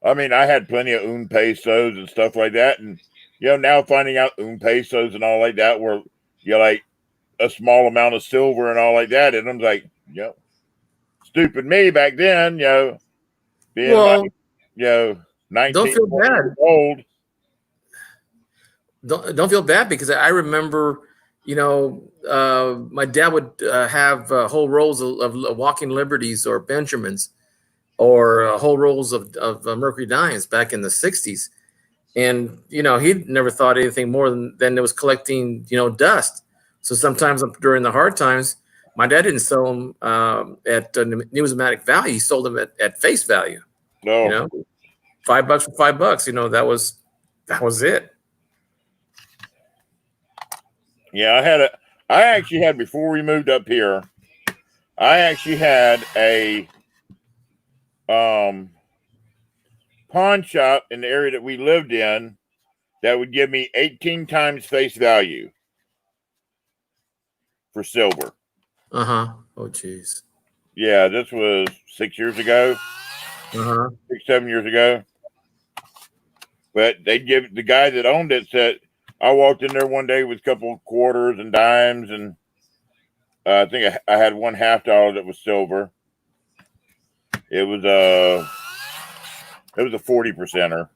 I mean, I had plenty of pesos and stuff like that. And, now finding out pesos and all like that were, like a small amount of silver and all like that. And I'm like, stupid me back then, being like, 19 don't feel bad. Old. Don't feel bad because I remember, my dad would have whole rolls of Walking Liberties or Benjamins, or whole rolls of Mercury dimes back in the 60s. And, he'd never thought anything more than it was collecting, dust. So sometimes during the hard times, my dad didn't sell them at numismatic value. He sold them at face value. No. $5 for $5. That was it. Yeah, I actually had, before we moved up here, I actually had a pawn shop in the area that we lived in that would give me 18 times face value for silver. Oh, geez. Yeah, this was 6 years ago. 6, 7 years ago. But they give the guy that owned it said, I walked in there one day with a couple of quarters and dimes, and I think I had $1 $1/2 that was silver. It was a 40%er.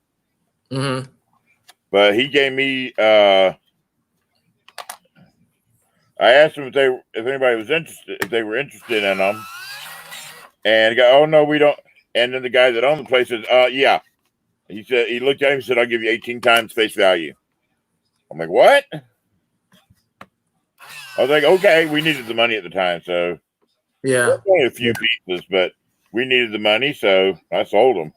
But he gave me. I asked him if anybody was interested, if they were interested in them, and he go, "Oh no, we don't." And then the guy that owned the place says, "Yeah." He said he looked at him and said, "I'll give you 18 times face value." I'm like, "What?" I was like, "Okay." We needed the money at the time, so yeah, only a few pieces, but we needed the money, so I sold them.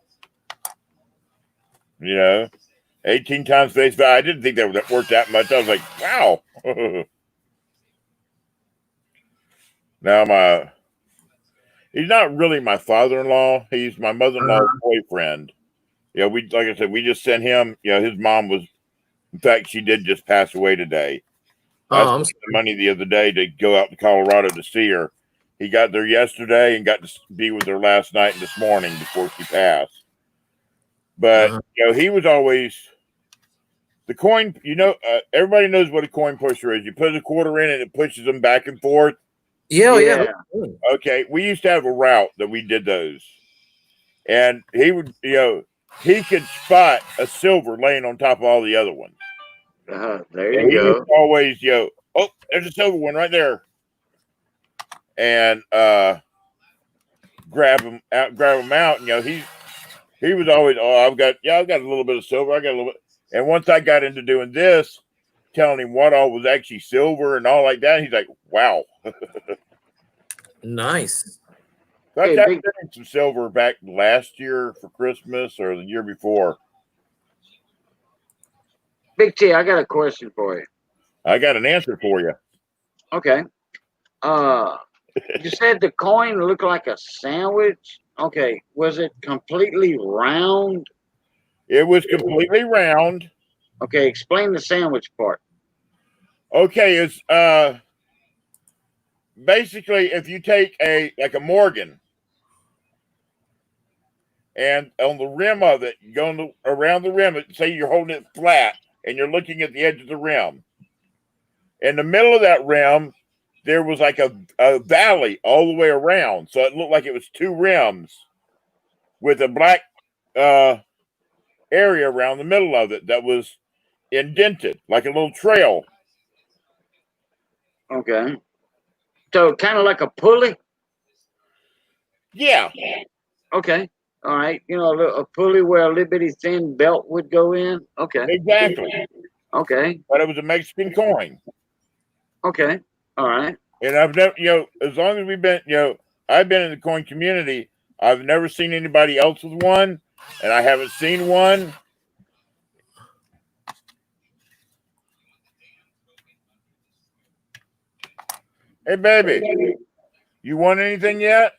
18 times face value. I didn't think that would work that much. I was like, "Wow." Now he's not really my father-in-law. He's my mother-in-law's boyfriend. Like I said, we just sent him. His mom was, in fact, she did just pass away today. I Oh, I'm spent the money the other day to go out to Colorado to see her. He got there yesterday and got to be with her last night and this morning before she passed. But he was always the coin. Everybody knows what a coin pusher is. You put a quarter in and it pushes them back and forth. Yeah. Okay, we used to have a route that we did those, and he would, he could spot a silver laying on top of all the other ones. There And you he go. used to always, oh, there's a silver one right there, and grab him out. And he was always, I've got a little bit of silver. I got a little bit. And once I got into doing this, telling him what all was actually silver and all like that, he's like, wow. Nice. So I got some silver back last year for Christmas or the year before. Big T, I got a question for you. I got an answer for you. Okay. You said the coin looked like a sandwich. Okay. Was it completely round? It was completely round. Okay. Explain the sandwich part. Okay. It's basically if you take a Morgan and on the rim of it, going around the rim, say you're holding it flat and you're looking at the edge of the rim. In the middle of that rim, there was like a valley all the way around. So it looked like it was two rims with a black area around the middle of it that was indented, like a little trail. Okay. So kind of like a pulley? Yeah. Okay. All right. A pulley where a little bitty thin belt would go in? Okay. Exactly. Okay. But it was a Mexican coin. Okay. All right. And I've never, as long as we've been, I've been in the coin community, I've never seen anybody else with one, and I haven't seen one. Hey, baby, you want anything yet?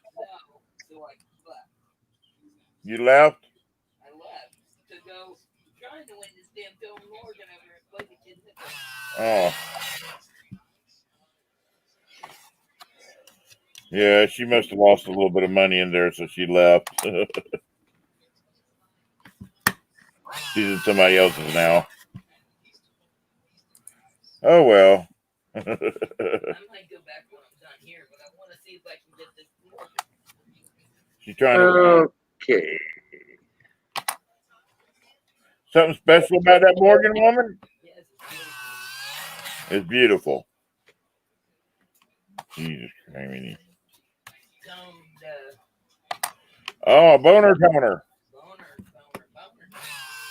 You left? I left to go trying to win this damn Phil Morgan over at Play the Kid. Oh. Yeah, she must have lost a little bit of money in there, so she left. She's in somebody else's now. Oh, well. I might go back when I'm done here, but I want to see if I can get this Morgan. She's trying to. Okay. Something special about that Morgan woman? Yes, it's beautiful. Jesus Christ. Oh, boner toner.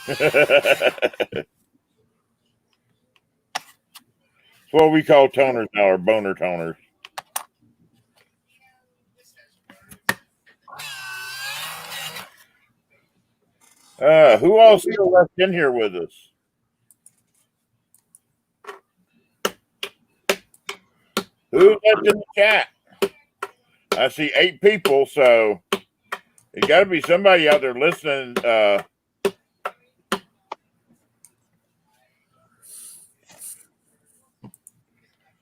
That's what we call toners now, or boner toners. Who else still left in here with us? Who's left in the chat? I see 8 people, so it got to be somebody out there listening.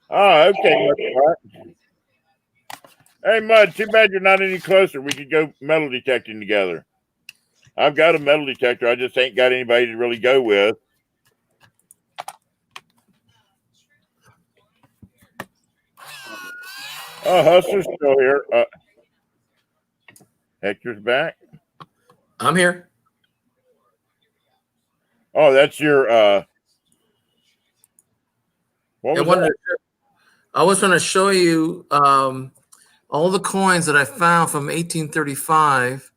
Okay. Hey, Mud, too bad you're not any closer. We could go metal detecting together. I've got a metal detector. I just ain't got anybody to really go with. Oh, Hustler's still here. Hector's back. I'm here. Oh, that's your what was that? I was going to show you all the coins that I found from 1835,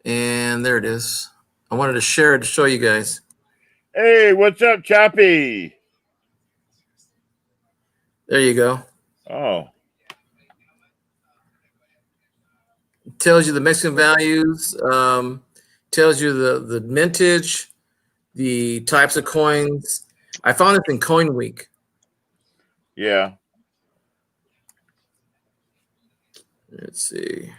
and there it is. I wanted to share it to show you guys. Hey, what's up, Choppy? There you go. Oh. It tells you the Mexican values, tells you the mintage, the types of coins. I found this in Coin Week. Yeah. Let's see.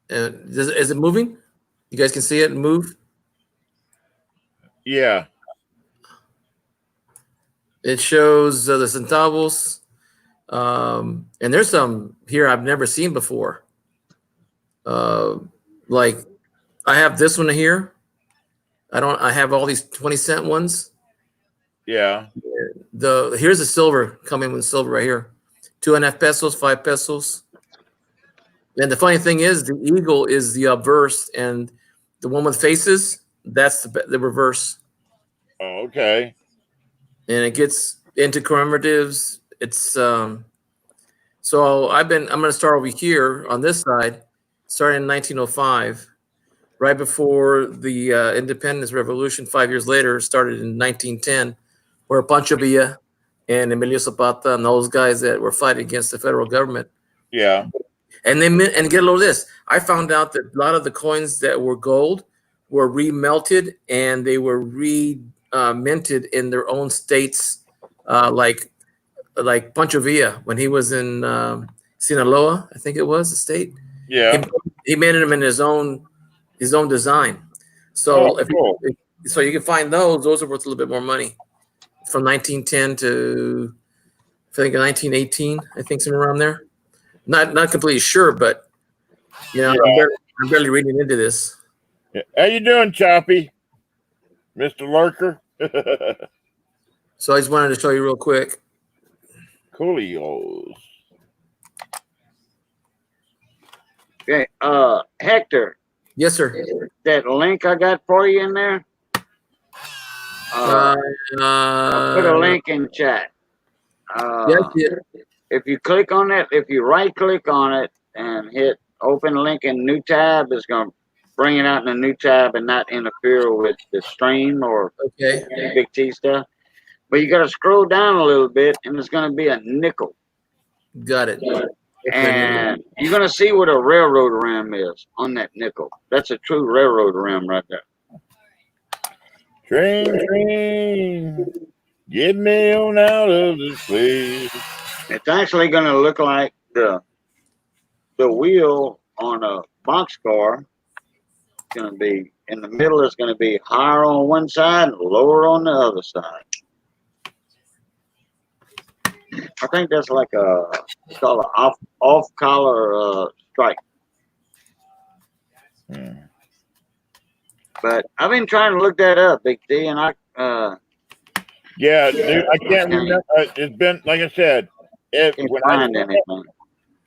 And is it moving? You guys can see it move? Yeah. It shows the centavos, and there's some here I've never seen before. Like I have this one here. I have all these 20-cent ones. Yeah. Here's the silver coming with silver right here. 2.5 pesos, 5 pesos. And the funny thing is, the eagle is the obverse, and the one with faces, that's the reverse. Oh, okay. And it gets into commemoratives. It's so I'm going to start over here on this side, starting in 1905, right before the independence revolution. 5 years later, started in 1910, where Pancho Villa and Emilio Zapata and those guys that were fighting against the federal government. Yeah. And get a load of this. I found out that a lot of the coins that were gold were remelted and they were minted in their own states, like Pancho Villa when he was in Sinaloa, I think it was the state. Yeah. He made them in his own design. So cool. So you can find those. Those are worth a little bit more money. From 1910 to I think 1918, I think somewhere around there. Not completely sure, but you know, Yeah. I'm barely reading into this. Yeah. How you doing, Choppy? Mr. Lurker? So I just wanted to show you real quick. Coolios. Okay, Hector. Yes, sir. That link I got for you in there. I'll put a link in chat. If you click on it, if you right click on it and hit open link in new tab, it's going to bring it out in a new tab and not interfere with the stream or Big T stuff. But you got to scroll down a little bit and it's going to be a nickel. Got it. And you're going to see what a railroad ram is on that nickel. That's a true railroad ram right there. Train, get me on out of this place. It's actually going to look like the wheel on a boxcar. It's going to be in the middle. Is going to be higher on one side and lower on the other side. I think that's like it's called an off collar strike. But I've been trying to look that up, Big D, and yeah, dude, I can't remember. It's been like I said.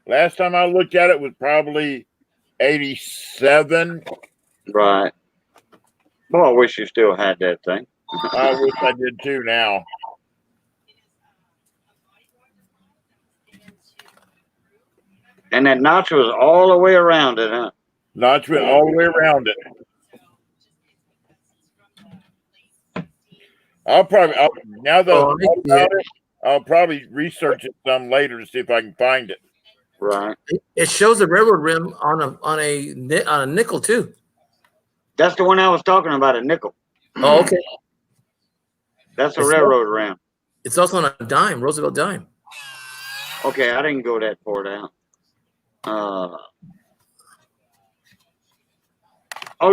Last time I looked at it was probably 87. Right. Well, I wish you still had that thing. I wish I did too now. And that notch was all the way around it, huh? Notch went all the way around it. I'll probably probably research it some later to see if I can find it. Right. It shows a railroad rim on a nickel too. That's the one I was talking about, a nickel. Oh, okay. That's a railroad ram. It's also on a dime, Roosevelt dime. Okay, I didn't go that far down. Oh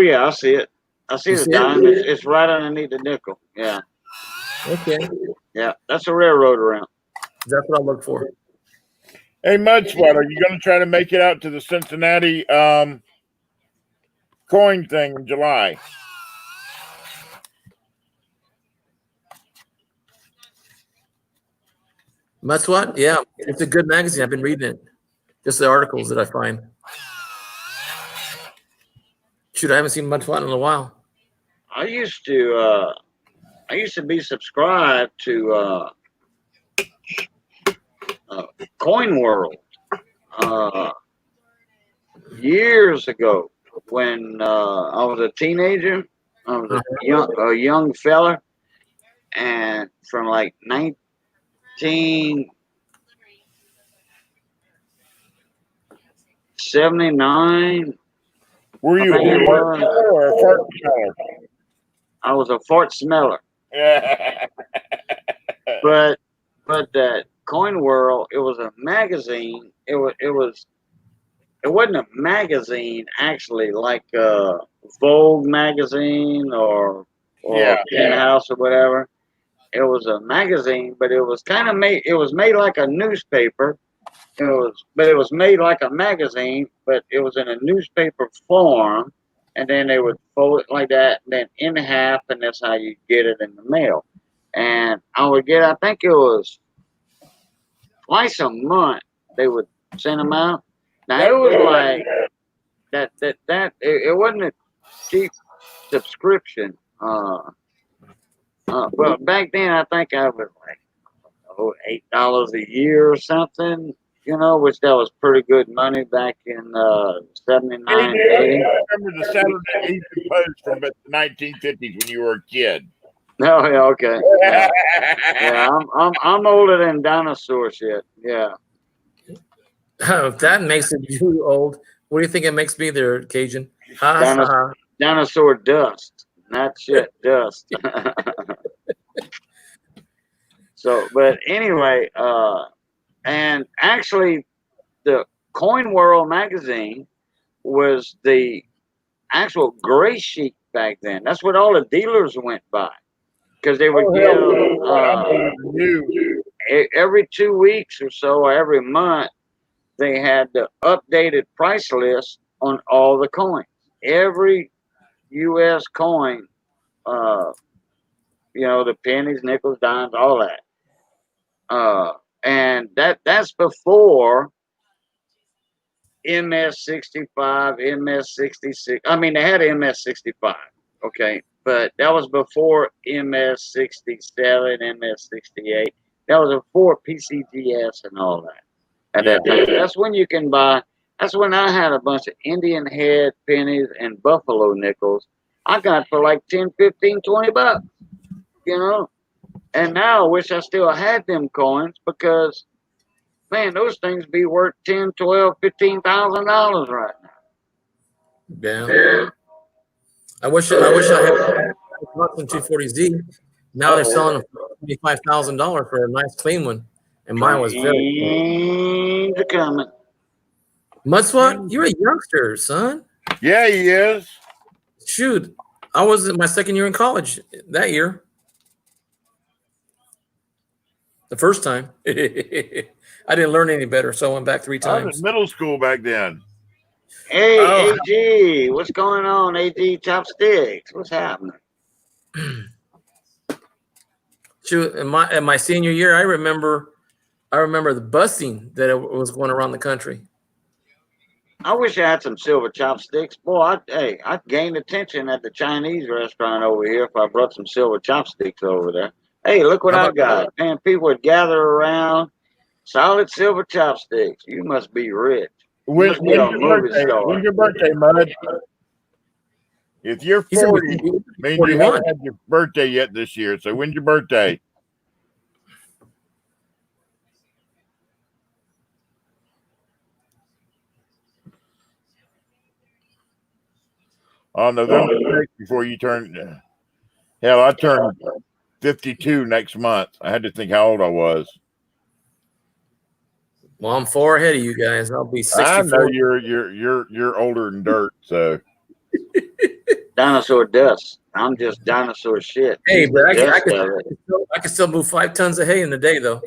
yeah, I see it. I see the dime. It's right underneath the nickel. Yeah. Okay. Yeah, that's a railroad ram. That's what I look for. Hey, Mudswat, are you going to try to make it out to the Cincinnati coin thing in July? Mudswat? Yeah, it's a good magazine. I've been reading it. Just the articles that I find. Shoot, I haven't seen Mudswat in a while. I used to be subscribed to Coin World years ago when I was a teenager. I was a young fella, and from like 1979. Were you a fart smeller or a fart smeller? I was a fart smeller. Yeah. But that Coin World, it was a magazine. It wasn't a magazine actually, like Vogue magazine or Penthouse or whatever. It was a magazine, but it was kind of made. It was made like a newspaper. It was made like a magazine, but it was in a newspaper form, and then they would fold it like that, and then in half, and that's how you get it in the mail. And I would get, I think it was twice a month they would send them out. Now it was like it wasn't a cheap subscription. Well, back then I think I was like $8 a year or something. You know, which that was pretty good money back in 79, 80. I remember the Saturday Evening Post from the 1950s when you were a kid. Oh, yeah, okay. Yeah, I'm older than dinosaurs yet. Yeah. If that makes it you old, what do you think it makes me there, Cajun? Dinosaur dust, not shit, dust. So, but anyway, and actually, the Coin World magazine was the actual gray sheet back then. That's what all the dealers went by, because they would give every 2 weeks or so, or every month, they had the updated price list on all the coins. Every U.S. coin, you know, the pennies, nickels, dimes, all that. And that's before MS-65, MS-66. I mean, they had MS-65, okay, but that was before MS-67, MS-68. That was before PCGS and all that. At that time, that's when you can buy. That's when I had a bunch of Indian head pennies and buffalo nickels. I got for like 10, 15, 20 bucks, you know. And now I wish I still had them coins, because, man, those things be worth $10, $12, $15,000 right now. Yeah. I wish I had a 240Z. Now they're selling them for $25,000 for a nice clean one, and mine was very. Coming. Mudswat, you're a youngster, son. Yeah, he is. Shoot, I was in my second year in college that year. The first time. I didn't learn any better, so I went back 3 I was times. in middle school back then. Hey, AG, what's going on, AG Chopsticks? What's happening? Shoot, in my senior year, I remember the busing that was going around the country. I wish I had some silver chopsticks. Boy, I'd gain attention at the Chinese restaurant over here if I brought some silver chopsticks over there. Hey, look what I got. Man, people would gather around. Solid silver chopsticks. You must be rich. When's your birthday, Mud? If you're 40, means you haven't had your birthday yet this year. So when's your birthday? On November 6th, before you turn. Hell, I turned 52 next month. I had to think how old I was. Well, I'm 4 ahead of you guys. I'll be 64. I know you're older than dirt, so. Dinosaur dust. I'm just dinosaur shit. Hey, but I can still move 5 tons of hay in a day, though.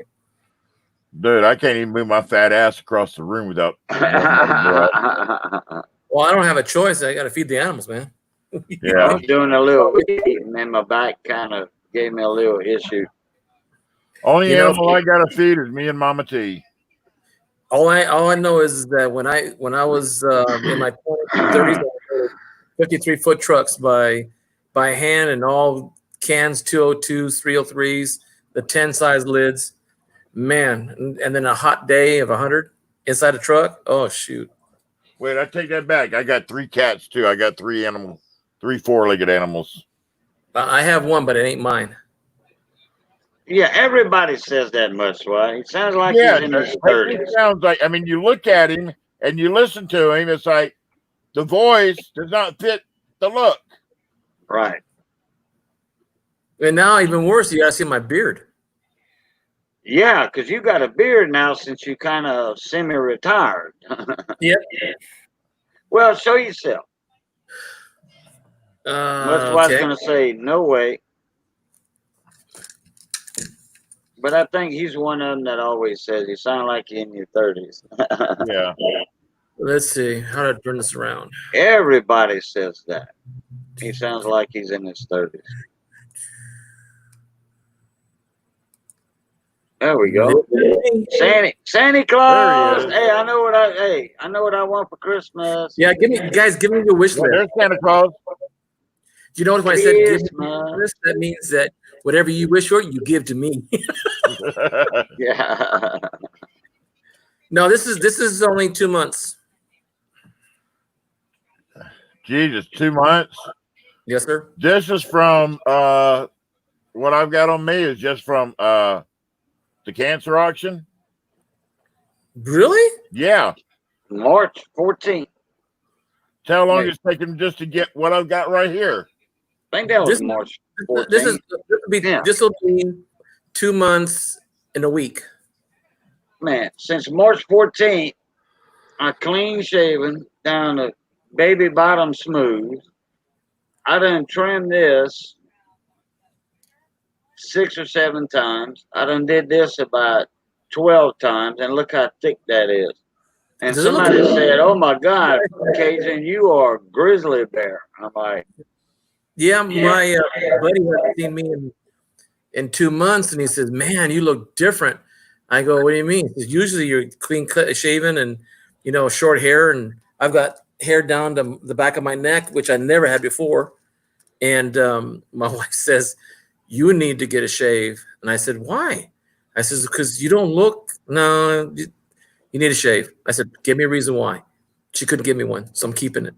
Dude, I can't even move my fat ass across the room without. Well, I don't have a choice. I got to feed the animals, man. Yeah. I'm doing a little eating, and my back kind of gave me a little issue. Only animal I got to feed is me and Mama T. All I know is that when I was in my 30s, 53-foot trucks by hand, and all cans, 202s, 303s, the 10 size lids, man, and then a hot day of 100 inside a truck. Oh shoot! Wait, I take that back. I got 3 cats too. I got 3 4-legged animals. I have one, but it ain't mine. Yeah, everybody says that much, right? It sounds like he's in his 30s. It sounds like, I mean, you look at him and you listen to him, it's like the voice does not fit the look. Right. And now, even worse, you got to see my beard. Yeah, because you got a beard now since you kind of semi-retired. Yep. Well, show yourself. That's what I was Okay. going to say. No way. But I think he's one of them that always says you sound like you're in your 30s. Yeah. Let's see. How to turn this around? Everybody says that. He sounds like he's in his 30s. There we go. Santa Claus. Hey, I know what I want for Christmas. Yeah, give me your wish list. There's Santa Claus. Do you know what I said? Give me Christmas. your wish list? That means that whatever you wish for, you give to me. Yeah. No, this is only 2 months. Jesus, 2 months. Yes, sir. This is from what I've got on me is just from the cancer auction. Really? Yeah. March 14th. Tell how long it's taken just to get what I've got right here. I think that was March 14th. This will be 2 months in a week. Man, since March 14th, I clean shaven down to baby bottom smooth. I done trimmed this 6 or 7 times. I done did this about 12 times, and look how thick that is. And Does it look somebody good? said, "Oh my God, Cajun, you are a grizzly bear." I'm like, Yeah, my buddy has seen me in 2 months, and he says, "Man, you look different." I go, "What do you mean?" He says, "Usually you're clean cut, shaven, and short hair, and I've got hair down to the back of my neck, which I never had before." And my wife says, "You need to get a shave." And I said, "Why?" I says, "Because you don't look. No, you need a shave." I said, "Give me a reason why." She couldn't give me one, so I'm keeping it.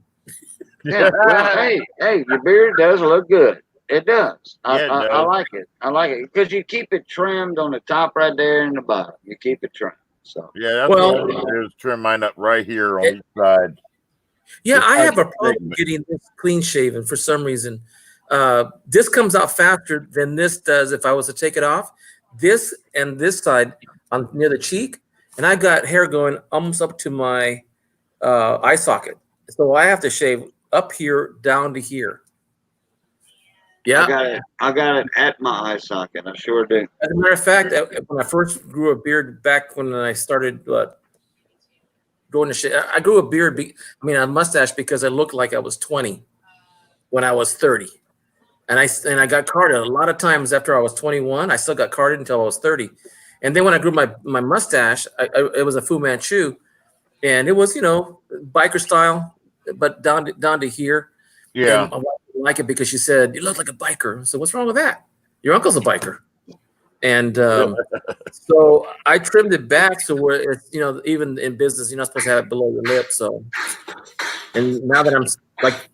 yeah, well, hey, your beard does look good. It does. Yeah, it I does. like it. I like it because you keep it trimmed on the top right there and the bottom. You keep it trimmed. So Yeah, that's Well- what I need to do is trim mine up right here on each side. Yeah, It's I have a nice problem treatment. getting this clean shaven for some reason. This comes out faster than this does if I was to take it off. This and this side on near the cheek, and I got hair going almost up to my eye socket. So I have to shave up here down to here. Yeah. I got it at my eye socket. I sure do. As a matter of fact, when I first grew a beard back when I started going to shave, I grew a beard. A mustache because I looked like I was 20 when I was 30, and I got carded a lot of times after I was 21. I still got carded until I was 30, and then when I grew my mustache, it was a Fu Manchu, and it was biker style, but down to here. Yeah. And my wife didn't like it because she said, "You look like a biker." So what's wrong with that? Your uncle's a biker. And so I trimmed it back so where it's, even in business, you're not supposed to have it below your lip. So, and now that I'm like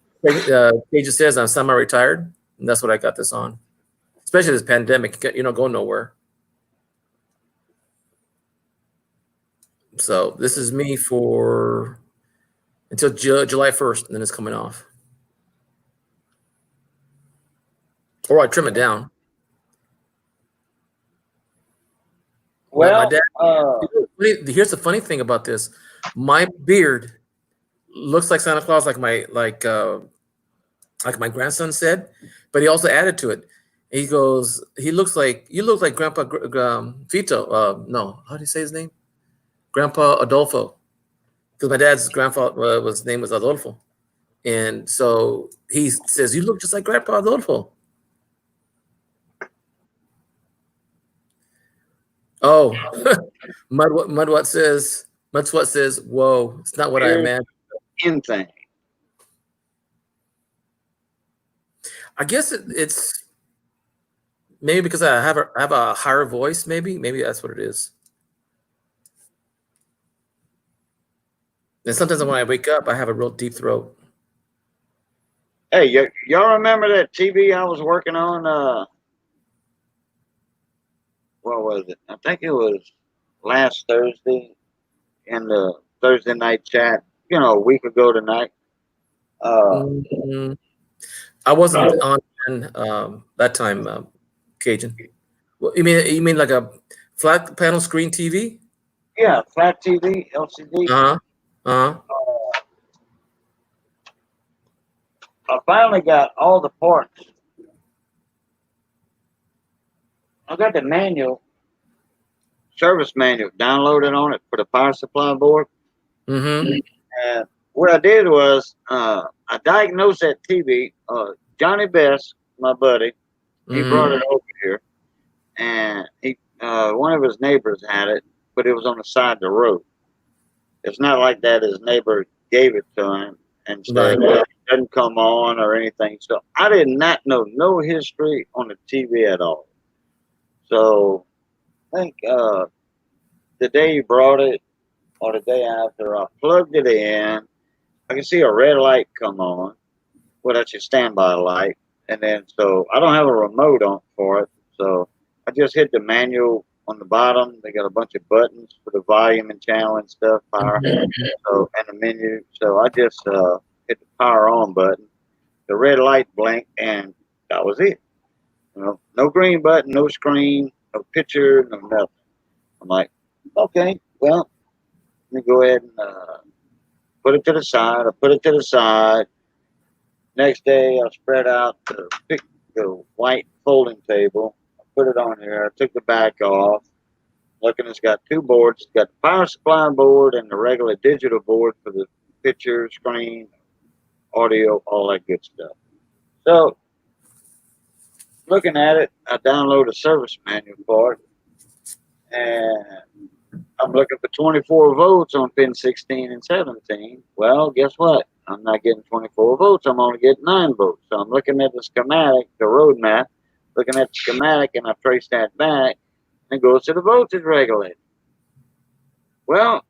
Paige says, I'm semi-retired, and that's what I got this on. Especially this pandemic, you don't go nowhere. So this is me for until July 1st, and then it's coming off. Or I trim it down. Well, my dad, here's the funny thing about this. My beard looks like Santa Claus, like my grandson said, but he also added to it. He goes, you look like Grandpa Vito. No, how do you say his name? Grandpa Adolfo. Because my dad's grandfather his name was Adolfo. And so he says, "You look just like Grandpa Adolfo." Oh, Mudwat says, "Whoa, it's not what I imagined." Anything. I guess it's maybe because I have a higher voice. Maybe that's what it is. And sometimes when I wake up, I have a real deep throat. Hey, y'all remember that TV I was working on? What was it? I think it was last Thursday in the Thursday night chat, a week ago tonight. I wasn't on that time, Cajun. Well, you mean like a flat panel screen TV? Yeah, flat TV, LCD. I finally got all the parts. I got the manual, service manual downloaded on it for the power supply board. Mm-hmm. And what I did was I diagnosed that TV. Johnny Best, my buddy, he brought it over here, and he one of his neighbors had it, but it was on the side of the road. It's not like that. His neighbor gave it to him and said it doesn't come on or anything. So I did not know no history on the TV at all. So I think the day he brought it or the day after, I plugged it in. I can see a red light come on. Well, that's your standby light. And then, so I don't have a remote on for it. So I just hit the manual on the bottom. They got a bunch of buttons for the volume and channel and stuff, power, so, and the menu. So I just hit the power on button. The red light blinked, and that was it. You know, no green button, no screen, no picture, no nothing. I'm like, okay, well, let me go ahead and put it to the side. I put it to the side. Next day, I spread out the white folding table. I put it on here. I took the back off. Looking, it's got two boards. It's got the power supply board and the regular digital board for the picture, screen, audio, all that good stuff. So, looking at it, I downloaded a service manual for it. And I'm looking for 24 volts on pin 16 and 17. Well, guess what? I'm not getting 24 volts. I'm only getting 9 volts. So I'm looking at the schematic, the road map, looking at the schematic, and I trace that back, and it goes to the voltage regulator. Well,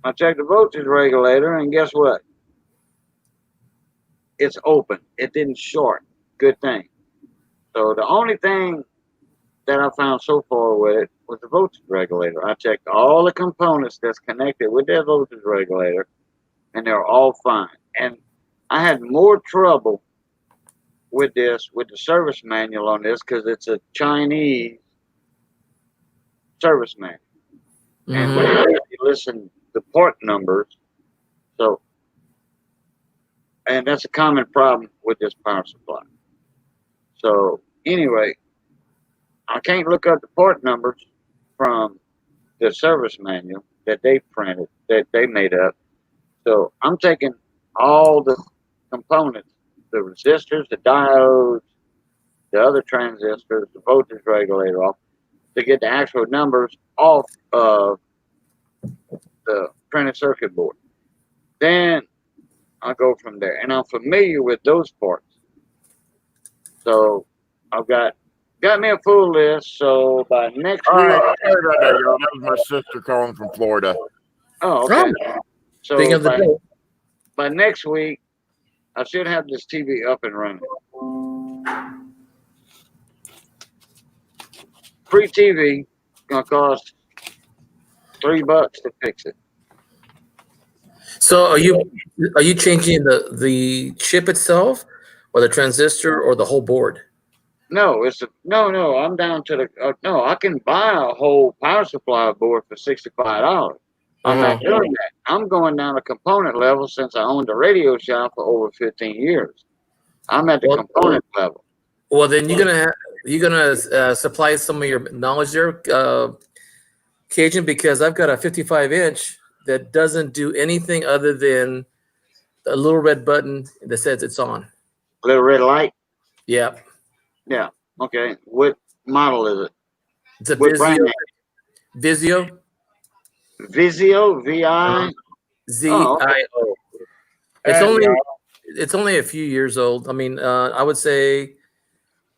I checked the voltage regulator, and guess what? It's open. It didn't short. Good thing. So the only thing that I found so far with it was the voltage regulator. I checked all the components that's connected with that voltage regulator, and they're all fine. And I had more trouble with this, with the service manual on this, because it's a Chinese service manual. And when you listen to part numbers, so, and that's a common problem with this power supply. So anyway, I can't look up the part numbers from the service manual that they printed, that they made up. So I'm taking all the components, the resistors, the diodes, the other transistors, the voltage regulator off, to get the actual numbers off of the printed circuit board. Then I'll go from there. And I'm familiar with those parts. So I've got me a full list. So by next week. All right, that was my sister calling from Florida. Oh, okay. So Speaking of the day. by next week, I should have this TV up and running. Free TV, gonna cost $3 to fix it. So are you changing the chip itself, or the transistor, or the whole board? No, no. I'm down to the no. I can buy a whole power supply board for $65. I'm not doing that. I'm going down to component level since I owned a radio shop for over 15 years. I'm at the component level. Well, then you're gonna supply some of your knowledge there, Cajun, because I've got a 55-inch that doesn't do anything other than a little red button that says it's on. Little red light. Yeah. Yeah. Okay. What model is it? It's a What brand Vizio. name? Vizio. VI. ZIO. It's only a few years old. I mean, I would say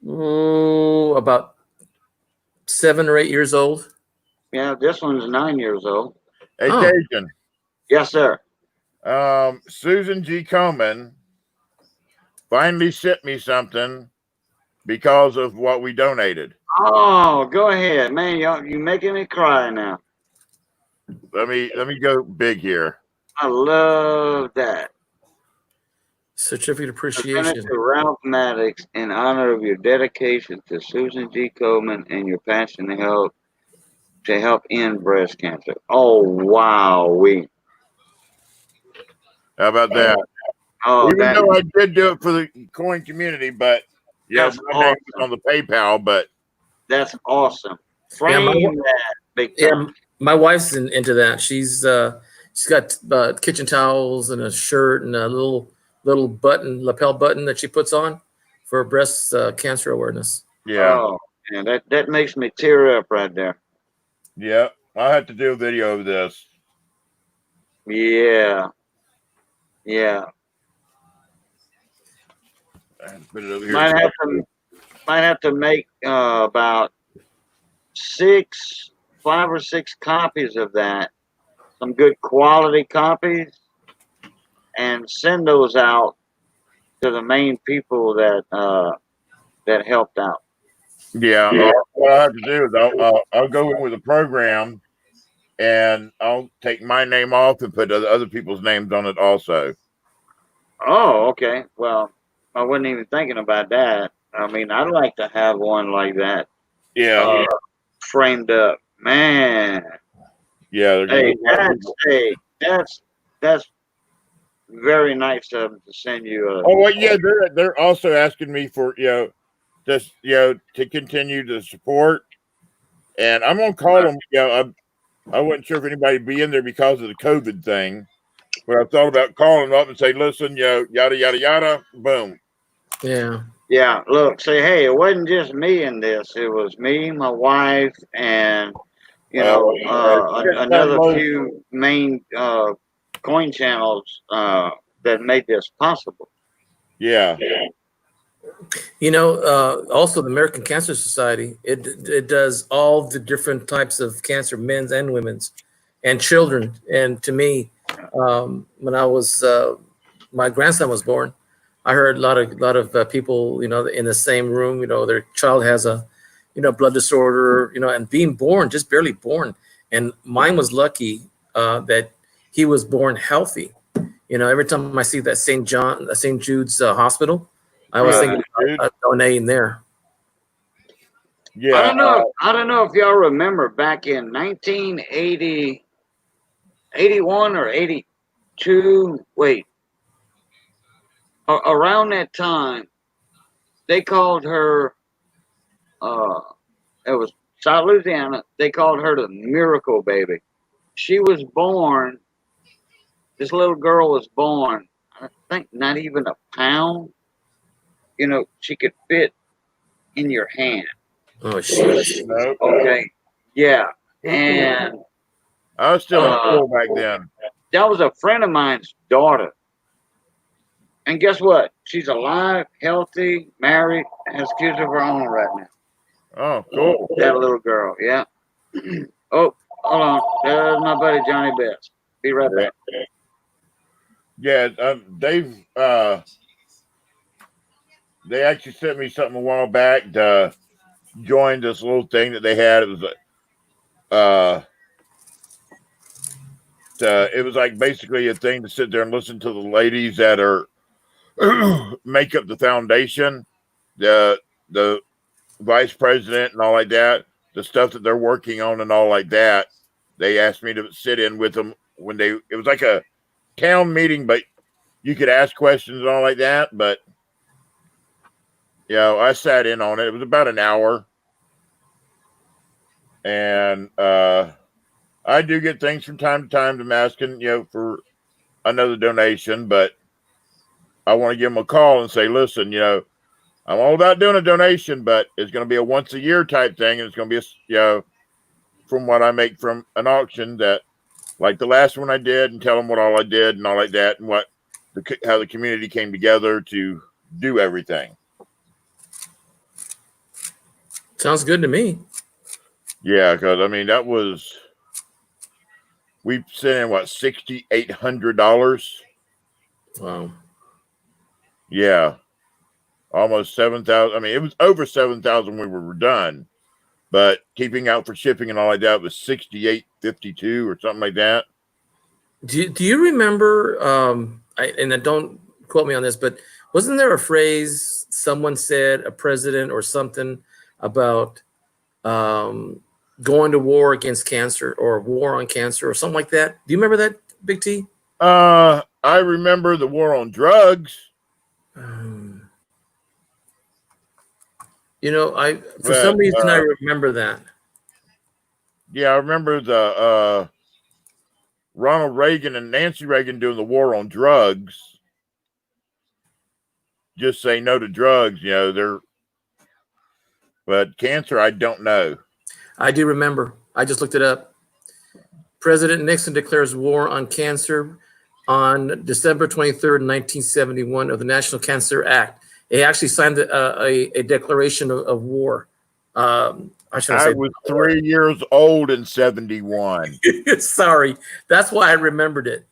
about 7 or 8 years old. Yeah, this one's 9 years old. Hey, Cajun. Yes, sir. Susan G. Komen finally sent me something because of what we donated. Oh, go ahead, man. You making me cry now. Let me go big here. I love that. Certificate of appreciation. Senator Ralph Maddox, in honor of your dedication to Susan G. Komen and your passion to help end breast cancer. Oh, wow. How about that? Oh, even though I did do it for the coin community, but yeah, my name was on the PayPal, but that's awesome. Yeah, Frame that. big Yeah, time. my wife's into that. She's got kitchen towels and a shirt and a little lapel button that she puts on for breast cancer awareness. Yeah. Oh, man, that makes me tear up right there. Yeah. I have to do a video of this. Yeah. Yeah. Put it over here. Might have to make about 5 or 6 copies of that, some good quality copies, and send those out to the main people that helped out. Yeah. What I have to do is I'll go in with a program, and I'll take my name off and put other people's names on it also. Oh, okay. Well, I wasn't even thinking about that. I mean, I'd like to have one like that. Yeah. Framed up, man. Yeah. That's very nice of them to send you. Oh well, yeah. They're also asking me for just to continue the support, and I'm gonna call them. I wasn't sure if anybody would be in there because of the COVID thing, but I thought about calling them up and say, listen, yada yada yada, boom. Yeah. Yeah, look, say, hey, it wasn't just me in this. It was me, my wife, and another few main coin channels that made this possible. Yeah. Also the American Cancer Society, it does all the different types of cancer, men's and women's, and children. And to me, when I was my grandson was born, I heard a lot of people, in the same room, their child has a, blood disorder, and being born, just barely born. And mine was lucky that he was born healthy. Every time I see that St. Jude's hospital, I was thinking about donating there. Yeah. I don't know if y'all remember back in 1980, 81 or 82. Wait. Around that time, they called her, it was South Louisiana, they called her the Miracle Baby. She was born, this little girl was born, I think not even a pound. She could fit in your hand. Oh, shit. Okay. Yeah. And I was still in school back then. That was a friend of mine's daughter. And guess what? She's alive, healthy, married, has kids of her own right now. Oh, cool. That little girl, yeah. Oh, hold on. There's my buddy Johnny Best. Be right back. Yeah, they actually sent me something a while back to join this little thing that they had. It was like basically a thing to sit there and listen to the ladies that are make up the foundation, the vice president and all like that, the stuff that they're working on and all like that. They asked me to sit in with them when it was like a town meeting, but you could ask questions and all like that. But I sat in on it. It was about an hour. And I do get things from time to time. I'm asking, for another donation, but I want to give them a call and say, listen, I'm all about doing a donation, but it's going to be a once a year type thing. And it's going to be, from what I make from an auction, that like the last one I did, and tell them what all I did and all like that, and how the community came together to do everything. Sounds good to me. Yeah, because we sent in $6,800. Wow. Yeah, almost 7,000. It was over 7,000 when we were done, but keeping out for shipping and all like that was 6,852 or something like that. Do you remember? And don't quote me on this, but wasn't there a phrase someone said, a president or something, about going to war against cancer or war on cancer or something like that? Do you remember that, Big T? I remember the war on drugs. For some reason I remember that. Yeah, I remember the Ronald Reagan and Nancy Reagan doing the war on drugs. Just say no to drugs, you know, but cancer, I don't know. I do remember. I just looked it up. President Nixon declares war on cancer on December 23rd, 1971 of the National Cancer Act. He actually signed a declaration of war. I was 3 years old in 71. Sorry. That's why I remembered it.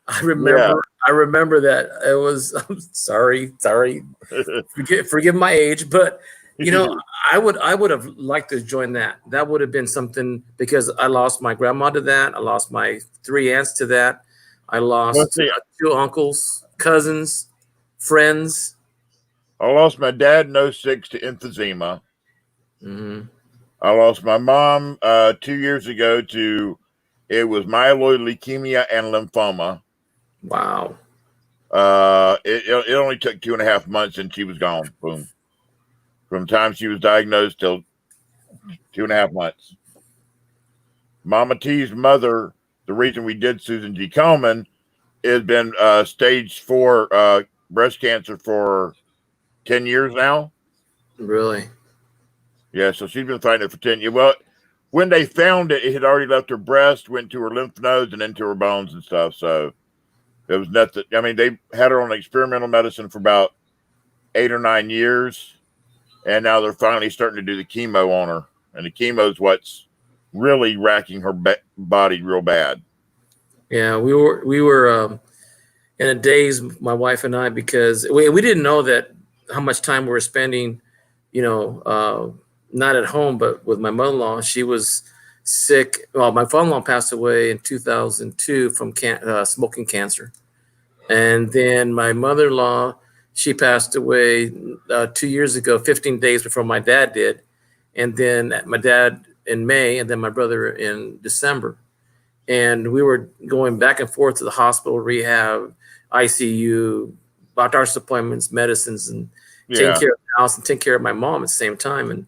I remember that. It was, I'm sorry. Forgive my age, but you know, I would have liked to join that. That would have been something, because I lost my grandma to that. I lost my 3 aunts to that. I lost 2 uncles, cousins, friends. I lost my dad in 06 to emphysema. Mm-hmm. I lost my mom 2 years ago to, it was myeloid leukemia and lymphoma. Wow. It only took 2.5 months and she was gone. Boom. From the time she was diagnosed till 2.5 months. Mama T's mother, the reason we did Susan G. Komen, has been stage 4 breast cancer for 10 years now. Really? Yeah, so she's been fighting it for 10 years. Well, when they found it, it had already left her breast, went to her lymph nodes and into her bones and stuff. So it was nothing. I mean, they had her on experimental medicine for about 8 or 9 years. And now they're finally starting to do the chemo on her. And the chemo is what's really racking her body real bad. Yeah, we were in a daze, my wife and I, because we didn't know that how much time we were spending, you know, not at home, but with my mother-in-law. She was sick. Well, my father-in-law passed away in 2002 from smoking cancer. And then my mother-in-law, she passed away 2 years ago, 15 days before my dad did. And then my dad in May, and then my brother in December. And we were going back and forth to the hospital, rehab, ICU, doctor's appointments, medicines, and taking care of the house and taking care of my mom at the same time. And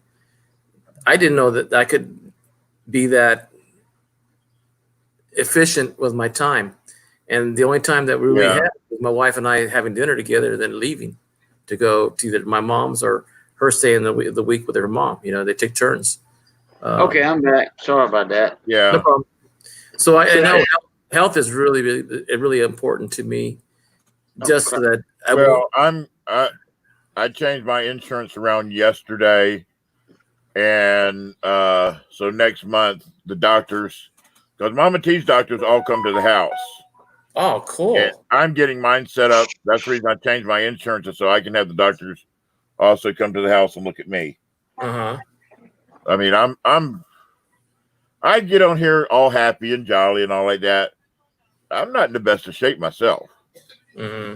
I didn't know that I could be that efficient with my time. And the only time that we really had was my wife and I having dinner together, then leaving to go to either my mom's or her staying the week with her mom. You know, they take turns. Okay, I'm back. Sorry about that. Yeah. No problem. So I know health is really important to me. Just so that I changed my insurance around yesterday, and so next month the doctors, because Mama T's doctors all come to the house. Oh, cool. And I'm getting mine set up. That's the reason I changed my insurance, so I can have the doctors also come to the house and look at me. Uh-huh. I mean, I get on here all happy and jolly and all like that. I'm not in the best of shape myself. Mm-hmm.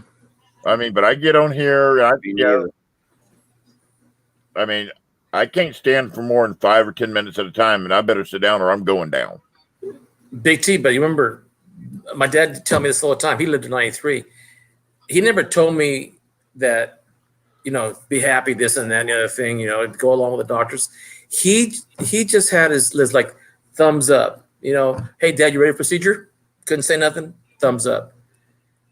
I mean, but I get on here. I mean, I can't stand for more than 5 or 10 minutes at a time, and I better sit down or I'm going down. Big T, but you remember, my dad tell me this all the time. He lived in 93. He never told me that, you know, be happy, this and that and the other thing, you know, go along with the doctors. He just had his like thumbs up, you know, hey, Dad, you ready for procedure? Couldn't say nothing. Thumbs up.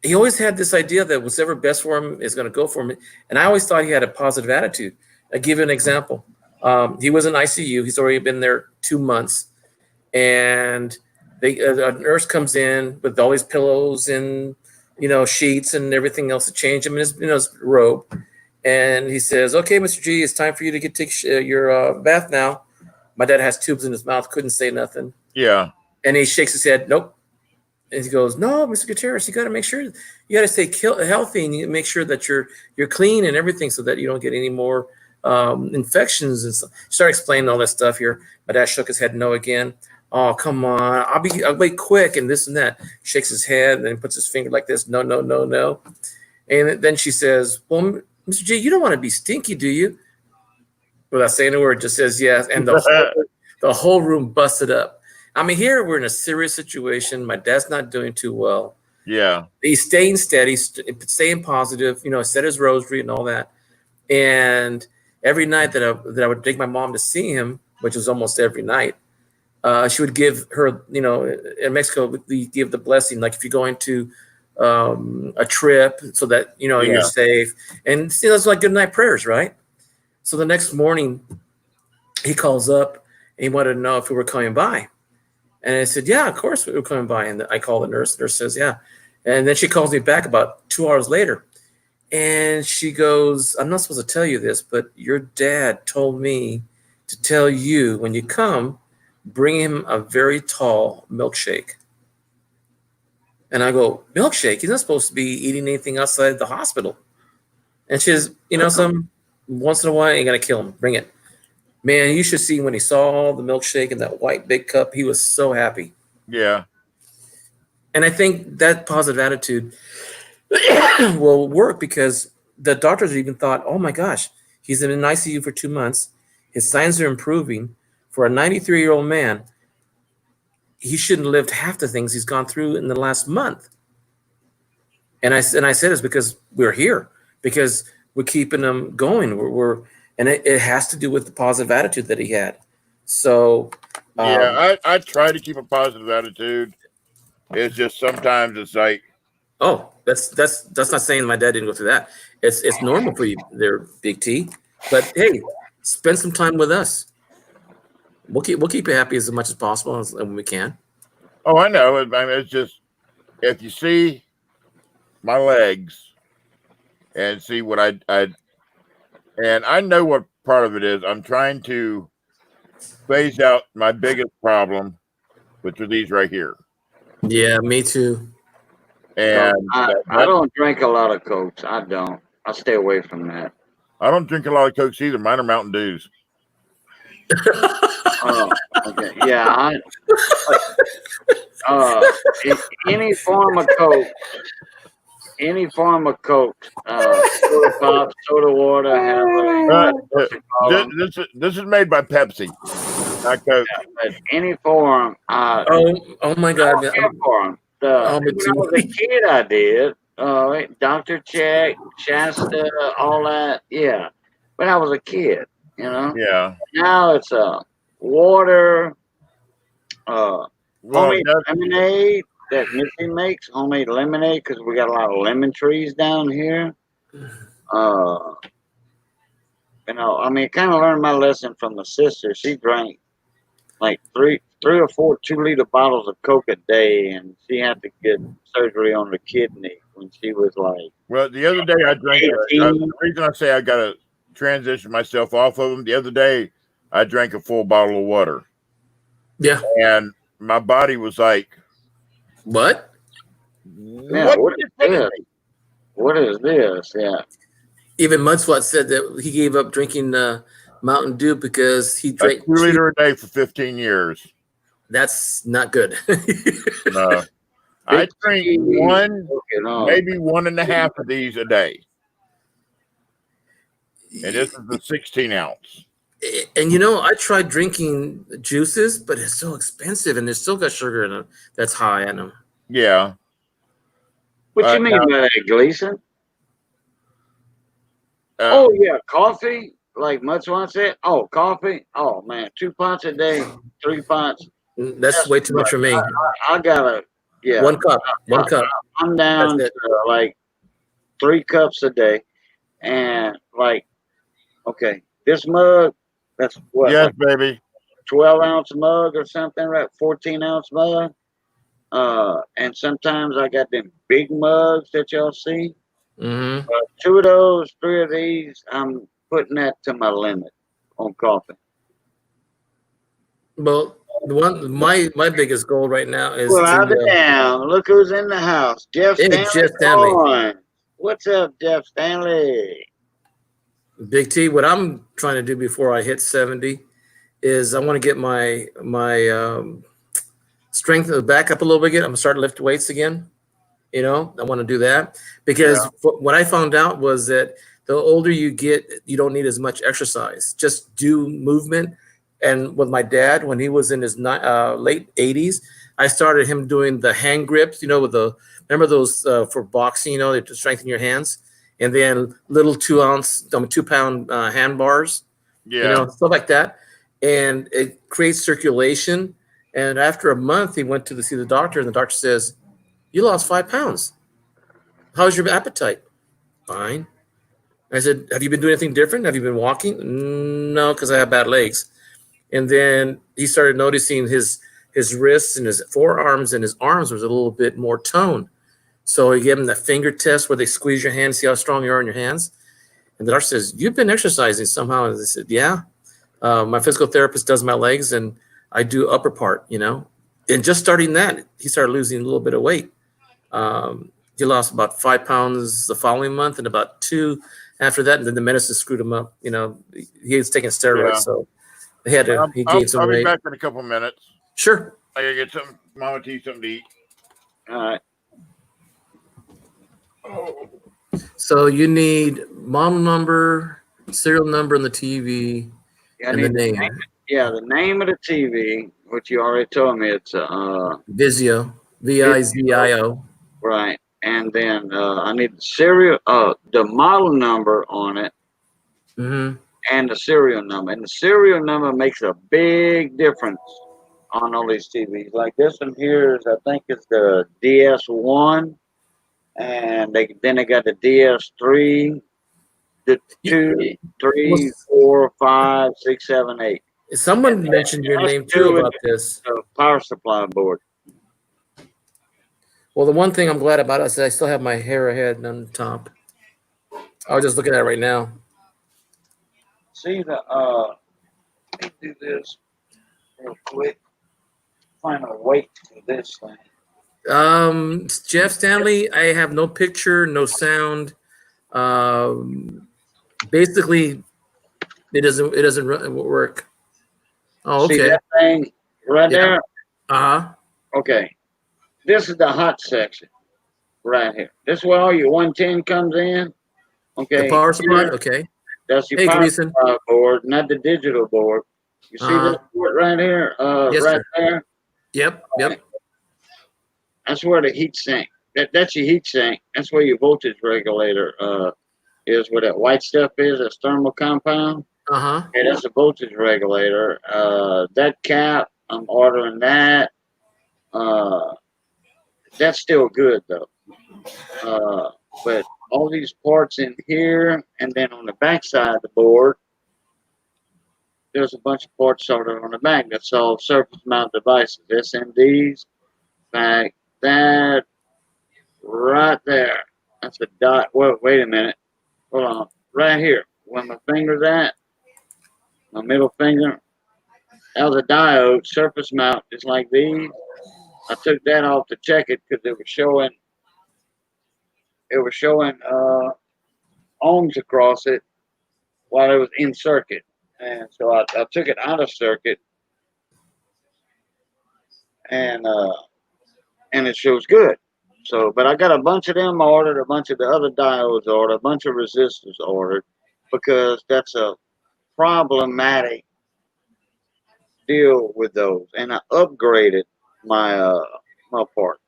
He always had this idea that whatever best for him is going to go for him. And I always thought he had a positive attitude. I'll give you an example. He was in ICU. He's already been there 2 months. And a nurse comes in with all these pillows and, you know, sheets and everything else to change him in his robe. And he says, okay, Mr. G, it's time for you to take your bath now. My dad has tubes in his mouth, couldn't say nothing. Yeah. And he shakes his head, nope. And he goes, no, Mr. Gutierrez, you got to make sure, you got to stay healthy and you make sure that you're clean and everything so that you don't get any more infections and stuff. Start explaining all that stuff here. My dad shook his head no again. Oh, come on. I'll wait quick and this and that. Shakes his head and then puts his finger like this. No, no, no, no. And then she says, well, Mr. G, you don't want to be stinky, do you? Without saying a word, just says yes. And the whole room busted up. I mean, here we're in a serious situation. My dad's not doing too well. Yeah. He's staying steady, staying positive, you know, said his rosary and all that. And every night that I would take my mom to see him, which was almost every night, she would give her, you know, in Mexico, we give the blessing, like if you're going to a trip, so that you know you're safe, and see, that's like good night prayers, right? So the next morning, he calls up and he wanted to know if we were coming by, and I said, yeah, of course we were coming by, and I called the nurse. The nurse says, yeah, and then she calls me back about 2 hours later, and she goes, I'm not supposed to tell you this, but your dad told me to tell you when you come, bring him a very tall milkshake. And I go, milkshake? He's not supposed to be eating anything outside the hospital. And she says, you know, some once in a while, you got to kill him. Bring it. Man, you should see when he saw the milkshake in that white big cup, he was so happy. Yeah. And I think that positive attitude will work because the doctors even thought, oh my gosh, he's in an ICU for 2 months. His signs are improving. For a 93-year-old man, he shouldn't have lived half the things he's gone through in the last month. And I said it's because we're here, because we're keeping him going. And it has to do with the positive attitude that he had. So I try to keep a positive attitude. It's just sometimes it's like, oh, that's not saying my dad didn't go through that. It's normal for you there, Big T. But hey, spend some time with us. We'll keep you happy as much as possible when we can. Oh, I know. I mean, it's just if you see my legs and see what I and I know what part of it is. I'm trying to phase out my biggest problem, which are these right here. Yeah, me too. And I don't drink a lot of Cokes. I don't. I stay away from that. I don't drink a lot of Cokes either. Mine are Mountain Dews. Oh, okay. Yeah. Any form of Coke, soda pop, soda water, this is made by Pepsi, not Coke. Yeah, but any form. Oh my God! I don't care for 'em. When I was a kid, I did. Dr. Check, Shasta, all that. Yeah, when I was a kid, you know. Yeah. Now it's water, homemade lemonade that Missy makes. Homemade lemonade because we got a lot of lemon trees down here. You know, I mean, kind of learned my lesson from my sister. She drank like three or four 2-liter bottles of Coke a day, and she had to get surgery on the kidney when she was like. Well, the other day I drank. The reason I say I got to transition myself off of them. The other day I drank a full bottle of water. Yeah, and my body was like, "What? Yeah, what is this? Yeah." Even Mudswat said that he gave up drinking Mountain Dew because he drank 2 liters a day for 15 years. That's not good. No, I drink one, maybe 1.5 of these a day, and this is the 16 ounce. And you know, I tried drinking juices, but it's so expensive, and there's still got sugar in them. That's high in them. Yeah. What you mean by that, Gleason? Oh yeah, coffee. Like Mudswat said. Oh, coffee. Oh man, 2 pints a day, 3 pints. That's way too much for me. I gotta. Yeah. 1 cup. 1 cup. I'm down to like 3 cups a day, and like, okay, this mug. That's what? Yes, baby. 12-ounce mug or something, right? 14-ounce mug. And sometimes I got them big mugs that y'all see. Mm-hmm. 2 of those, 3 of these, I'm putting that to my limit on coffee. Well, my biggest goal right now is. Well, out of down. Look who's in the house. Jeff Stanley. Jeff Stanley. What's up, Jeff Stanley? Big T, what I'm trying to do before I hit 70 is I want to get my strength back up a little bit again. I'm gonna start to lift weights again. You know, I want to do that because what I found out was that the older you get, you don't need as much exercise. Just do movement. And with my dad, when he was in his late 80s, I started him doing the hand grips, you know, with remember those for boxing, you know, to strengthen your hands, and then little 2-pound hand bars, you know, stuff like that. And it creates circulation And after a month, he went to see the doctor, and the doctor says, "You lost 5 pounds. How's your appetite?" "Fine." I said, "Have you been doing anything different? Have you been walking?" "No, because I have bad legs." And then he started noticing his wrists and his forearms and his arms was a little bit more toned. So he gave him that finger test where they squeeze your hand, see how strong you are in your hands. And the doctor says, "You've been exercising somehow." And I said, "Yeah. My physical therapist does my legs and I do upper part, you know." And just starting that, he started losing a little bit of weight. He lost about 5 pounds the following month and about 2 after that. And then the medicine screwed him up. You know, he was taking steroids. Yeah. So he had to, he gained some I'll be weight. back in a couple minutes. Sure. I gotta get some Mama T something to eat. All right. So you need model number, serial number on the TV, I and the need name. Yeah, the name of the TV, which you already told me, it's Vizio, Vizio. right. And then I need the serial, the model number on it, Mm-hmm. and the serial number. And the serial number makes a big difference on all these TVs. Like this one here is, I think it's the DS1, and then they got the DS3, the 2, 3, 4, 5, 6, 7, 8. Someone mentioned your That's name too two about this. Power supply board. Well, the one thing I'm glad about is I still have my hair ahead on top. I was just looking at it right now. See the let me do this real quick. Find a weight to this thing. Jeff Stanley, I have no picture, no sound. Basically, it doesn't work. Oh, okay. See that thing right there? Uh-huh. Okay. This is the hot section right here. This is where all your 110 comes in. Okay. The power supply? Here, Okay. that's your Hey, power Gleason. supply board, not the digital board. You see this board right here? Yes, right sir. there? Yep. That's where the heat sink. That's your heat sink. That's where your voltage regulator is, where that white stuff is, that's thermal compound. Uh-huh. Okay, that's a voltage regulator. That cap, I'm ordering that. That's still good though. But all these parts in here, and then on the back side of the board, there's a bunch of parts sorted on the back. That's all surface mount devices, SMDs. In fact, that right there, that's a dot. Well, wait a minute. Hold on. Right here, where my finger's at, my middle finger, that was a diode, surface mount, just like these. I took that off to check it because it was showing ohms across it while it was in circuit. And so I took it out of circuit, and it shows good. So, but I got a bunch of them ordered, a bunch of the other diodes ordered, a bunch of resistors ordered, because that's a problematic deal with those. And I upgraded my my parts.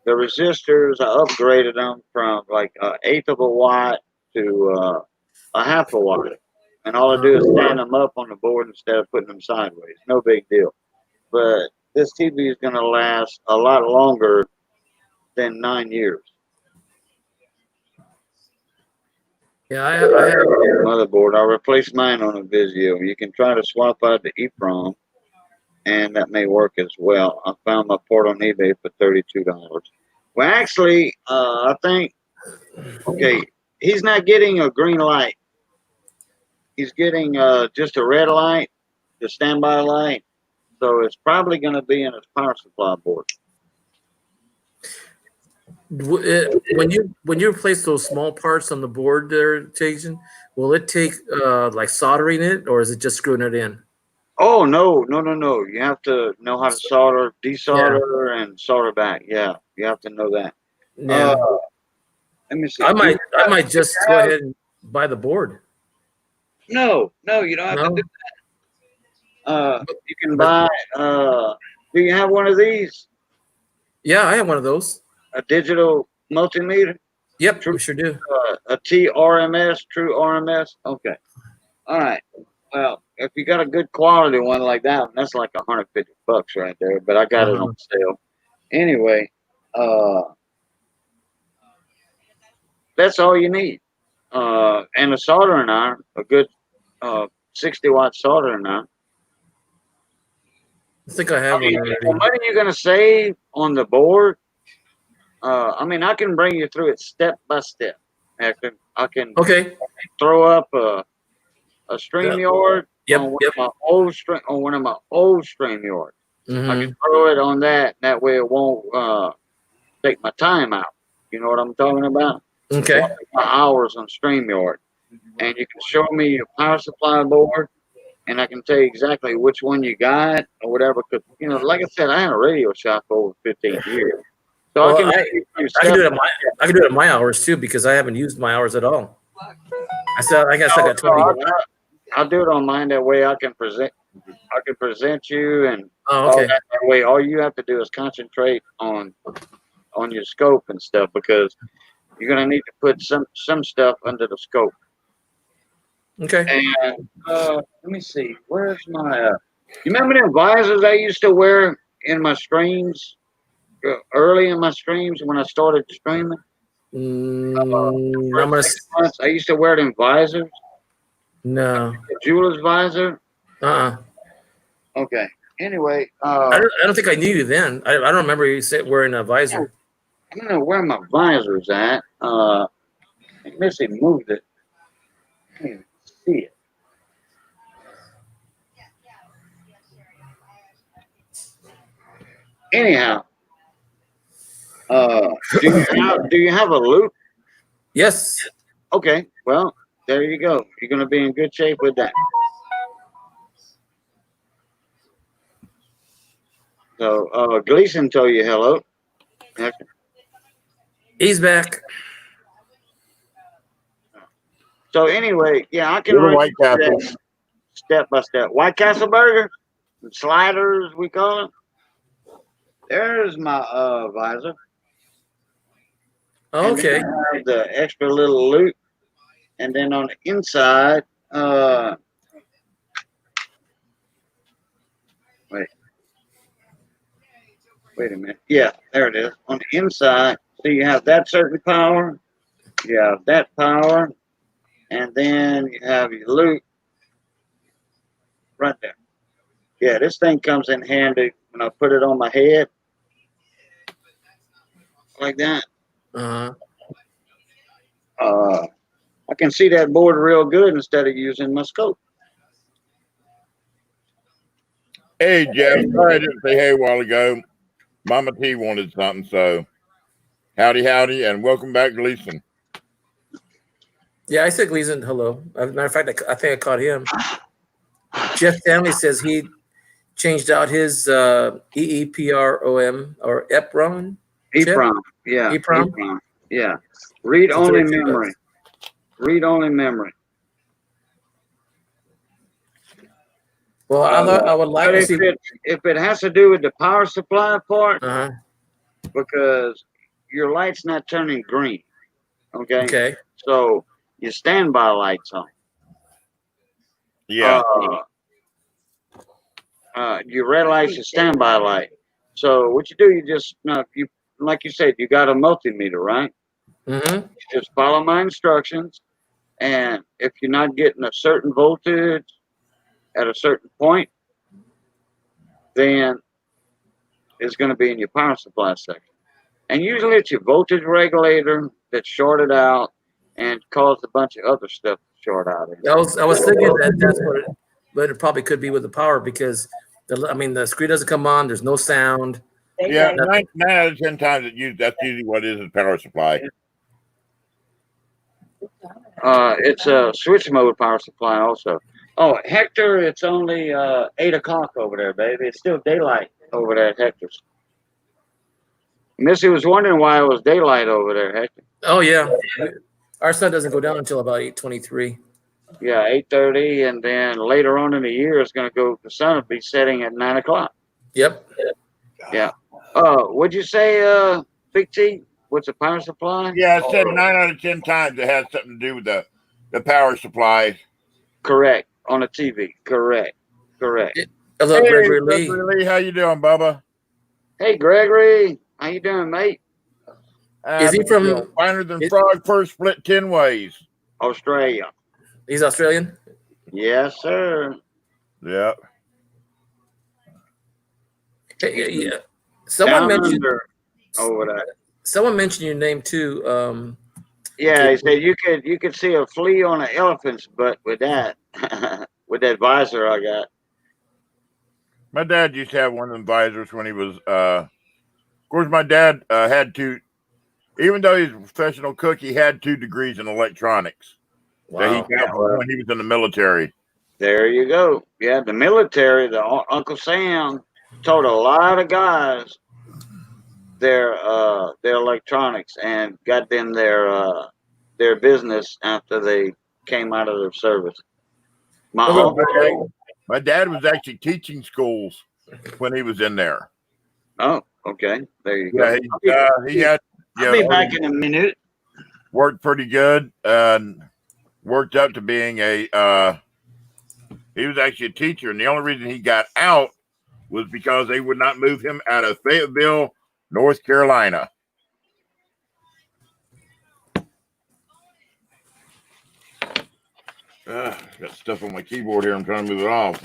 The resistors, I upgraded them from like 1/8 of a watt to 1/2 a watt. And all I do is stand them up on the board instead of putting them sideways. No big deal. But this TV is going to last a lot longer than 9 years. Yeah, I have motherboard. I replaced mine on a Vizio. You can try to swap out the EEPROM, and that may work as well. I found my port on eBay for $32. Well, actually, I think, okay, he's not getting a green light. He's getting just a red light, the standby light. So it's probably going to be in his power supply board. When you replace those small parts on the board there, Jason, will it take like soldering it, or is it just screwing it in? Oh, no. You have to know how to solder, desolder, and solder back. Yeah, you have to know that. Yeah. Let me see. I might just go ahead and buy the board. No, you don't have to do that. You can buy, do you have one of these? Yeah, I have one of those. A digital multimeter? Yep, we sure do. A TRMS, true RMS? Okay. All right. Well, if you got a good quality one like that, that's like $150 right there. But I got it on sale. Anyway, that's all you need. And a soldering iron, a good 60-watt soldering iron. I think I have one The already. money you're gonna save on the board. I mean, I can bring you through it step by step. I can Okay. throw up a StreamYard Yep, on yep. one of my old StreamYards. I Mhm. can throw it on that. That way, it won't take my time out. You know what I'm talking about? Okay. Won't take my hours on StreamYard, and you can show me your power supply board, and I can tell you exactly which one you got or whatever. Cause you know, like I said, I had a radio shop for over 15 years, so Well, I can. I can do it at my hours too because I haven't used my hours at all. I guess I got 20. I'll do it on mine. That way, I can present you, and Oh, all okay. that way, all you have to do is concentrate on your scope and stuff because you're gonna need to put some stuff under the scope. Okay. And let me see, where's my? You remember the visors I used to wear in my streams, early in my streams when I started streaming? I'm gonna. I used to wear them visors, No. the jeweler's visor. Okay. Anyway, I don't think I knew you then. I don't remember you wearing a visor. I don't know where my visor's at. Missy moved it. I can't even see it. Anyhow, do you have a loop? Yes. Okay. Well, there you go. You're gonna be in good shape with that. So Gleason told you hello. He's back. So anyway, yeah, I can Little run White you through Castle. that step by step. White Castle burger, sliders we call it. There's my visor. And Okay. then I have the extra little loop, and then on the inside, wait a minute. Yeah, there it is. On the inside, so you have that certain power, you have that power, and then you have your loop right there. Yeah, this thing comes in handy when I put it on my head like that. I can see that board real good instead of using my scope. Hey, Jeff. Sorry I didn't say hey a while ago. Mama T wanted something, so howdy, and welcome back, Gleason. Yeah, I said Gleason hello. As a matter of fact, I think I caught him. Jeff Stanley says he changed out his EEPROM or EPROM. EEPROM, yeah. EEPROM. Yeah. Read So only 32 memory. bucks. Read only memory. Well, I would like But to see. if it has to do with the power supply part, Uh-huh. because your light's not turning green. Okay. Okay. So your standby light's on. Yeah. Your red light's your standby light. So what you do, you just you like you said, you got a multimeter, right? Mm-hmm. You just follow my instructions, and if you're not getting a certain voltage at a certain point, then it's going to be in your power supply section. And usually it's your voltage regulator that's shorted out and caused a bunch of other stuff to short out. I was thinking that's what it, but it probably could be with the power because the screen doesn't come on. There's no sound. Yeah, 9 out of 10 times that's usually what it is power supply. It's a switch mode power supply also. Oh, Hector, it's only 8 o'clock over there, baby. It's still daylight over there at Hector's. Missy was wondering why it was daylight over there, Hector. Oh yeah, our sun doesn't go down until about 8:23. Yeah, 8:30, and then later on in the year, it's going to go. The sun will be setting at 9 o'clock. Yep. Yeah. What'd you say, Big T? What's the power supply? Yeah, I said 9 out of 10 times it has something to do with the power supply. Correct. on the TV. Correct. Hello, Hey, Gregory Lee. Gregory Lee, how you doing, Bubba? Hey, Gregory, how you doing, mate? Is he from Finer Than Frog First Split 10 Ways? Australia. He's Australian? Yes, sir. Yeah. Hey, yeah. Someone Down mentioned under over that. someone mentioned your name too. Yeah, he said you could see a flea on an elephant's butt with that with that visor I got. My dad used to have one of them visors when he was, of course, my dad had two, even though he's a professional cook, he had 2 degrees in electronics that he got when he was in the military. There you go. Yeah, the military, Uncle Sam taught a lot of guys their electronics and got them their business after they came out of their service. My dad was actually teaching schools when he was in there. Oh, okay. There you Yeah, go. he had. I'll be back in a minute. Worked pretty good and worked up to being a. He was actually a teacher, and the only reason he got out was because they would not move him out of Fayetteville, North Carolina. Got stuff on my keyboard here. I'm trying to move it off.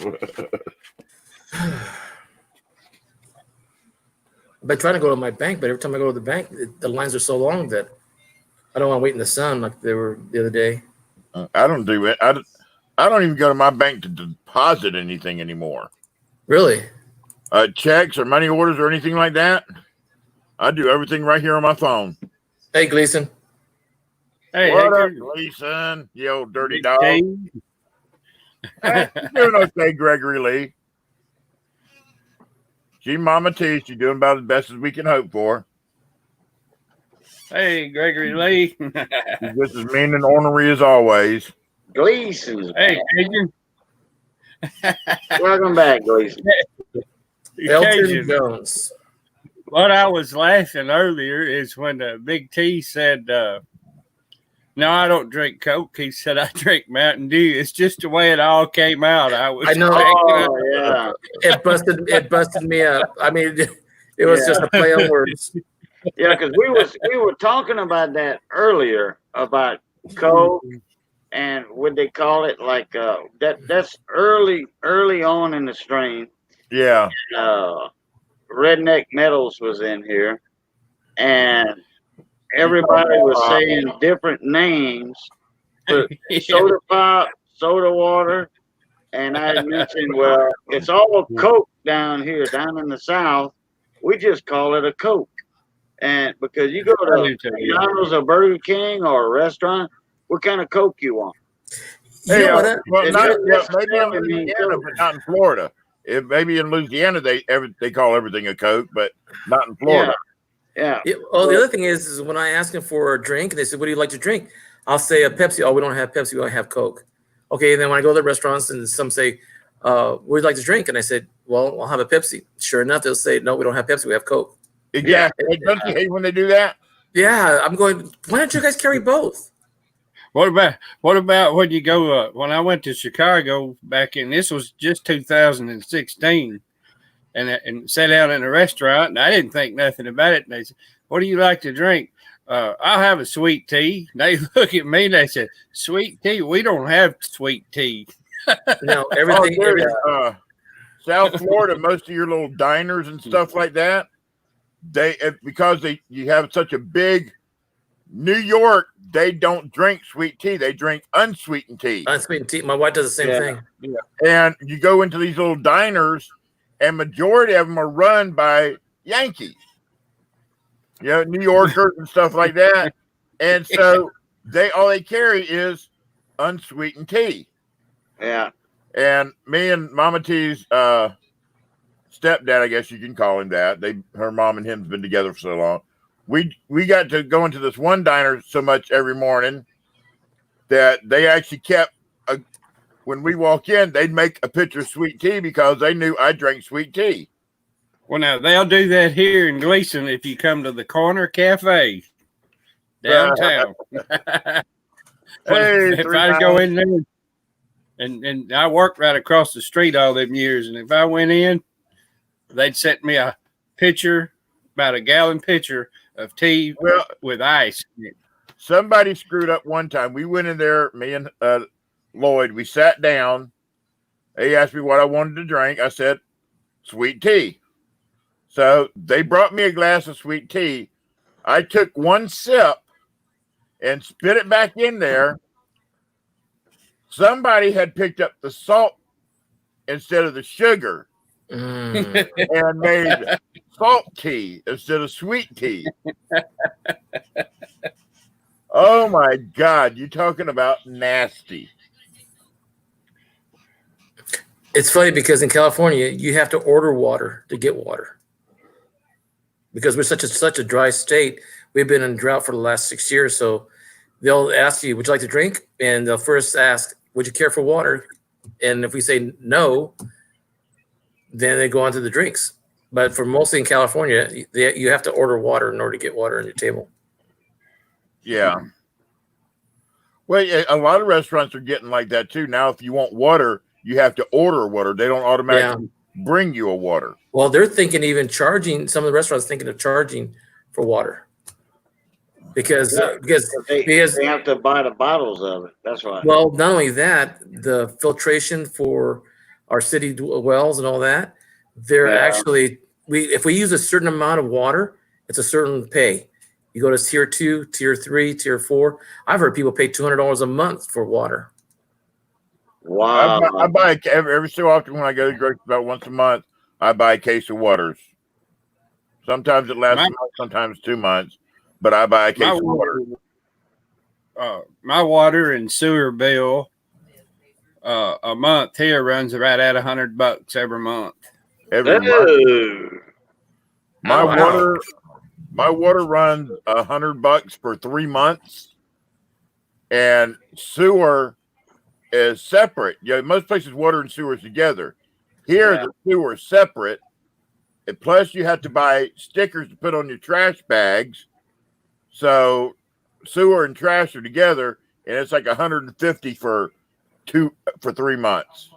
I've been trying to go to my bank, but every time I go to the bank, the lines are so long that I don't want to wait in the sun like they were the other day. I don't do it. I don't even go to my bank to deposit anything anymore. Really? Checks or money orders or anything like that. I do everything right here on my phone. Hey, Gleason. Hey, what up, Gleason? Gleason? You old dirty dog. Hey, you doing okay, Gregory Lee? She Mama T. She's doing about as best as we can hope for. Hey, Gregory Lee. She's just as mean and ornery as always. Gleason. Hey, Cajun. Welcome back, Gleason. Elton Jones. What I was laughing earlier is when Big T said, no, I don't drink Coke. He said, I drink Mountain Dew. It's just the way it all came out. I know. Yeah. It busted me up. I mean, it was just a play on words. Yeah, because we were talking about that earlier about Coke and what they call it, like that's early on in the stream. Yeah. Redneck Metals was in here, and everybody was saying different names for soda pop, soda water, and I mentioned, well, it's all Coke down here, down in the South. We just call it a Coke. And because you go to McDonald's or Burger King or a restaurant, what kind of Coke you want? Hey, well, maybe in Louisiana, but not in Florida. Maybe in Louisiana they call everything a Coke, but not in Florida. Yeah. Well, the other thing is when I ask them for a drink, they say, "What do you like to drink?" I'll say a Pepsi. Oh, we don't have Pepsi. We only have Coke. Okay. And then when I go to the restaurants and some say, "What would you like to drink?" and I said, "Well, I'll have a Pepsi." Sure enough, they'll say, "No, we don't have Pepsi. We have Coke." Exactly. Yeah. Don't you hate when they do that? Yeah. I'm going, why don't you guys carry both? What about when you go? When I went to Chicago back in, this was just 2016, and sat down in a restaurant, and I didn't think nothing about it. And they said, "What do you like to drink?" I'll have a sweet tea. They look at me and they said, "Sweet tea? We don't have sweet tea." No, everything. South Florida, most of your little diners and stuff like that, because you have such a big New York, they don't drink sweet tea. They drink unsweetened tea. Unsweetened tea. My wife does the same thing. Yeah. And you go into these little diners, and majority of them are run by Yankees. New Yorkers and stuff like that. And so all they carry is unsweetened tea. Yeah. And me and Mama T's stepdad, I guess you can call him that. Her mom and him's been together for so long. We got to go into this one diner so much every morning that they actually kept when we walk in, they'd make a pitcher of sweet tea because they knew I drank sweet tea. Well, now they'll do that here in Gleason if you come to the Corner Cafe downtown. Hey, if I go in there, And I worked right across the street all them years. And if I went in, they'd set me a pitcher, about a gallon pitcher of tea with ice. Somebody screwed up one time. We went in there, me and Lloyd, we sat down. He asked me what I wanted to drink. I said, sweet tea. So they brought me a glass of sweet tea. I took one sip and spit it back in there. Somebody had picked up the salt instead of the sugar and made salt tea instead of sweet tea. Oh my God, you talking about nasty. It's funny because in California, you have to order water to get water. Because we're such a dry state. We've been in drought for the last 6 years. So they'll ask you, would you like to drink? And they'll first ask, would you care for water? And if we say no, then they go on to the drinks. But for mostly in California, you have to order water in order to get water on your table. Yeah. Well, a lot of restaurants are getting like that too. Now, if you want water, you have to order water. They don't automatically bring you a water. Well, they're thinking even charging. Some of the restaurants thinking of charging for water because they have to buy the bottles of it. That's right. Well, not only that, the filtration for our city wells and all that, they're actually if we use a certain amount of water, it's a certain pay. You go to tier 2, tier 3, tier 4. I've heard people pay $200 a month for water. Wow. I buy every so often when I go to the grocery, about once a month, I buy a case of waters. Sometimes it lasts a month, sometimes 2 months, but I buy a case of water. My water and sewer bill a month here runs right at $100 every month. Every month. My water runs $100 for 3 months, and sewer is separate. Yeah, most places water and sewer is together. Here, the sewer is separate. And plus, you have to buy stickers to put on your trash bags. So sewer and trash are together, and it's like $150 for 3 months.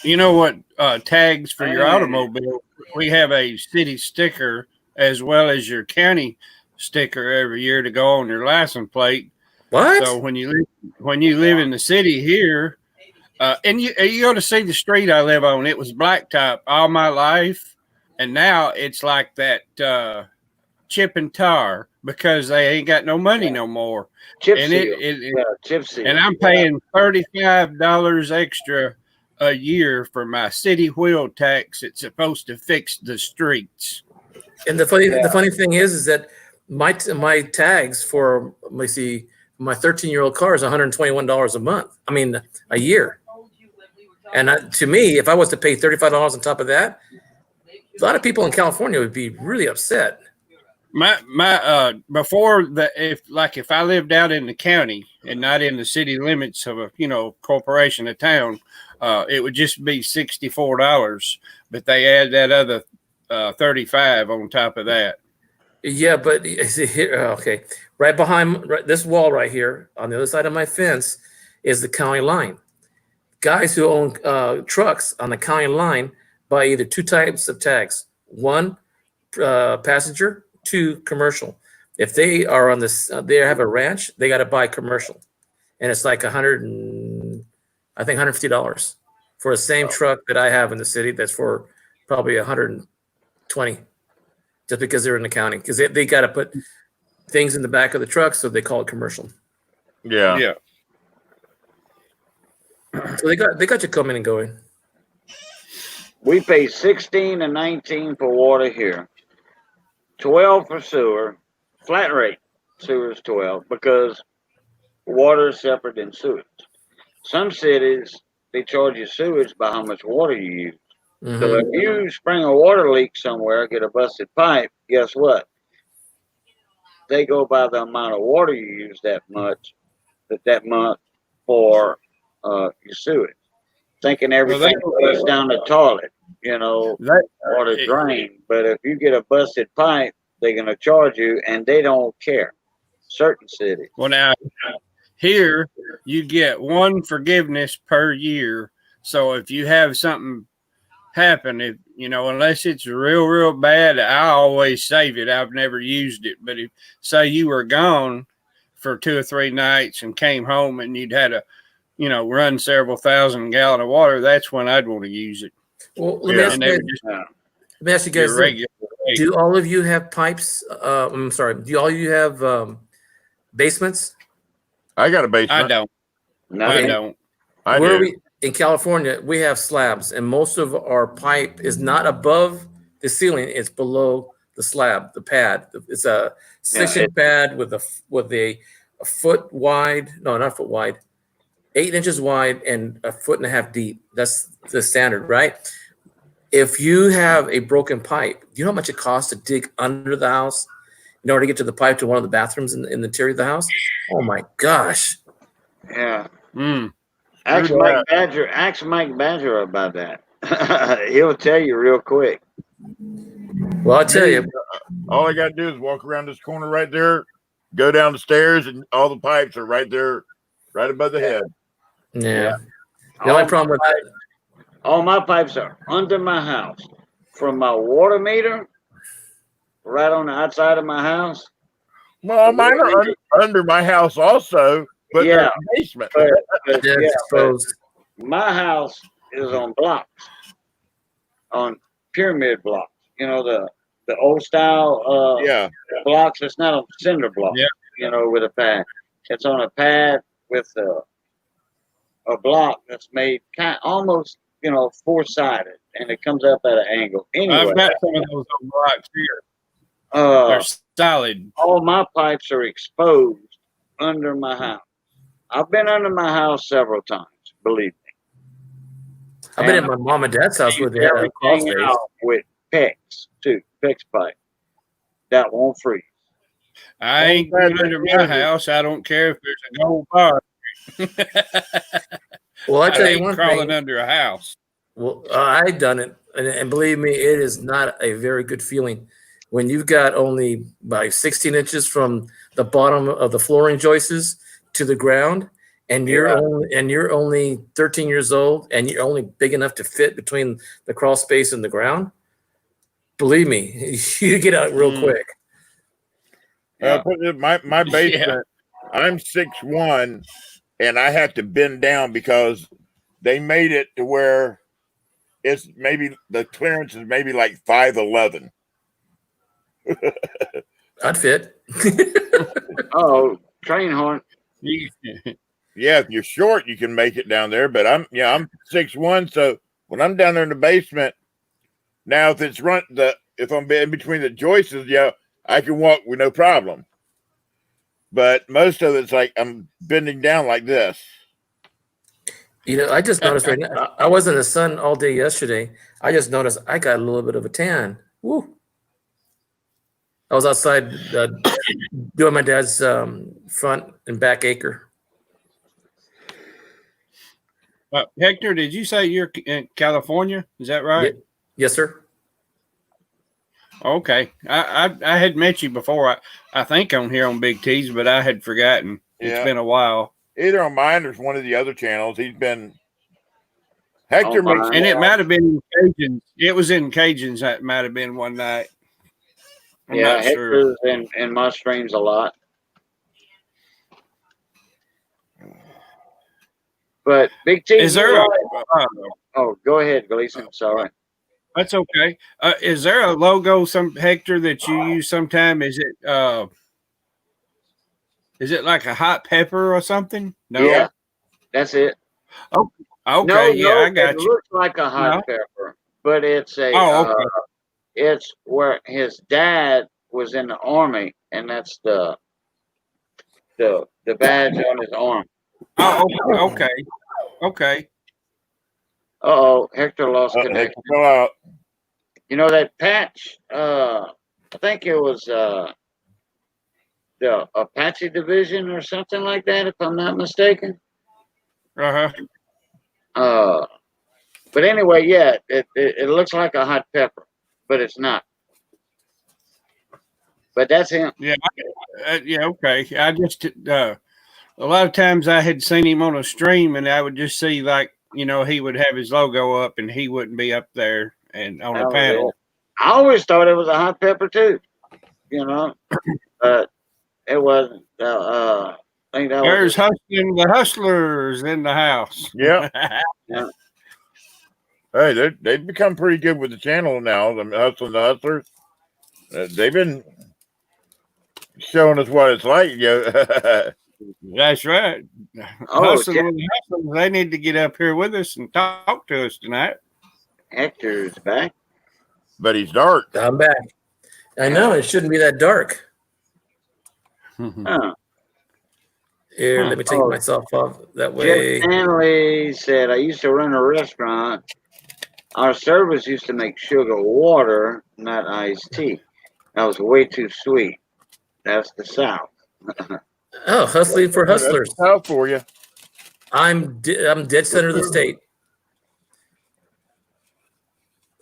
You know what? Tags for your automobile. We have a city sticker as well as your county sticker every year to go on your license plate. What? So when you live in the city here, and you go to see the street I live on, it was blacktop all my life, and now it's like that chip and tar because they ain't got no money no more. Chip and seal. Chip seal. And I'm paying $35 extra a year for my city wheel tax. It's supposed to fix the streets. And the funny thing is that my tags for let me see. My 13-year-old car is $121 a month. I mean, a year. And to me, if I was to pay $35 on top of that, a lot of people in California would be really upset. My before if I lived out in the county and not in the city limits of a corporation, a town, it would just be $64. But they add that other $35 on top of that. Yeah, but okay, right behind this wall right here, on the other side of my fence, is the county line. Guys who own trucks on the county line buy either two types of tags: one, passenger; two, commercial. If they are on this, they have a ranch, they got to buy commercial, and it's like $150 for the same truck that I have in the city. That's for probably $120. Just because they're in the county, because they got to put things in the back of the truck, so they call it commercial. Yeah. So they got you coming and going. We pay 16 and 19 for water here, 12 for sewer, flat rate. Sewer is 12 because water is separate than sewage. Some cities they charge you sewage by how much water you use. So if you spring a water leak somewhere, get a busted pipe, guess what? They go by the amount of water you use that month for your sewage. Thinking everything goes down the toilet, water drain. But if you get a busted pipe, they're going to charge you, and they don't care. Certain cities. Well, now, Here, you get one forgiveness per year. So if you have something happen, if unless it's real bad, I always save it. I've never used it. But if say you were gone for 2 or 3 nights and came home and you'd had to, run several thousand gallons of water, that's when I'd want to use it. Well, let me ask you guys, do all of you have pipes? I'm sorry. Do all of you have basements? I got a basement. I don't. No, I don't. Where we in California, we have slabs, and most of our pipe is not above the ceiling; it's below the slab, the pad. It's a 6-inch pad with a foot wide. No, not foot wide. 8 inches wide and 1.5 feet deep. That's the standard, right? If you have a broken pipe, do you know how much it costs to dig under the house in order to get to the pipe to one of the bathrooms in the interior of the house? Oh my gosh! Yeah. Mm. Ask Mike Badger about that. He'll tell you real quick. Well, I'll tell you. All I got to do is walk around this corner right there, go down the stairs, and all the pipes are right there, right above the head. Yeah. The only problem with that. All my pipes are under my house, from my water meter, right on the outside of my house. Well, mine are under my house also, but they're in the basement. But my house is on blocks, on pyramid blocks. The old style blocks. It's not on cinder blocks. Yeah. With a pad. It's on a pad with a block that's made almost 4-sided, and it comes up at an angle. Anyway, I've got some of those blocks here. They're solid. All my pipes are exposed under my house. I've been under my house several times, believe me. I've been at my mom and dad's house where they have a crawl space. With PEX too, PEX pipe that won't freeze. I ain't going under my house. I don't care if there's a gold bar. Well, I tell you one crawling thing. under a house. Well, I've done it, and believe me, it is not a very good feeling when you've got only about 16 inches from the bottom of the flooring joists to the ground, and you're only 13 years old, and you're only big enough to fit between the crawl space and the ground. Believe me, you get out real quick. My basement, I'm 6'1", and I have to bend down because they made it to where it's maybe the clearance is maybe like 5'11". I'd fit. Oh, train horn. Yeah, if you're short, you can make it down there. But I'm 6'1", so when I'm down there in the basement, now if I'm in between the joists, I can walk with no problem. But most of it's like I'm bending down like this. I just noticed right now, I was in the sun all day yesterday. I just noticed I got a little bit of a tan. Woo. I was outside doing my dad's front and back acre. Hector, did you say you're in California? Is that right? Yes, sir. Okay. I had met you before. I think on here on Big T's, but I had forgotten. It's been a while. Either on mine or one of the other channels. He's been Hector makes, and it might have been in Cajuns. It was in Cajuns. That might have been one night. I'm not sure. Hector's in my streams a lot. But Big T, is there? Go ahead, Gleason. Sorry. That's okay. Is there a logo, Hector, that you use sometime? Is it like a hot pepper or something? No. Yeah, that's it. Oh, okay. I got you. It looks like a hot pepper, but it's a. It's where his dad was in the army, and that's the badge on his arm. Oh, okay. Hector lost connection. That patch, I think it was the Apache division or something like that, if I'm not mistaken. But anyway, it looks like a hot pepper, but it's not. But that's him. Yeah, okay. I just a lot of times I had seen him on a stream, and I would just see like he would have his logo up, and he wouldn't be up there and on That a was panel. it. I always thought it was a hot pepper too, but it wasn't. I think that There's was the hustlers in the house. Yeah. yeah. Hey, they've become pretty good with the channel now. The Hustling the Hustlers. They've been showing us what it's like. Yeah. That's right. Oh, Hustling with the Hustlers, they need to get up here with us and talk to us tonight. Hector's back. But he's dark. I'm back. I know it shouldn't be that dark. Huh. Here, let me take myself off that way. Jeff Stanley said, I used to run a restaurant. Our servers used to make sugar water, not iced tea. That was way too sweet. That's the South. Oh, hustling for hustlers. That's South for you. I'm dead center of the state.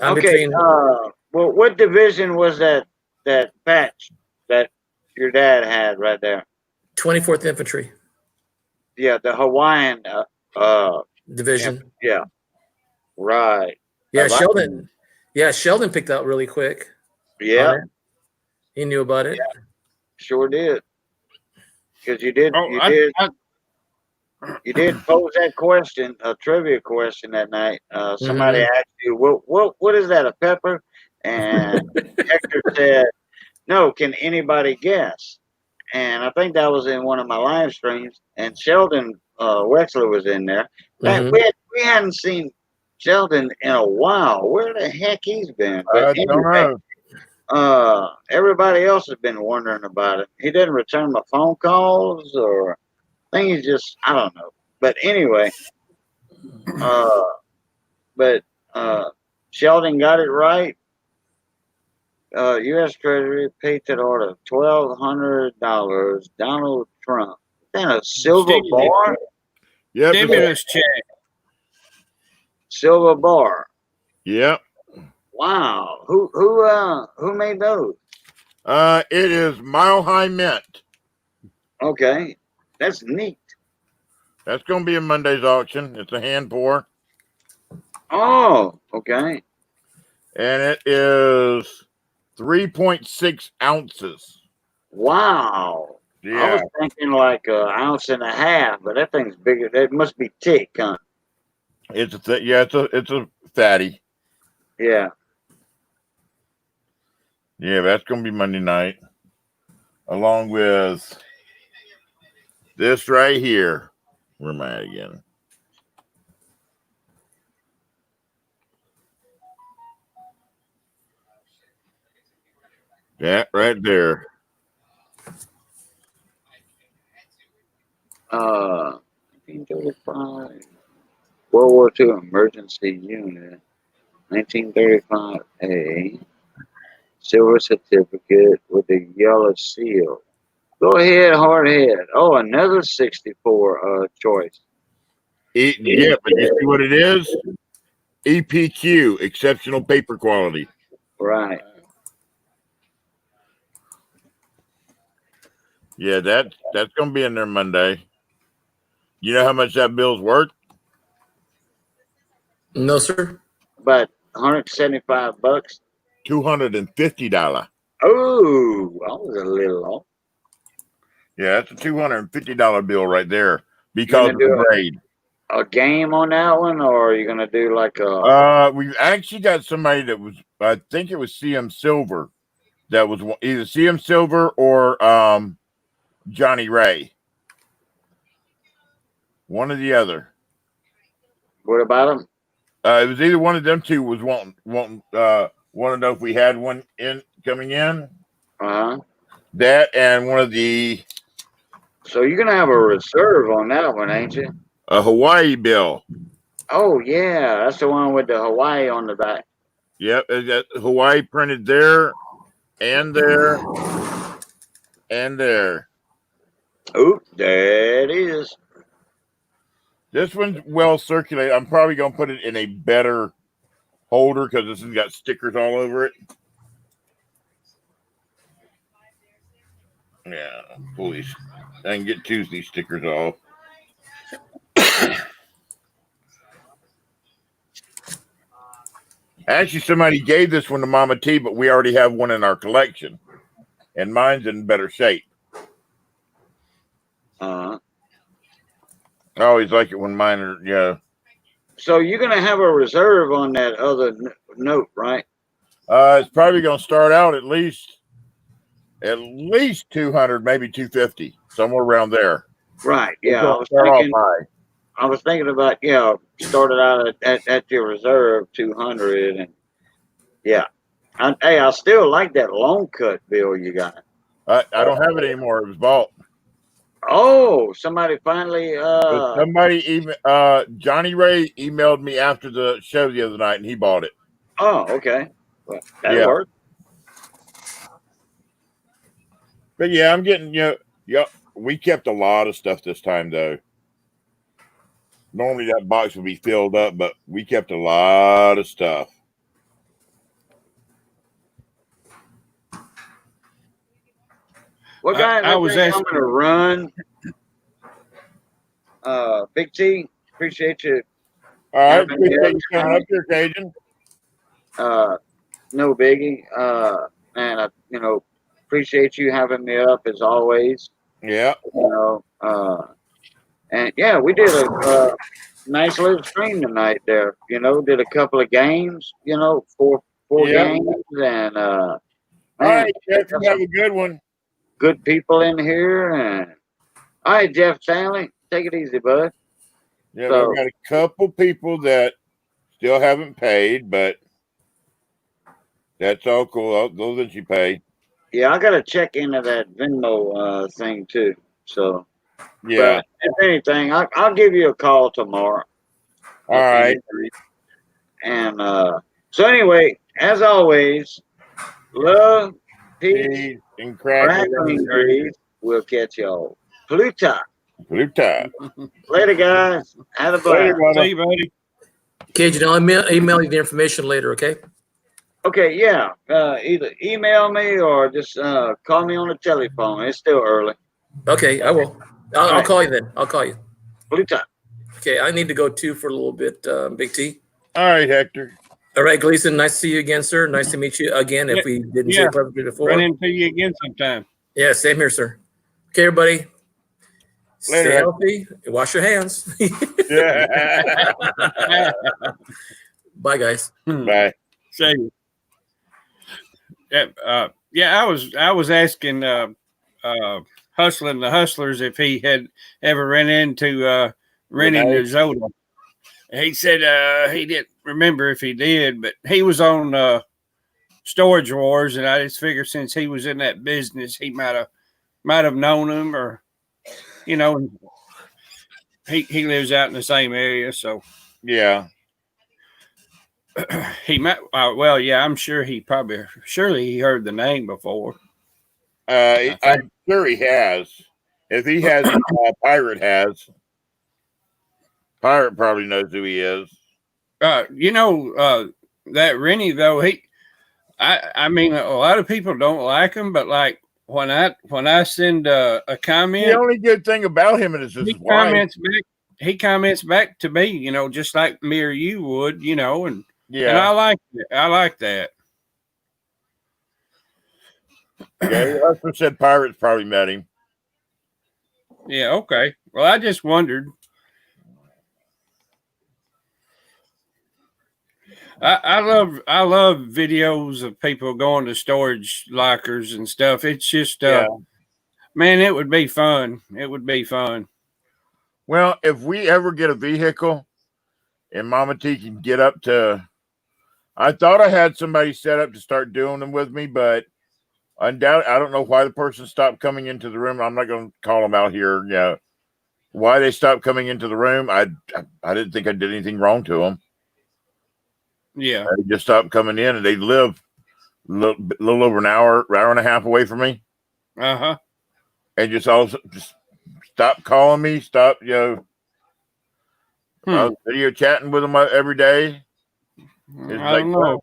I'm Okay. between. Well, what division was that patch that your dad had right there? 24th Infantry Yeah, the Hawaiian Division. Yeah. Right. Yeah, I like Sheldon. Yeah, Sheldon picked out really quick. Yeah. on it. He knew about it. Sure did. Because you did Oh, you did pose that question, a trivia question that night. Somebody asked you, what is that, a pepper? And Hector said, no, can anybody guess? And I think that was in one of my live streams. And Sheldon Wexler was in there. Man, we hadn't seen Sheldon in a while. Where the heck he's been? But don't know. Everybody else has been wondering about it. He didn't return my phone calls, or I think he's just, I don't know. But anyway, Sheldon got it right. U.S. Treasury paid that order $1,200. Donald Trump. Then a silver bar. Yep. Stimulus check. Silver bar. Yep. Wow. Who made those? It is Mile High Mint. Okay, that's neat. That's going to be a Monday's auction. It's a hand pour. Oh, okay. And it is 3.6 ounces. Wow. I Yeah. was thinking like an ounce and a half, but that thing's bigger. That must be thick, huh? It's a fatty. Yeah. Yeah, that's going to be Monday night. Along with this right here. Where am I at again? That right there. 1935. World War II Emergency Unit. 1935A. Silver certificate with the yellow seal. Go ahead, Hardhead. Oh, another 64 choice. Yeah, but you see what it is? EPQ, exceptional paper quality. Right. Yeah, that's going to be in there Monday. You know how much that bill's worth? No, sir. But $175. $250. Oh, I was a little off. Yeah, that's a $250 bill right there because of the grade. A game on that one, or are you gonna do like a? We've actually got somebody that was, I think it was CM Silver, that was either CM Silver or Johnny Ray. One or the other. What about him? It was either one of them two was wanting want to know if we had one coming in. That and one of the. So you're gonna have a reserve on that one, ain't you? A Hawaii bill. Oh yeah, that's the one with the Hawaii on the back. Yep, it got Hawaii printed there, and there, and there. Oh, there it is. This one's well circulated. I'm probably gonna put it in a better holder because this has got stickers all over it. Yeah, please. I can get Tuesday stickers off. Actually, somebody gave this one to Mama T, but we already have one in our collection, and mine's in better shape. I always like it when mine are, yeah. So you're gonna have a reserve on that other note, right? It's probably going to start out at least 200, maybe 250, somewhere around there. Right. It's Yeah. gonna I was start off thinking. high. I was thinking about started out at your reserve 200, and yeah. Hey, I still like that long cut bill you got. I don't have it anymore. It was bought. Oh, somebody finally. Somebody even Johnny Ray emailed me after the show the other night, and he bought it. Oh, okay. Well, that'll Yeah. work. But yeah, I'm getting we kept a lot of stuff this time though. Normally that box would be filled up, but we kept a lot of stuff. What guy I was I'm asking. gonna run? Big T, appreciate you. All right, having me appreciate you up. coming up here, Cajun. No biggie. Man, I appreciate you having me up as always. Yeah. And yeah, we did a nice little stream tonight there. Did a couple of games. Four Yeah. games, and All right, Jeff, you have a good one. good people in here. And all right, Jeff Stanley, take it easy, bud. Yeah, So- we've got a couple people that still haven't paid, but that's all cool. Those that you pay. Yeah, I got to check into that Venmo thing too. So Yeah. but if anything, I'll give you a call tomorrow. All right. And so anyway, as always, love, peace, Peace and crackling crackling. grease. We'll catch y'all. Pluta. Pluta. Later, guys. Have a Later, blast. brother. See you, buddy. Cajun, I'll email you the information later, okay? Okay, yeah. Either email me or just call me on the telephone. It's still early. Okay, I will. I'll call you then. I'll call you. Pluta. Okay, I need to go too for a little bit, Big T. All right, Hector. All right, Gleason, nice to see you again, sir. Nice to meet you again if we didn't see Yeah. you probably before. Run into you again sometime. Yeah, same here, sir. Okay, everybody. Stay Later. healthy. Wash your hands. Yeah. Bye, guys. Bye. See you. Yeah, I was asking Hustling the Hustlers if he had ever ran into Rennie Renee. Zoda. He said he didn't remember if he did, but he was on Storage Wars, and I just figured since he was in that business, he might have known him, or he lives out in the same area, so Yeah. he might. Well, yeah, I'm sure surely he heard the name before. I'm sure he has. If he has, Pirate has. Pirate probably knows who he is. That Rennie though, I mean, a lot of people don't like him, but like when I send a comment, The only good thing about him is his he wife. comments back to me, just like me or you would, and and Yeah. I like it. I like that. Yeah, he also said Pirates probably met him. Yeah, okay. Well, I just wondered. I love videos of people going to storage lockers and stuff. It's just man, it would be fun. It would be fun. Well, if we ever get a vehicle and Mama T can get up to, I thought I had somebody set up to start doing them with me, but undoubtedly, I don't know why the person stopped coming into the room. I'm not going to call them out here. Yeah, why they stopped coming into the room? I didn't think I did anything wrong to them. Yeah, They just stopped coming in, and they live a little over an hour and a half away from me, and just stop calling me. Stop, I was video chatting with them every day. It's I don't know.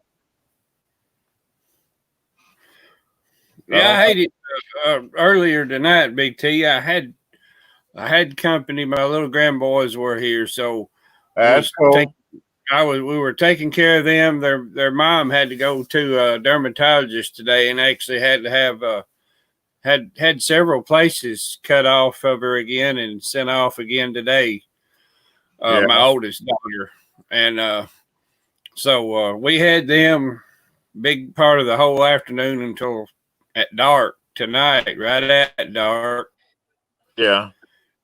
Yeah, I hated earlier tonight, Big T. I had company. My little grandboys were here, so That's cool. we were taking care of them. Their mom had to go to a dermatologist today, and actually had to have had several places cut off of her again and sent off again today. My oldest daughter, and so we had them big part of the whole afternoon until at dark tonight, right at dark. Yeah.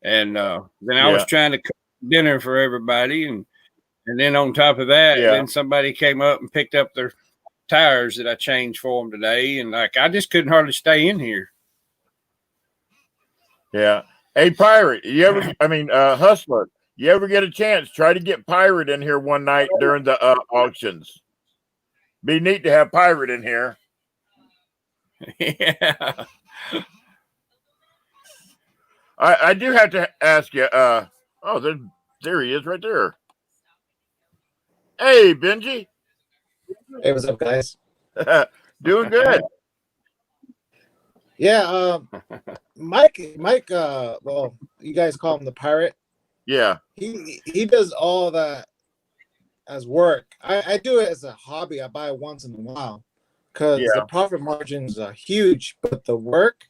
And then I was trying to cook dinner for everybody, and then on top of that, then somebody came up and picked up their tires that I changed for them today, and like I just couldn't hardly stay in here. Yeah. Hey, Pirate, Hustler, you ever get a chance, try to get Pirate in here one night during the auctions. Be neat to have Pirate in here. Yeah. I do have to ask you, there he is right there. Hey, Benji. Hey, what's up, guys? Doing good. Yeah, Mike, well, you guys call him the Pirate. Yeah. He does all that as work. I do it as a hobby. I buy it once in a while because the profit margins are huge, but the work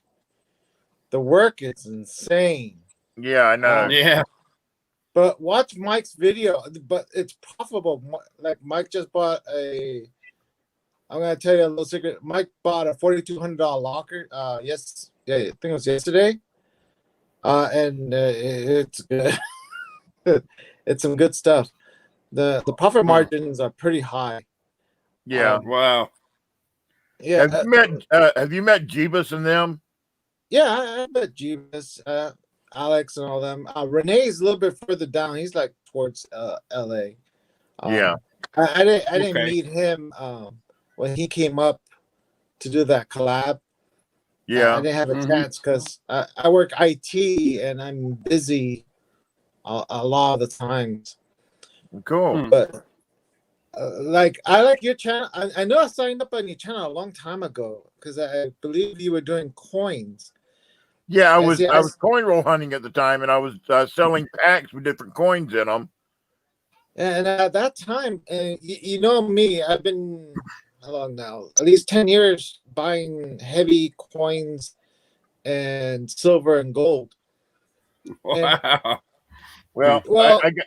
is insane. Yeah, I know. Yeah. But watch Mike's video. But it's profitable. Like Mike just bought I'm gonna tell you a little secret. Mike bought a $4,200 locker. I think it was yesterday. And it's good. It's some good stuff. The profit margins are pretty high. Yeah. Wow. Yeah. Have you met Jeebus and them? Yeah, I met Jeebus, Alex, and all them. Renee's a little bit further down. He's like towards LA. Yeah. I didn't meet him when he came up to do that collab. Yeah. I didn't have a chance because I work IT and I'm busy a lot of the times. Cool. But I like your channel. I know I signed up on your channel a long time ago because I believe you were doing coins. Yeah, I was coin roll hunting at the time, and I was selling packs with different coins in them. And at that time, you know me, I've been how long now? At least 10 years buying heavy coins and silver and gold. Wow. Well, I got,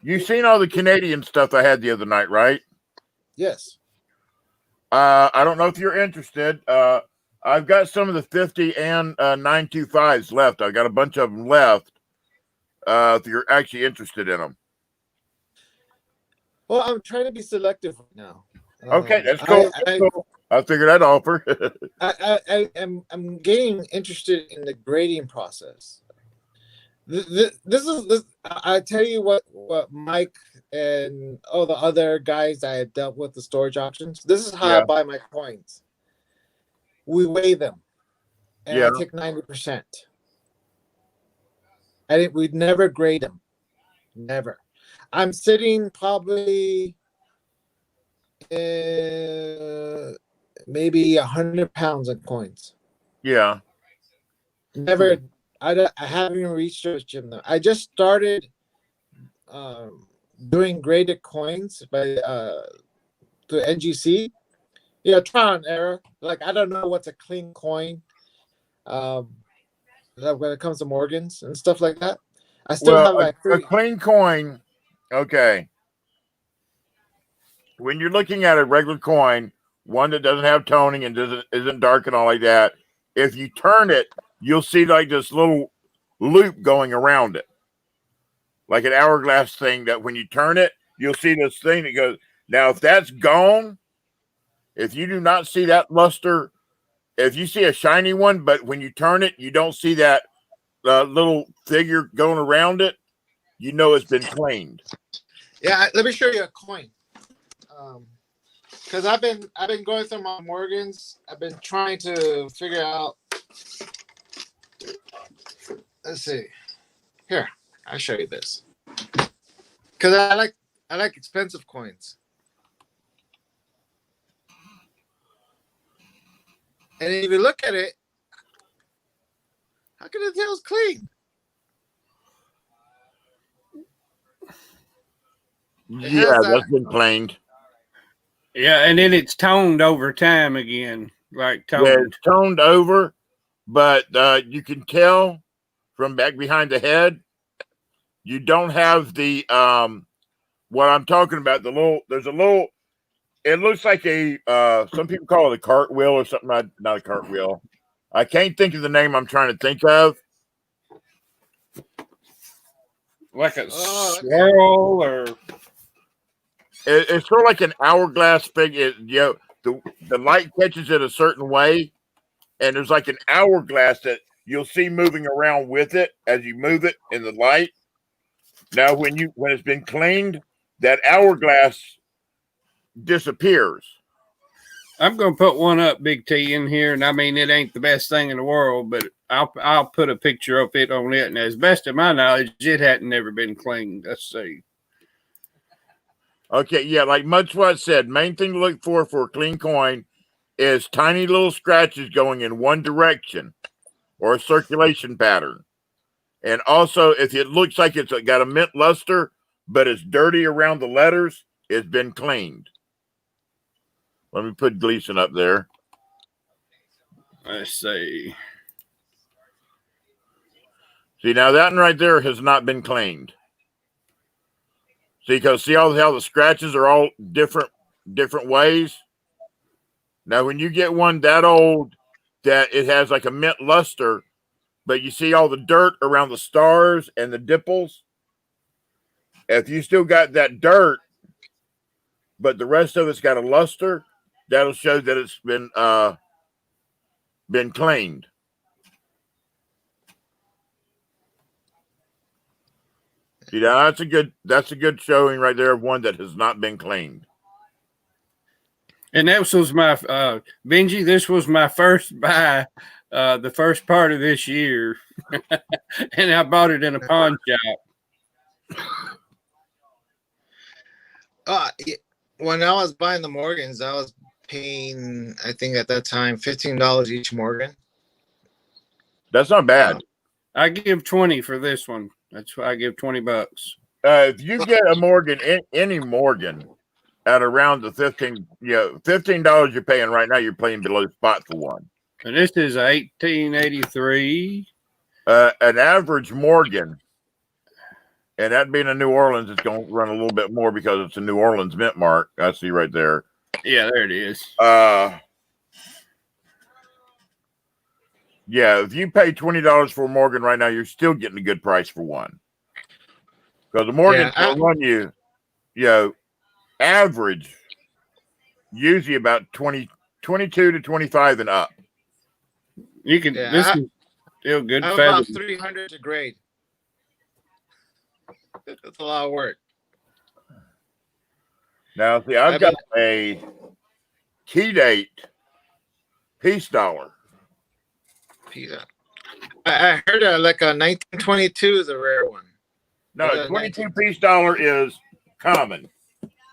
you seen all the Canadian stuff I had the other night, right? Yes. I don't know if you're interested. I've got some of the 50 and 925s left. I've got a bunch of them left. If you're actually interested in them. Well, I'm trying to be selective right now. Okay, that's cool. I figured I'd offer. I'm getting interested in the grading process. I tell you what Mike and all the other guys I have dealt with the storage auctions. This is how I buy my coins. We weigh them, and I take 90%. We'd never grade them, never. I'm sitting probably maybe 100 pounds in coins. Yeah. Never. I haven't even researched them. I just started doing graded coins by through NGC. Yeah, trial and error. Like I don't know what's a clean coin. When it comes to Morgans and stuff like that, I still have like a clean coin. Okay. When you're looking at a regular coin, one that doesn't have toning and isn't dark and all like that, if you turn it, you'll see like this little loop going around it, like an hourglass thing. That when you turn it, you'll see this thing that goes. Now, if that's gone, if you do not see that luster, if you see a shiny one, but when you turn it, you don't see that little figure going around it, you know it's been cleaned. Yeah, let me show you a coin. Because I've been going through my Morgans. I've been trying to figure out. Let's see. Here, I'll show you this. Because I like expensive coins. And if you look at it, how can you tell it's clean? It Yeah, has that. that's been cleaned. Yeah, and then it's toned over time again, like Yeah, toned. it's toned over, but you can tell from back behind the head, you don't have the what I'm talking about. There's a little. It looks like a some people call it a cartwheel or something. Not a cartwheel. I can't think of the name I'm trying to think of. Like a swirl, or it's sort of like an hourglass thing. The light catches it a certain way, and there's like an hourglass that you'll see moving around with it as you move it in the light. Now, when it's been cleaned, that hourglass disappears. I'm gonna put one up, Big T, in here, and I mean it ain't the best thing in the world, but I'll put a picture of it on it, and as best of my knowledge, it hadn't never been cleaned. Let's see. Okay, yeah, like much what I said, main thing to look for a clean coin is tiny little scratches going in one direction or a circulation pattern. And also, if it looks like it's got a mint luster, but it's dirty around the letters, it's been cleaned. Let me put Gleason up there. Let's see. See, now that one right there has not been cleaned. See, because see how the scratches are all different ways? Now, when you get one that old that it has like a mint luster, but you see all the dirt around the stars and the dipples, if you still got that dirt, but the rest of it's got a luster, that'll show that it's been cleaned. See, now that's a good showing right there of one that has not been cleaned. And that was my Benji. This was my first buy, the first part of this year, and I bought it in a pawn shop. When I was buying the Morgans, I was paying, I think at that time, $15 each Morgan. That's not bad. I give 20 for this one. That's why I give $20. If you get a Morgan, any Morgan, at around the $15 you're paying right now, you're paying below spot for one. And this is 1883. An average Morgan, and that being in New Orleans, it's going to run a little bit more because it's a New Orleans mint mark. I see right there. Yeah, there it is. Yeah, if you pay $20 for a Morgan right now, you're still getting a good price for one. Because the Morgan will run you, average, usually about 22 to 25 and up. You can. This is still good. I'm about 300 to grade. That's a lot of work. Now, see, I've got a key date peace dollar. I heard like a 1922 is a rare one. No, 22 piece dollar is common.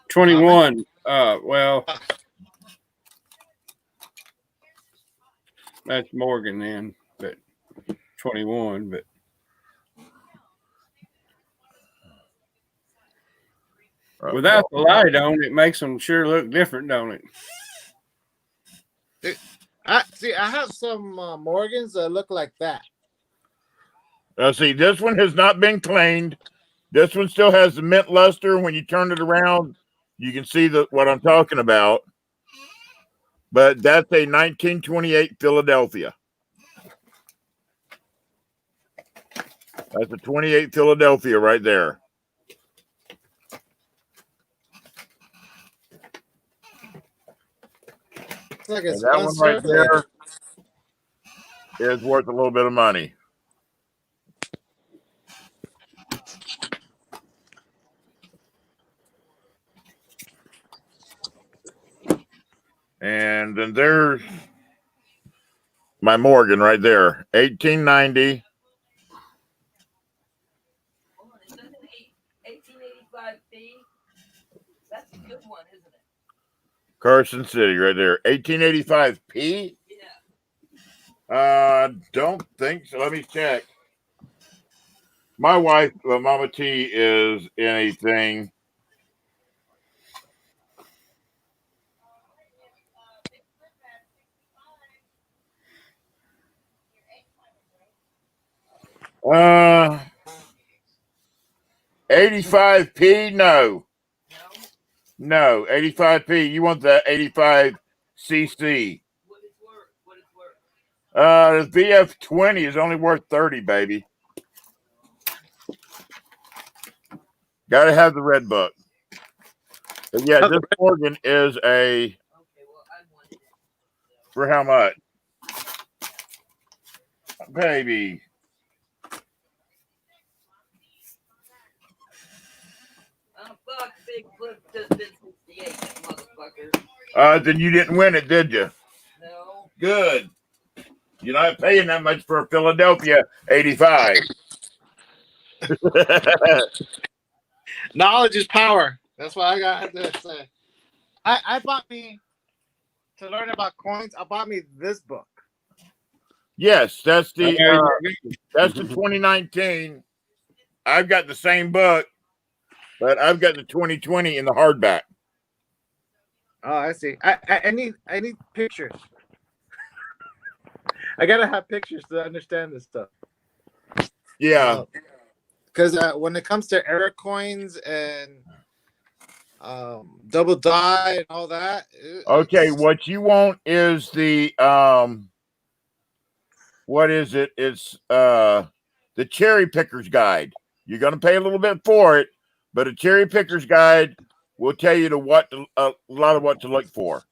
21. Well, that's Morgan then, but 21. But without the light on, it makes them sure look different, don't it? I have some Morgans that look like that. See, this one has not been cleaned. This one still has the mint luster. When you turn it around, you can see what I'm talking about. But that's a 1928 Philadelphia. That's a 28 Philadelphia right there. Like and that one right there is worth a little bit of money. And then there's my Morgan right there, 1890. 1885P. That's a good one, isn't it? Carson City right there, 1885P. Yeah. Don't think so. Let me check. My wife, Mama T, is anything. Uh, 85p? No. No, 85p. You want the 85cc. The VF20 is only worth 30, baby. Got to have the red book. But yeah, this organ is a. For how much? Baby. Fuck Bigfoot just been 68, motherfucker. Then you didn't win it, did you? No. Good. You're not paying that much for a Philadelphia 85. Knowledge is power. That's what I got to say. I bought me to learn about coins. I bought me this book. Yes, that's the 2019. I've got the same book, but I've got the 2020 in the hardback. Oh, I see. I need pictures. I gotta have pictures to understand this stuff. Yeah, because when it comes to error coins and double die and all that. Okay, what you want is the what is it? It's the cherry picker's guide. You're gonna pay a little bit for it, but a cherry picker's guide will tell you a lot of what to look for.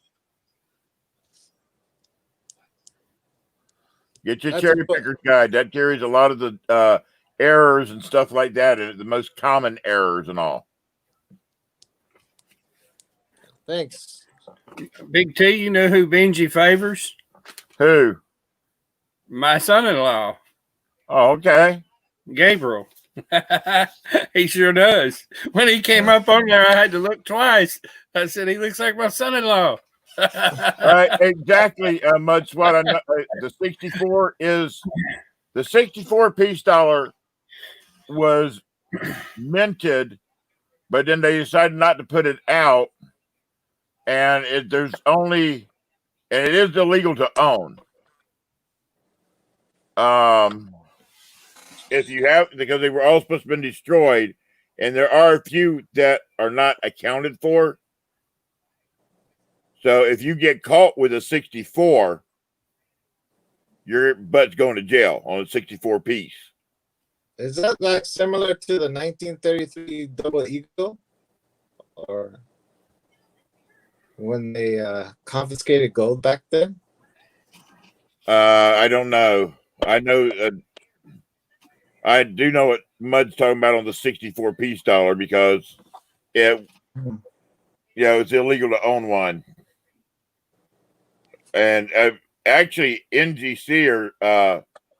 Get your cherry picker's guide. That carries a lot of the errors and stuff like that, and the most common errors and all. Thanks. Big T, you know who Benji favors? Who? My son-in-law. Oh, okay. Gabriel. He sure does. When he came up on there, I had to look twice. I said, he looks like my son-in-law. Exactly, much what I know. The 64 is the 64 piece dollar was minted, but then they decided not to put it out, and it is illegal to own. If you have, because they were all supposed to be destroyed, and there are a few that are not accounted for. So if you get caught with a 64, your butt's going to jail on a 64 piece. Is that like similar to the 1933 Double Eagle, or when they confiscated gold back then? I don't know. I know. I do know what Mud's talking about on the 64 piece dollar because it's illegal to own one. And actually, NGC or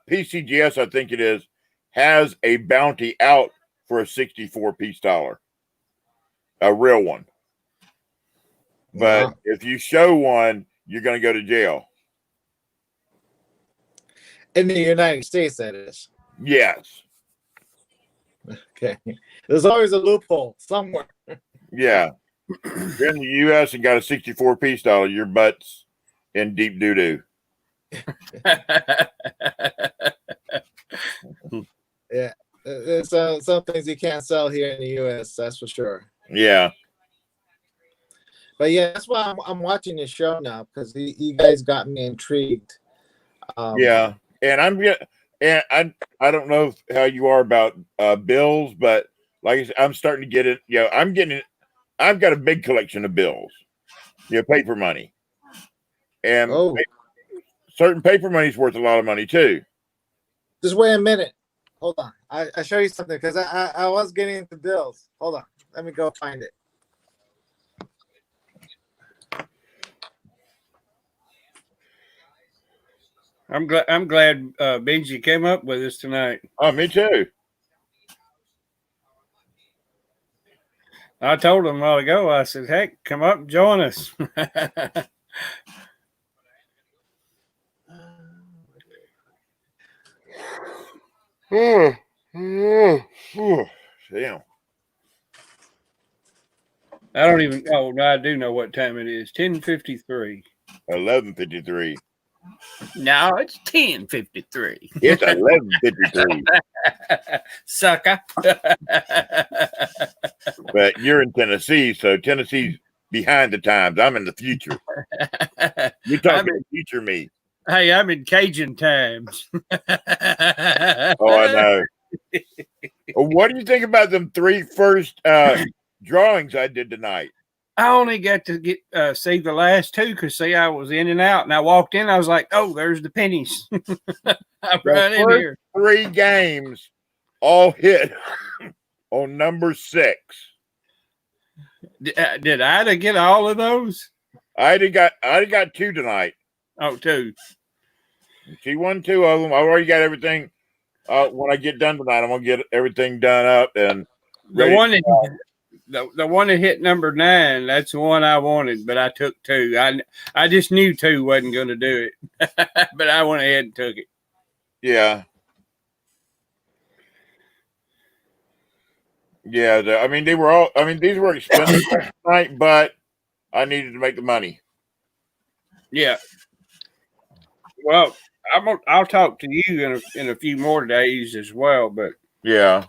PCGS, I think it is, has a bounty out for a 64 piece dollar, a real one. But if you show one, you're going to go to jail. In the United States, that is. Yes. Okay. There's always a loophole somewhere. Yeah. If you're in the U.S. and got a 64 piece dollar, your butt's in deep doo-doo. Yeah. There's some things you can't sell here in the U.S., that's for sure. Yeah. But yeah, that's why I'm watching this show now, because you guys got me intrigued. Yeah. And I don't know how you are about bills, but like I said, I'm starting to get it. I've got a big collection of bills, paper money. And certain paper money is worth a lot of money too. Just wait a minute. Hold on. I show you something because I was getting into bills. Hold on. Let me go find it. I'm glad Benji came up with us tonight. Oh, me too. I told him a while ago, I said, heck, come up and join us. Damn. I don't even. Oh, no, I do know what time it is. 10:53. 11:53. No, it's 10:53. It's 11:53. Sucker. But you're in Tennessee, so Tennessee's behind the times. I'm in the future. You're talking future me. Hey, I'm in Cajun times. Oh, I know. What do you think about them 3 first drawings I did tonight? I only got to get see the last 2 because see, I was in and out, and I walked in. I was like, "Oh, there's the pennies." I ran in first here. 3 games all hit on number 6. Did Ida get all of those? Ida got 2 tonight. Oh, 2. She won 2 of them. I already got everything. When I get done tonight, I'm gonna get everything done up and The one that the one that hit number 9, that's the one I wanted, but I took 2. I just knew 2 wasn't going to do it, but I went ahead and took it. Yeah. Yeah, I mean, these were expensive tonight, but I needed to make the money. Yeah. Well, I'll talk to you in a few more days as well, but yeah,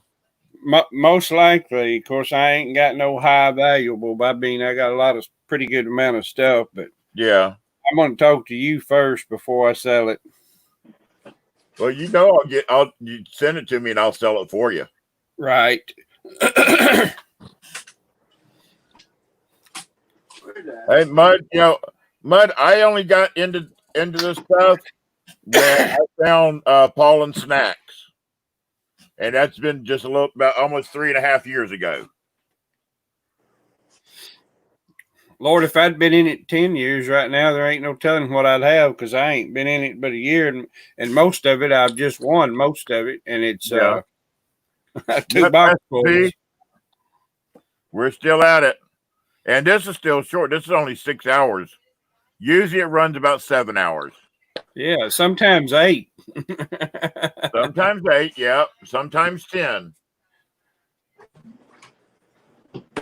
most likely, of course, I ain't got no high valuable. I mean, I got a lot of pretty good amount of stuff, but yeah, I'm going to talk to you first before I sell it. Well, you send it to me and I'll sell it for you. Right. Hey, Mud, Mud, I only got into this stuff when I found Paul and Snacks. And that's been just about almost 3.5 years ago. Lord, if I'd been in it 10 years right now, there ain't no telling what I'd have because I ain't been in it but a year. And most of it, I've just won most of it. And it's 2 box pulls. We're still at it. And this is still short. This is only 6 hours. Usually it runs about 7 hours. Yeah, sometimes 8. Sometimes 8, yeah. Sometimes 10.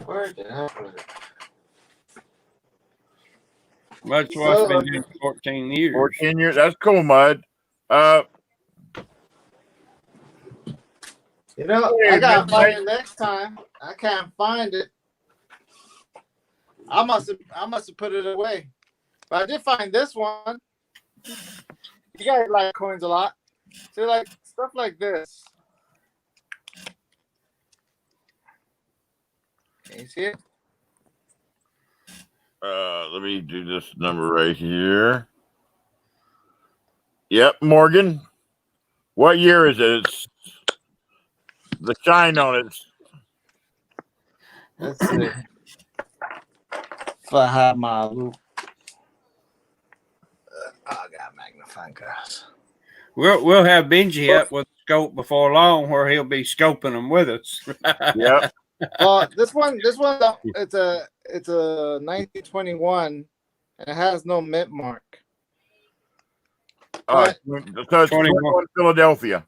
Where did I put it? Much what's been doing 14 years. 14 years. That's cool, Mud. I gotta find it next time. I can't find it. I must have put it away. But I did find this one. You guys like coins a lot. So like stuff like this. Can you see it? Let me do this number right here. Yep, Morgan. What year is it? It's the shine on it. Let's see. If I have my loop. I got magnifying glass. We'll have Benji up with a scope before long, where he'll be scoping them with us. Yep. This one, it's a 1921, and it has no mint mark. So it's 21 Philadelphia.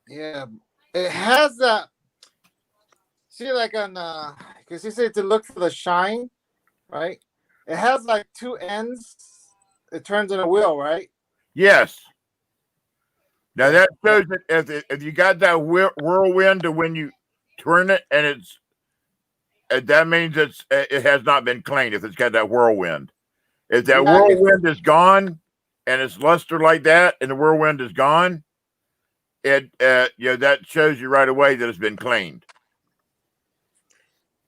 Yeah, it has that. See, like on, because you say to look for the shine, right? It has like 2 ends. It turns in a wheel, right? Yes. Now that shows that if you got that whirlwind to when you turn it, and that means it has not been cleaned. If it's got that whirlwind, if that whirlwind is gone and it's luster like that, and the whirlwind is gone, that shows you right away that it's been cleaned.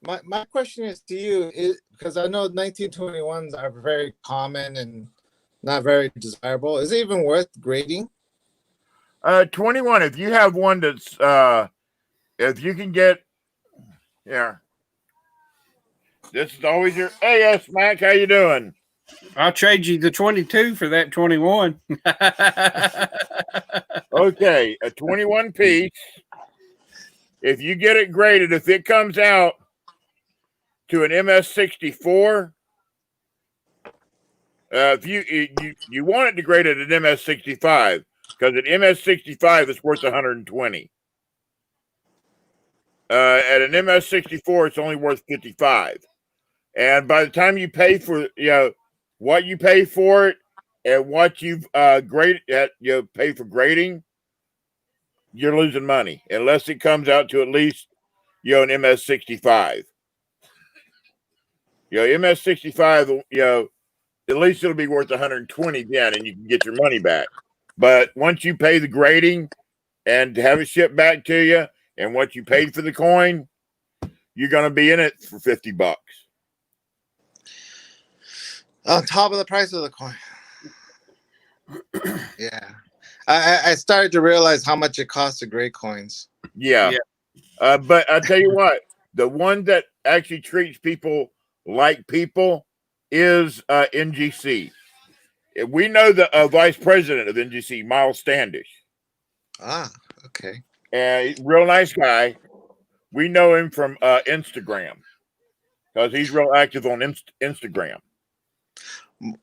My question is to you, because I know 1921s are very common and not very desirable. Is it even worth grading? 21. If you have one that's, if you can get, yeah. This is always your. Hey, S Mac, how you doing? I'll trade you the 22 for that 21. Okay, a 21 piece. If you get it graded, if it comes out to an MS64, if you want it degraded at an MS65, Because an MS-65 is worth 120. At an MS-64, it's only worth 55. And by the time you pay for, what you pay for it and what you've pay for grading, you're losing money unless it comes out to at least, an MS-65. MS-65, at least it'll be worth 120 then, and you can get your money back. But once you pay the grading and have it shipped back to you, and what you paid for the coin, you're going to be in it for $50 on top of the price of the coin. Yeah, I started to realize how much it costs to grade coins. Yeah. But I tell you what, the one that actually treats people like people is NGC. We know the vice president of NGC, Miles Standish. Ah, okay. Real nice guy. We know him from Instagram because he's real active on Instagram.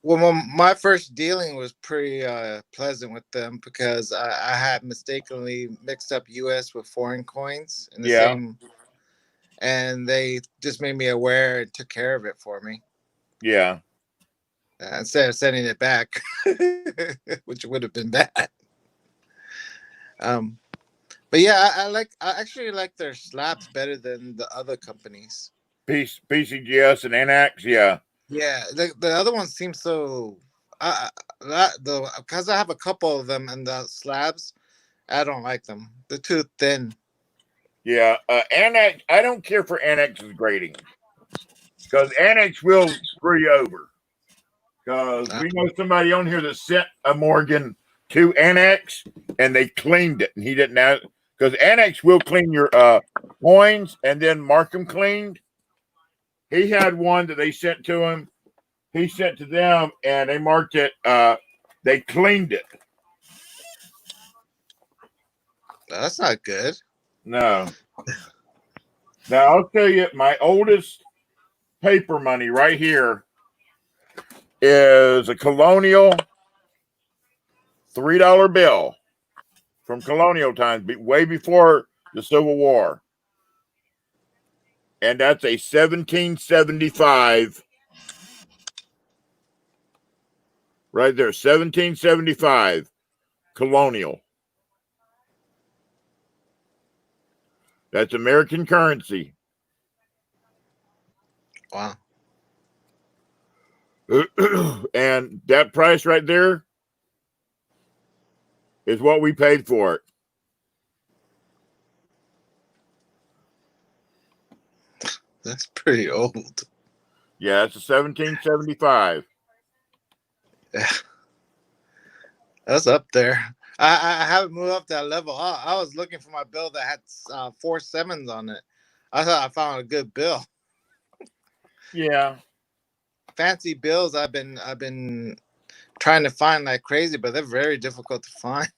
Well, my first dealing was pretty pleasant with them because I had mistakenly mixed up U.S. with foreign coins in the same, and they just made me aware and took care of it for me. Yeah. Instead of sending it back, which would have been bad. But yeah, I actually like their slabs better than the other companies. PCGS and Anax, yeah. Yeah, the other ones seem so. Because I have a couple of them and the slabs, I don't like them. They're too thin. Yeah, Anax. I don't care for Anex's grading because Anax will screw you over. Because we know somebody on here that sent a Morgan to Anax and they cleaned it, and he didn't have, because Anax will clean your coins and then mark them cleaned. He had one that they sent to him. He sent to them, and they marked it. They cleaned it. That's not good. No. Now, I'll tell you, my oldest paper money right here is a Colonial $3 bill from Colonial times, way before the Civil War. And that's a 1775. Right there, 1775 Colonial. That's American currency. Wow. And that price right there is what we paid for it. That's pretty old. Yeah, it's a 1775. Yeah. That's up there. I haven't moved up that level. I was looking for my bill that had 4 sevens on it. I thought I found a good bill. Yeah. Fancy bills I've been trying to find like crazy, but they're very difficult to find.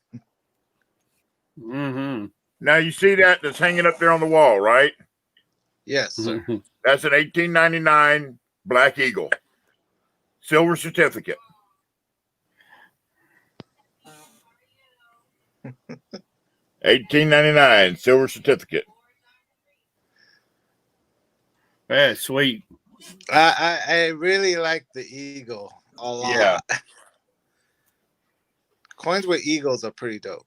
Mm-hmm. Now you see that's hanging up there on the wall, right? Yes, sir. That's an 1899 Black Eagle. Silver certificate. $18.99 silver certificate. That's sweet. I really like the eagle a lot. Yeah. Coins with eagles are pretty dope.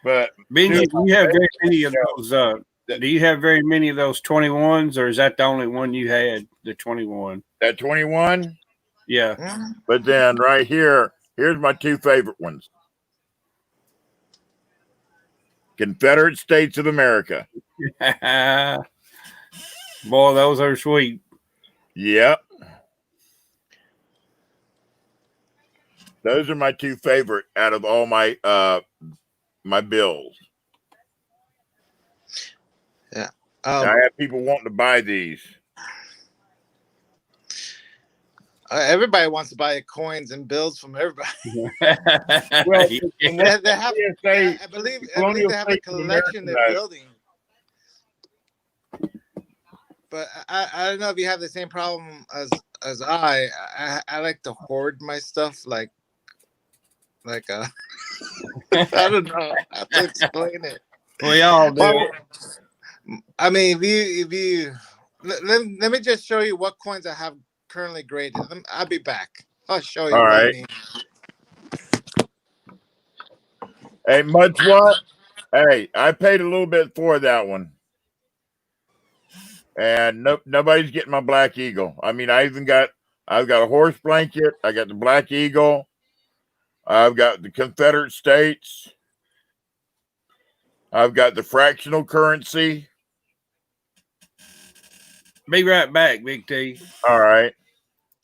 But Benji, do you have very many of those? Do you have very many of those 21s, or is that the only one you had? The 21. That 21. Yeah. But then right here, here's my two favorite ones. Confederate States of America. Boy, those are sweet. Yep. Those are my two favorite out of all my my bills. Yeah. I have people wanting to buy these. Everybody wants to buy coins and bills from everybody. Well, they have, I believe they have a collection they're building. But I don't know if you have the same problem as I like to hoard my stuff. Like like I don't know how to explain it. We all do. But, I mean, if you let me just show you what coins I have currently graded. I'll be back. I'll show you All what I right. mean. Hey, much what? Hey, I paid a little bit for that one. And nobody's getting my Black Eagle. I mean, I've got a horse blanket. I got the Black Eagle. I've got the Confederate States. I've got the fractional currency. Be right back, Big T. All right.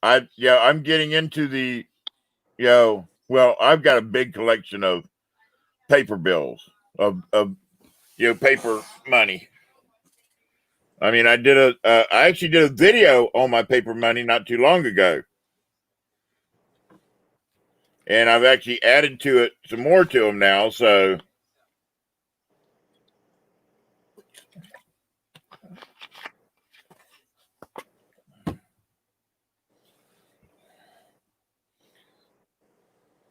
I'm getting into the, well, I've got a big collection of paper bills, of paper money. I mean, I actually did a video on my paper money not too long ago. And I've actually added to it some more to them now. So,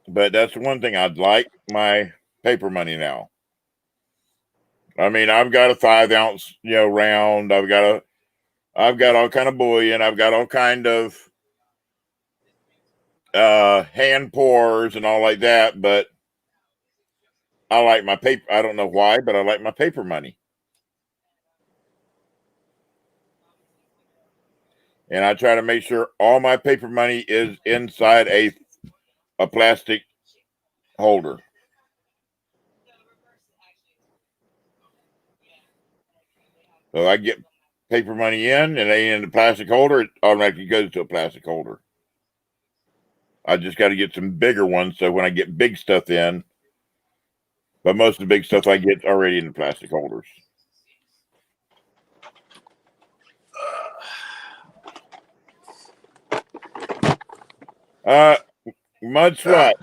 but that's one thing I'd like my paper money now. I mean, I've got a 5-ounce, round. I've got all kind of bullion. I've got all kind of hand pours and all like that. But I like my paper. I don't know why, but I like my paper money. And I try to make sure all my paper money is inside a plastic holder. So I get paper money in, and they in the plastic holder, it automatically goes to a plastic holder. I just got to get some bigger ones so when I get big stuff in, but most of the big stuff I get already in the plastic holders. Mud Slut,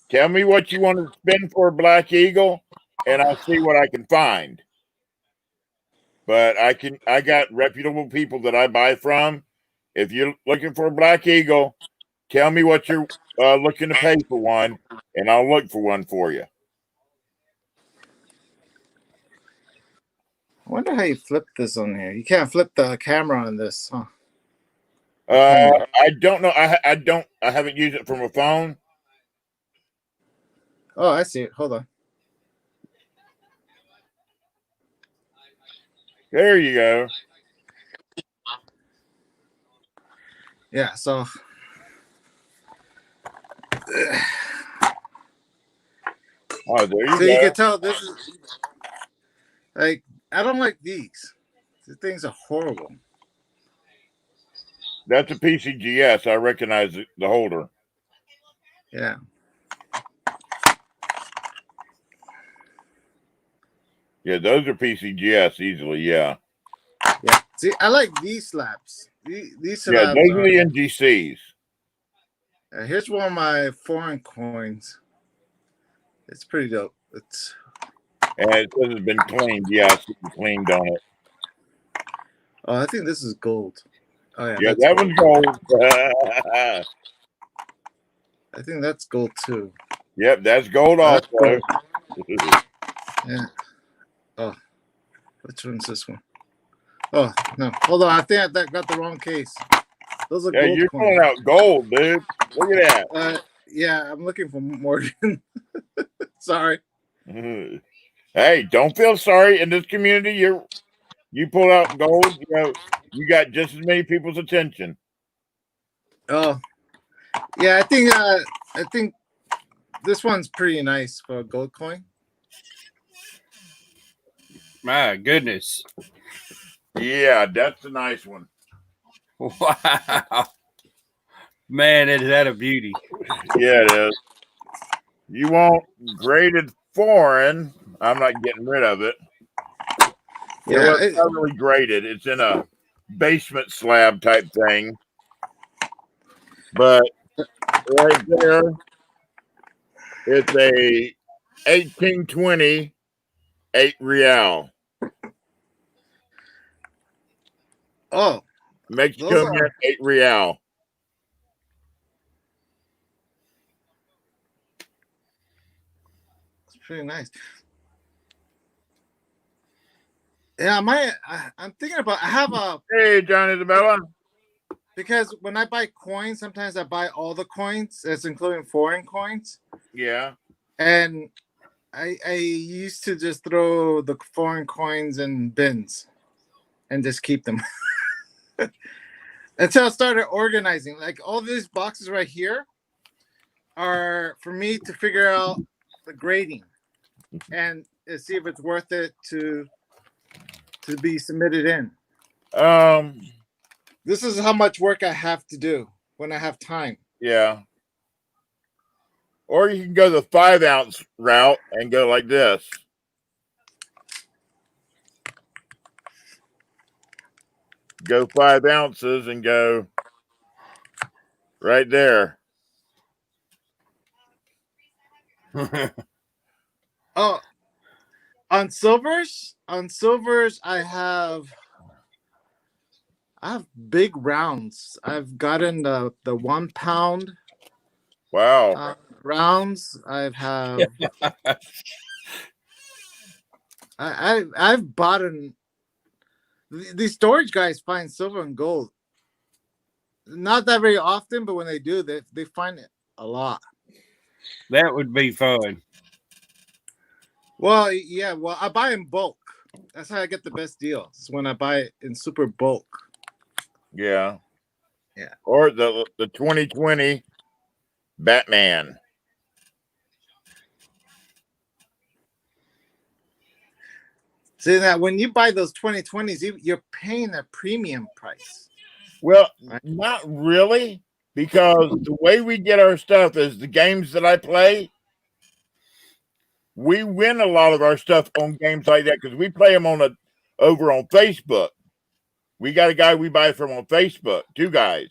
tell me what you want to spend for a Black Eagle, and I'll see what I can find. But I got reputable people that I buy from. If you're looking for a Black Eagle, tell me what you're looking to pay for one, and I'll look for one for you. I wonder how you flip this on here. You can't flip the camera on this, huh? I don't know. I haven't used it from a phone. Oh, I see it. Hold on. There you go. Yeah, so oh, there you so go. you can tell this is like I don't like these. These things are horrible. That's a PCGS. I recognize the holder. Yeah. Yeah, those are PCGS easily. Yeah. Yeah. See, I like these slabs. These slabs. Yeah, those are the NGCs. Here's one of my foreign coins. It's pretty dope. And it says it's been cleaned. Yeah, it's been cleaned on it. Oh, I think this is gold. Oh yeah. Yeah, that one's gold. I think that's gold too. Yep, that's gold also. Gold. Yeah. Oh, which one's this one? Oh no, hold on. I think I got the wrong case. Those are gold you're coins. pulling out gold, dude. Look at that. Yeah, I'm looking for Morgan. Sorry. Hey, don't feel sorry. In this community, you pull out gold. You got just as many people's attention. Oh, yeah. I think this one's pretty nice for a gold coin. My goodness. Yeah, that's a nice one. Wow. Man, is that a beauty. Yeah, it is. You want graded foreign. I'm not getting rid of it. Yeah, it's not really graded. It's in a basement slab type thing. But right there, it's a 1820 8 real. Oh, Mexico Mint 8 real. pretty nice. Yeah, I'm thinking about. I have a. Hey, John Isabella. Because when I buy coins, sometimes I buy all the coins, that's including foreign coins. Yeah. And I used to just throw the foreign coins in bins and just keep them until I started organizing. Like all these boxes right here are for me to figure out the grading and see if it's worth it to be submitted in. This is how much work I have to do when I have time. Yeah. Or you can go the 5-ounce route and go like this. Go 5 ounces and go right there. Oh, on silvers, I have big rounds. I've gotten the 1 pound. Wow. Rounds. I've I've bought these storage guys find silver and gold. Not that very often, but when they do, they find it a lot. That would be fun. Well, yeah. Well, I buy in bulk. That's how I get the best deals. Is when I buy it in super bulk. Yeah. Yeah. Or the 2020 Batman. See that when you buy those 2020s, you're paying a premium price. Well, not really, because the way we get our stuff is the games that I play. We win a lot of our stuff on games like that because we play them over on Facebook. We got a guy we buy from on Facebook, 2 guys,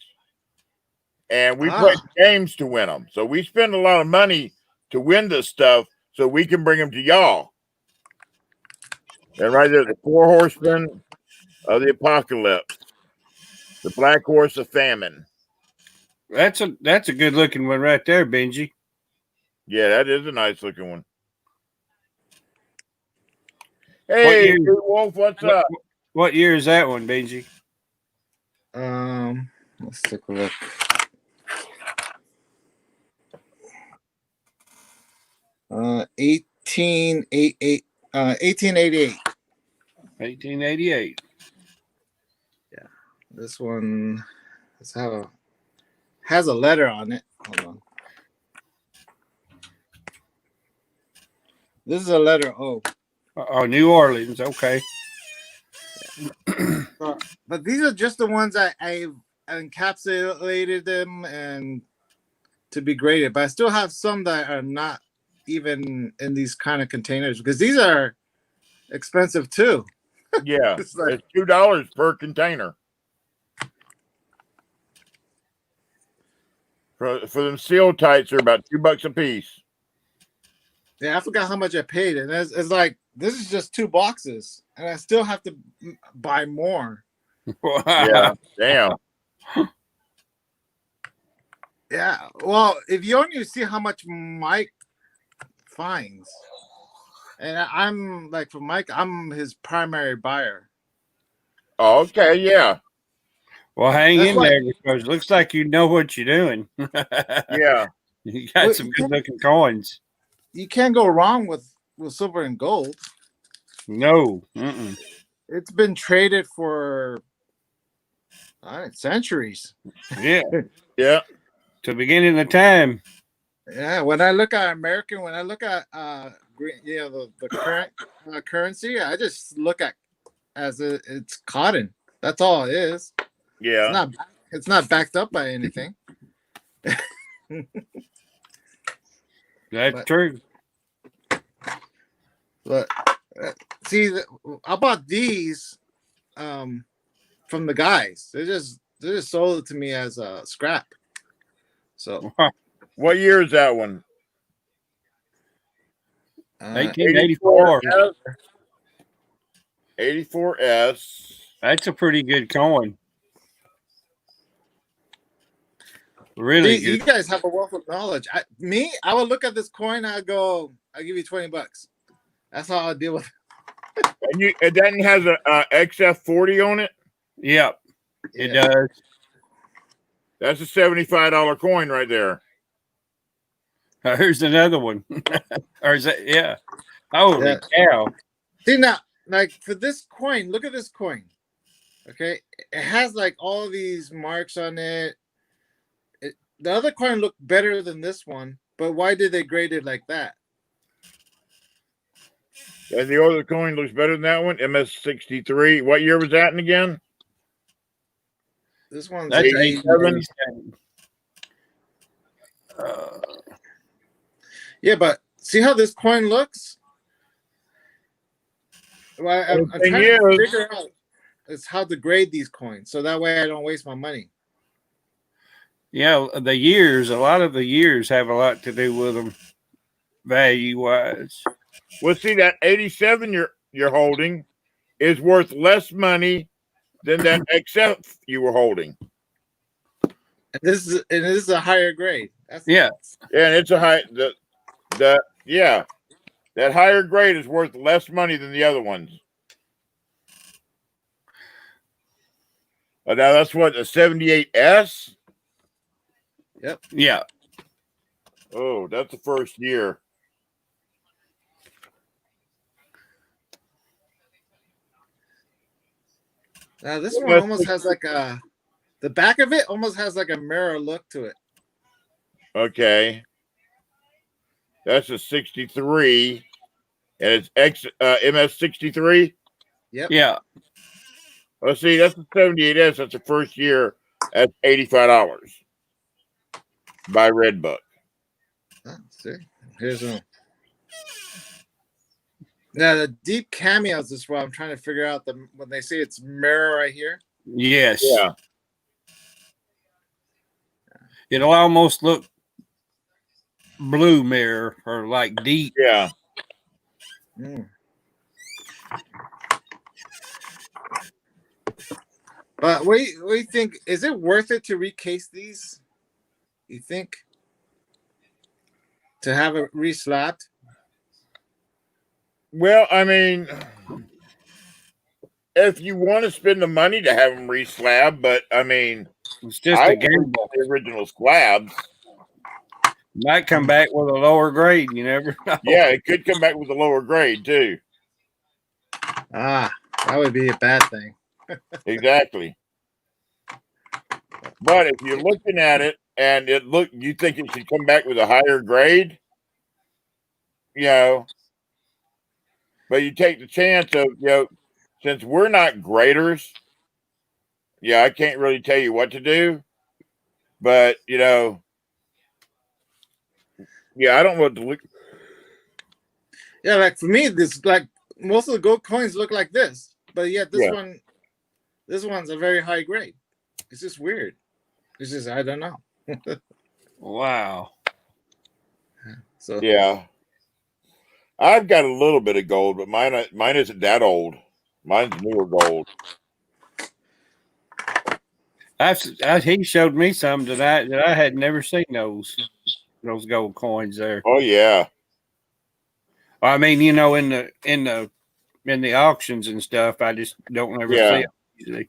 and we play games to win them. So we spend a lot of money to win this stuff so we can bring them to y'all. And right there, the 4 horsemen of the apocalypse, the black horse of famine. That's a good looking one right there, Benji. Yeah, that is a nice looking one. Hey, Wolf, what's up? What year is that one, Benji? Let's take a look. Uh, 1888. 1888. Yeah, this one has a letter on it. Hold on. This is a letter O. Oh, New Orleans. Okay. But these are just the ones I've encapsulated them and to be graded. But I still have some that are not even in these kind of containers because these are expensive too. Yeah, It's like- it's $2 per container. For them seal tights are about $2 a piece. Yeah, I forgot how much I paid, and it's like this is just 2 boxes, and I still have to buy more. Yeah, damn. Yeah, well, if you only see how much Mike finds, and I'm like for Mike, I'm his primary buyer. Oh, okay, yeah. Well, hang That's in like- there because it looks like you know what you're doing. Yeah. You got Well, some good looking coins. You can't go wrong with silver and gold. No. Mm-mm. It's been traded for centuries. Yeah. Yeah. To the beginning of time. Yeah, when I look at American, when I look at the current currency, I just look at it's cotton. That's all it is. Yeah. It's not backed up by anything. That's true. But see, I bought these from the guys. They just sold it to me as a scrap. So, what year is that one? 1884. 84S. That's a pretty good coin. Really You good. guys have a wealth of knowledge. I would look at this coin. I go, I'll give you $20. That's how I deal with it. And then has a XF40 on it. Yep, it Yeah. does. That's a $75 coin right there. Here's another one. Or is that? Yeah. Holy cow! See now, like for this coin, look at this coin. Okay, it has like all these marks on it. The other coin looked better than this one, but why did they grade it like that? And the other coin looks better than that one. MS63. What year was that in again? This one's That's 87. Yeah, but see how this coin looks? Well, I'm thing trying to is- figure out is how to grade these coins, so that way I don't waste my money. Yeah, the years. A lot of the years have a lot to do with them, value wise. Well, see that 87 you're holding is worth less money than that XF you were holding. And this is a higher grade. That's Yeah. And it's a high yeah. That higher grade is worth less money than the other ones. Now that's what, a 78S? Yep. Yeah. Oh, that's the first year. Now this one almost has like the back of it almost has like a mirror look to it. Okay. That's a 63. And it's MS63. Yep. Yeah. Well, see, that's the 78S. That's the first year at $85 by Redbook. See, here's one. Now the deep cameos is what I'm trying to figure out. When they say it's mirror right here. Yes. Yeah. It'll almost look blue mirror or like deep. Yeah. But what do you think? Is it worth it to recase these? You think? To have it reslapped? Well, I mean, if you want to spend the money to have them re-slab, but I mean, it's just I a gamble. want the original slabs. Might come back with a lower grade. You never know. Yeah, it could come back with a lower grade too. Ah, that would be a bad thing. Exactly. But if you're looking at it and you think it should come back with a higher grade, you know, but you take the chance of, you know, since we're not graders, yeah, I can't really tell you what to do, but you know, yeah, I don't know what to look. Yeah, like for me, this like most of the gold coins look like this, but yet this one's a very high grade. It's just weird. It's just I don't know. Wow. So Yeah, I've got a little bit of gold, but mine isn't that old. Mine's newer gold. He showed me some that I had never seen those gold coins there. Oh yeah. I mean, you know, in the auctions and stuff, I just don't ever see it usually.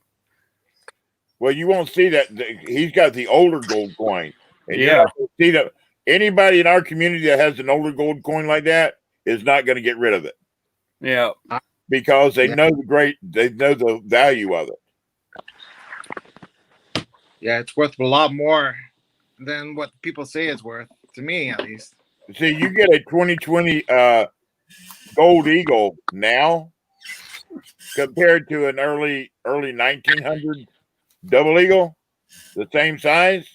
Well, you won't see that. He's got the older gold coin. And you're Yeah. not gonna see that anybody in our community that has an older gold coin like that is not going to get rid of it. Yeah. Because they know they know the value of it. yeah, it's worth a lot more than what people say it's worth, to me at least. See, you get a 2020 Gold Eagle now compared to an early 1900 Double Eagle, the same size.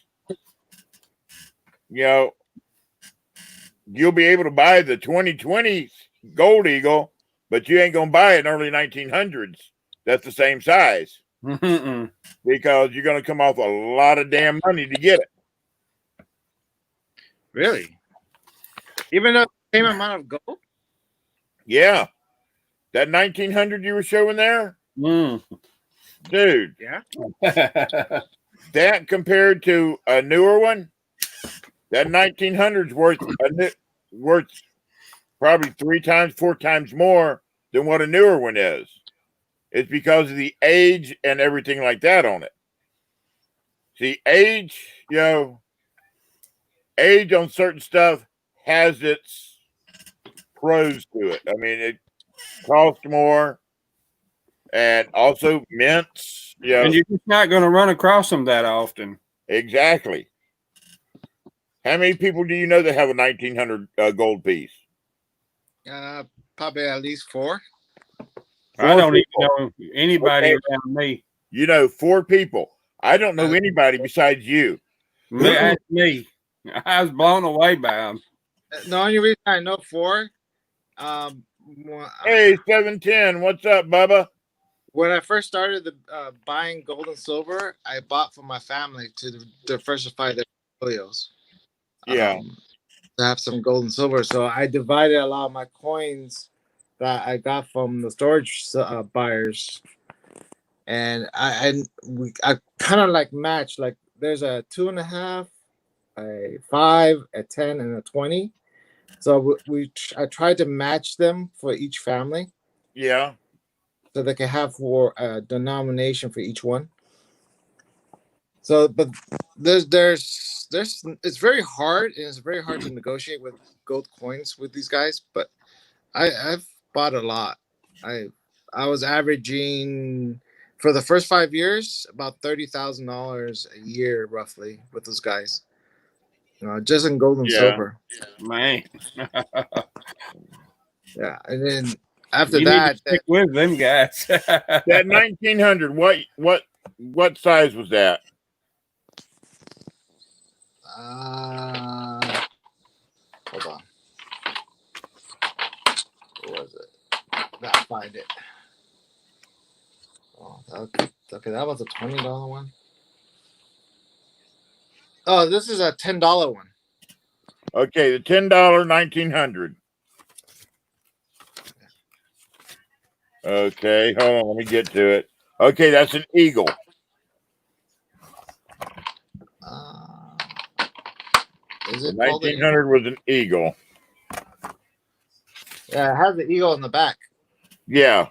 You know, you'll be able to buy the 2020 Gold Eagle, but you ain't gonna buy it in early 1900s. That's the same size because you're gonna come off a lot of damn money to get it. Really? Even though the same amount of gold? Yeah, that 1900 you were showing there, dude. Yeah. that compared to a newer one, that 1900's worth probably 3 times, 4 times more than what a newer one is. It's because of the age and everything like that on it. See, age, age on certain stuff has its pros to it. I mean, it costs more, and also mints. And you're just not going to run across them that often. Exactly. How many people do you know that have a 1900 gold piece? Probably at least 4. I don't even know anybody around me. You know, 4 people. I don't know anybody besides you. That's me. I was blown away by them. The only reason I know 4. Hey, 710, what's up, Bubba? When I first started buying gold and silver, I bought for my family to diversify their portfolios. Yeah. To have some gold and silver. So I divided a lot of my coins that I got from the storage buyers. And I kind of like match, like there's a 2.5, a 5, a 10, and a 20. So I tried to match them for each family. Yeah. So they can have for a denomination for each one. So, but there's it's very hard, and it's very hard to negotiate with gold coins with these guys. But I've bought a lot. I was averaging for the first 5 years about $30,000 a year roughly with those guys. Just in gold and silver. Man. Yeah, and then after You that, need to stick with them guys. That 1900, what size was that? Hold on. What was it? Gotta find it. Oh, okay, that was a $20 one. Oh, this is a $10 one. Okay, the $10 1900. Okay, hold on, let me get to it. Okay, that's an eagle. Is The it called 1900 was an eagle. Yeah, it has the eagle in the back. Yeah.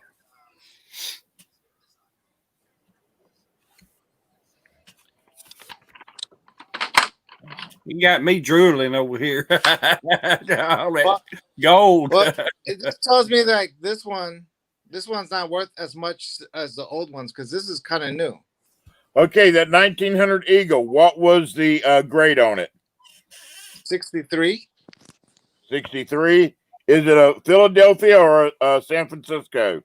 You got me drooling over here. All that gold. Well, it just tells me that this one's not worth as much as the old ones because this is kind of new. Okay, that 1900 eagle, what was the grade on it? 63. 63. Is it a Philadelphia or a San Francisco?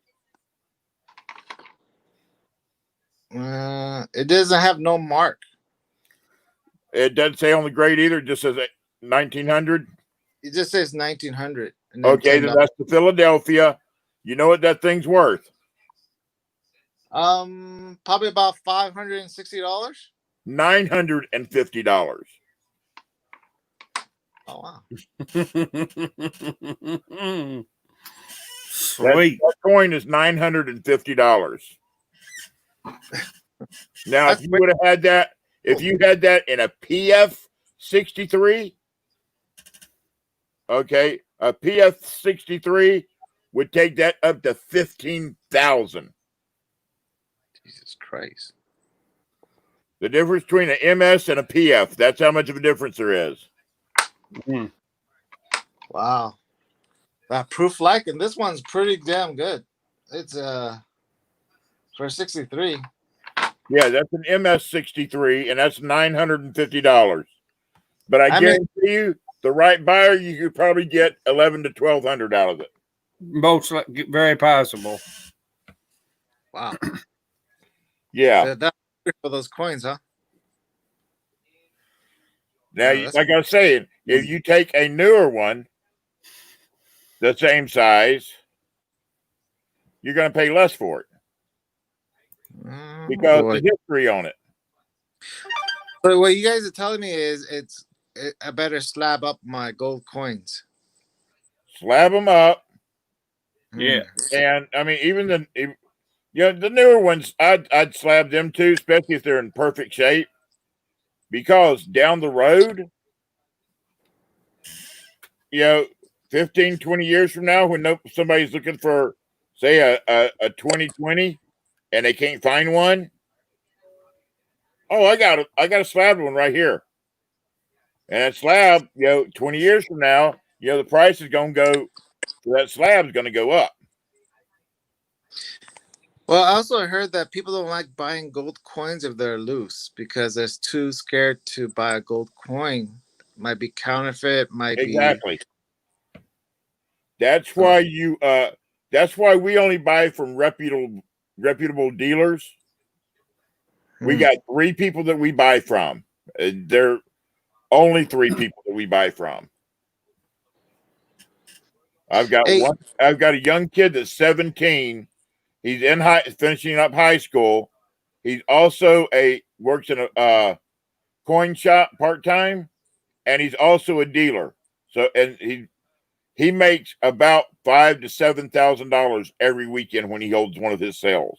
It doesn't have no mark. It doesn't say on the grade either. It just says 1900. It just says 1900. And then Okay, then that's the Philadelphia. You know what that thing's worth? Probably about $560. $950. Oh wow. Sweet. That coin is $950. Now, if you would have had that, if you had that in a PF 63, okay, a PF 63 would take that up to 15,000. Jesus Christ. The difference between an MS and a PF, that's how much of a difference there is. Wow. That proof like, and this one's pretty damn good. It's for 63. Yeah, that's an MS 63, and that's $950. But I guarantee you, the right buyer, you could probably get $1,100 to $1,200 out of it. Most very possible. Wow. Yeah. That's for those coins, huh? Now, like I was saying, if you take a newer one, the same size, you're going to pay less for it because of the history on it. But what you guys are telling me is I better slab up my gold coins. Slab them up. Yeah. And I mean, even the newer ones, I'd slab them too, especially if they're in perfect shape. because down the road, 15, 20 years from now, when somebody's looking for, say, a 2020 and they can't find one, oh, I got a slab one right here. And that slab, 20 years from now, the price is going to go, that slab is going to go up. Well, I also heard that people don't like buying gold coins if they're loose because they're too scared to buy a gold coin. Might be counterfeit, might Exactly. That's why that's why we only buy from reputable dealers. We got 3 people that we buy from. They're only 3 people that we buy from. I've got a young kid that's 17. He's finishing up high school. He's also works in a coin shop part-time, and he's also a dealer. So, and he makes about $5,000 to $7,000 every weekend when he holds one of his sales.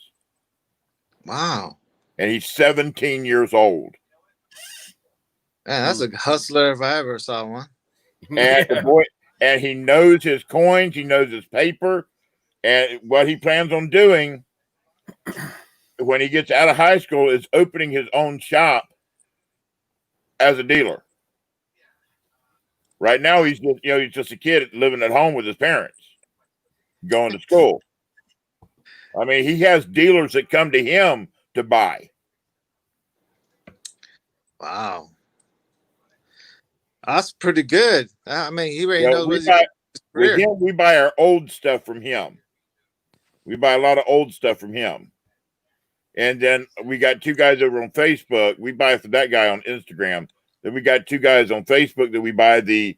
Wow. And he's 17 years old. Man, that's a hustler if I ever saw one. And the boy, and he knows his coins, he knows his paper, and what he plans on doing when he gets out of high school is opening his own shop as a dealer. Right now, he's just a kid living at home with his parents, going to school. I mean, he has dealers that come to him to buy. Wow. That's pretty good. I mean, he already knows what he's doing. With him, we buy our old stuff from him. We buy a lot of old stuff from him. And then we got 2 guys over on Facebook. We buy from that guy on Instagram. Then we got 2 guys on Facebook that we buy the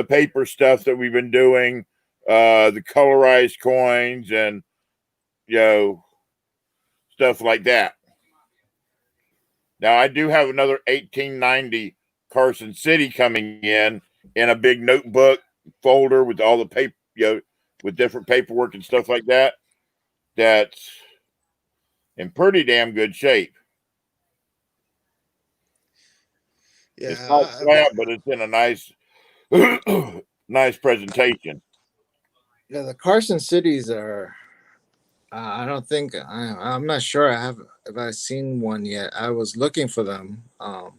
paper stuff that we've been doing, the colorized coins and, stuff like that. Now, I do have another 1890 Carson City coming in a big notebook folder with all the paper, with different paperwork and stuff like that. That's in pretty damn good shape. Yeah, it's not flat, but it's in a nice, nice presentation. Yeah, the Carson Cities are. I don't think I'm not sure. If I've seen one yet. I was looking for them, but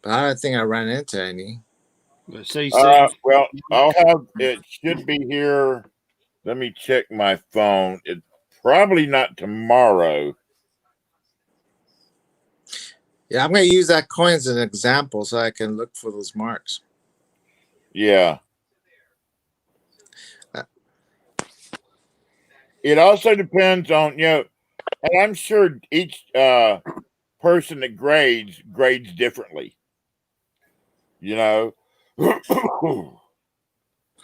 I don't think I ran into any. Well, I'll have it. Should be here. Let me check my phone. It's probably not tomorrow. Yeah, I'm going to use that coin as an example so I can look for those marks. Yeah. It also depends on, and I'm sure each person that grades differently.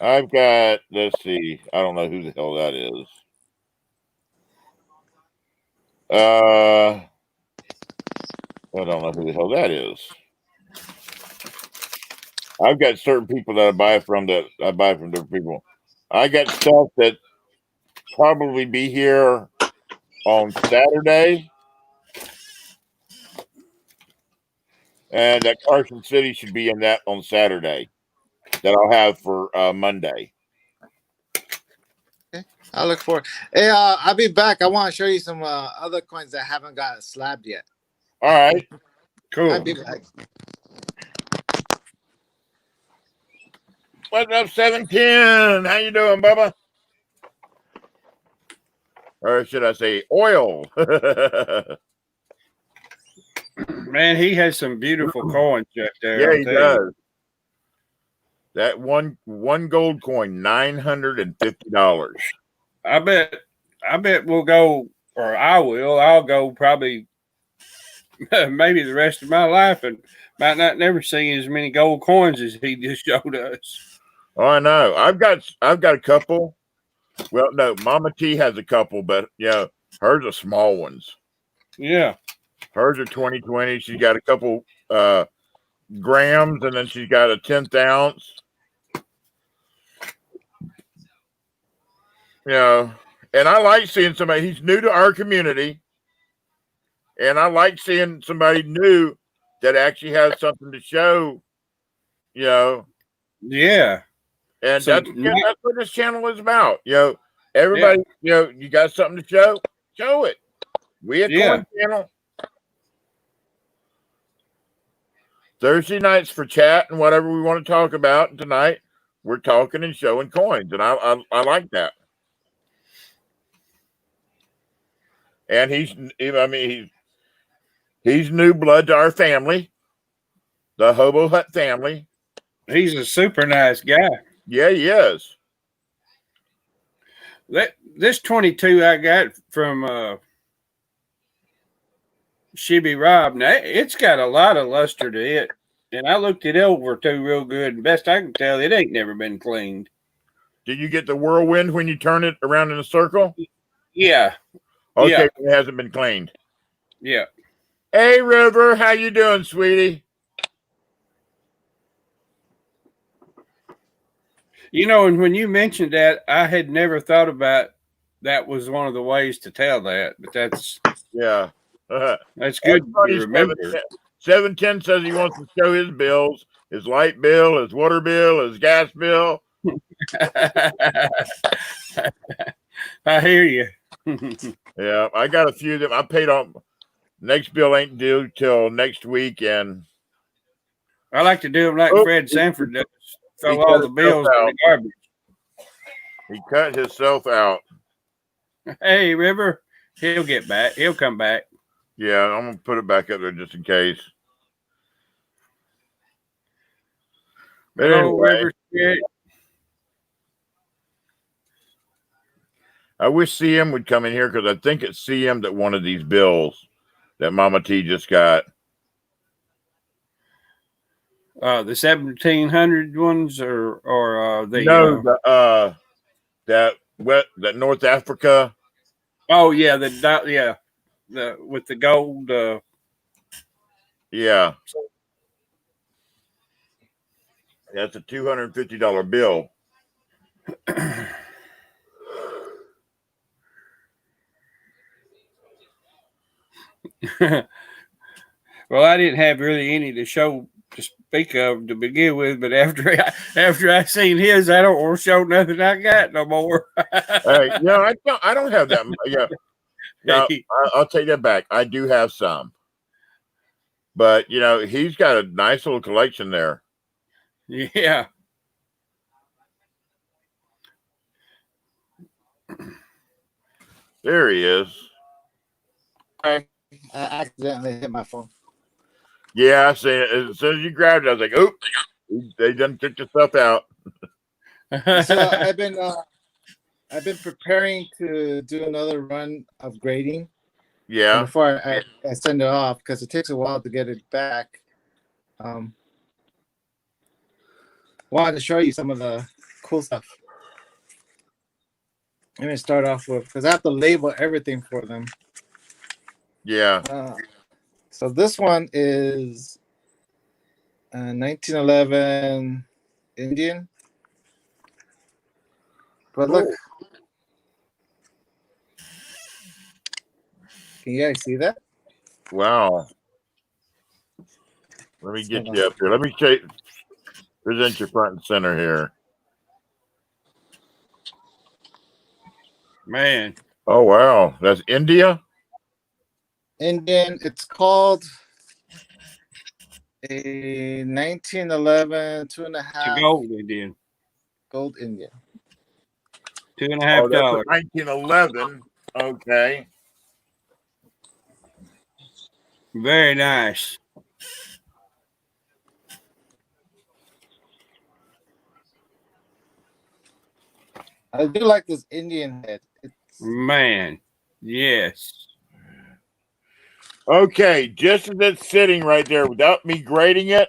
I've got, let's see, I don't know who the hell that is. I don't know who the hell that is. I've got certain people that I buy from different people. I got stuff that probably be here on Saturday. And that Carson City should be in that on Saturday that I'll have for Monday. Okay, I'll look for it. Hey, I'll be back. I want to show you some other coins that haven't got slabbed yet. All right. Cool. I'll be back. What's up, 710? How you doing, Bubba? Or should I say oil? Man, he has some beautiful coins back there. Yeah, he does. That one gold coin, $950. I bet we'll go, or I will. I'll go probably maybe the rest of my life and might not never see as many gold coins as he just showed us. Oh, I know. I've got a couple. Well, no, Mama T has a couple, but hers are small ones. Yeah. Hers are 2020. She's got a couple grams, and then she's got a 10th ounce. And I like seeing somebody. He's new to our community, and I like seeing somebody new that actually has something to show, you know. Yeah. And So that's what this channel is about. You know, everybody, you know, you got something to show, show it. We at Yeah. Coin Channel. Thursday nights for chat and whatever we want to talk about. And tonight we're talking and showing coins, and I like that. And he's new blood to our family, the Hobo Hut family. He's a super nice guy. Yeah, he is. This 22 I got from Shibby Rob. Now it's got a lot of luster to it, and I looked it over too real good. And best I can tell, it ain't never been cleaned. Did you get the whirlwind when you turn it around in a circle? Yeah. Okay, Yeah. it hasn't been cleaned. Yeah. Hey, River, how you doing, sweetie? You know, and when you mentioned that, I had never thought about that was one of the ways to tell that, but that's yeah, that's good to remember. 710 says he wants to show his bills, his light bill, his water bill, his gas bill. I hear you. Yeah, I got a few of them. I paid on. Next bill ain't due till next week, and I like to do them like Fred Sanford does. he Throw cut all the himself bills in the out. garbage. He cut himself out. Hey, River, he'll get back. He'll come back. Yeah, I'm gonna put it back up there just in case. But Oh, anyway, River Spirit. I wish CM would come in here because I think it's CM that wanted these bills that Mama T just got. The 1700 ones, or the No, that North Africa. Oh yeah, the with the gold. Yeah, that's a $250 bill. Well, I didn't have really any to show to speak of to begin with, but after I seen his, I don't want to show nothing I got no more. Hey, no, I don't have that. Yeah, no, I'll take that back. I do have some, but you know, he's got a nice little collection there. Yeah. There he is. I accidentally hit my phone. Yeah, I see it. As soon as you grabbed it, I was like, "Oh, they done took the stuff out." So I've been preparing to do another run of grading. Yeah. Before I send it off, because it takes a while to get it back. Wanted to show you some of the cool stuff. Let me start off with, because I have to label everything for them. Yeah. So this one is 1911 Indian. But look, can you guys see that? Wow. Let me get you up here. Let me present your front and center here. Man. Oh, wow. That's India? Indian. It's called a 1911 2.5 gold Indian. Gold Indian. $2.5. That's a 1911. Okay. Very nice. I do like this Indian head. Man, yes. Okay, just as it's sitting right there without me grading it.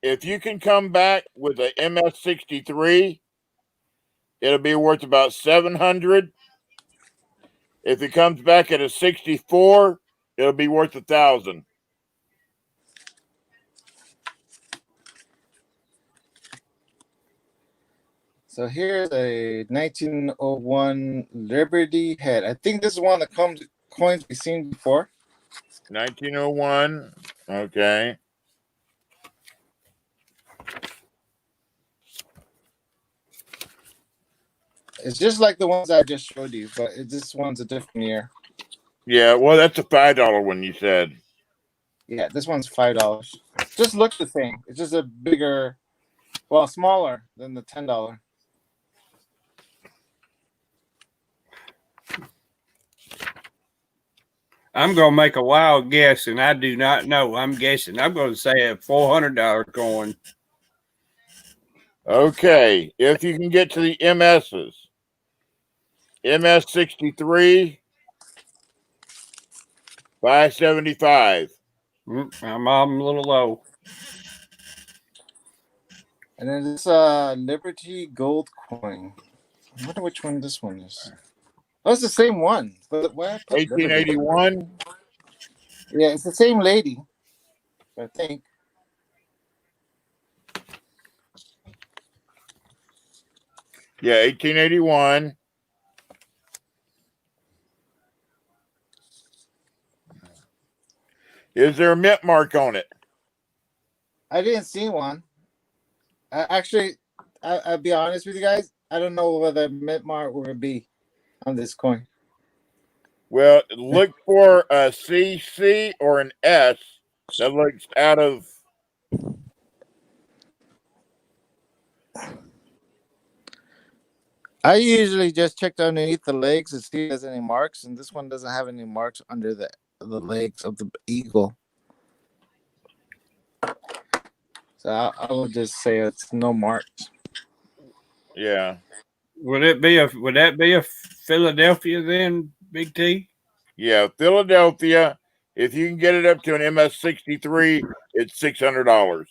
If you can come back with a MS63, it'll be worth about $700. If it comes back at a 64, it'll be worth $1,000. So here's a 1901 Liberty head. I think this is one of the coins we've seen before. 1901. Okay. It's just like the ones I just showed you, but this one's a different year. Yeah, well, that's a $5 one you said. Yeah, this one's $5. Just looks the same. It's just a bigger, well, smaller than the $10. I'm gonna make a wild guess, and I do not know. I'm guessing. I'm gonna say a $400 coin. Okay, if you can get to the MSs, MS 63, 575. I'm a little low. And then this Liberty gold coin. I wonder which one this one is. Oh, it's the same one. But why I put Liberty? 1881. Yeah, it's the same lady, I think. Yeah, 1881. Is there a mint mark on it? I didn't see one. I'll be honest with you guys. I don't know whether mint mark will be on this coin. Well, look for a CC or an S that looks out of. I usually just check underneath the legs to see if there's any marks, and this one doesn't have any marks under the legs of the eagle. So I will just say it's no marks. Yeah. Would that be a Philadelphia then, Big T? Yeah, Philadelphia. If you can get it up to an MS 63, it's $600.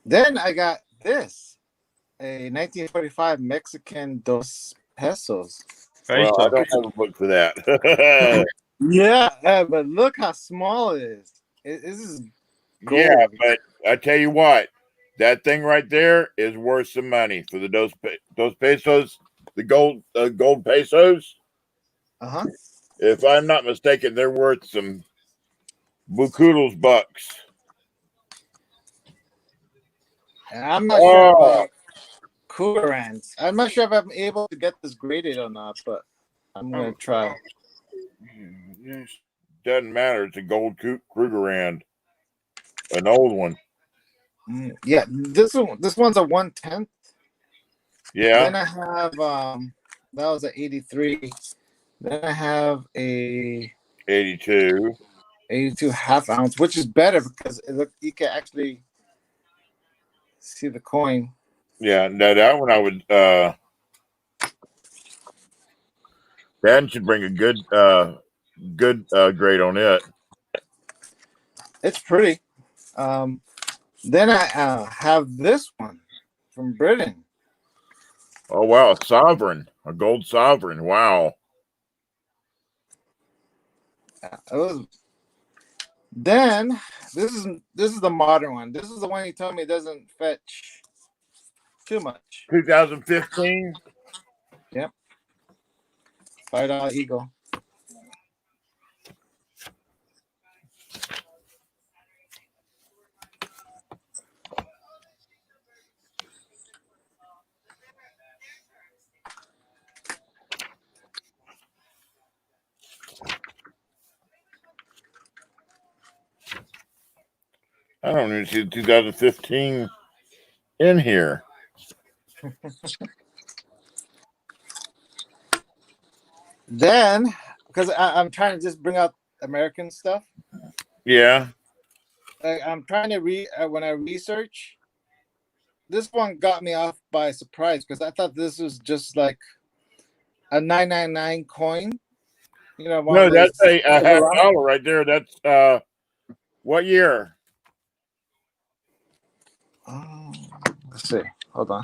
Then I got this, a 1945 Mexican dos pesos. Well, I don't have a book for that. Yeah, but look how small it is. This is gold. Yeah, but I tell you what, that thing right there is worth some money for the dos pesos, the gold pesos. Uh-huh. If I'm not mistaken, they're worth some buckoodles bucks. And I'm not sure about Cougarans. I'm not sure if I'm able to get this graded or not, but I'm gonna try. Doesn't matter. It's a gold Krugerrand, an old one. Yeah, this one's a 1/10. Yeah. Then I have that was a 83. Then I have a 82 half ounce, which is better because you can actually see the coin. Yeah, no, that one I would. Dan should bring a good grade on it. It's pretty. Then I have this one from Britain. Oh wow, a sovereign, a gold sovereign. Wow. Then this is the modern one. This is the one he told me doesn't fetch too much. 2015. Yep. $5 eagle. I don't even see the 2015 in here. Then, because I'm trying to just bring up American stuff. Yeah. I'm trying to when I research. This one got me off by surprise because I thought this was just like a 999 coin. You know, No, that's a half dollar right there. That's what year? Let's see. Hold on.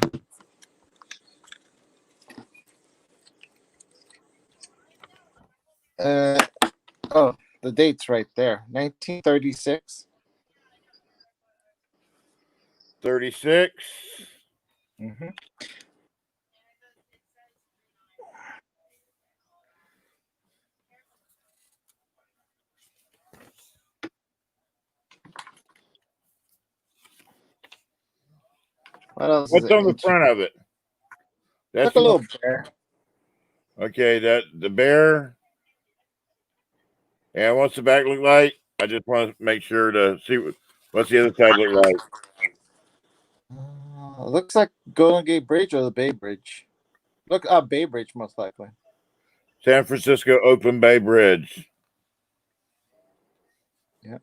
The date's right there. 1936. 36. Mm-hmm. What else is What's it? on the front of it? That's Look a the little one- bear. Okay, that the bear. And what's the back look like? I just want to make sure to see what's the other side look like. Looks like Golden Gate Bridge or the Bay Bridge. Look up Bay Bridge, most likely. San Francisco Oakland Bay Bridge. Yep.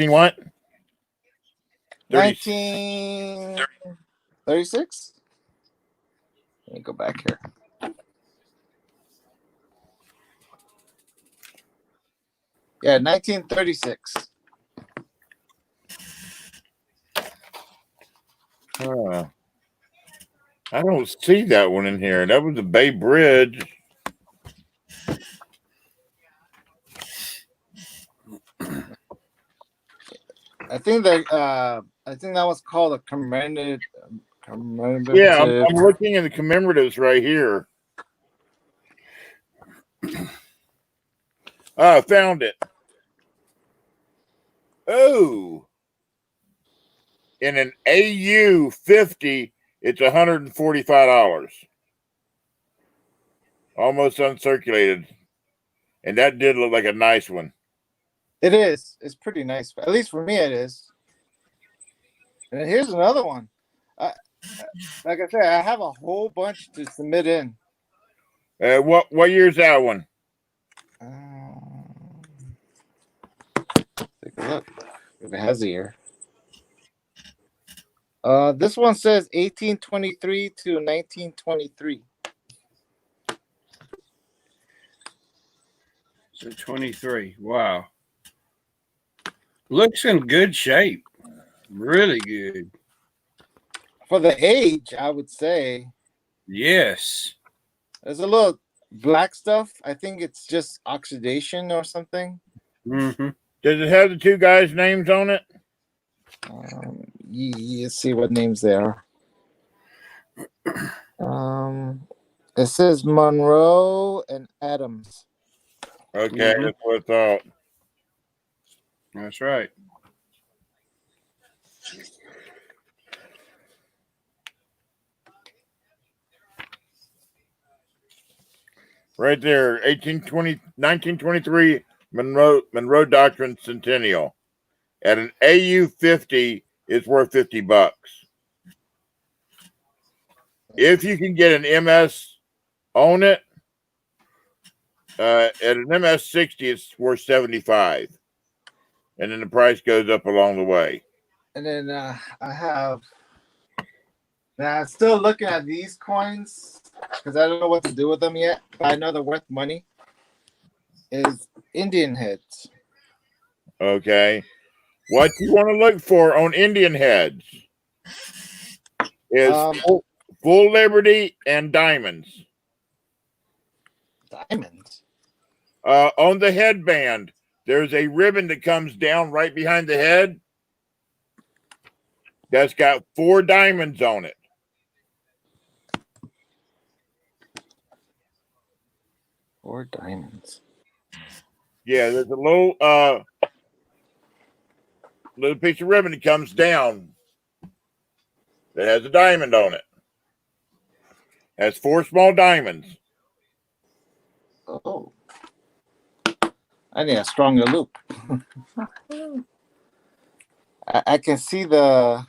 What? 1936. Let me go back here. Yeah, 1936. I don't see that one in here. That was the Bay Bridge. I think that was called a commemorative. Yeah, I'm looking at the commemoratives right here. I found it. Oh, in an AU 50, it's $145. Almost uncirculated, and that did look like a nice one. It is. It's pretty nice. At least for me, it is. And here's another one. Like I said, I have a whole bunch to submit in. What year's that one? Take a look if it has a year. This one says 1823 to 1923. So 23. Wow. Looks in good shape. Really good. For the age, I would say. Yes. There's a little black stuff. I think it's just oxidation or something. Mm-hmm. Does it have the two guys' names on it? Let's see what names they are. It says Monroe and Adams. Okay, that's what I thought. That's right. Right there, 1923 Monroe Doctrine Centennial. At an AU 50, it's worth $50. If you can get an MS on it, at an MS 60, it's worth $75, and then the price goes up along the way. And then I have. Now I'm still looking at these coins because I don't know what to do with them yet. But I know they're worth money. Is Indian heads. Okay. What you want to look for on Indian heads is full Liberty and diamonds. Diamonds? On the headband, there's a ribbon that comes down right behind the head that's got 4 diamonds on it. Four diamonds. Yeah, there's a little piece of ribbon that comes down that has a diamond on it. Has 4 small diamonds. Oh. I need a stronger loop. I can see the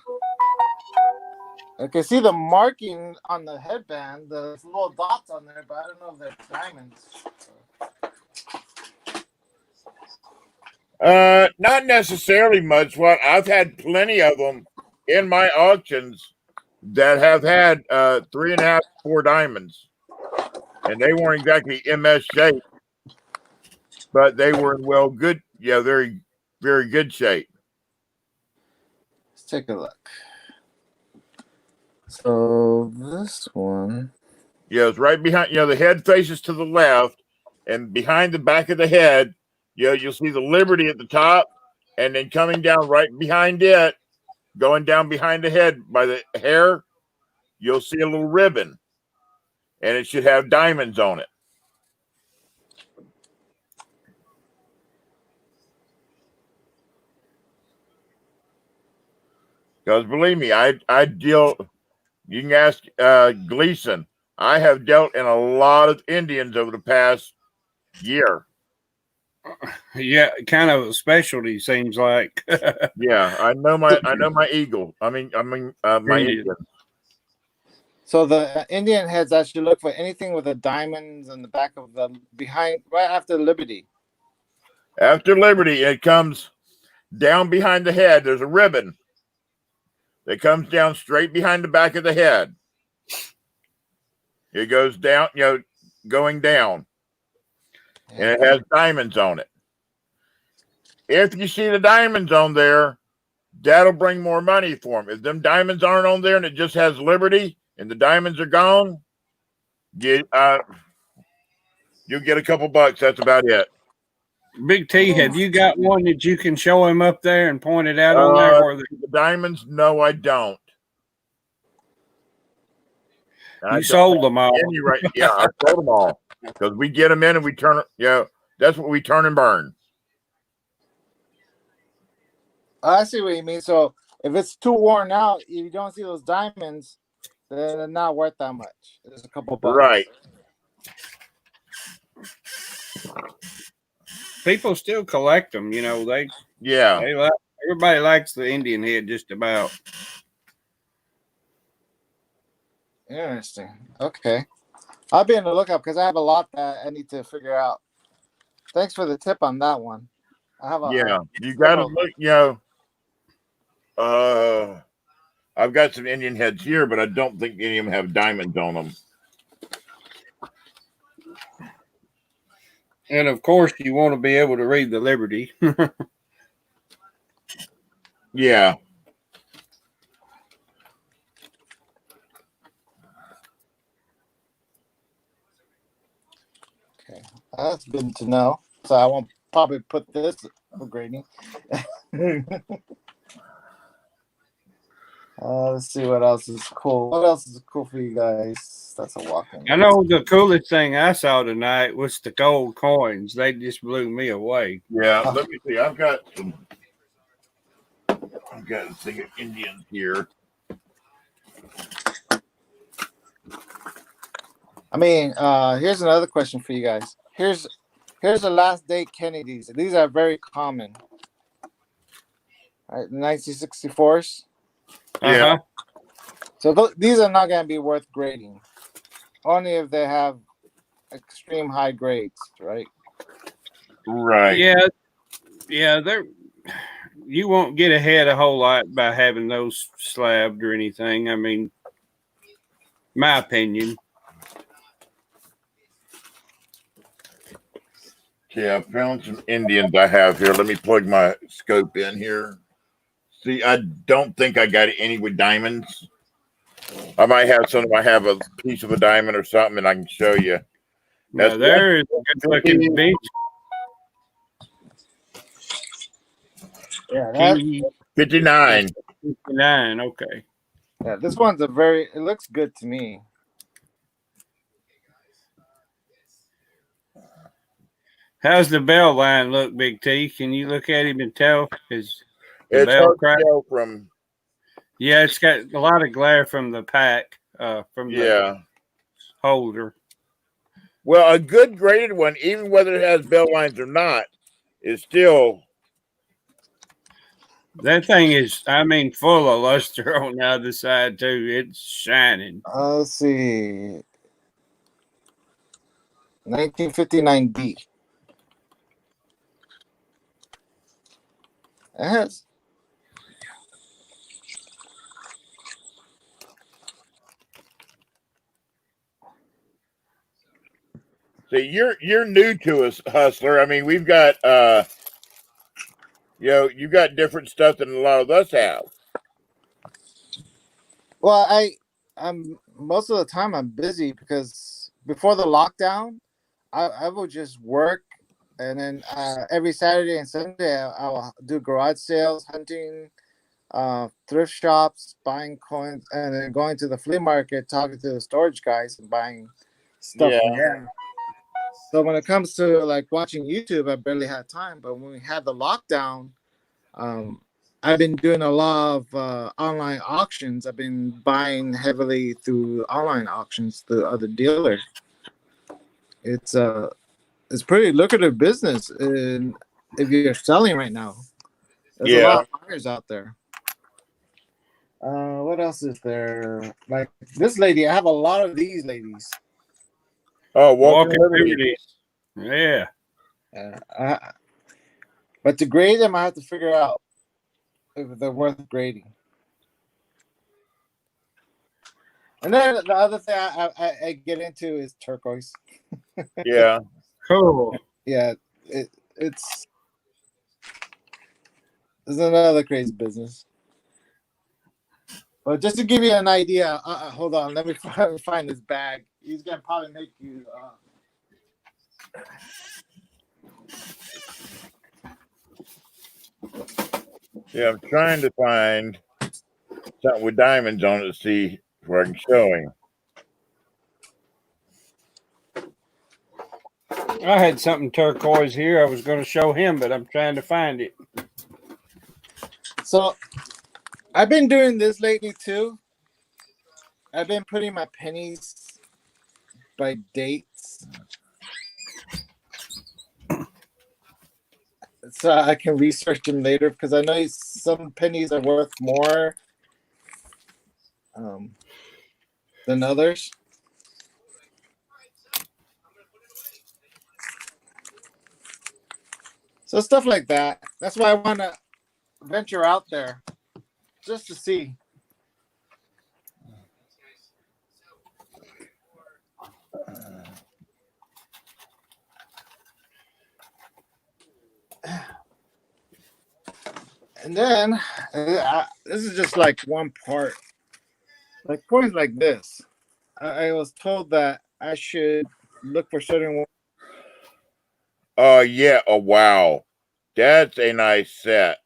marking on the headband, the little dots on there, but I don't know if they're diamonds. Not necessarily much. What I've had plenty of them in my auctions that have had 3.5, 4 diamonds, and they weren't exactly MS shape, but they were in very, very good shape. Let's take a look. So this one. Yeah, it's right behind. The head faces to the left, and behind the back of the head, you'll see the Liberty at the top, and then coming down right behind it, going down behind the head by the hair, you'll see a little ribbon, and it should have diamonds on it. Because believe me, I deal. You can ask Gleason. I have dealt in a lot of Indians over the past year. Yeah, kind of a specialty seems like. Yeah, I know my eagle. I mean my Indian. So the Indian heads actually look for anything with the diamonds on the back of the behind, right after Liberty. After Liberty, it comes down behind the head. There's a ribbon that comes down straight behind the back of the head. It goes down, going down. And it has diamonds on it. If you see the diamonds on there, that'll bring more money for them. If them diamonds aren't on there and it just has Liberty and the diamonds are gone, you'll get a couple bucks. That's about it. Big T, have you got one that you can show him up there and point it out on there? Or the diamonds? No, I don't. You sold them all. Yeah, I sold them all because we get them in and we turn. That's what we turn and burn. I see what you mean. So if it's too worn out, if you don't see those diamonds, then they're not worth that much. There's a couple bucks. Right. People still collect them. Everybody likes the Indian head just about. Interesting. Okay. I'll be on the lookout because I have a lot that I need to figure out. Thanks for the tip on that one. I have you got to look, I've got some Indian heads here, but I don't think any of them have diamonds on them. And of course, you want to be able to read the Liberty. Yeah. Okay. That's good to know. So I won't probably put this for grading. Let's see what else is cool. What else is cool for you guys? That's a walk-in. I know the coolest thing I saw tonight was the gold coins. They just blew me away. Yeah, let me see. I've got a thing of Indians here. I mean, here's another question for you guys. Here's the last date Kennedys. These are very common. All right, 1964s. Yeah. So these are not going to be worth grading, only if they have extreme high grades, right? Right. Yeah. You won't get ahead a whole lot by having those slabbed or anything. I mean, my opinion. Yeah, I found some Indians I have here. Let me plug my scope in here. See, I don't think I got any with diamonds. I might have some. I have a piece of a diamond or something, and I can show you. Now, there is a good looking beach. Yeah, that's 59. 59, okay. Yeah, this one's it looks good to me. How's the bell line look, Big T? Can you look at him and tell? It's hard to tell from. Yeah, it's got a lot of glare from the pack, from the holder. Well, a good graded one, even whether it has bell lines or not, is still. That thing is, full of luster on the other side too. It's shining. Let's see. 1959D. It has. See, you're new to us, Hustler. I mean, we've got you got different stuff than a lot of us have. Well, I'm most of the time I'm busy because before the lockdown, I would just work, and then every Saturday and Sunday I'll do garage sales, hunting, thrift shops, buying coins, and then going to the flea market, talking to the storage guys, and buying stuff Yeah. from there. So when it comes to like watching YouTube, I barely had time. But when we had the lockdown, I've been doing a lot of online auctions. I've been buying heavily through online auctions through other dealers. It's pretty lucrative business, and if you're selling right now, there's a lot of buyers out there. What else is there? Like this lady, I have a lot of these ladies. Oh, Walking Liberty. Liberties. Yeah. But to grade them, I have to figure out if they're worth grading. And then the other thing I get into is turquoise. Yeah. Cool. Yeah, it's another crazy business. But just to give you an idea, hold on, let me find this bag. He's gonna probably make you. Yeah, I'm trying to find something with diamonds on it to see where I can show him. I had something turquoise here. I was going to show him, but I'm trying to find it. So, I've been doing this lately too. I've been putting my pennies by dates, so I can research them later because I know some pennies are worth more than others. So stuff like that. That's why I want to venture out there just to see. And then this is just like one part. Like points like this. I was told that I should look for certain. Oh, yeah. Oh, wow. That's a nice set.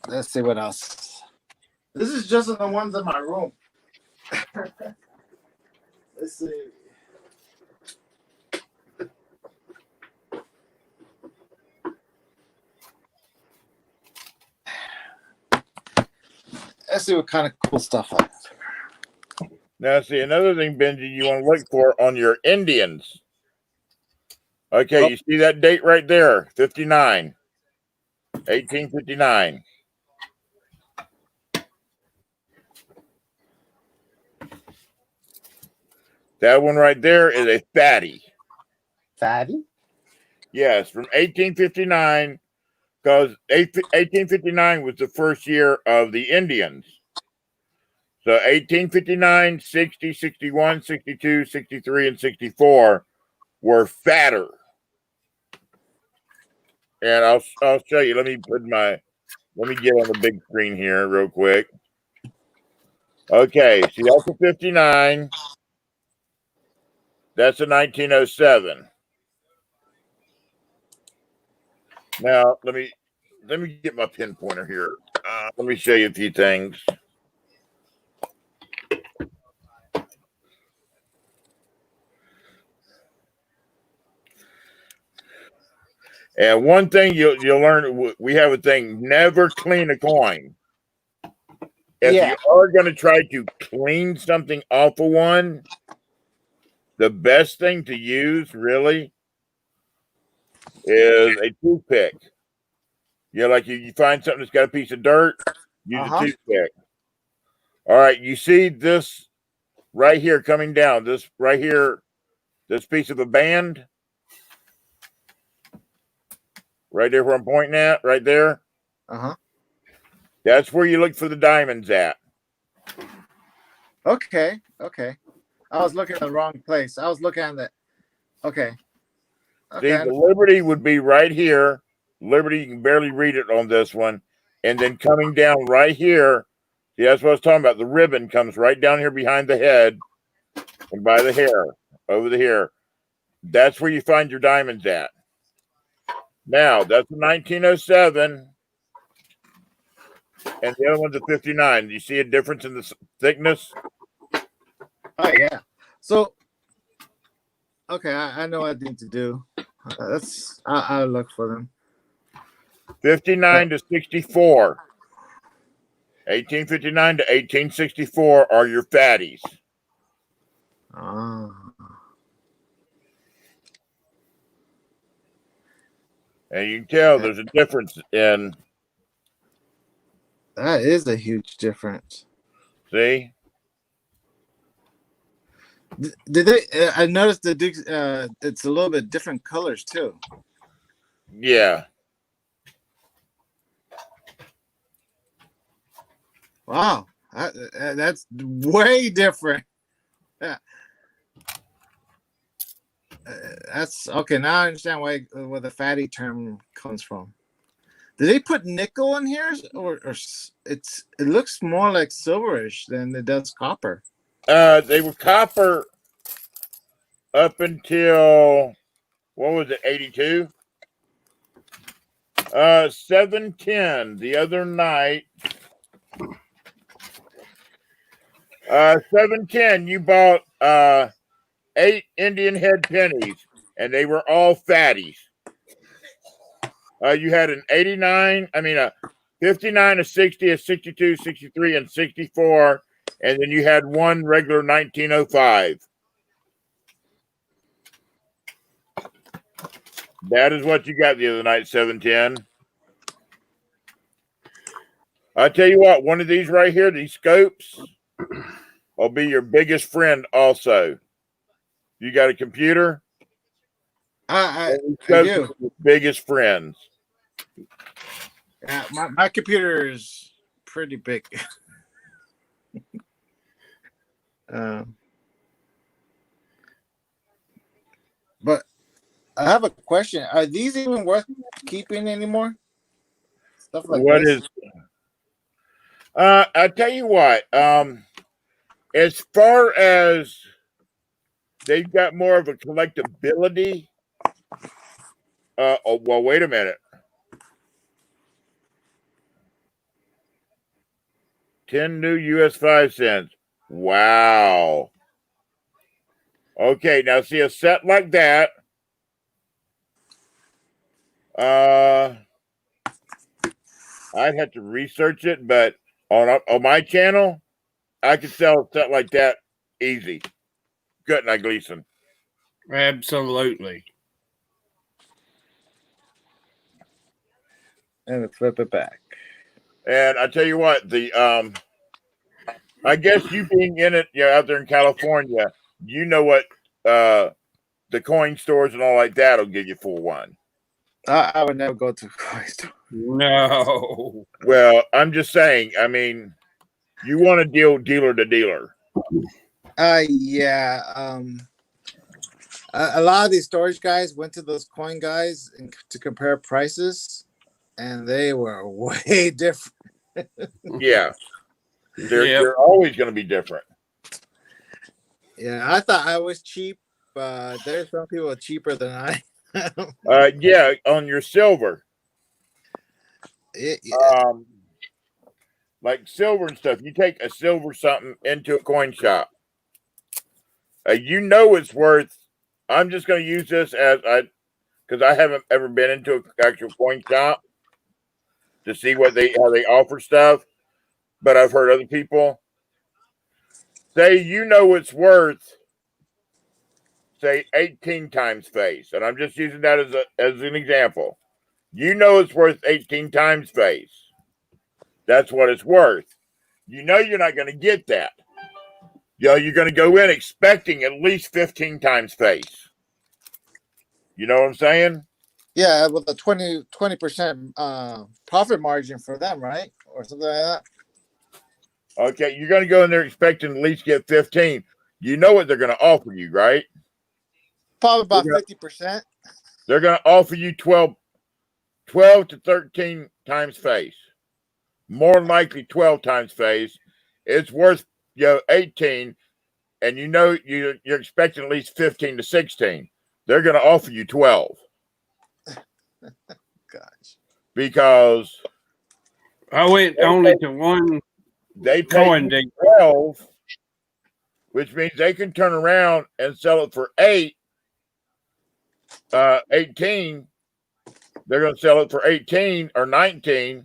Let's see what else. This is just the ones in my room. Let's see. Let's see what kind of cool stuff I have. Now, see, another thing, Benji, you want to look for on your Indians. Okay, you see that date right there, 59. 1859. That one right there is a fatty. Fatty? Yes, from 1859, because 1859 was the first year of the Indians. So 1859, 60, 61, 62, 63, and 64 were fatter. And I'll show you. Let me get on the big screen here real quick. Okay, see that's a 59. That's a 1907. Now let me get my pinpointer here. Let me show you a few things. And one thing you'll learn, we have a thing: never clean a coin. If you are going to try to clean something off of one, the best thing to use really is a toothpick. Like you find something that's got a piece of dirt, use a toothpick. All right, you see this right here coming down, this right here, this piece of a band, right there where I'm pointing at, right there. That's where you look for the diamonds at. Okay. I was looking at the wrong place. I was looking at the. Okay. See, the Liberty would be right here. Liberty, you can barely read it on this one. And then coming down right here, see, that's what I was talking about. The ribbon comes right down here behind the head and by the hair, over the hair. That's where you find your diamonds at. Now, that's a 1907. And the other one's a 59. Do you see a difference in the thickness? Oh, yeah. So, okay, I know what I need to do. I'll look for them. 59 to 64. 1859 to 1864 are your fatties. Oh. And you can tell there's a difference in. That is a huge difference. See? Did they? I noticed the Dukes. It's a little bit different colors too. Yeah. Wow, that's way different. Yeah. That's okay. Now I understand where the fatty term comes from. Did they put nickel in here, or it looks more like silverish than it does copper? They were copper up until what was it, 82? 710 the other night. 710, you bought 8 Indian head pennies, and they were all fatties. You had an 89, a 59, a 60, a 62, 63, and 64, and then you had one regular 1905. That is what you got the other night, 710. I tell you what, one of these right here, these scopes, will be your biggest friend also. You got a computer? I do. Biggest friends. Yeah, my computer is pretty big. But I have a question. Are these even worth keeping anymore? Stuff like What this? is? I tell you what. As far as they've got more of a collectability. Oh, well, wait a minute. 10 new US 5 cents. Wow. Okay, now see a set like that. I'd have to research it, but on my channel, I could sell a set like that easy. Good night, Gleason. Absolutely. And flip it back. And I tell you what, I guess you being in it, out there in California, you know what the coin stores and all like that will give you for one. I would never go to a coin store. No. Well, I'm just saying. I mean, you want to deal dealer to dealer. Yeah. A lot of these storage guys went to those coin guys to compare prices, and they were way different. Yeah. They're always going to be different. Yeah, I thought I was cheap, but there's some people cheaper than I am. Yeah, on your silver. Like silver and stuff. You take a silver something into a coin shop. You know it's worth. I'm just going to use this because I haven't ever been into an actual coin shop to see how they offer stuff, but I've heard other people say it's worth, say 18 times face, and I'm just using that as an example. It's worth 18 times face. That's what it's worth. You're not going to get that. You're going to go in expecting at least 15 times face. You know what I'm saying? Yeah, with a 20% profit margin for them, right? Or something like that. Okay, you're going to go in there expecting at least get 15. you know what they're going to offer you, right? Probably about 50%. They're going to offer you 12 to 13 times face. More than likely 12 times face. It's worth 18, and you're expecting at least 15 to 16. They're going to offer you 12. Gosh. Because I went only to one they coin pay dig. 12, which means they can turn around and sell it for 18. They're going to sell it for 18 or 19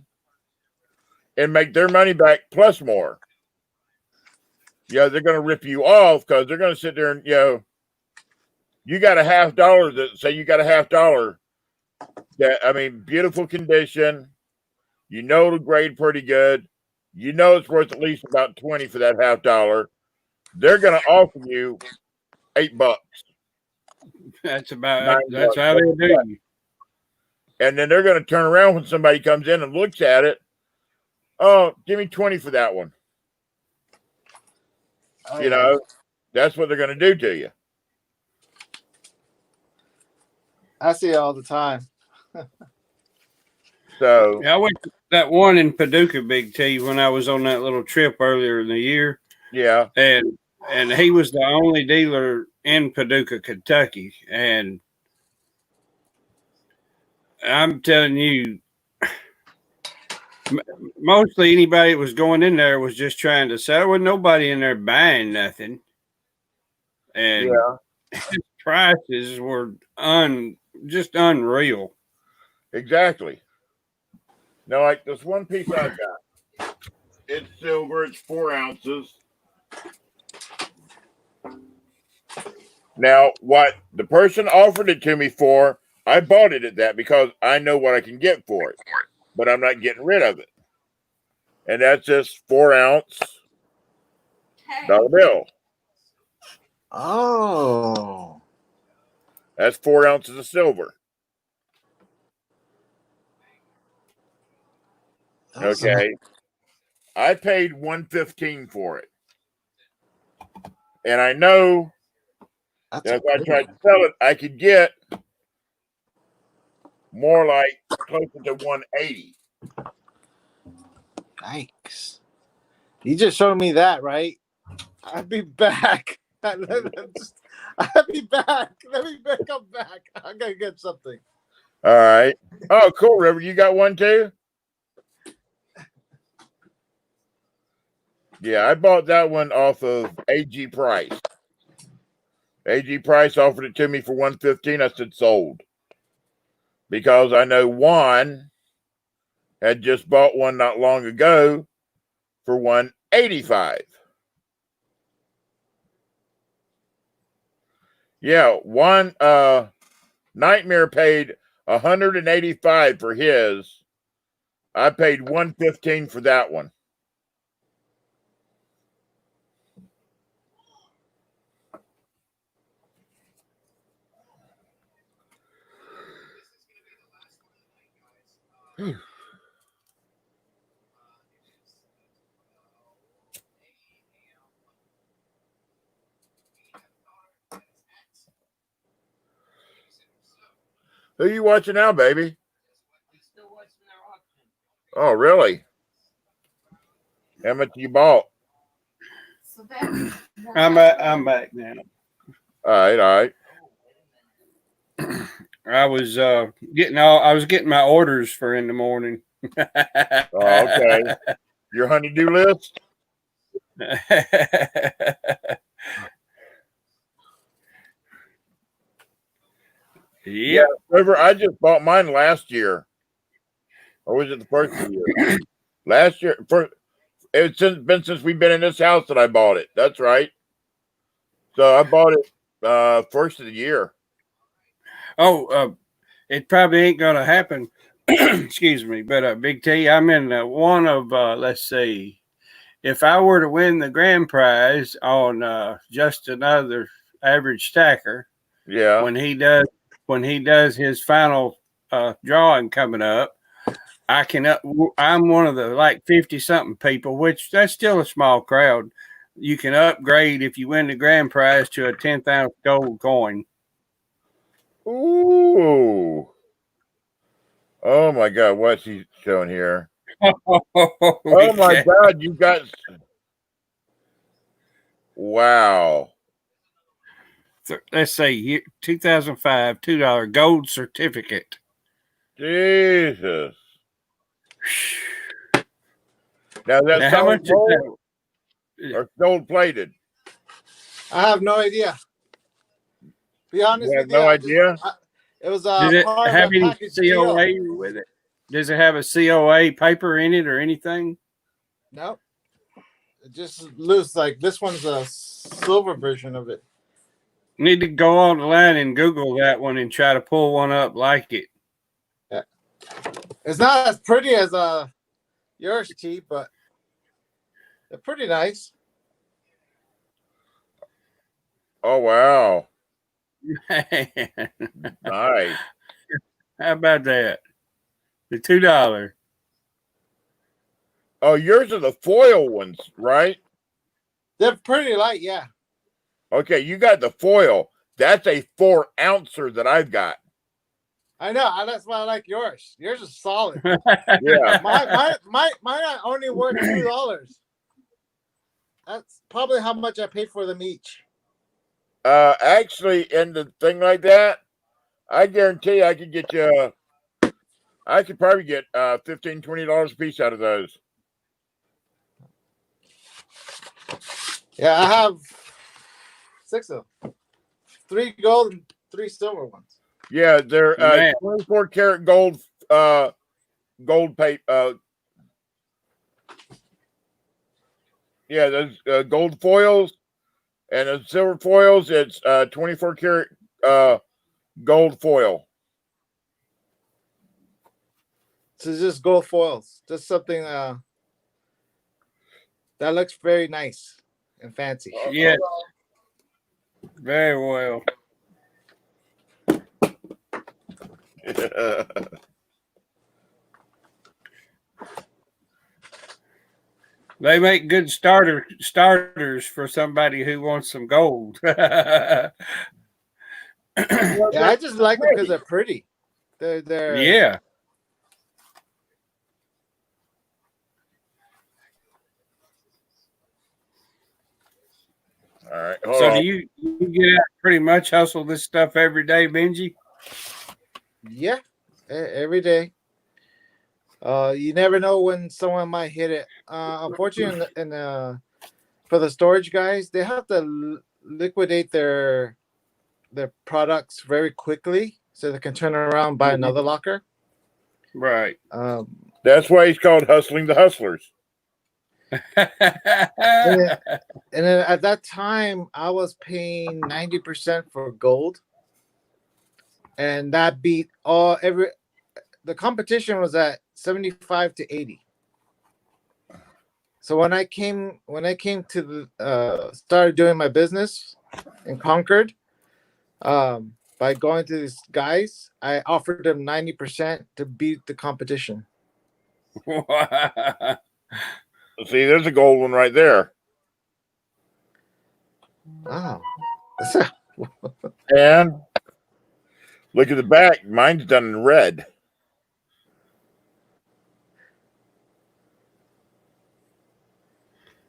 and make their money back plus more. They're going to rip you off because they're going to sit there and, you got a $50 that say you got a $50. Beautiful condition. It'll grade pretty good. It's worth at least about 20 for that $50. They're going to offer you $8. That's about that's how they do. And then they're going to turn around when somebody comes in and looks at it. Oh, give me 20 for that one. That's what they're going to do to you. I see it all the time. So I went to that one in Paducah, Big T, when I was on that little trip earlier in the year. Yeah. And he was the only dealer in Paducah, Kentucky. And I'm telling you, mostly anybody that was going in there was just trying to sell. There was nobody in there buying nothing. And his prices were just unreal. Exactly. Now, like this one piece I got, it's silver, it's 4 ounces. Now, what the person offered it to me for, I bought it at that because I know what I can get for it, but I'm not getting rid of it. And that's just 4 ounce dollar bill. Oh. That's 4 ounces of silver. Okay. I paid $115 for it. And I know that if I tried to sell it, I could get more like closer to $180. Yikes. You just showed me that, right? I'll be back. I'll be back. Let me come back. I gotta get something. All right. Oh, cool, River. You got one too? Yeah, I bought that one off of AG Price. AG Price offered it to me for $115. I said sold. Because I know Juan had just bought one not long ago for $185. Yeah, Juan Nightmare paid $185 for his. I paid $115 for that one. Who are you watching now, baby? Oh, really? How much you bought? I'm back now. All right. I was getting my orders for in the morning. Oh, okay. Your honey-do list? Yeah, River, I just bought mine last year. Or was it the first year? Last year. It's been since we've been in this house that I bought it. That's right. So I bought it first of the year. Oh, it probably ain't gonna happen. Excuse me, but Big T, I'm in one of let's see, if I were to win the grand prize on just another average stacker, yeah, when he does his final drawing coming up, I'm one of the like 50 something people, which that's still a small crowd. you can upgrade if you win the grand prize to a 10th gold coin. Ooh. Oh my God, what's he showing here? Oh my God, you got. Wow. Let's see, 2005 $2 gold certificate. Jesus. Now that's Now, how much is gold or gold plated? I have no idea. Be honest You have with you, no I just- idea? it was Does it part have of a any package deal. COA with it? Does it have a COA paper in it or anything? No, it just loose. Like this one's a silver version of it. Need to go online and Google that one and try to pull one up like it. Yeah. It's not as pretty as yours, T, but they're pretty nice. Oh wow. Nice. How about that? The $2. Oh, yours are the foil ones, right? They're pretty light, yeah. Okay, you got the foil. That's a 4-ouncer that I've got. I know. That's why I like yours. Yours is solid. Yeah. Mine only worth $2. That's probably how much I paid for them each. Actually, in the thing like that, I guarantee I could get you. I could probably get $15, $20 a piece out of those. Yeah, I have 6 of them. 3 gold and 3 silver ones. Yeah, they're Man. 24 karat gold, gold paper. Yeah, those gold foils and the silver foils. It's 24 karat gold foil. So it's just gold foils. Just something that looks very nice and fancy. Yes. Very well. They make good starters for somebody who wants some gold. Yeah, I just like them because they're pretty. They're Yeah. All right. So do you get out pretty much hustle this stuff every day, Benji? Yeah, every day. You never know when someone might hit it. Unfortunately, for the storage guys, they have to liquidate their products very quickly so they can turn around and buy another locker. Right. That's why he's called Hustling the Hustlers. And then at that time, I was paying 90% for gold, and that beat the competition was at 75 to 80. So when I came to started doing my business in Concord, by going to these guys, I offered them 90% to beat the competition. See, there's a gold one right there. Wow. And look at the back. Mine's done in red.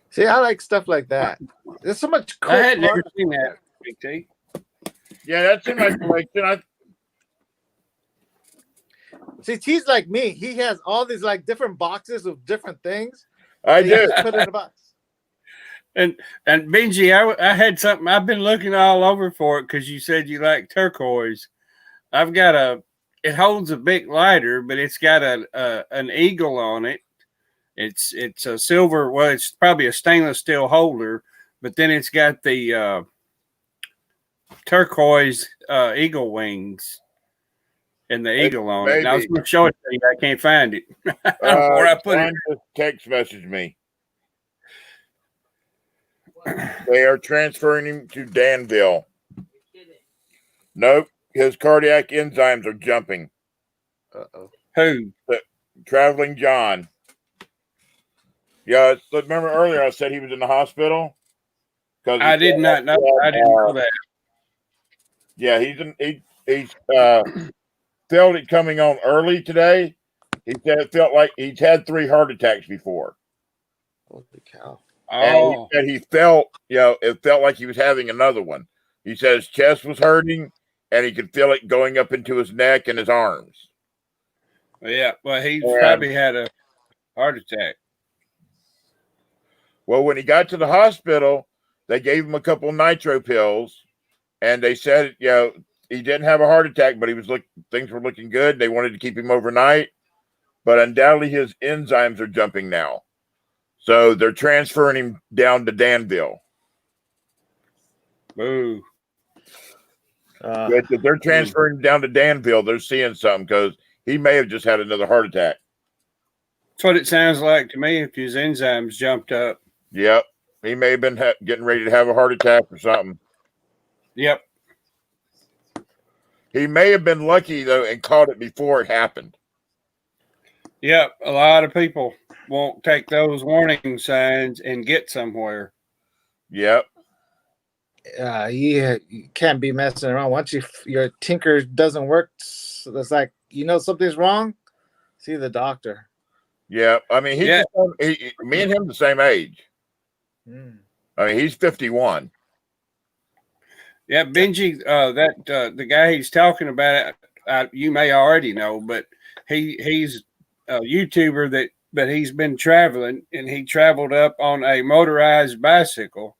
See, I like stuff like that. There's so much cool. I had never seen that, Big T. Yeah, that's in my collection. See, T's like me. He has all these like different boxes of different things. I that he do. just put in a box. And Benji, I had something. I've been looking all over for it because you said you like turquoise. I've got it holds a big lighter, but it's got an eagle on it. It's a silver. Well, it's probably a stainless steel holder, but then it's got the turquoise eagle wings and the eagle on it. And I was going to show it to you. I can't find it. Where I put it. Just text message me. They are transferring him to Danville. Nope, his cardiac enzymes are jumping. Who? Traveling John. Yeah, remember earlier I said he was in the hospital? I did not know. I didn't know that. Yeah, he's felt it coming on early today. He said it felt like he's had 3 heart attacks before. Holy cow! And he said he felt, it felt like he was having another one. He said his chest was hurting, and he could feel it going up into his neck and his arms. Yeah, well, he probably had a heart attack. Well, when he got to the hospital, they gave him a couple nitro pills, and they said, he didn't have a heart attack, but things were looking good. They wanted to keep him overnight, but undoubtedly his enzymes are jumping now. So they're transferring him down to Danville. Boo. If they're transferring him down to Danville, they're seeing something because he may have just had another heart attack. That's what it sounds like to me if his enzymes jumped up. Yep. He may have been getting ready to have a heart attack or something. Yep. He may have been lucky, though, and caught it before it happened. Yep. A lot of people won't take those warning signs and get somewhere. Yep. You can't be messing around. Once your tinker doesn't work, it's like something's wrong. See the doctor. Yeah, I mean, me and him the same age. I mean, he's 51. Yeah, Benji, the guy he's talking about, you may already know, but he's a YouTuber but he's been traveling, and he traveled up on a motorized bicycle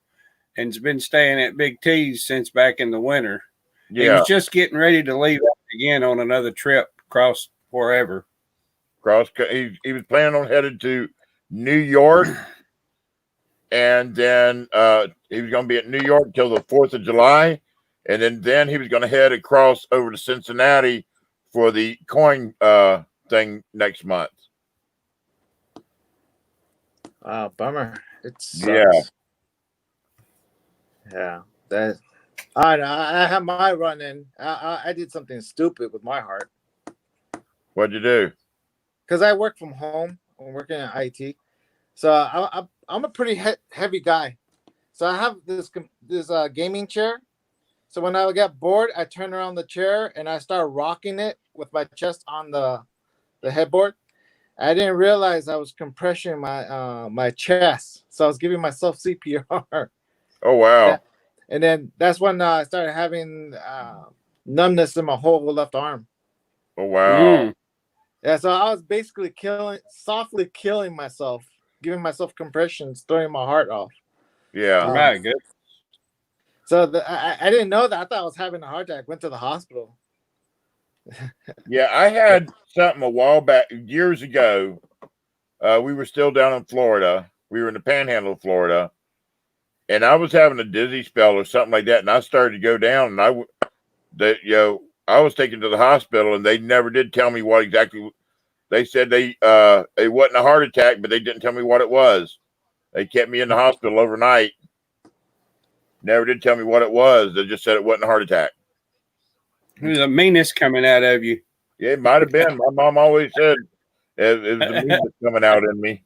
and's been staying at Big T's since back in the winter. Yeah. He was just getting ready to leave again on another trip across wherever. He was planning on headed to New York, and then he was going to be at New York until the 4th of July, and then he was going to head across over to Cincinnati for the coin thing next month. Bummer. It sucks. Yeah. That I had my run in. I did something stupid with my heart. What'd you do? Because I work from home. I'm working at IT, so I'm a pretty heavy guy. So I have this gaming chair. So when I get bored, I turn around the chair and I start rocking it with my chest on the headboard. I didn't realize I was compressing my chest, so I was giving myself CPR. Oh wow! And then that's when I started having numbness in my whole left arm. Oh wow! Yeah, so I was basically softly killing myself, giving myself compressions, throwing my heart off. Yeah, right, good. So I didn't know that. I thought I was having a heart attack. Went to the hospital. Yeah, I had something a while back, years ago. We were still down in Florida. We were in the Panhandle of Florida, and I was having a dizzy spell or something like that. And I started to go down, and I was taken to the hospital, and they never did tell me what exactly. They said it wasn't a heart attack, but they didn't tell me what it was. They kept me in the hospital overnight. Never did tell me what it was. They just said it wasn't a heart attack. There's a meanness coming out of you. Yeah, it might have been. My mom always said it was the meanness coming out in me.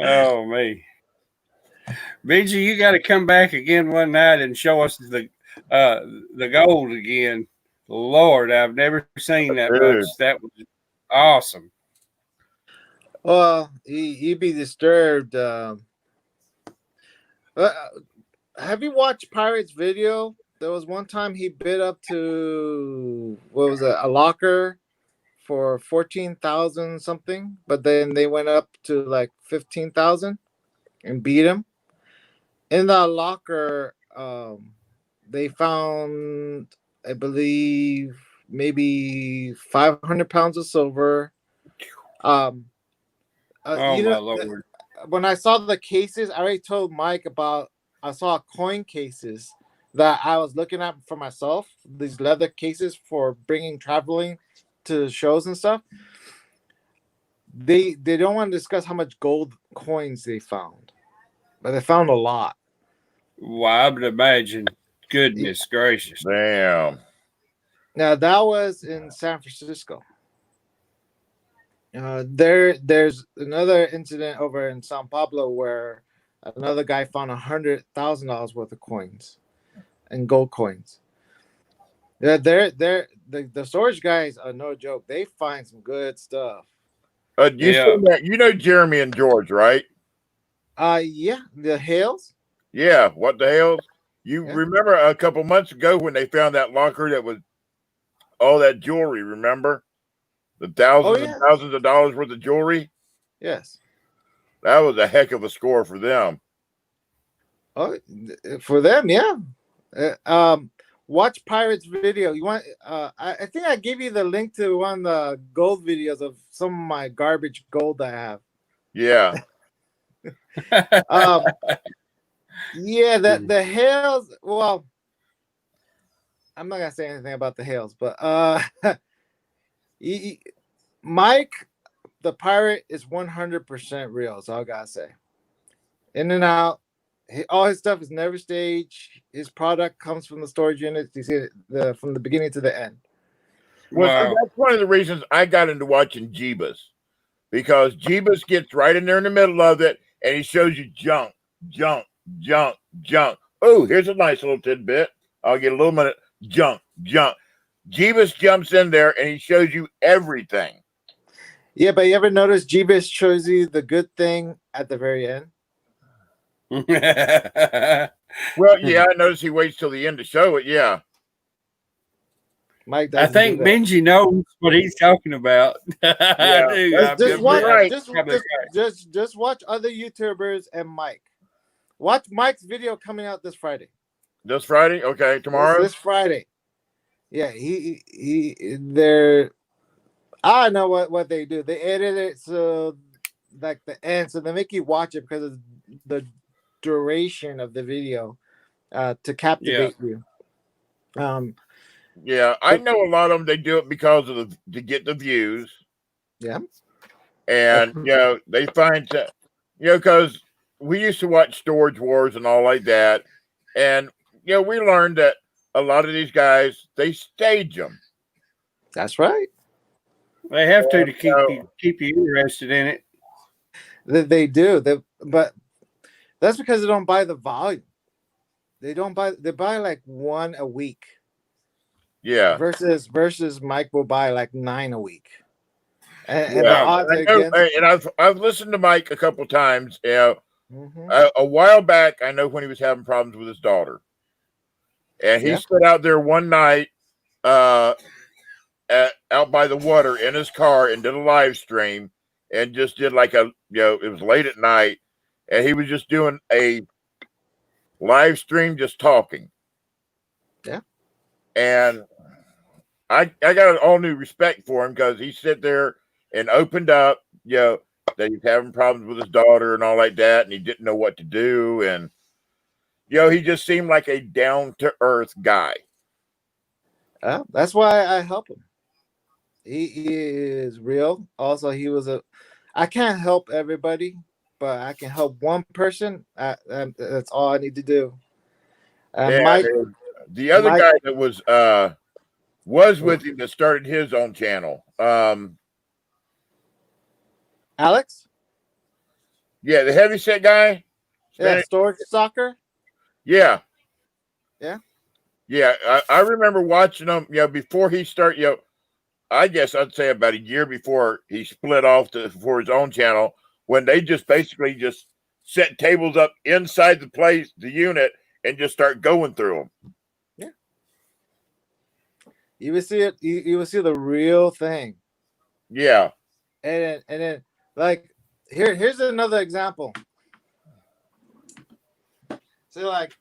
Oh, me. Benji, you got to come back again one night and show us the gold again. Lord, I've never seen that much. That was awesome. Well, you'd be disturbed. Have you watched Pirate's video? There was one time he bid up to a locker for 14,000 something, but then they went up to like 15,000 and beat him. In the locker, they found, I believe, maybe 500 pounds of silver. Oh my Lord! When I saw the cases, I already told Mike about. I saw coin cases that I was looking at for myself. These leather cases for traveling to shows and stuff. They don't want to discuss how much gold coins they found, but they found a lot. Well, I would imagine. Goodness gracious! Damn. Now that was in San Francisco. There's another incident over in Sao Paulo where another guy found $100,000 worth of coins and gold coins. Yeah, the storage guys are no joke. They find some good stuff. You know Jeremy and George, right? Yeah, the Hales. Yeah, what the hell? You remember a couple months ago when they found that locker that was all that jewelry, remember? The thousands and thousands of dollars worth of jewelry? Yes. That was a heck of a score for them. Oh, for them, yeah. Watch Pirates video. You want? I think I gave you the link to one of the gold videos of some of my garbage gold I have. Yeah. Yeah, the Hales. Well, I'm not gonna say anything about the Hales, but Mike, the pirate, is 100% real. That's all I gotta say. In and out. All his stuff is never staged. His product comes from the storage units. You see it from the beginning to the end. Well, see, that's one of the reasons I got into watching Jeebus, because Jeebus gets right in there in the middle of it, and he shows you junk. Oh, here's a nice little tidbit. I'll get a little minute. Junk. Jeebus jumps in there, and he shows you everything. Yeah, but you ever notice Jeebus shows you the good thing at the very end? Well, yeah, I noticed he waits till the end to show it. Yeah. Mike, I think Benji knows what he's talking about. I do. Just watch other YouTubers and Mike. Watch Mike's video coming out this Friday. This Friday? Okay, tomorrow? This Friday. Yeah, they're I don't know what they do. They edit it so like the end, so they make you watch it because of the duration of the video to captivate you. Yeah, I know a lot of them. They do it because of to get the views. Yeah, and they find that because we used to watch Storage Wars and all like that, and we learned that a lot of these guys they stage them. That's right. They have to keep you interested in it. They do. But that's because they don't buy the volume. They buy like one a week. Yeah. Versus Mike will buy like 9 a week. And I've listened to Mike a couple times. A while back, I know when he was having problems with his daughter, and he stood out there one night, out by the water in his car and did a live stream, and just did like it was late at night. And he was just doing a live stream, just talking. Yeah. And I got all new respect for him because he sat there and opened up, that he's having problems with his daughter and all like that. And he didn't know what to do. And, he just seemed like a down to earth guy. That's why I help him. He is real. Also, I can't help everybody, but I can help one person. That's all I need to do. Mike, the other guy that was with him that started his own channel. Alex? Yeah, the heavyset guy. Yeah, Storage Soccer. Yeah. Yeah. Yeah, I remember watching him, before he started, I guess I'd say about a year before he split off for his own channel, when they just basically just set tables up inside the unit, and just start going through them. Yeah. You will see it. You will see the real thing. Yeah. And then like here's another example. So like,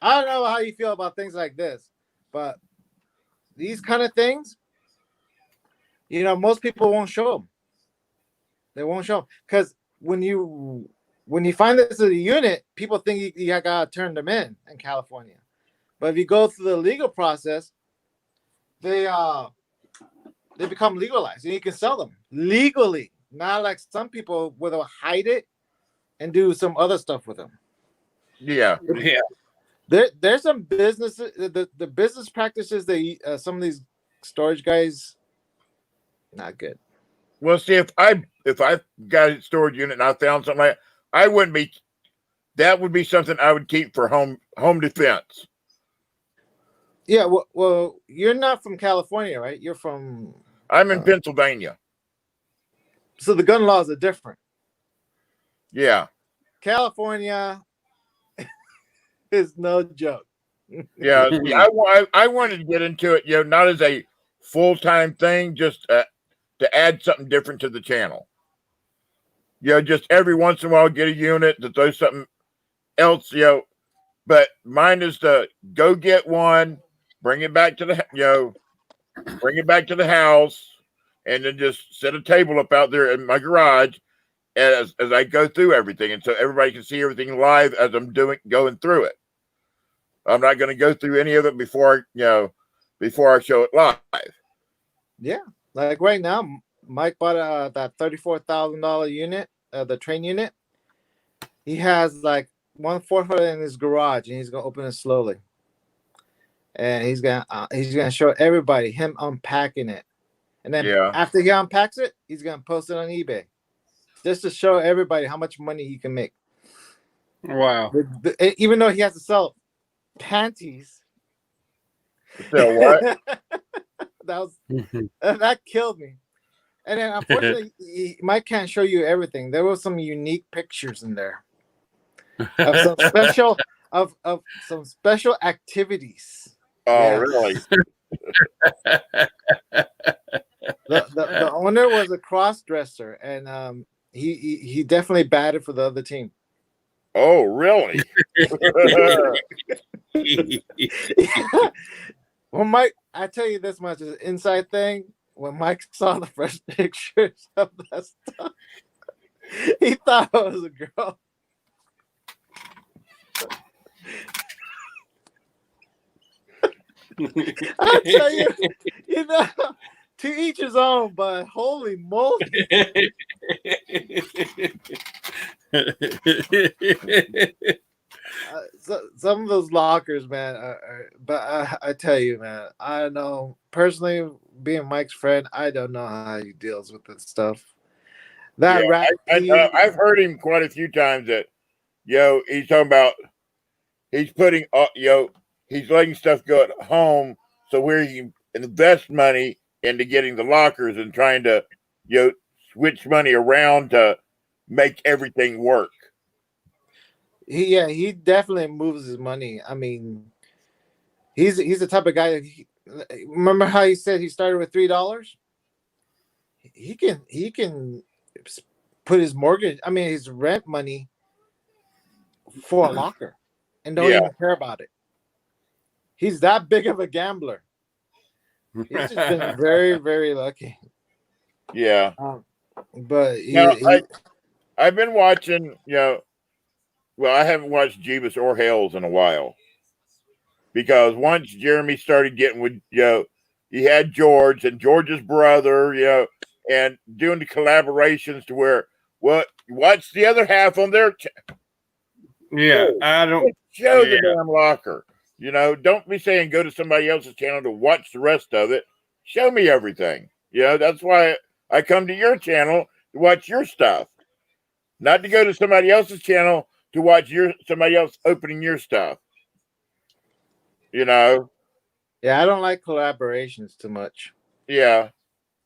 I don't know how you feel about things like this, but these kind of things, most people won't show them. They won't show them because when you find this in a unit, people think you gotta turn them in California. But if you go through the legal process, they become legalized and you can sell them legally. Not like some people will hide it and do some other stuff with them. Yeah. There's some businesses, the business practices that some of these storage guys, not good. Well, see, if I got a storage unit and I found something like I wouldn't be. That would be something I would keep for home defense. Yeah, well, you're not from California, right? You're from. I'm in Pennsylvania. So the gun laws are different. Yeah. California is no joke. Yeah, see, I wanted to get into it, not as a full-time thing, just to add something different to the channel. Just every once in a while get a unit that does something else, But mine is to go get one, bring it back to the house, and then just set a table up out there in my garage as I go through everything, and so everybody can see everything live as I'm going through it. I'm not going to go through any of it before I show it live. Yeah, like right now, Mike bought that $34,000 unit, the train unit. He has like 1/4 of it in his garage, and he's gonna open it slowly. And he's gonna show everybody him unpacking it, and then after he unpacks it, he's gonna post it on eBay, just to show everybody how much money he can make. Wow! Even though he has to sell panties. So what? That killed me. And then unfortunately, Mike can't show you everything. There were some unique pictures in there of some special activities. Oh, really? The owner was a cross dresser, and he definitely batted for the other team. Oh, really? Well, Mike, I tell you this much: is an inside thing. When Mike saw the first pictures of that stuff, he thought it was a girl. I tell you, to each his own, but holy moly. Some of those lockers, man, but I tell you, man, I know personally, being Mike's friend, I don't know how he deals with this stuff. I've heard him quite a few times that, he's talking about he's putting, he's letting stuff go at home so where he can invest money into getting the lockers and trying to, switch money around to make everything work. He definitely moves his money. I mean, he's the type of guy that remember how he said he started with $3? He can put his mortgage, his rent money for a locker and don't even care about it. He's that big of a gambler. He's just been very, very lucky. Yeah. But I've been watching, well, I haven't watched Jeebus or Hales in a while. Because once Jeremy started getting with, he had George and George's brother, and doing the collaborations to where, watch the other half on their I don't show the damn locker. Don't be saying go to somebody else's channel to watch the rest of it. Show me everything. That's why I come to your channel to watch your stuff. Not to go to somebody else's channel to watch somebody else opening your stuff. Yeah, I don't like collaborations too much. Yeah.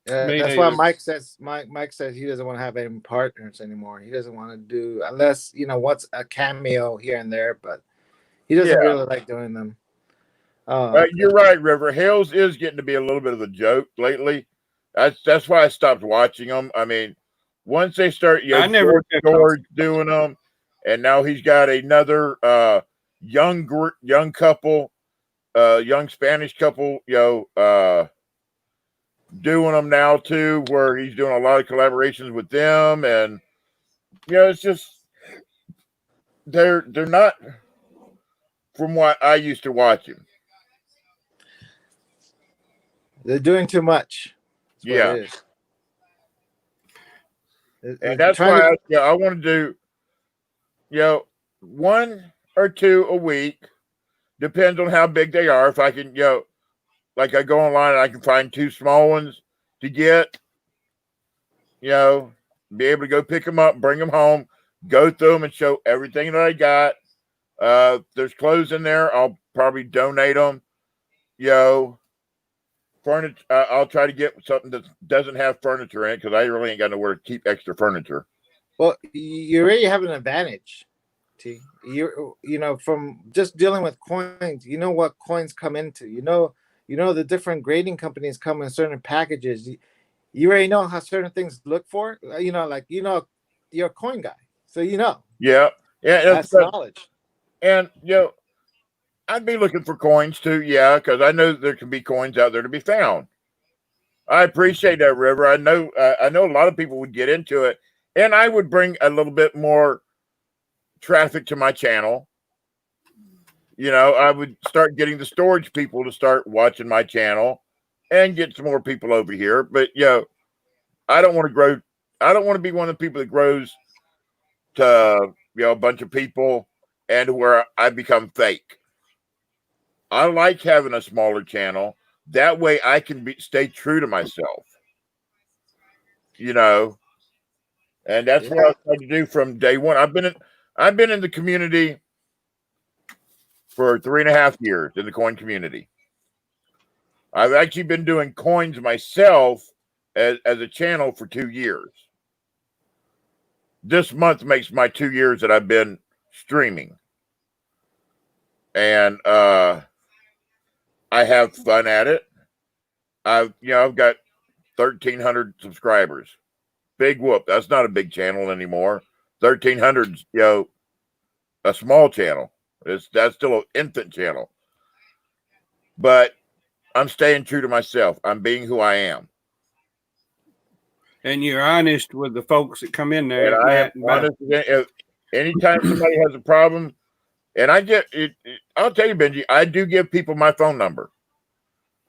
That's why Mike says he doesn't want to have any partners anymore. He doesn't want to do, unless what's a cameo here and there, but he doesn't really like doing them. You're right, River. Hales is getting to be a little bit of a joke lately. That's why I stopped watching them. Once they start, George doing them, and now he's got another young couple, young Spanish couple, doing them now too, where he's doing a lot of collaborations with them, and it's just they're not from what I used to watch him. They're doing too much. And that's why I want to do, 1 or 2 a week. Depends on how big they are. If I can, like I go online and I can find 2 small ones to get, be able to go pick them up, bring them home, go through them, and show everything that I got. There's clothes in there. I'll probably donate them. Furniture. I'll try to get something that doesn't have furniture in it because I really ain't got nowhere to keep extra furniture. Well, you already have an advantage. From just dealing with coins, you know what coins come into. You know the different grading companies come in certain packages. You already know how certain things look for. You're a coin guy, so Yeah, that's knowledge. And I'd be looking for coins too, because I know there can be coins out there to be found. I appreciate that, River. I know a lot of people would get into it, and I would bring a little bit more traffic to my channel. I would start getting the storage people to start watching my channel and get some more people over here. But I don't want to grow. I don't want to be one of the people that grows to a bunch of people and where I become fake. I like having a smaller channel. That way I can stay true to myself. And that's what I tried to do from day one. I've been in the community for 3.5 years in the coin community. I've actually been doing coins myself as a channel for 2 years. This month makes my 2 years that I've been streaming. And I have fun at it. I've got 1,300 subscribers. Big whoop. That's not a big channel anymore. 1,300's, a small channel. That's still an infant channel. But I'm staying true to myself. I'm being who I am. And you're honest with the folks that come in there. And I am honest. Anytime somebody has a problem, and I get it, I'll tell you, Benji, I do give people my phone number.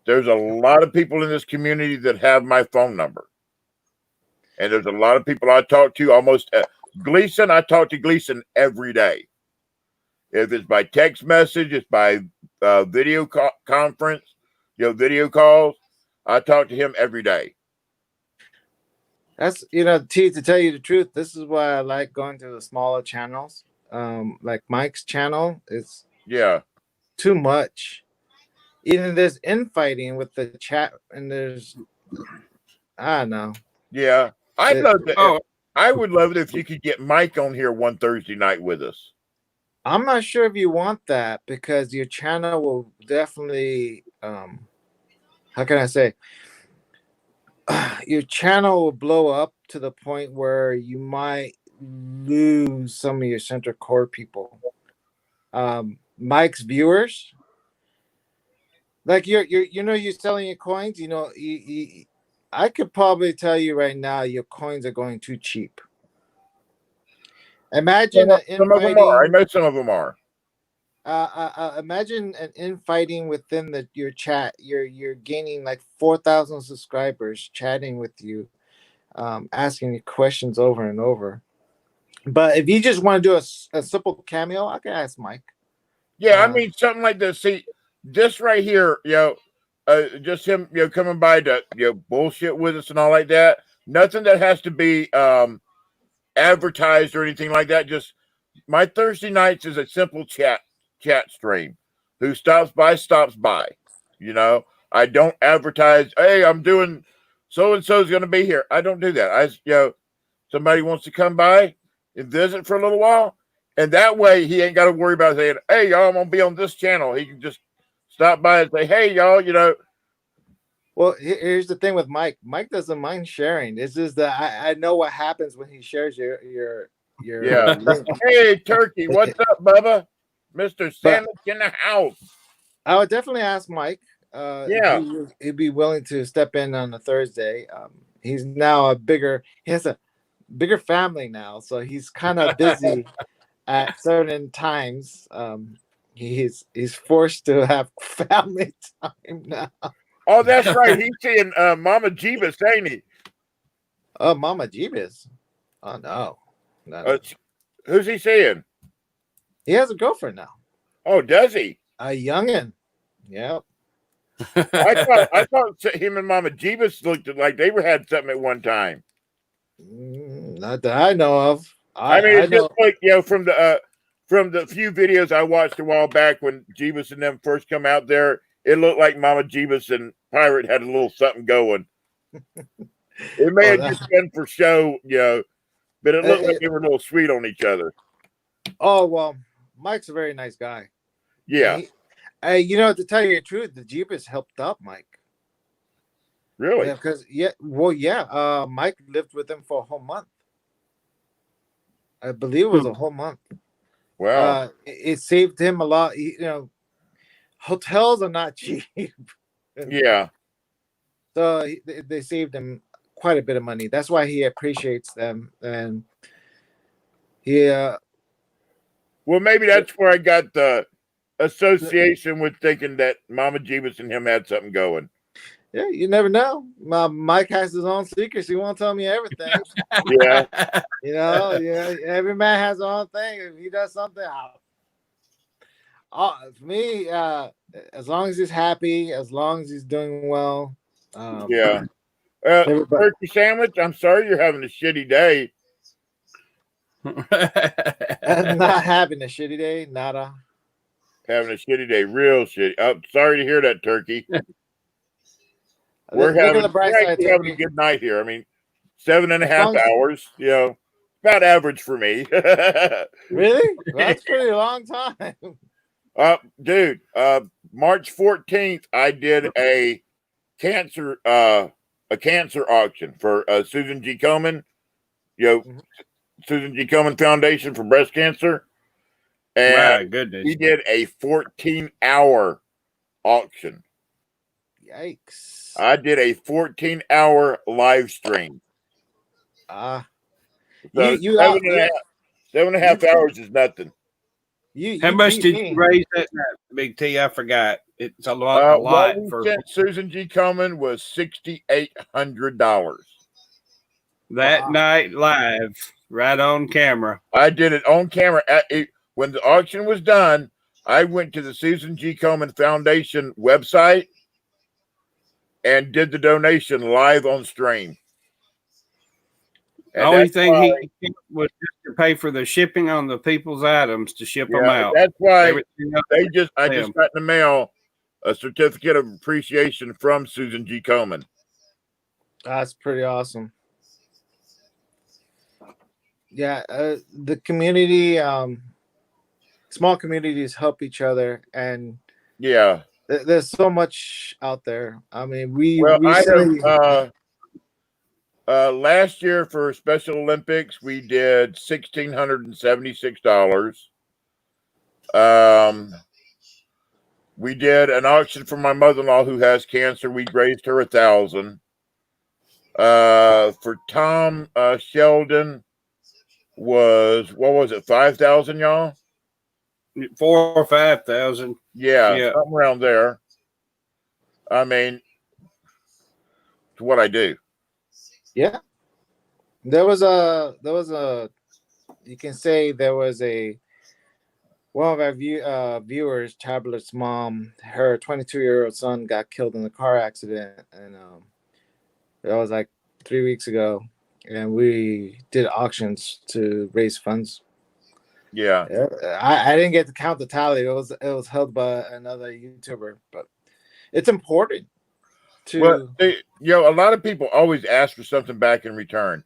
There's a lot of people in this community that have my phone number. And there's a lot of people I talk to almost. Gleason, I talk to Gleason every day. If it's by text message, it's by video conference, video calls. I talk to him every day. That's T, to tell you the truth, this is why I like going to the smaller channels. Like Mike's channel is too much. Even there's infighting with the chat, and there's I don't know. Yeah, I'd love to. I would love it if you could get Mike on here one Thursday night with us. I'm not sure if you want that because your channel will definitely how can I say, your channel will blow up to the point where you might lose some of your center core people. Mike's viewers, like you're selling your coins. I could probably tell you right now, your coins are going too cheap. Imagine some of them are. I know some of them are. Imagine an infighting within your chat. You're gaining like 4,000 subscribers chatting with you, asking you questions over and over. But if you just want to do a simple cameo, I can ask Mike. Yeah, I mean something like this. See, this right here, just him, coming by to bullshit with us and all like that. Nothing that has to be advertised or anything like that. Just my Thursday nights is a simple chat stream. Who stops by. I don't advertise. Hey, I'm doing so and so is going to be here. I don't do that. Somebody wants to come by and visit for a little while, and that way he ain't got to worry about saying, "Hey, y'all, I'm gonna be on this channel." He can just stop by and say, "Hey, y'all," Well, here's the thing with Mike. Mike doesn't mind sharing. It's just that I know what happens when he shares your link. Hey, Turkey, what's up, Bubba? Mr. Sandwich in the house. I would definitely ask Mike. He'd be willing to step in on a Thursday. He's now he has a bigger family now, so he's kind of busy at certain times. He's forced to have family time now. Oh, that's right. He's seeing Mama Jeebus, ain't he? Oh, Mama Jeebus. Oh no. Who's he seeing? He has a girlfriend now. Oh, does he? A youngin'. Yep. I thought him and Mama Jeebus looked like they had something at one time. Not that I know of. I mean, I it's know. just like from the few videos I watched a while back when Jeebus and them first come out there, it looked like Mama Jeebus and Pirate had a little something going. It may have just been for show, but it looked like they were a little sweet on each other. Oh well, Mike's a very nice guy. Yeah. To tell you the truth, the Jeepers helped out Mike. Really? Yeah, because Mike lived with him for a whole month. I believe it was a whole month. Wow. It saved him a lot. Hotels are not cheap. Yeah. So they saved him quite a bit of money. That's why he appreciates them, and well, maybe that's where I got the association with thinking that Mama Jeebus and him had something going. Yeah, you never know. Mike has his own secrets. He won't tell me everything. Yeah. Every man has his own thing. If he does something, for me, as long as he's happy, as long as he's doing well. Turkey sandwich, I'm sorry you're having a shitty day. Not having a shitty day, nada. Having a shitty day, real shitty. I'm sorry to hear that, Turkey. We're having a good night here. I mean, 7.5 hours, about average for me. Really? That's a pretty long time. Dude, March 14th, I did a cancer auction for Susan G. Komen, Susan G. Komen Foundation for Breast Cancer. And my goodness. we did a 14-hour auction. Yikes. I did a 14-hour live stream. So 7.5 hours is nothing. How much did you raise that night, Big T? I forgot. It's a lot. What we sent Susan G. Komen was $6,800. That night live, right on camera. I did it on camera. When the auction was done, I went to the Susan G. Komen Foundation website and did the donation live on stream. The only thing he was just to pay for the shipping on the people's items to ship them out. That's why I just them. got in the mail a certificate of appreciation from Susan G. Komen. That's pretty awesome. Yeah, the community, small communities help each other, and there's so much out there. I mean, last year for Special Olympics, we did $1,676. We did an auction for my mother-in-law who has cancer. We raised her $1,000. For Tom Sheldon was, what was it, 5,000, y'all? 4,000 or 5,000. Yeah, something around there. I mean, it's what I do. Yeah, there was a you can say there was one of our viewers, Tablet's mom, her 22-year-old son got killed in a car accident, and that was like 3 weeks ago, and we did auctions to raise funds. Yeah. I didn't get to count the tally. It was held by another YouTuber, but it's important to. Well, a lot of people always ask for something back in return.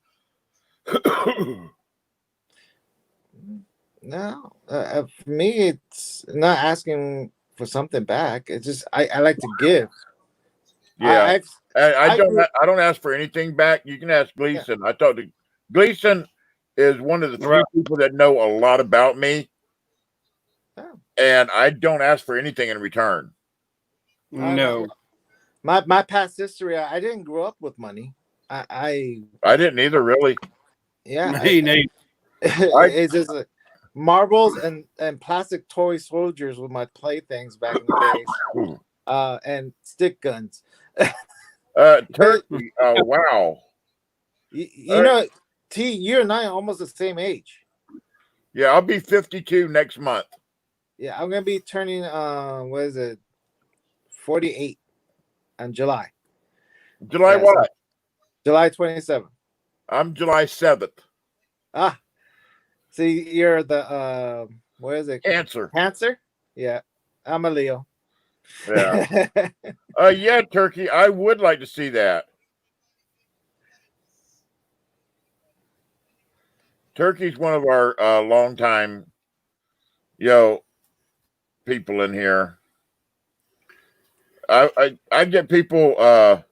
No, for me, it's not asking for something back. It's just I like to give. Yeah, I don't ask for anything back. You can ask Gleason. I talked to Gleason. Is one of the few people that know a lot about me, and I don't ask for anything in return. No, my past history. I didn't grow up with money. I didn't either, really. Yeah, it's just marbles and plastic toy soldiers with my playthings back in the days, and stick guns. Turkey. Oh wow! You know. T, you and I are almost the same age. Yeah, I'll be 52 next month. Yeah, I'm gonna be turning 48 in July. July what? July 27th. I'm July 7th. Ah, see, you're the what is it? Cancer. Cancer? Yeah, I'm a Leo. Yeah. Yeah, Turkey. I would like to see that. Turkey's one of our longtime, people in here. I get people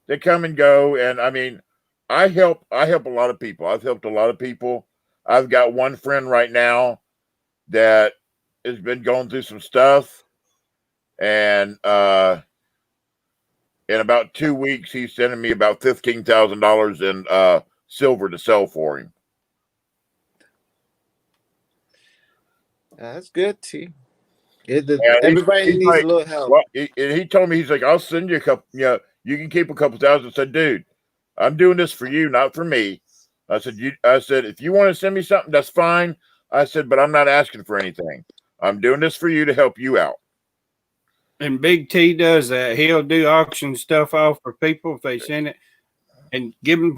they come and go, and I mean, I help a lot of people. I've helped a lot of people. I've got one friend right now that has been going through some stuff, and in about 2 weeks, he's sending me about $15,000 in silver to sell for him. That's good, T. Everybody needs a little help. Well, he told me, he's like, I'll send you a couple. You can keep a couple thousand. I said, dude, I'm doing this for you, not for me. I said, if you want to send me something, that's fine. I said, but I'm not asking for anything. I'm doing this for you to help you out. And Big T does that. He'll do auction stuff off for people if they send it, and give them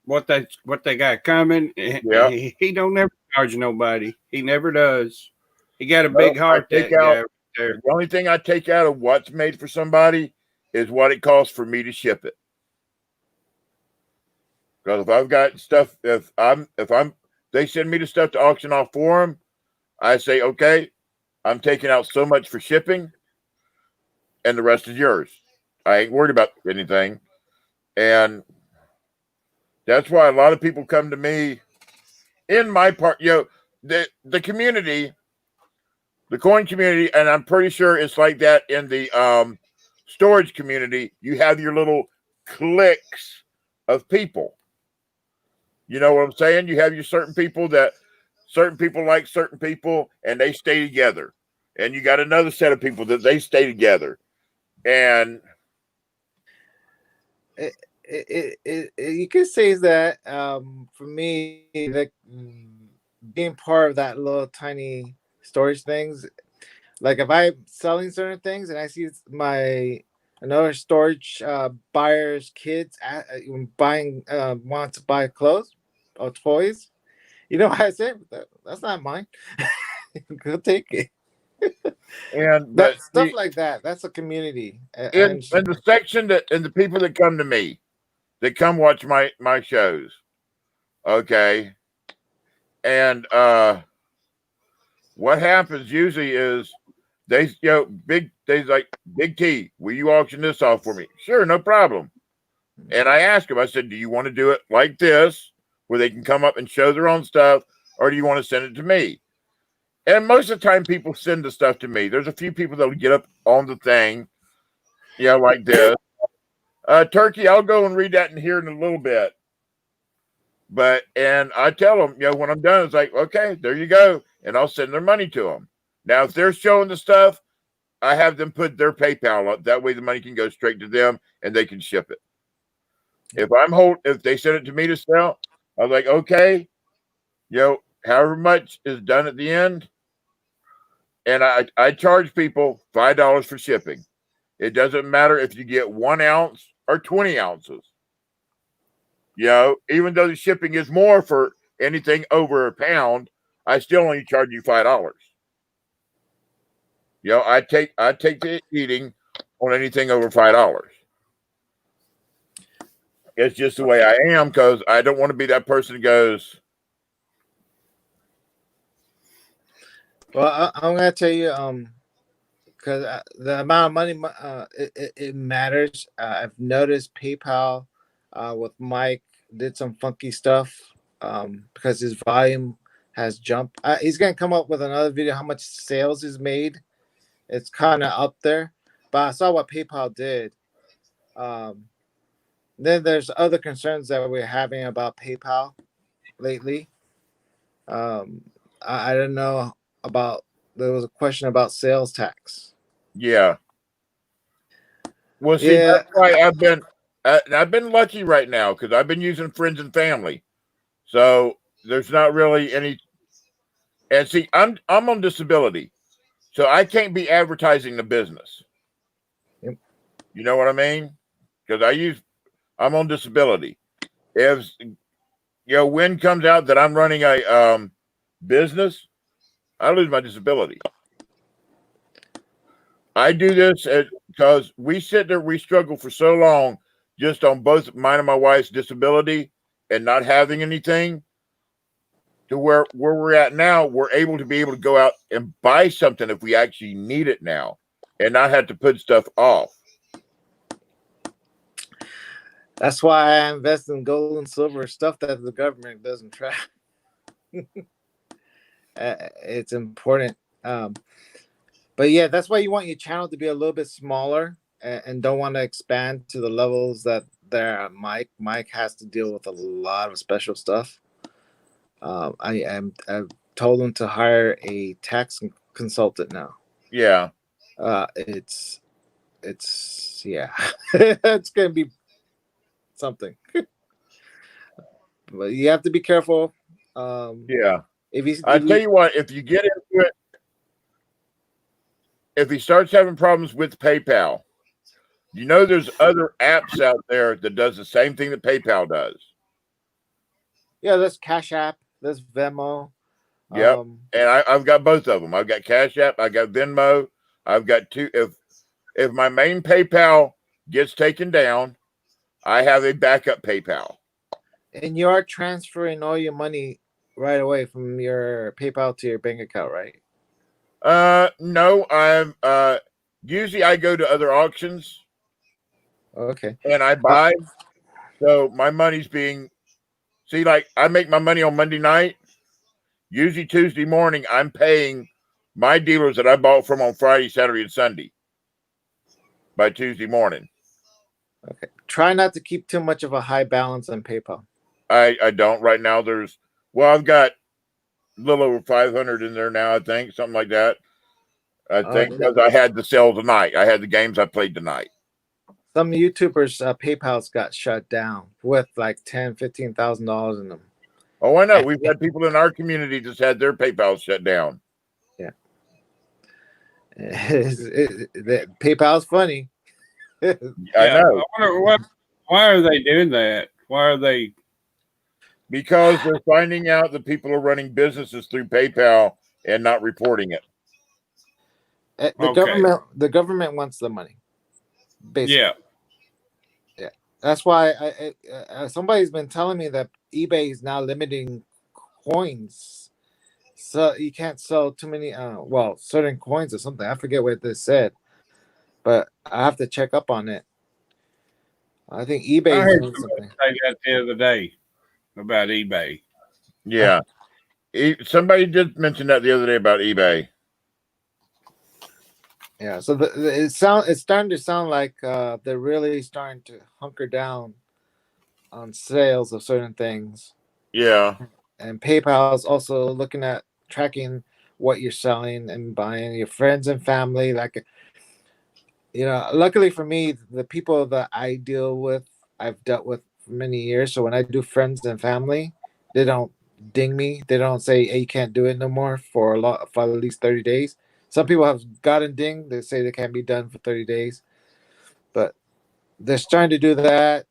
what they got coming. Yeah. He don't never charge nobody. He never does. He got a big heart. The only thing I take out of what's made for somebody is what it costs for me to ship it. Because if I've got stuff, if they send me the stuff to auction off for them, I say, okay, I'm taking out so much for shipping, and the rest is yours. I ain't worried about anything. And that's why a lot of people come to me in my part, the community, the coin community, and I'm pretty sure it's like that in the storage community. You have your little cliques of people. You know what I'm saying? You have your certain people like certain people, and they stay together. And you got another set of people that they stay together. And you can say that for me, like being part of that little tiny storage things, like if I'm selling certain things and I see another storage buyer's kids buying want to buy clothes or toys, you know what I say? That's not mine. Go take it. And that stuff like that, that's a community. In the section and the people that come to me, that come watch my shows, okay, and what happens usually is they's like, Big T, will you auction this off for me? Sure, no problem. And I asked him, I said, do you want to do it like this, where they can come up and show their own stuff, or do you want to send it to me? And most of the time, people send the stuff to me. There's a few people that will get up on the thing, like this. Turkey, I'll go and read that in here in a little bit. And I tell them, when I'm done, it's like, okay, there you go. And I'll send their money to them. Now, if they're showing the stuff, I have them put their PayPal up. That way the money can go straight to them and they can ship it. If they send it to me to sell, I was like, okay, however much is done at the end. And I charge people $5 for shipping. It doesn't matter if you get 1 ounce or 20 ounces. Even though the shipping is more for anything over a pound, I still only charge you $5. I take the eating on anything over $5. It's just the way I am, because I don't want to be that person who goes, well, I'm gonna tell you, because the amount of money, it matters. I've noticed PayPal with Mike did some funky stuff because his volume has jumped. He's gonna come up with another video how much sales is made. It's kind of up there, but I saw what PayPal did. Then there's other concerns that we're having about PayPal lately. I don't know about. There was a question about sales tax. Yeah. Well, see, that's why I've been lucky right now, because I've been using friends and family, so there's not really any. And see, I'm on disability, so I can't be advertising the business. Yep. You know what I mean? Because I'm on disability, if when comes out that I'm running a business, I lose my disability. I do this because we sit there, we struggle for so long just on both mine and my wife's disability and not having anything, to where we're at now, we're able to go out and buy something if we actually need it now and not have to put stuff off. That's why I invest in gold and silver, stuff that the government doesn't track. It's important. But yeah, that's why you want your channel to be a little bit smaller and don't want to expand to the levels that Mike has to deal with a lot of special stuff. I've told him to hire a tax consultant now. Yeah. It's it's gonna be something. But you have to be careful. Yeah. I tell you what, if you get into it, if he starts having problems with PayPal, there's other apps out there that does the same thing that PayPal does. Yeah, there's Cash App, there's Venmo. Yep. And I've got both of them. I've got Cash App, I got Venmo. I've got two. If my main PayPal gets taken down, I have a backup PayPal. And you are transferring all your money right away from your PayPal to your bank account, right? No, I'm usually I go to other auctions. Okay. And I buy. So my money's like I make my money on Monday night. Usually Tuesday morning, I'm paying my dealers that I bought from on Friday, Saturday, and Sunday by Tuesday morning. Okay. Try not to keep too much of a high balance on PayPal. I don't right now. I've got a little over 500 in there now, I think, something like that. I think because I had the sale tonight. I had the games I played tonight. Some YouTubers' PayPal's got shut down with like $10,000-$15,000 in them. Oh, I know. We've had people in our community just had their PayPal shut down. Yeah. PayPal's funny. I know. I wonder why are they doing that? Why are they? Because they're finding out that people are running businesses through PayPal and not reporting it. The government wants the money. Basically. Yeah. That's why somebody's been telling me that eBay is now limiting coins, so you can't sell too many. Certain coins or something. I forget what this said, but I have to check up on it. I think eBay. I heard somebody say that the other day about eBay. Yeah, somebody did mention that the other day about eBay. Yeah, so it's starting to sound like they're really starting to hunker down on sales of certain things. Yeah, and PayPal is also looking at tracking what you're selling and buying. Your friends and family, luckily for me, the people that I deal with, I've dealt with for many years. So when I do friends and family, they don't ding me. They don't say, "Hey, you can't do it no more for at least 30 days." Some people have gotten dinged. They say they can't be done for 30 days. But they're starting to do that.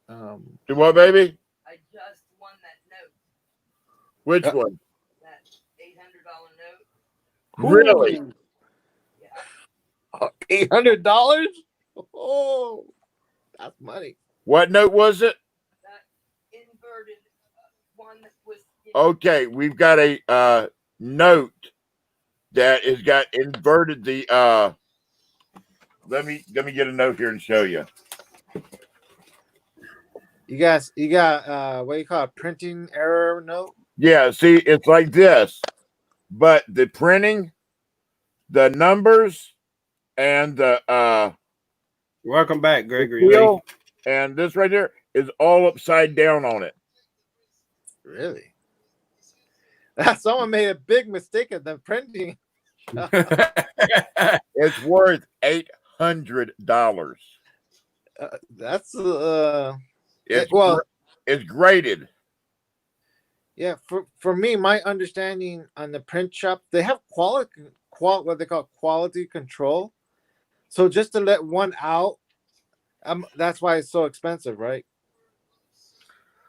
Do what, baby? I just won that note. Which one? That $800 note. Really? Yeah. $800? Oh, that's money. What note was it? That inverted one that was. Okay, we've got a note that has got inverted the let me get a note here and show you. You got what you call a printing error note? Yeah, see, it's like this, but the printing, the numbers, and the welcome back, Gregory Lee. And this right here is all upside down on it. Really? Someone made a big mistake at the printing. It's worth $800. That's it's graded. Yeah, for me, my understanding on the print shop, they have what they call quality control. So just to let one out, that's why it's so expensive, right?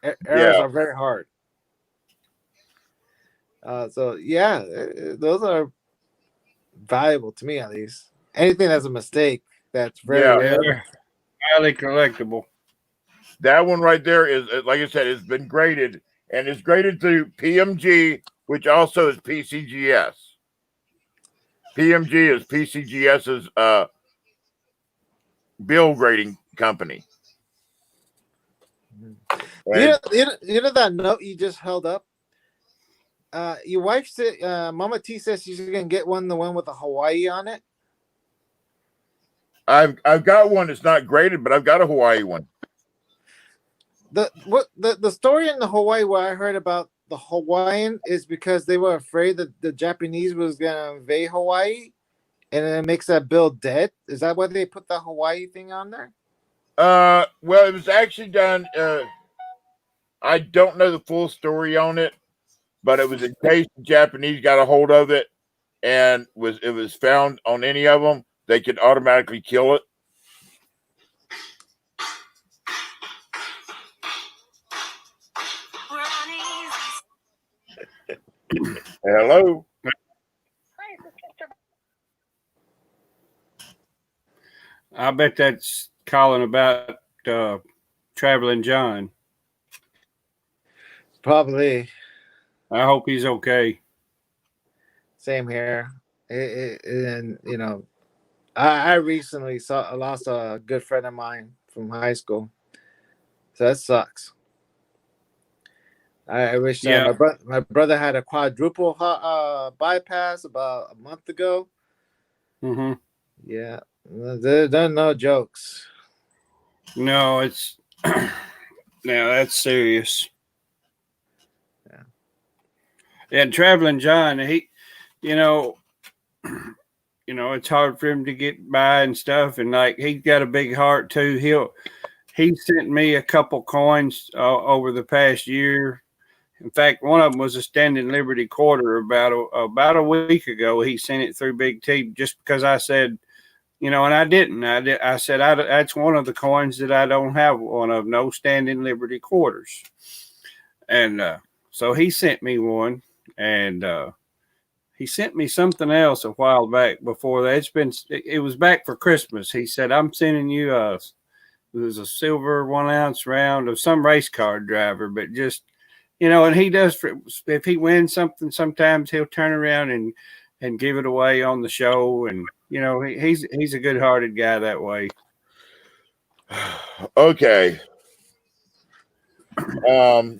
Errors Yeah. are very hard. So yeah, those are valuable to me at least. Anything that's a mistake that's very Yeah. rare. They're highly collectible. That one right there is, like I said, it's been graded, and it's graded through PMG, which also is PCGS. PMG is PCGS's bill grading company. You know that note you just held up? Your wife said, Mama T says she's gonna get the one with the Hawaii on it. I've got one that's not graded, but I've got a Hawaii one. The story in the Hawaii where I heard about the Hawaiian is because they were afraid that the Japanese was gonna invade Hawaii, and it makes that bill dead. Is that why they put the Hawaii thing on there? Well, it was actually done. I don't know the full story on it, but it was in case the Japanese got a hold of it and it was found on any of them, they could automatically kill it. Hello. I bet that's calling about Traveling John. Probably. I hope he's okay. Same here. And you know, I recently lost a good friend of mine from high school, so that sucks. I wish my brother had a quadruple bypass about a month ago. Mm-hmm. Yeah, they're no jokes. No, it's now that's serious. Yeah. And Traveling John, he, you know, it's hard for him to get by and stuff, and like he's got a big heart too. He sent me a couple coins over the past year. In fact, one of them was a Standing Liberty quarter about a week ago. He sent it through Big T just because I said, and I didn't. I said that's one of the coins that I don't have one of, no Standing Liberty quarters. And so he sent me one, and he sent me something else a while back before that. It was back for Christmas. He said, I'm sending you there's a silver 1 ounce round of some race car driver, but just, and he does, if he wins something, sometimes he'll turn around and give it away on the show. And, he's a good hearted guy that way. Okay. All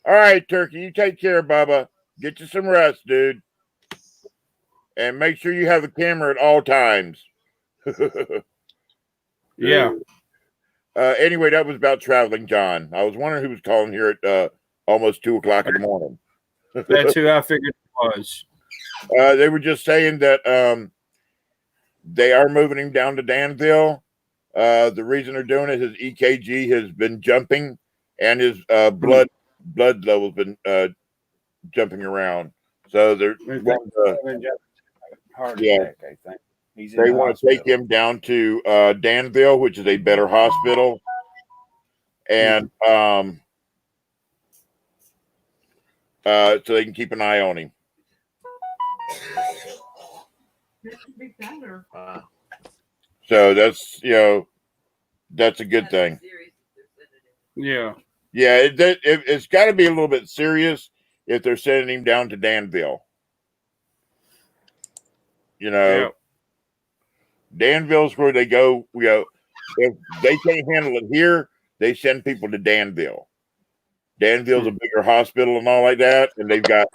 right, Turkey, you take care, Bubba. Get you some rest, dude. And make sure you have the camera at all times. Yeah. Anyway, that was about Traveling John. I was wondering who was calling here at almost 2 o'clock in the morning. That's who I figured it was. They were just saying that they are moving him down to Danville. The reason they're doing it is his EKG has been jumping, and his blood level's been jumping around. So they're heart yeah. attack, I think. They want to take him down to Danville, which is a better hospital, and so they can keep an eye on him. So that's that's a good thing. Yeah. Yeah, it's got to be a little bit serious if they're sending him down to Danville. Yeah. Danville's where they go. If they can't handle it here, they send people to Danville. Danville's a bigger hospital and all like that, and they've got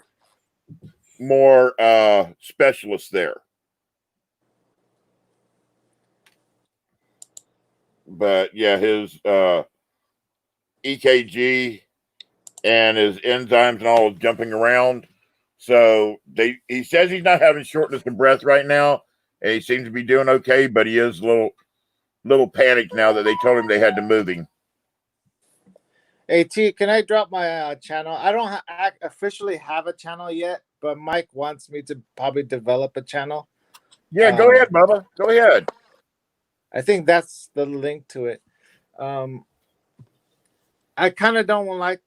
more specialists there. But yeah, his EKG and his enzymes and all is jumping around. So he says he's not having shortness of breath right now, and he seems to be doing okay, but he is a little panicked now that they told him they had to move him. Hey T, can I drop my channel? I don't officially have a channel yet, but Mike wants me to probably develop a channel. Yeah, go ahead, Bubba. Go ahead. I think that's the link to it. I I kind of don't like.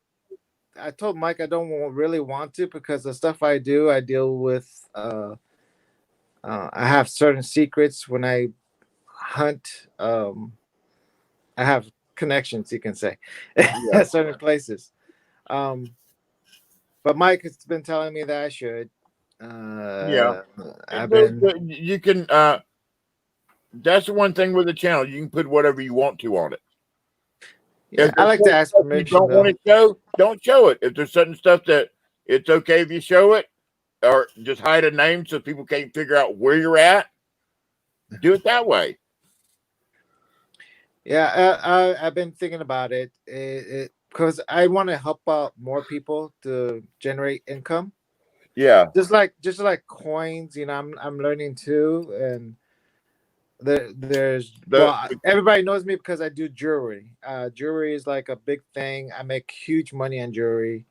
I told Mike I don't really want to because the stuff I do, I deal with. I have certain secrets when I hunt. I have connections, you can say, at certain places. But Mike has been telling me that I should. I've been. You can. That's the one thing with the channel. You can put whatever you want to on it. Yeah, I like to ask permission. You don't want to show, don't show it. If there's certain stuff that it's okay if you show it, or just hide a name so people can't figure out where you're at, do it that way. Yeah, I've been thinking about it because I want to help out more people to generate income. Yeah, just like coins, I'm learning too, and everybody knows me because I do jewelry. Jewelry is like a big thing. I make huge money on jewelry.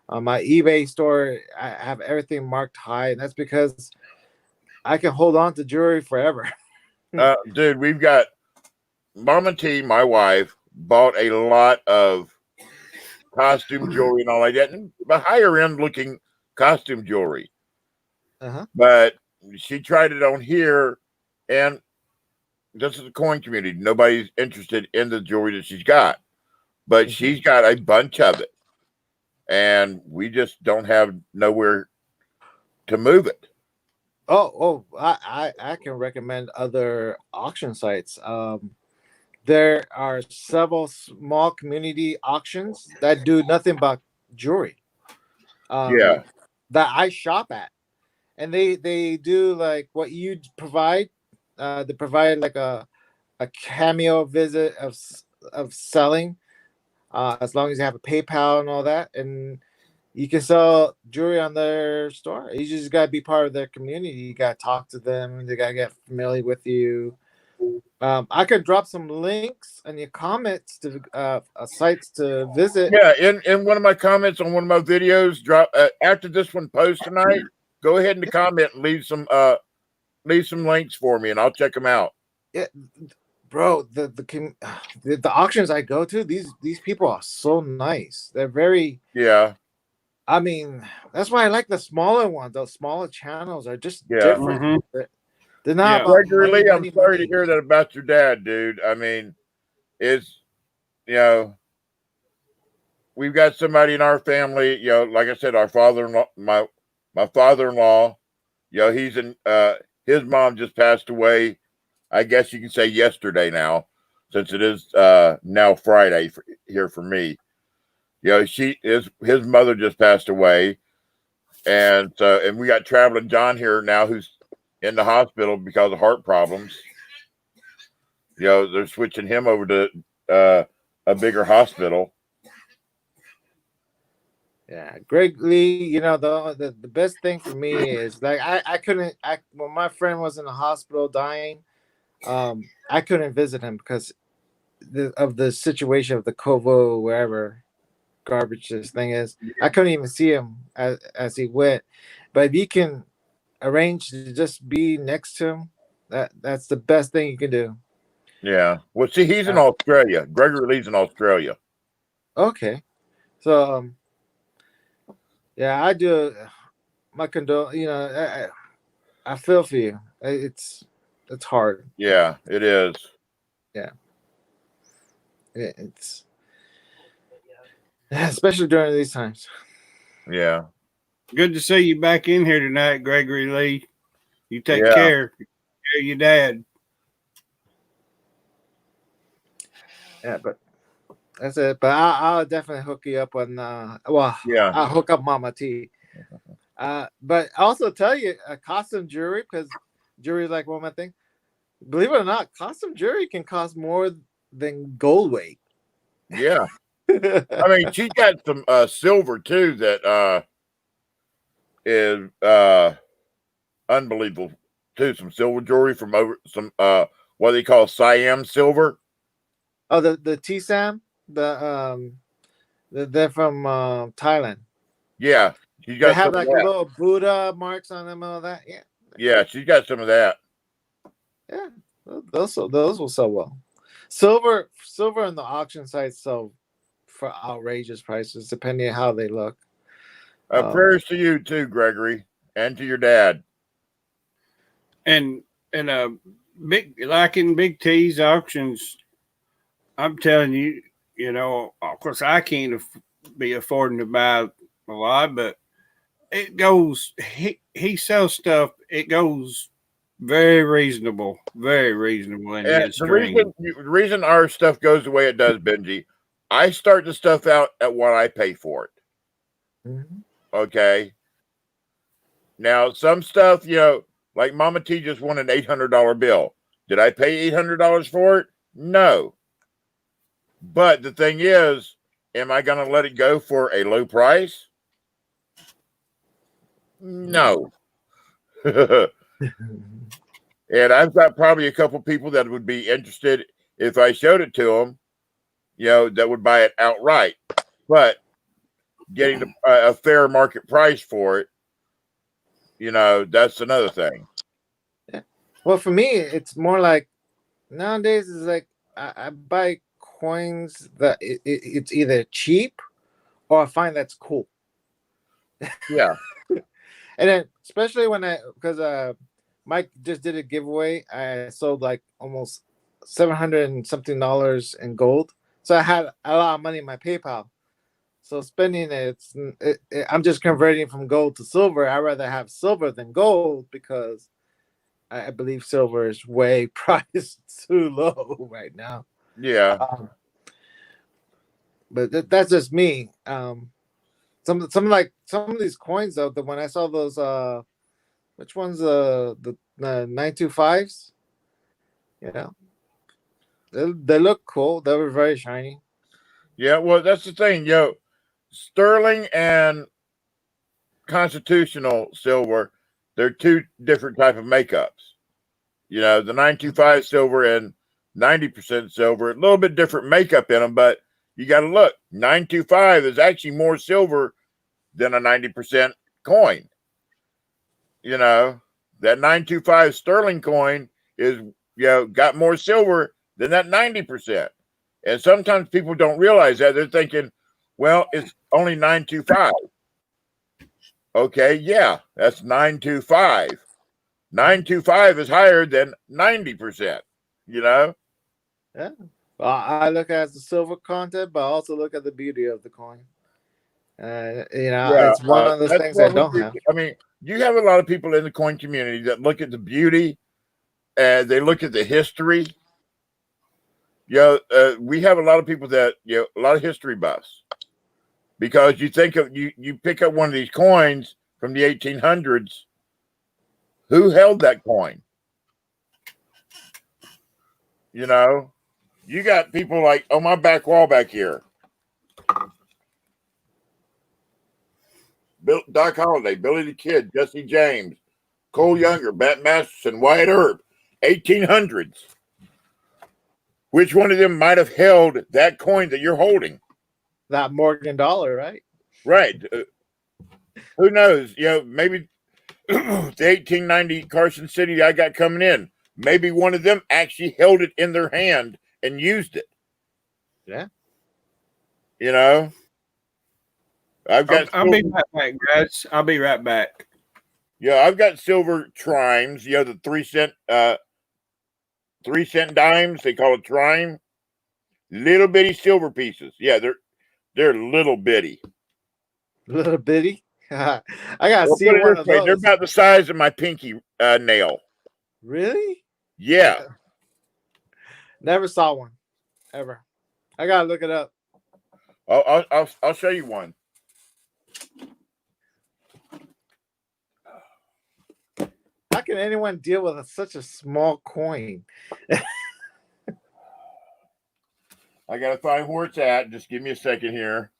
On my eBay store, I have everything marked high, and that's because I can hold on to jewelry forever. Dude, we've got Mama T, my wife, bought a lot of costume jewelry and all like that, and higher end looking costume jewelry. But she tried it on here, and this is a coin community. Nobody's interested in the jewelry that she's got, but she's got a bunch of it, and we just don't have nowhere to move it. I can recommend other auction sites. There are several small community auctions that do nothing but jewelry. That I shop at, and they do like what you provide. They provide like a cameo visit of selling, as long as you have a PayPal and all that, and you can sell jewelry on their store. You just gotta be part of their community. You gotta talk to them. They gotta get familiar with you. I could drop some links in your comments to sites to visit. Yeah, in one of my comments on one of my videos, drop after this one posts tonight. Go ahead and comment and leave some links for me, and I'll check them out. Yeah, bro, the auctions I go to, these people are so nice. They're very I mean, that's why I like the smaller ones. Those smaller channels are just different. They're not about Gregory Lee, I'm sorry to hear that about your dad, dude. I mean, we've got somebody in our family, like I said, our father-in-law, my father-in-law, he's in his mom just passed away. I guess you can say yesterday now, since it is now Friday here for me. His mother just passed away, and we got Traveling John here now, who's in the hospital because of heart problems. They're switching him over to a bigger hospital. Yeah, Greg Lee, the best thing for me is like I couldn't when my friend was in the hospital dying, I couldn't visit him because of the situation of the COVID, wherever garbage this thing is. I couldn't even see him as he went. But if you can arrange to just be next to him, that's the best thing you can do. Yeah. Well, see, he's in Australia. Gregory Lee's in Australia. Okay. So yeah, I do my I feel for you. It's hard. Yeah, it is. Yeah. It's especially during these times. Yeah. Good to see you back in here tonight, Gregory Lee. You take care of your dad. Yeah, but that's it. But I'll definitely hook you up on. I'll hook up Mama T. But also tell you, costume jewelry, because jewelry is like one of my thing. Believe it or not, costume jewelry can cost more than gold weight. Yeah. I mean, she got some silver too that is unbelievable too. Some silver jewelry from over some what they call Siam silver. Oh, the TSAM, they're from Thailand. Yeah, they have like little Buddha marks on them and all that. Yeah. Yeah, she's got some of that. Yeah, those will sell well. Silver on the auction site sell for outrageous prices, depending on how they look. Prayers to you too, Gregory, and to your dad. And big like in Big T's auctions, I'm telling you, you know, of course I can't be affording to buy a lot, but it goes. He sells stuff. It goes very reasonable in And his the stream. reason our stuff goes the way it does, Benji, I start the stuff out at what I pay for it. Mm-hmm. Okay. Now, some stuff, you know, like Mama T just won an $800 bill. Did I pay $800 for it? No. But the thing is, am I going to let it go for a low price? No. And I've got probably a couple people that would be interested if I showed it to them, you know, that would buy it outright. But getting a fair market price for it, you know, that's another thing. Yeah. Well, for me, it's more like nowadays is like I buy coins that it's either cheap or I find that's cool. Yeah. And then especially when because Mike just did a giveaway, I sold like almost $700 and something in gold. So I had a lot of money in my PayPal. So spending I'm just converting from gold to silver. I'd rather have silver than gold because I believe silver is way priced too low right now. Yeah. But that's just me. Some of these coins though, when I saw those which ones the 925s, you know, they look cool. They were very shiny. Yeah, well, that's the thing, yo. Sterling and constitutional silver, they're two different type of makeups. You know, the 925 silver and 90% silver, a little bit different makeup in them, but you got to look. 925 is actually more silver than a 90% coin. You know, that 925 sterling coin is, you know, got more silver than that 90%. And sometimes people don't realize that. They're thinking, well, it's only 925. Okay, yeah, that's 925. 925 is higher than 90%, you know? Yeah. Well, I look at the silver content, but I also look at the beauty of the coin. You know, it's one of those things I don't have. I mean, you have a lot of people in the coin community that look at the beauty and they look at the history. You know, we have a lot of people that, you know, a lot of history buffs. Because you think of you pick up one of these coins from the 1800s, who held that coin? You know, you got people like on my back wall back here, Doc Holliday, Billy the Kid, Jesse James, Cole Younger, Bat Masterson, Wyatt Earp, 1800s. Which one of them might have held that coin that you're holding? That Morgan dollar, right? Right. Who knows? You know, maybe the 1890 Carson City I got coming in, maybe one of them actually held it in their hand and used it. Yeah. You know? I've got I'll be right back, guys. I'll be right back. Yeah, I've got silver trimes, you know, the 3 cent dimes, they call it trime. Little bitty silver pieces. Yeah, they're little bitty. Little bitty. I gotta see one of those. They're about the size of my pinky nail. Really? Yeah. Never saw one, ever. I gotta look it up. I'll show you one. How can anyone deal with such a small coin? I gotta find where it's at. Just give me a second here.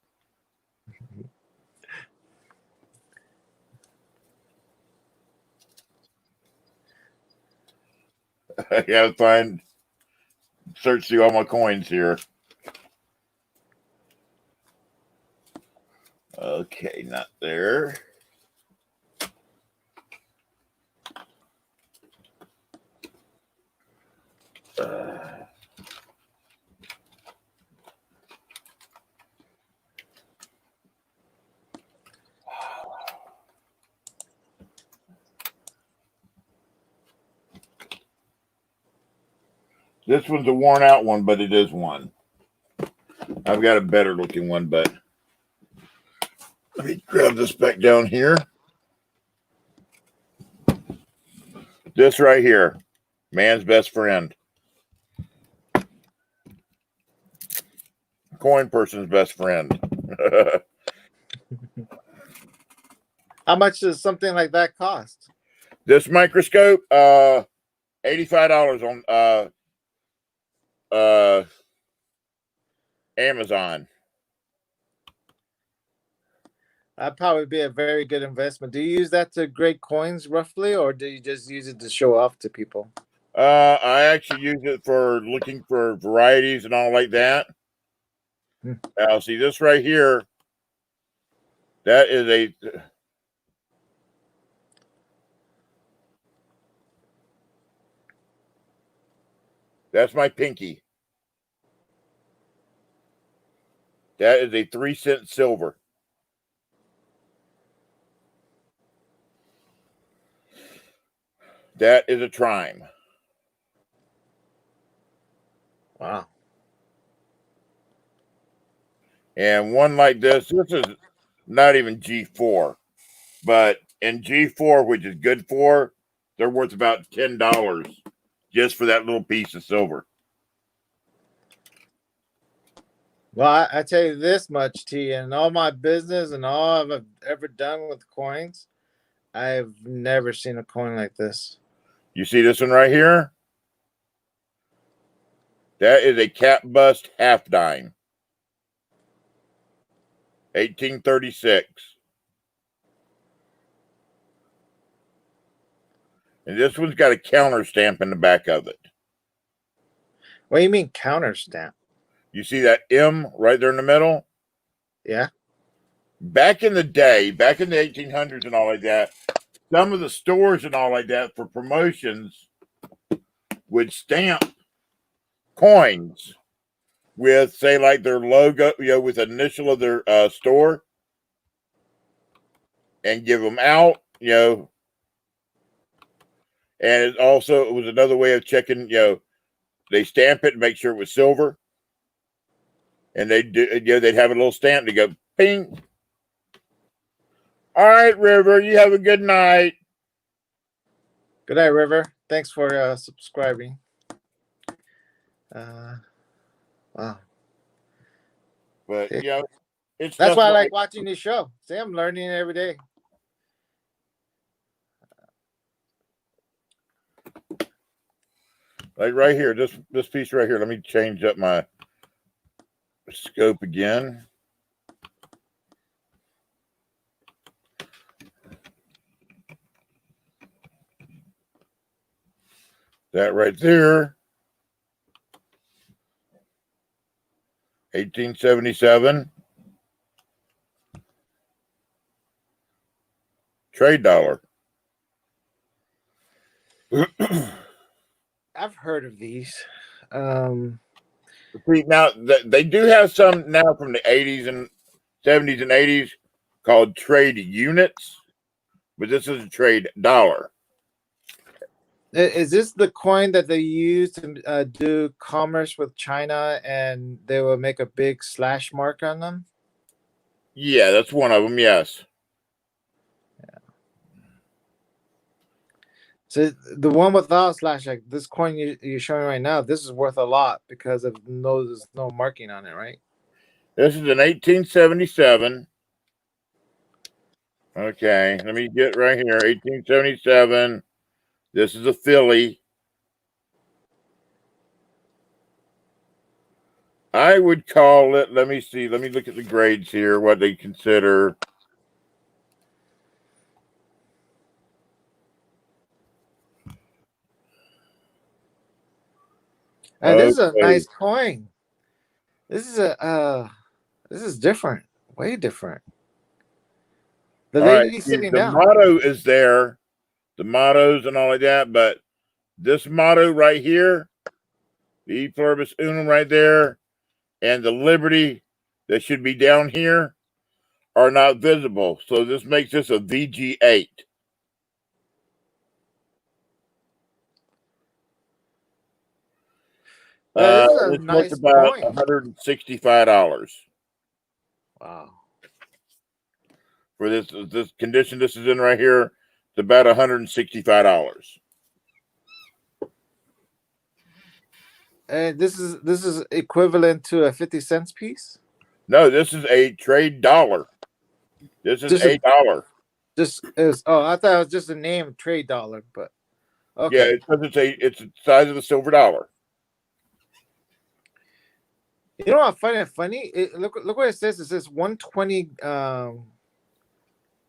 I gotta search through all my coins here. Okay, not there. This one's a worn out one, but it is one. I've got a better looking one, but let me grab this back down here. This right here, man's best friend. Coin person's best friend. How much does something like that cost? This microscope, $85 on Amazon. That'd probably be a very good investment. Do you use that to grade coins roughly, or do you just use it to show off to people? I actually use it for looking for varieties and all like that. Now, see this right here. That is a. That's my pinky. That is a 3-cent silver. That is a trime. Wow. And one like this is not even G4, but in G4, which is good for, they're worth about $10 just for that little piece of silver. Well, I tell you this much, T, in all my business and all I've ever done with coins, I've never seen a coin like this. You see this one right here? That is a cap bust half dime. 1836. And this one's got a counter stamp in the back of it. What do you mean counter stamp? You see that M right there in the middle? Yeah. Back in the day, back in the 1800s and all like that, some of the stores and all like that for promotions would stamp coins with, say, like their logo, with the initial of their store, and give them out, And it was another way of checking, they stamp it and make sure it was silver. And they'd have a little stamp to go ping. All right, River, you have a good night. Good night, River. Thanks for subscribing. Wow. But it's that's why I like watching this show. See, I'm learning every day. Like right here, this piece right here. Let me change up my scope again. That right there, 1877 trade dollar. I've heard of these. Now they do have some now from the 80s and 70s and 80s called trade units, but this is a trade dollar. Is this the coin that they use to do commerce with China, and they will make a big slash mark on them? Yeah, that's one of them. Yes. Yeah. So the one without slash, like this coin you're showing right now, this is worth a lot because of there's no marking on it, right? This is an 1877. Okay, let me get right here. 1877. This is a Philly. I would call it, let me see. Let me look at the grades here, what they consider. And this is a nice coin. This is different. Way different. The lady sitting down. The motto is there. The mottos and all like that, but this motto right here, the E Pluribus Unum right there, and the Liberty that should be down here are not visible. So this makes this a VG8. Yeah, this is a It's nice worth about coin. $165 Wow. for this condition this is in right here. It's about $165. And this is equivalent to a 50 cents piece. No, this is a trade dollar. This is Just a- $8. Just is I thought it was just a name trade dollar, but Yeah, okay. it's the size of a silver dollar. You know what I find it funny? Look what it says. It says 120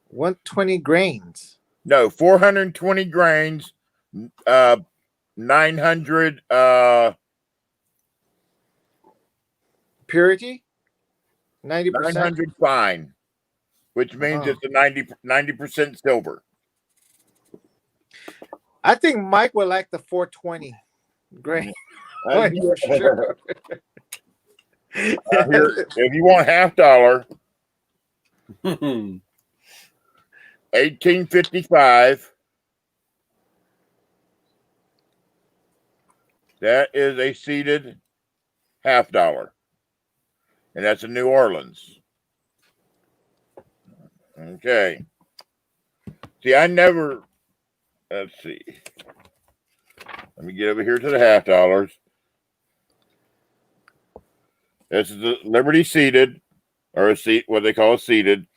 120 grains. No, 420 grains, 900 Purity? 90%. 900 fine, which means Oh. it's a 90% silver. I think Mike would like the 420 grain. Uh, For sure. Here, if you want $half, 1855. That is a seated $half, and that's in New Orleans. Okay. See, I never. Let's see. Let me get over here to the $half. This is the Liberty seated, or a seat, what they call a seated.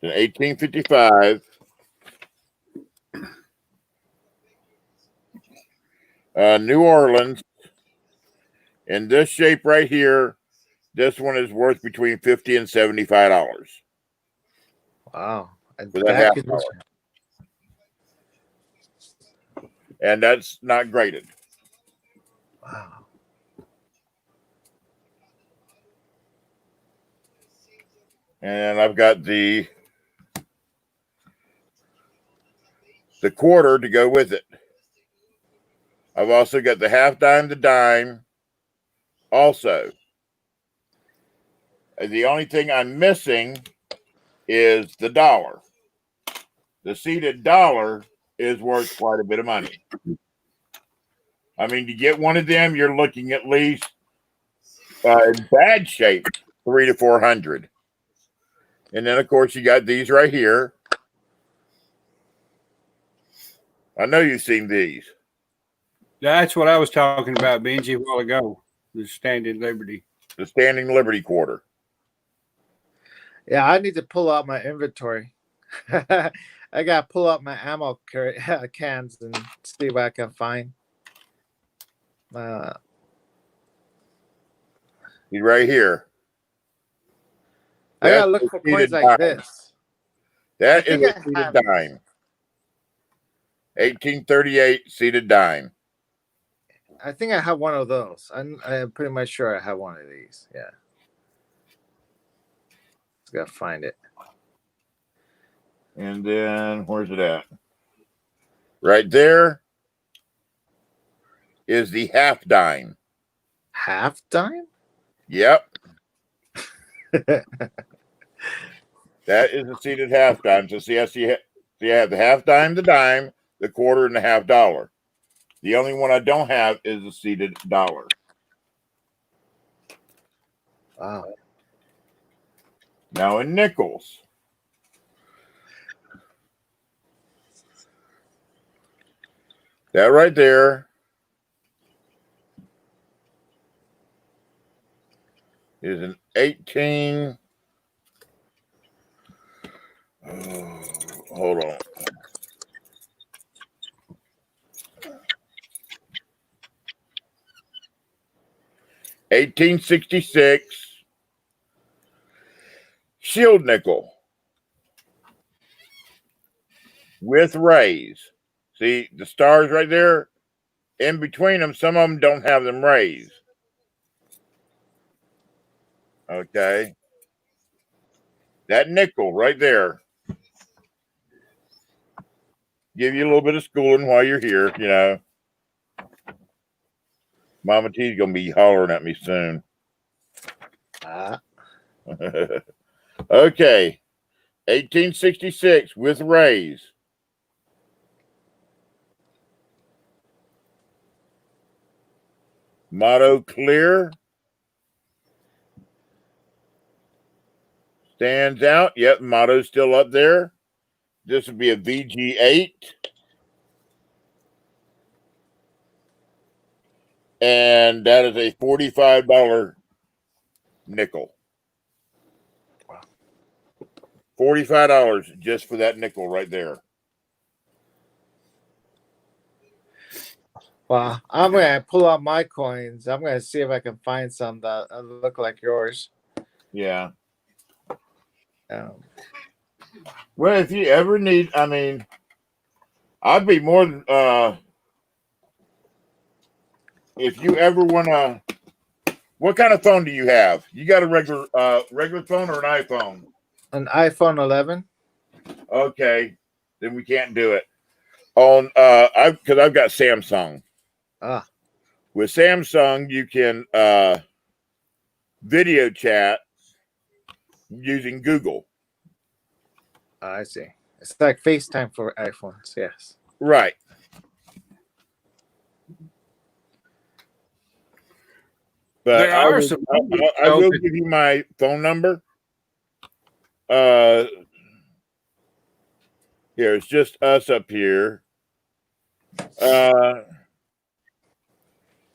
In 1855. New Orleans. In this shape right here, this one is worth between $50 and $75. Wow. And For that bad $half. condition. And that's not graded. Wow. And I've got the quarter to go with it. I've also got the half dime, the dime also. The only thing I'm missing is the dollar. The seated dollar is worth quite a bit of money. I mean, to get one of them, you're looking at least in bad shape, $300 to $400. And then, of course, you got these right here. I know you've seen these. That's what I was talking about, Benji, a while ago. The Standing Liberty. The Standing Liberty quarter. Yeah, I need to pull out my inventory. I gotta pull out my ammo cans and see what I can find. He's right here. I gotta That's look a for seated coins like dime. this. That I is think a I seated have dime. 1838 seated dime. I think I have one of those. I'm pretty much sure I have one of these. Yeah. Just gotta find it. And then where's it at? Right there is the half dime. Half dime? Yep. That is a seated half dime. So see, I have the half dime, the dime, the quarter, and the $half. The only one I don't have is the seated dollar. Wow. Now in nickels. That right there is an 18. Oh, hold on. $1866 shield nickel with rays. See the stars right there? In between them, some of them don't have them rays. Okay. That nickel right there. Give you a little bit of schooling while you're here, you know. Mama T's gonna be hollering at me soon. Okay. 1866 with rays. Motto clear. Stands out. Yep, motto's still up there. This would be a VG8. And that is a $45 nickel. $45 just for that nickel right there. Well, I'm gonna pull out my coins. I'm gonna see if I can find some that look like yours. Yeah. Well, if you ever need, I mean, I'd be more than if you ever want to. What kind of phone do you have? You got a regular phone or an iPhone? An iPhone 11. Okay, then we can't do it. On because I've got Samsung. With Samsung, you can video chat using Google. I see. It's like FaceTime for iPhones. Yes. Right. But There I are will, some. I will give you my phone number. Here, it's just us up here.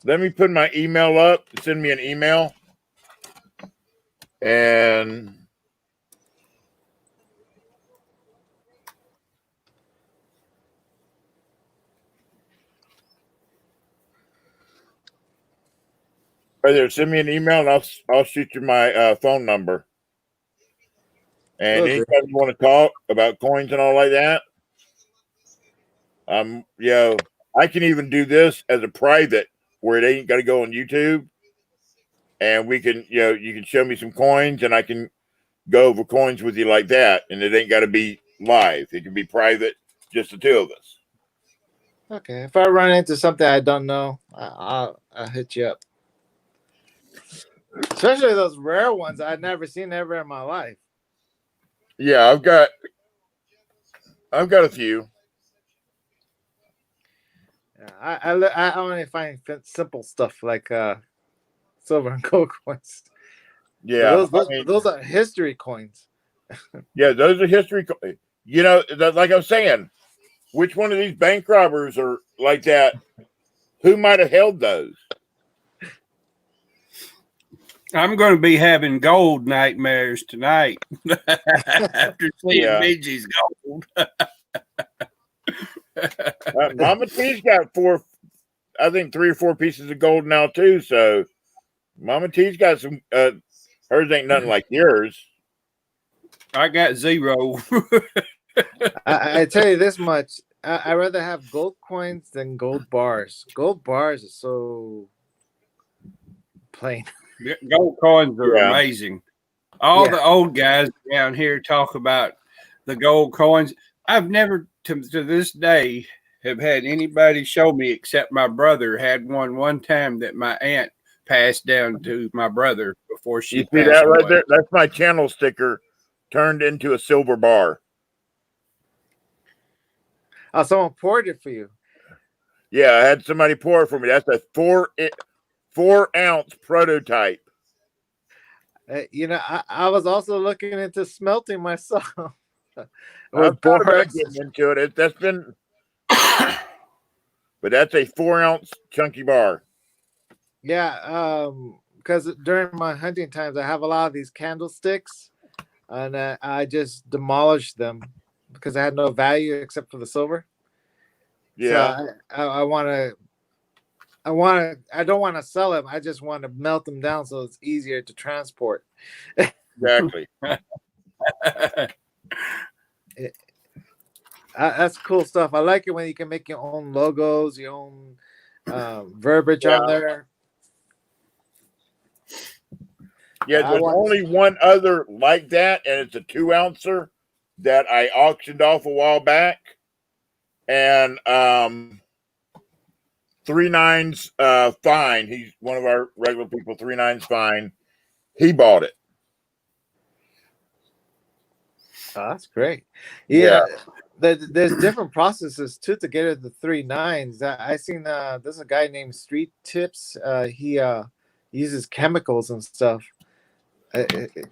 Let me put my email up. Send me an email. And right there, send me an email and I'll shoot you my phone number. And Okay. anytime you want to talk about coins and all like that, I can even do this as a private where it ain't got to go on YouTube. And we can, you can show me some coins and I can go over coins with you like that. And it ain't got to be live. It can be private, just the two of us. Okay. If I run into something I don't know, I'll hit you up. Especially those rare ones I've never seen ever in my life. Yeah, I've got a few. Yeah, I only find simple stuff like silver and gold coins. Yeah, those are history coins. Yeah, those are history. Like I was saying, which one of these bank robbers are like that? Who might have held those? I'm going to be having gold nightmares tonight after seeing Midgie's gold. Mama T's got 3 or 4 pieces of gold now too. So Mama T's got some. Hers ain't nothing like yours. I got 0. I tell you this much: I rather have gold coins than gold bars. Gold bars are so plain. Gold coins are amazing. All the old guys down here talk about the gold coins. I've never, to this day, have had anybody show me except my brother had one time that my aunt passed down to my brother before she You see passed that right away. there? That's my channel sticker turned into a silver bar. Oh, someone poured it for you. Yeah, I had somebody pour it for me. That's a 4-ounce prototype. I was also looking into smelting myself. I've thought about getting into it. But that's a 4-ounce chunky bar. Yeah, because during my hunting times, I have a lot of these candlesticks, and I just demolished them because I had no value except for the silver. Yeah, so I don't want to sell them. I just want to melt them down so it's easier to transport. Exactly. That's cool stuff. I like it when you can make your own logos, your own verbiage on there. Yeah, there's only one other like that, and it's a 2-ouncer that I auctioned off a while back. And 39's Fine. He's one of our regular people. 39's Fine. He bought it. Oh, that's great. Yeah. there's different processes too to get it to 3 nines. I seen there's a guy named Street Tips. He uses chemicals and stuff. It's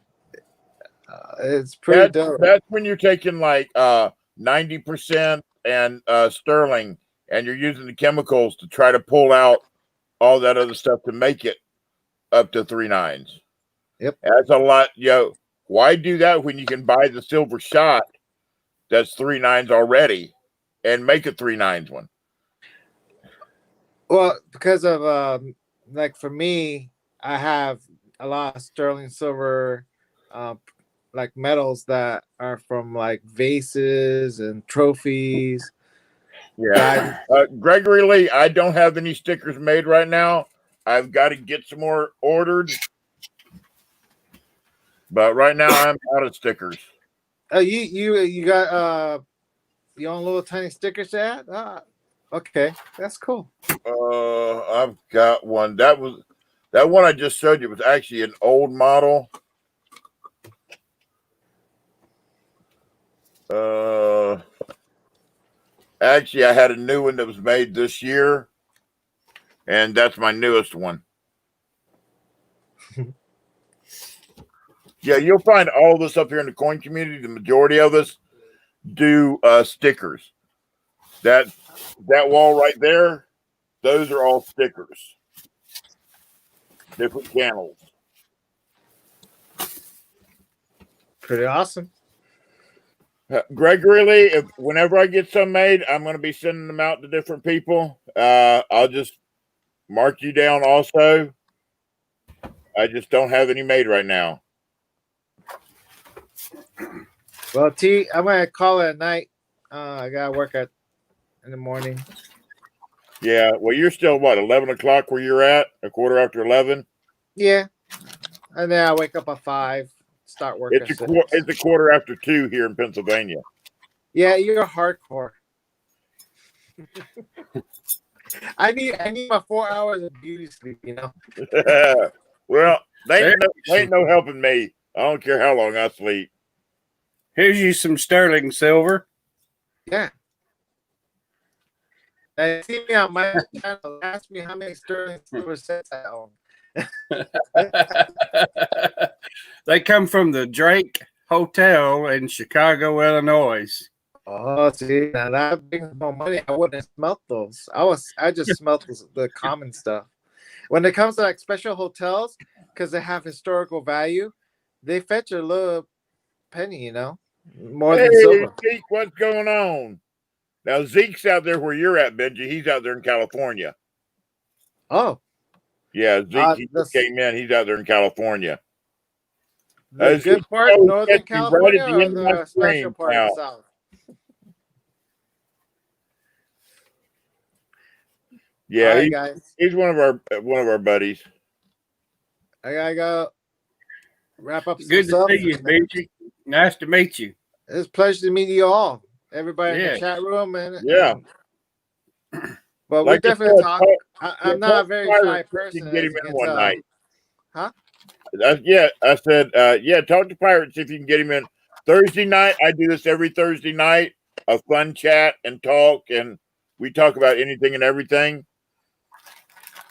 pretty dope. That's when you're taking like 90% and sterling, and you're using the chemicals to try to pull out all that other stuff to make it up to 3 nines. Yep, that's a lot. Yo, why do that when you can buy the silver shot that's 3 nines already and make a 3 nines one? Well, because of like for me, I have a lot of sterling silver, like medals that are from like vases and trophies. Yeah, Gregory Lee, I don't have any stickers made right now. I've got to get some more ordered, but right now I'm out of stickers. You got your own little tiny sticker set? Okay, that's cool. I've got one. That one I just showed you was actually an old model. Actually, I had a new one that was made this year, and that's my newest one. Yeah, you'll find all of this up here in the coin community. The majority of us do stickers. That wall right there, those are all stickers. Different channels. Pretty awesome. Gregory Lee, whenever I get some made, I'm going to be sending them out to different people. I'll just mark you down also. I just don't have any made right now. Well, T, I'm going to call it at night. I got to work in the morning. Yeah, well, you're still, what, 11 o'clock where you're at? A quarter after 11? Yeah. And then I wake up at 5. Start working. It's a quarter after 2 here in Pennsylvania. Yeah, you're hardcore. I need my 4 hours of beauty sleep, you know. Well, they ain't no helping me. I don't care how long I sleep. Here's you some sterling silver. Yeah. And see me on my channel. Ask me how many sterling silver sets I own. They come from the Drake Hotel in Chicago, Illinois. Oh, see, now that brings more money. I wouldn't have smelt those. I just smelt the common stuff. When it comes to like special hotels, because they have historical value, they fetch a little penny, you know, more than silver. Zeke, what's going on? Now Zeke's out there where you're at, Benji. He's out there in California. Oh, yeah, Zeke he just came in. He's out there in California. The good part, Northern California, or the special part of the South? Yeah, right, guys. He's one of our buddies. I gotta go wrap up. Good to see you, Benji. Nice to meet you. It's a pleasure to meet you all. Everybody in the chat room but we definitely talk. I'm not a very shy person. Get him in one night. Huh? I said, talk to Pirates if you can get him in Thursday night. I do this every Thursday night, a fun chat and talk, and we talk about anything and everything.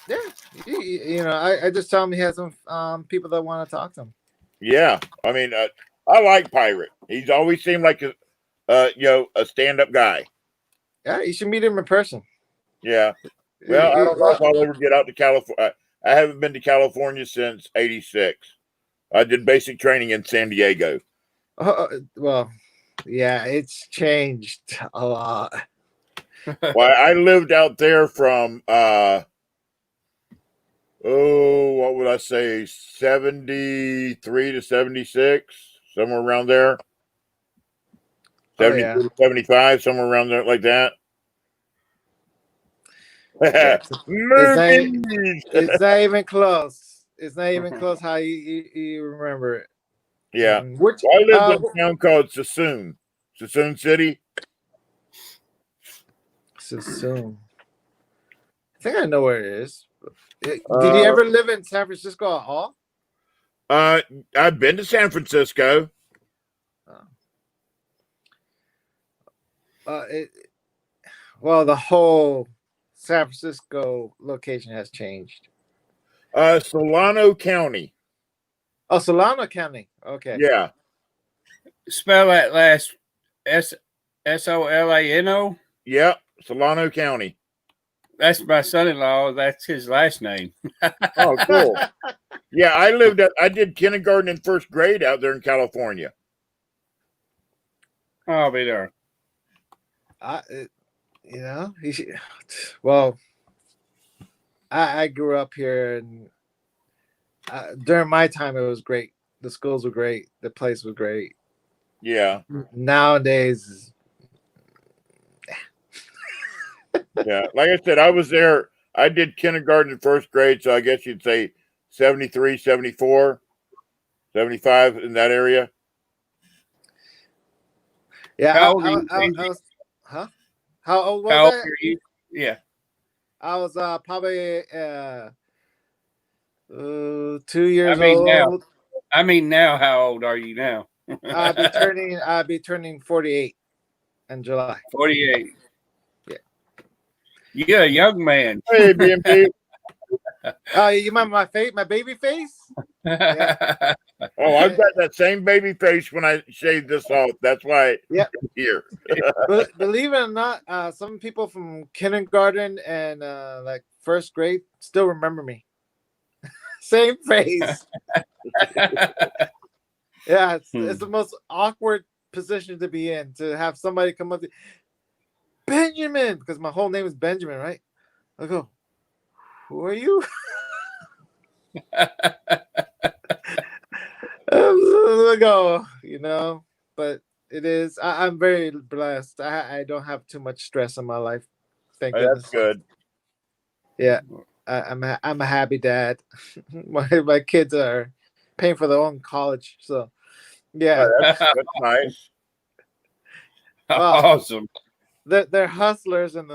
Yeah, you know, I just tell him he has some people that want to talk to him. Yeah, I mean, I like Pirate. He's always seemed like a stand-up guy. Yeah, you should meet him in person. Yeah. Well, I don't know if I'll ever get out to California. I haven't been to California since '86. I did basic training in San Diego. Well, yeah, it's changed a lot. Well, I lived out there from what would I say, 73 to 76, somewhere around there. 73 to 75, somewhere around there, like that. It's not even close. It's not even close how you remember it. Yeah. I lived in a town called Sassoon City. Sassoon. I think I know where it is. Did you ever live in San Francisco at all? I've been to San Francisco. Well, the whole San Francisco location has changed. Solano County. Oh, Solano County. Okay. Yeah. Spell that last Solano. Yep. Solano County. That's my son-in-law. That's his last name. Oh, cool. Yeah, I did kindergarten and first grade out there in California. I'll be there. Well, I grew up here, and during my time, it was great. The schools were great. The place was great. Yeah. Nowadays, Yeah. Like I said, I was there. I did kindergarten and first grade, so I guess you'd say 73, 74, 75 in that area. yeah. How old are you, I Benji? was, huh? How old was How old I? are you? Yeah. I was probably 2 years now. old. Now, how old are you now? I'll be turning 48 in July. 48. Yeah. You're a young man. Hey, BMP. You remember my face, my baby face? Yeah. Oh, I've got that same baby face when I shaved this off. That's why Yep. I'm here. Believe it or not, some people from kindergarten and like first grade still remember me. Same face. Yeah, it's the most awkward position to be in, to have somebody come up to Benjamin, because my whole name is Benjamin, right? I go, who are you? I go, but it is. I'm very blessed. I don't have too much stress in my life. Thank Oh, goodness. that's good. Yeah, I'm a happy dad. my kids are paying for their own college, so yeah. Oh, that's nice. Well, Awesome. They're hustlers in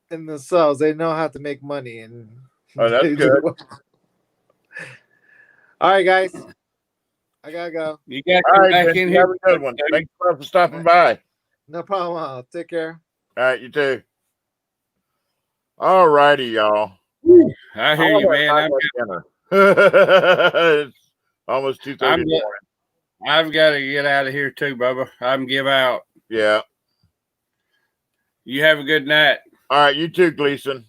themselves. They know how to make money, and Oh, that's they do good. well. All right, guys, I gotta go. You got to All come right, back Benji, in have here. a good one. Thanks for stopping by. No problem. I'll take care. All right, you too. All righty, y'all. I hear you, man. I'm dinner. It's almost 2:30 in the morning. I've got to get out of here too, Bubba. I'm give out. Yeah. You have a good night. All right, you too, Gleason.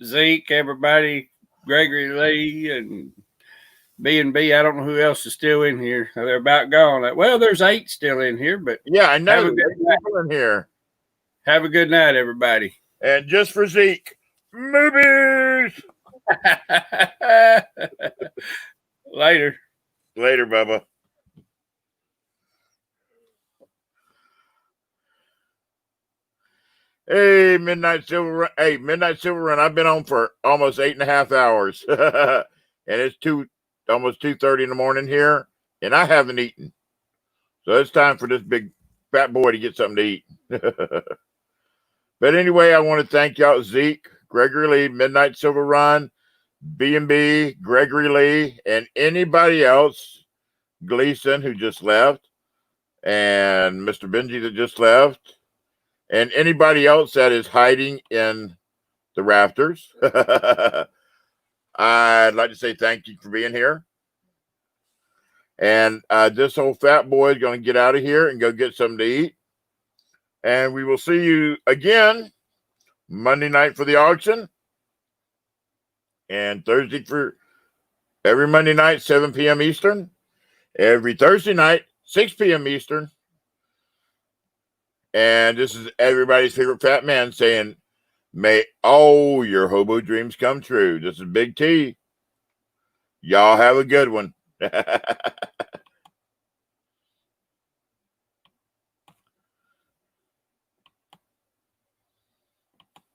Zeke, everybody, Gregory Lee, and B&B. I don't know who else is still in here. They're about gone. Well, there's 8 still in here, but yeah, I know. Have a good There's night. people in here. Have a good night, everybody. And just for Zeke, movies. Later. Later, Bubba. Hey, Midnight Silver Run. Hey, Midnight Silver Run. I've been on for almost 8.5 hours. And it's almost 2:30 in the morning here, and I haven't eaten. So it's time for this big fat boy to get something to eat. But anyway, I want to thank y'all, Zeke, Gregory Lee, Midnight Silver Run, B&B, Gregory Lee, and anybody else, Gleason, who just left, and Mr. Benji that just left, and anybody else that is hiding in the rafters. I'd like to say thank you for being here. And this old fat boy is going to get out of here and go get something to eat. And we will see you again Monday night for the auction. And Thursday for every Monday night, 7 p.m. Eastern. Every Thursday night, 6 p.m. Eastern. And this is everybody's favorite fat man saying, may all your hobo dreams come true. This is Big T. Y'all have a good one.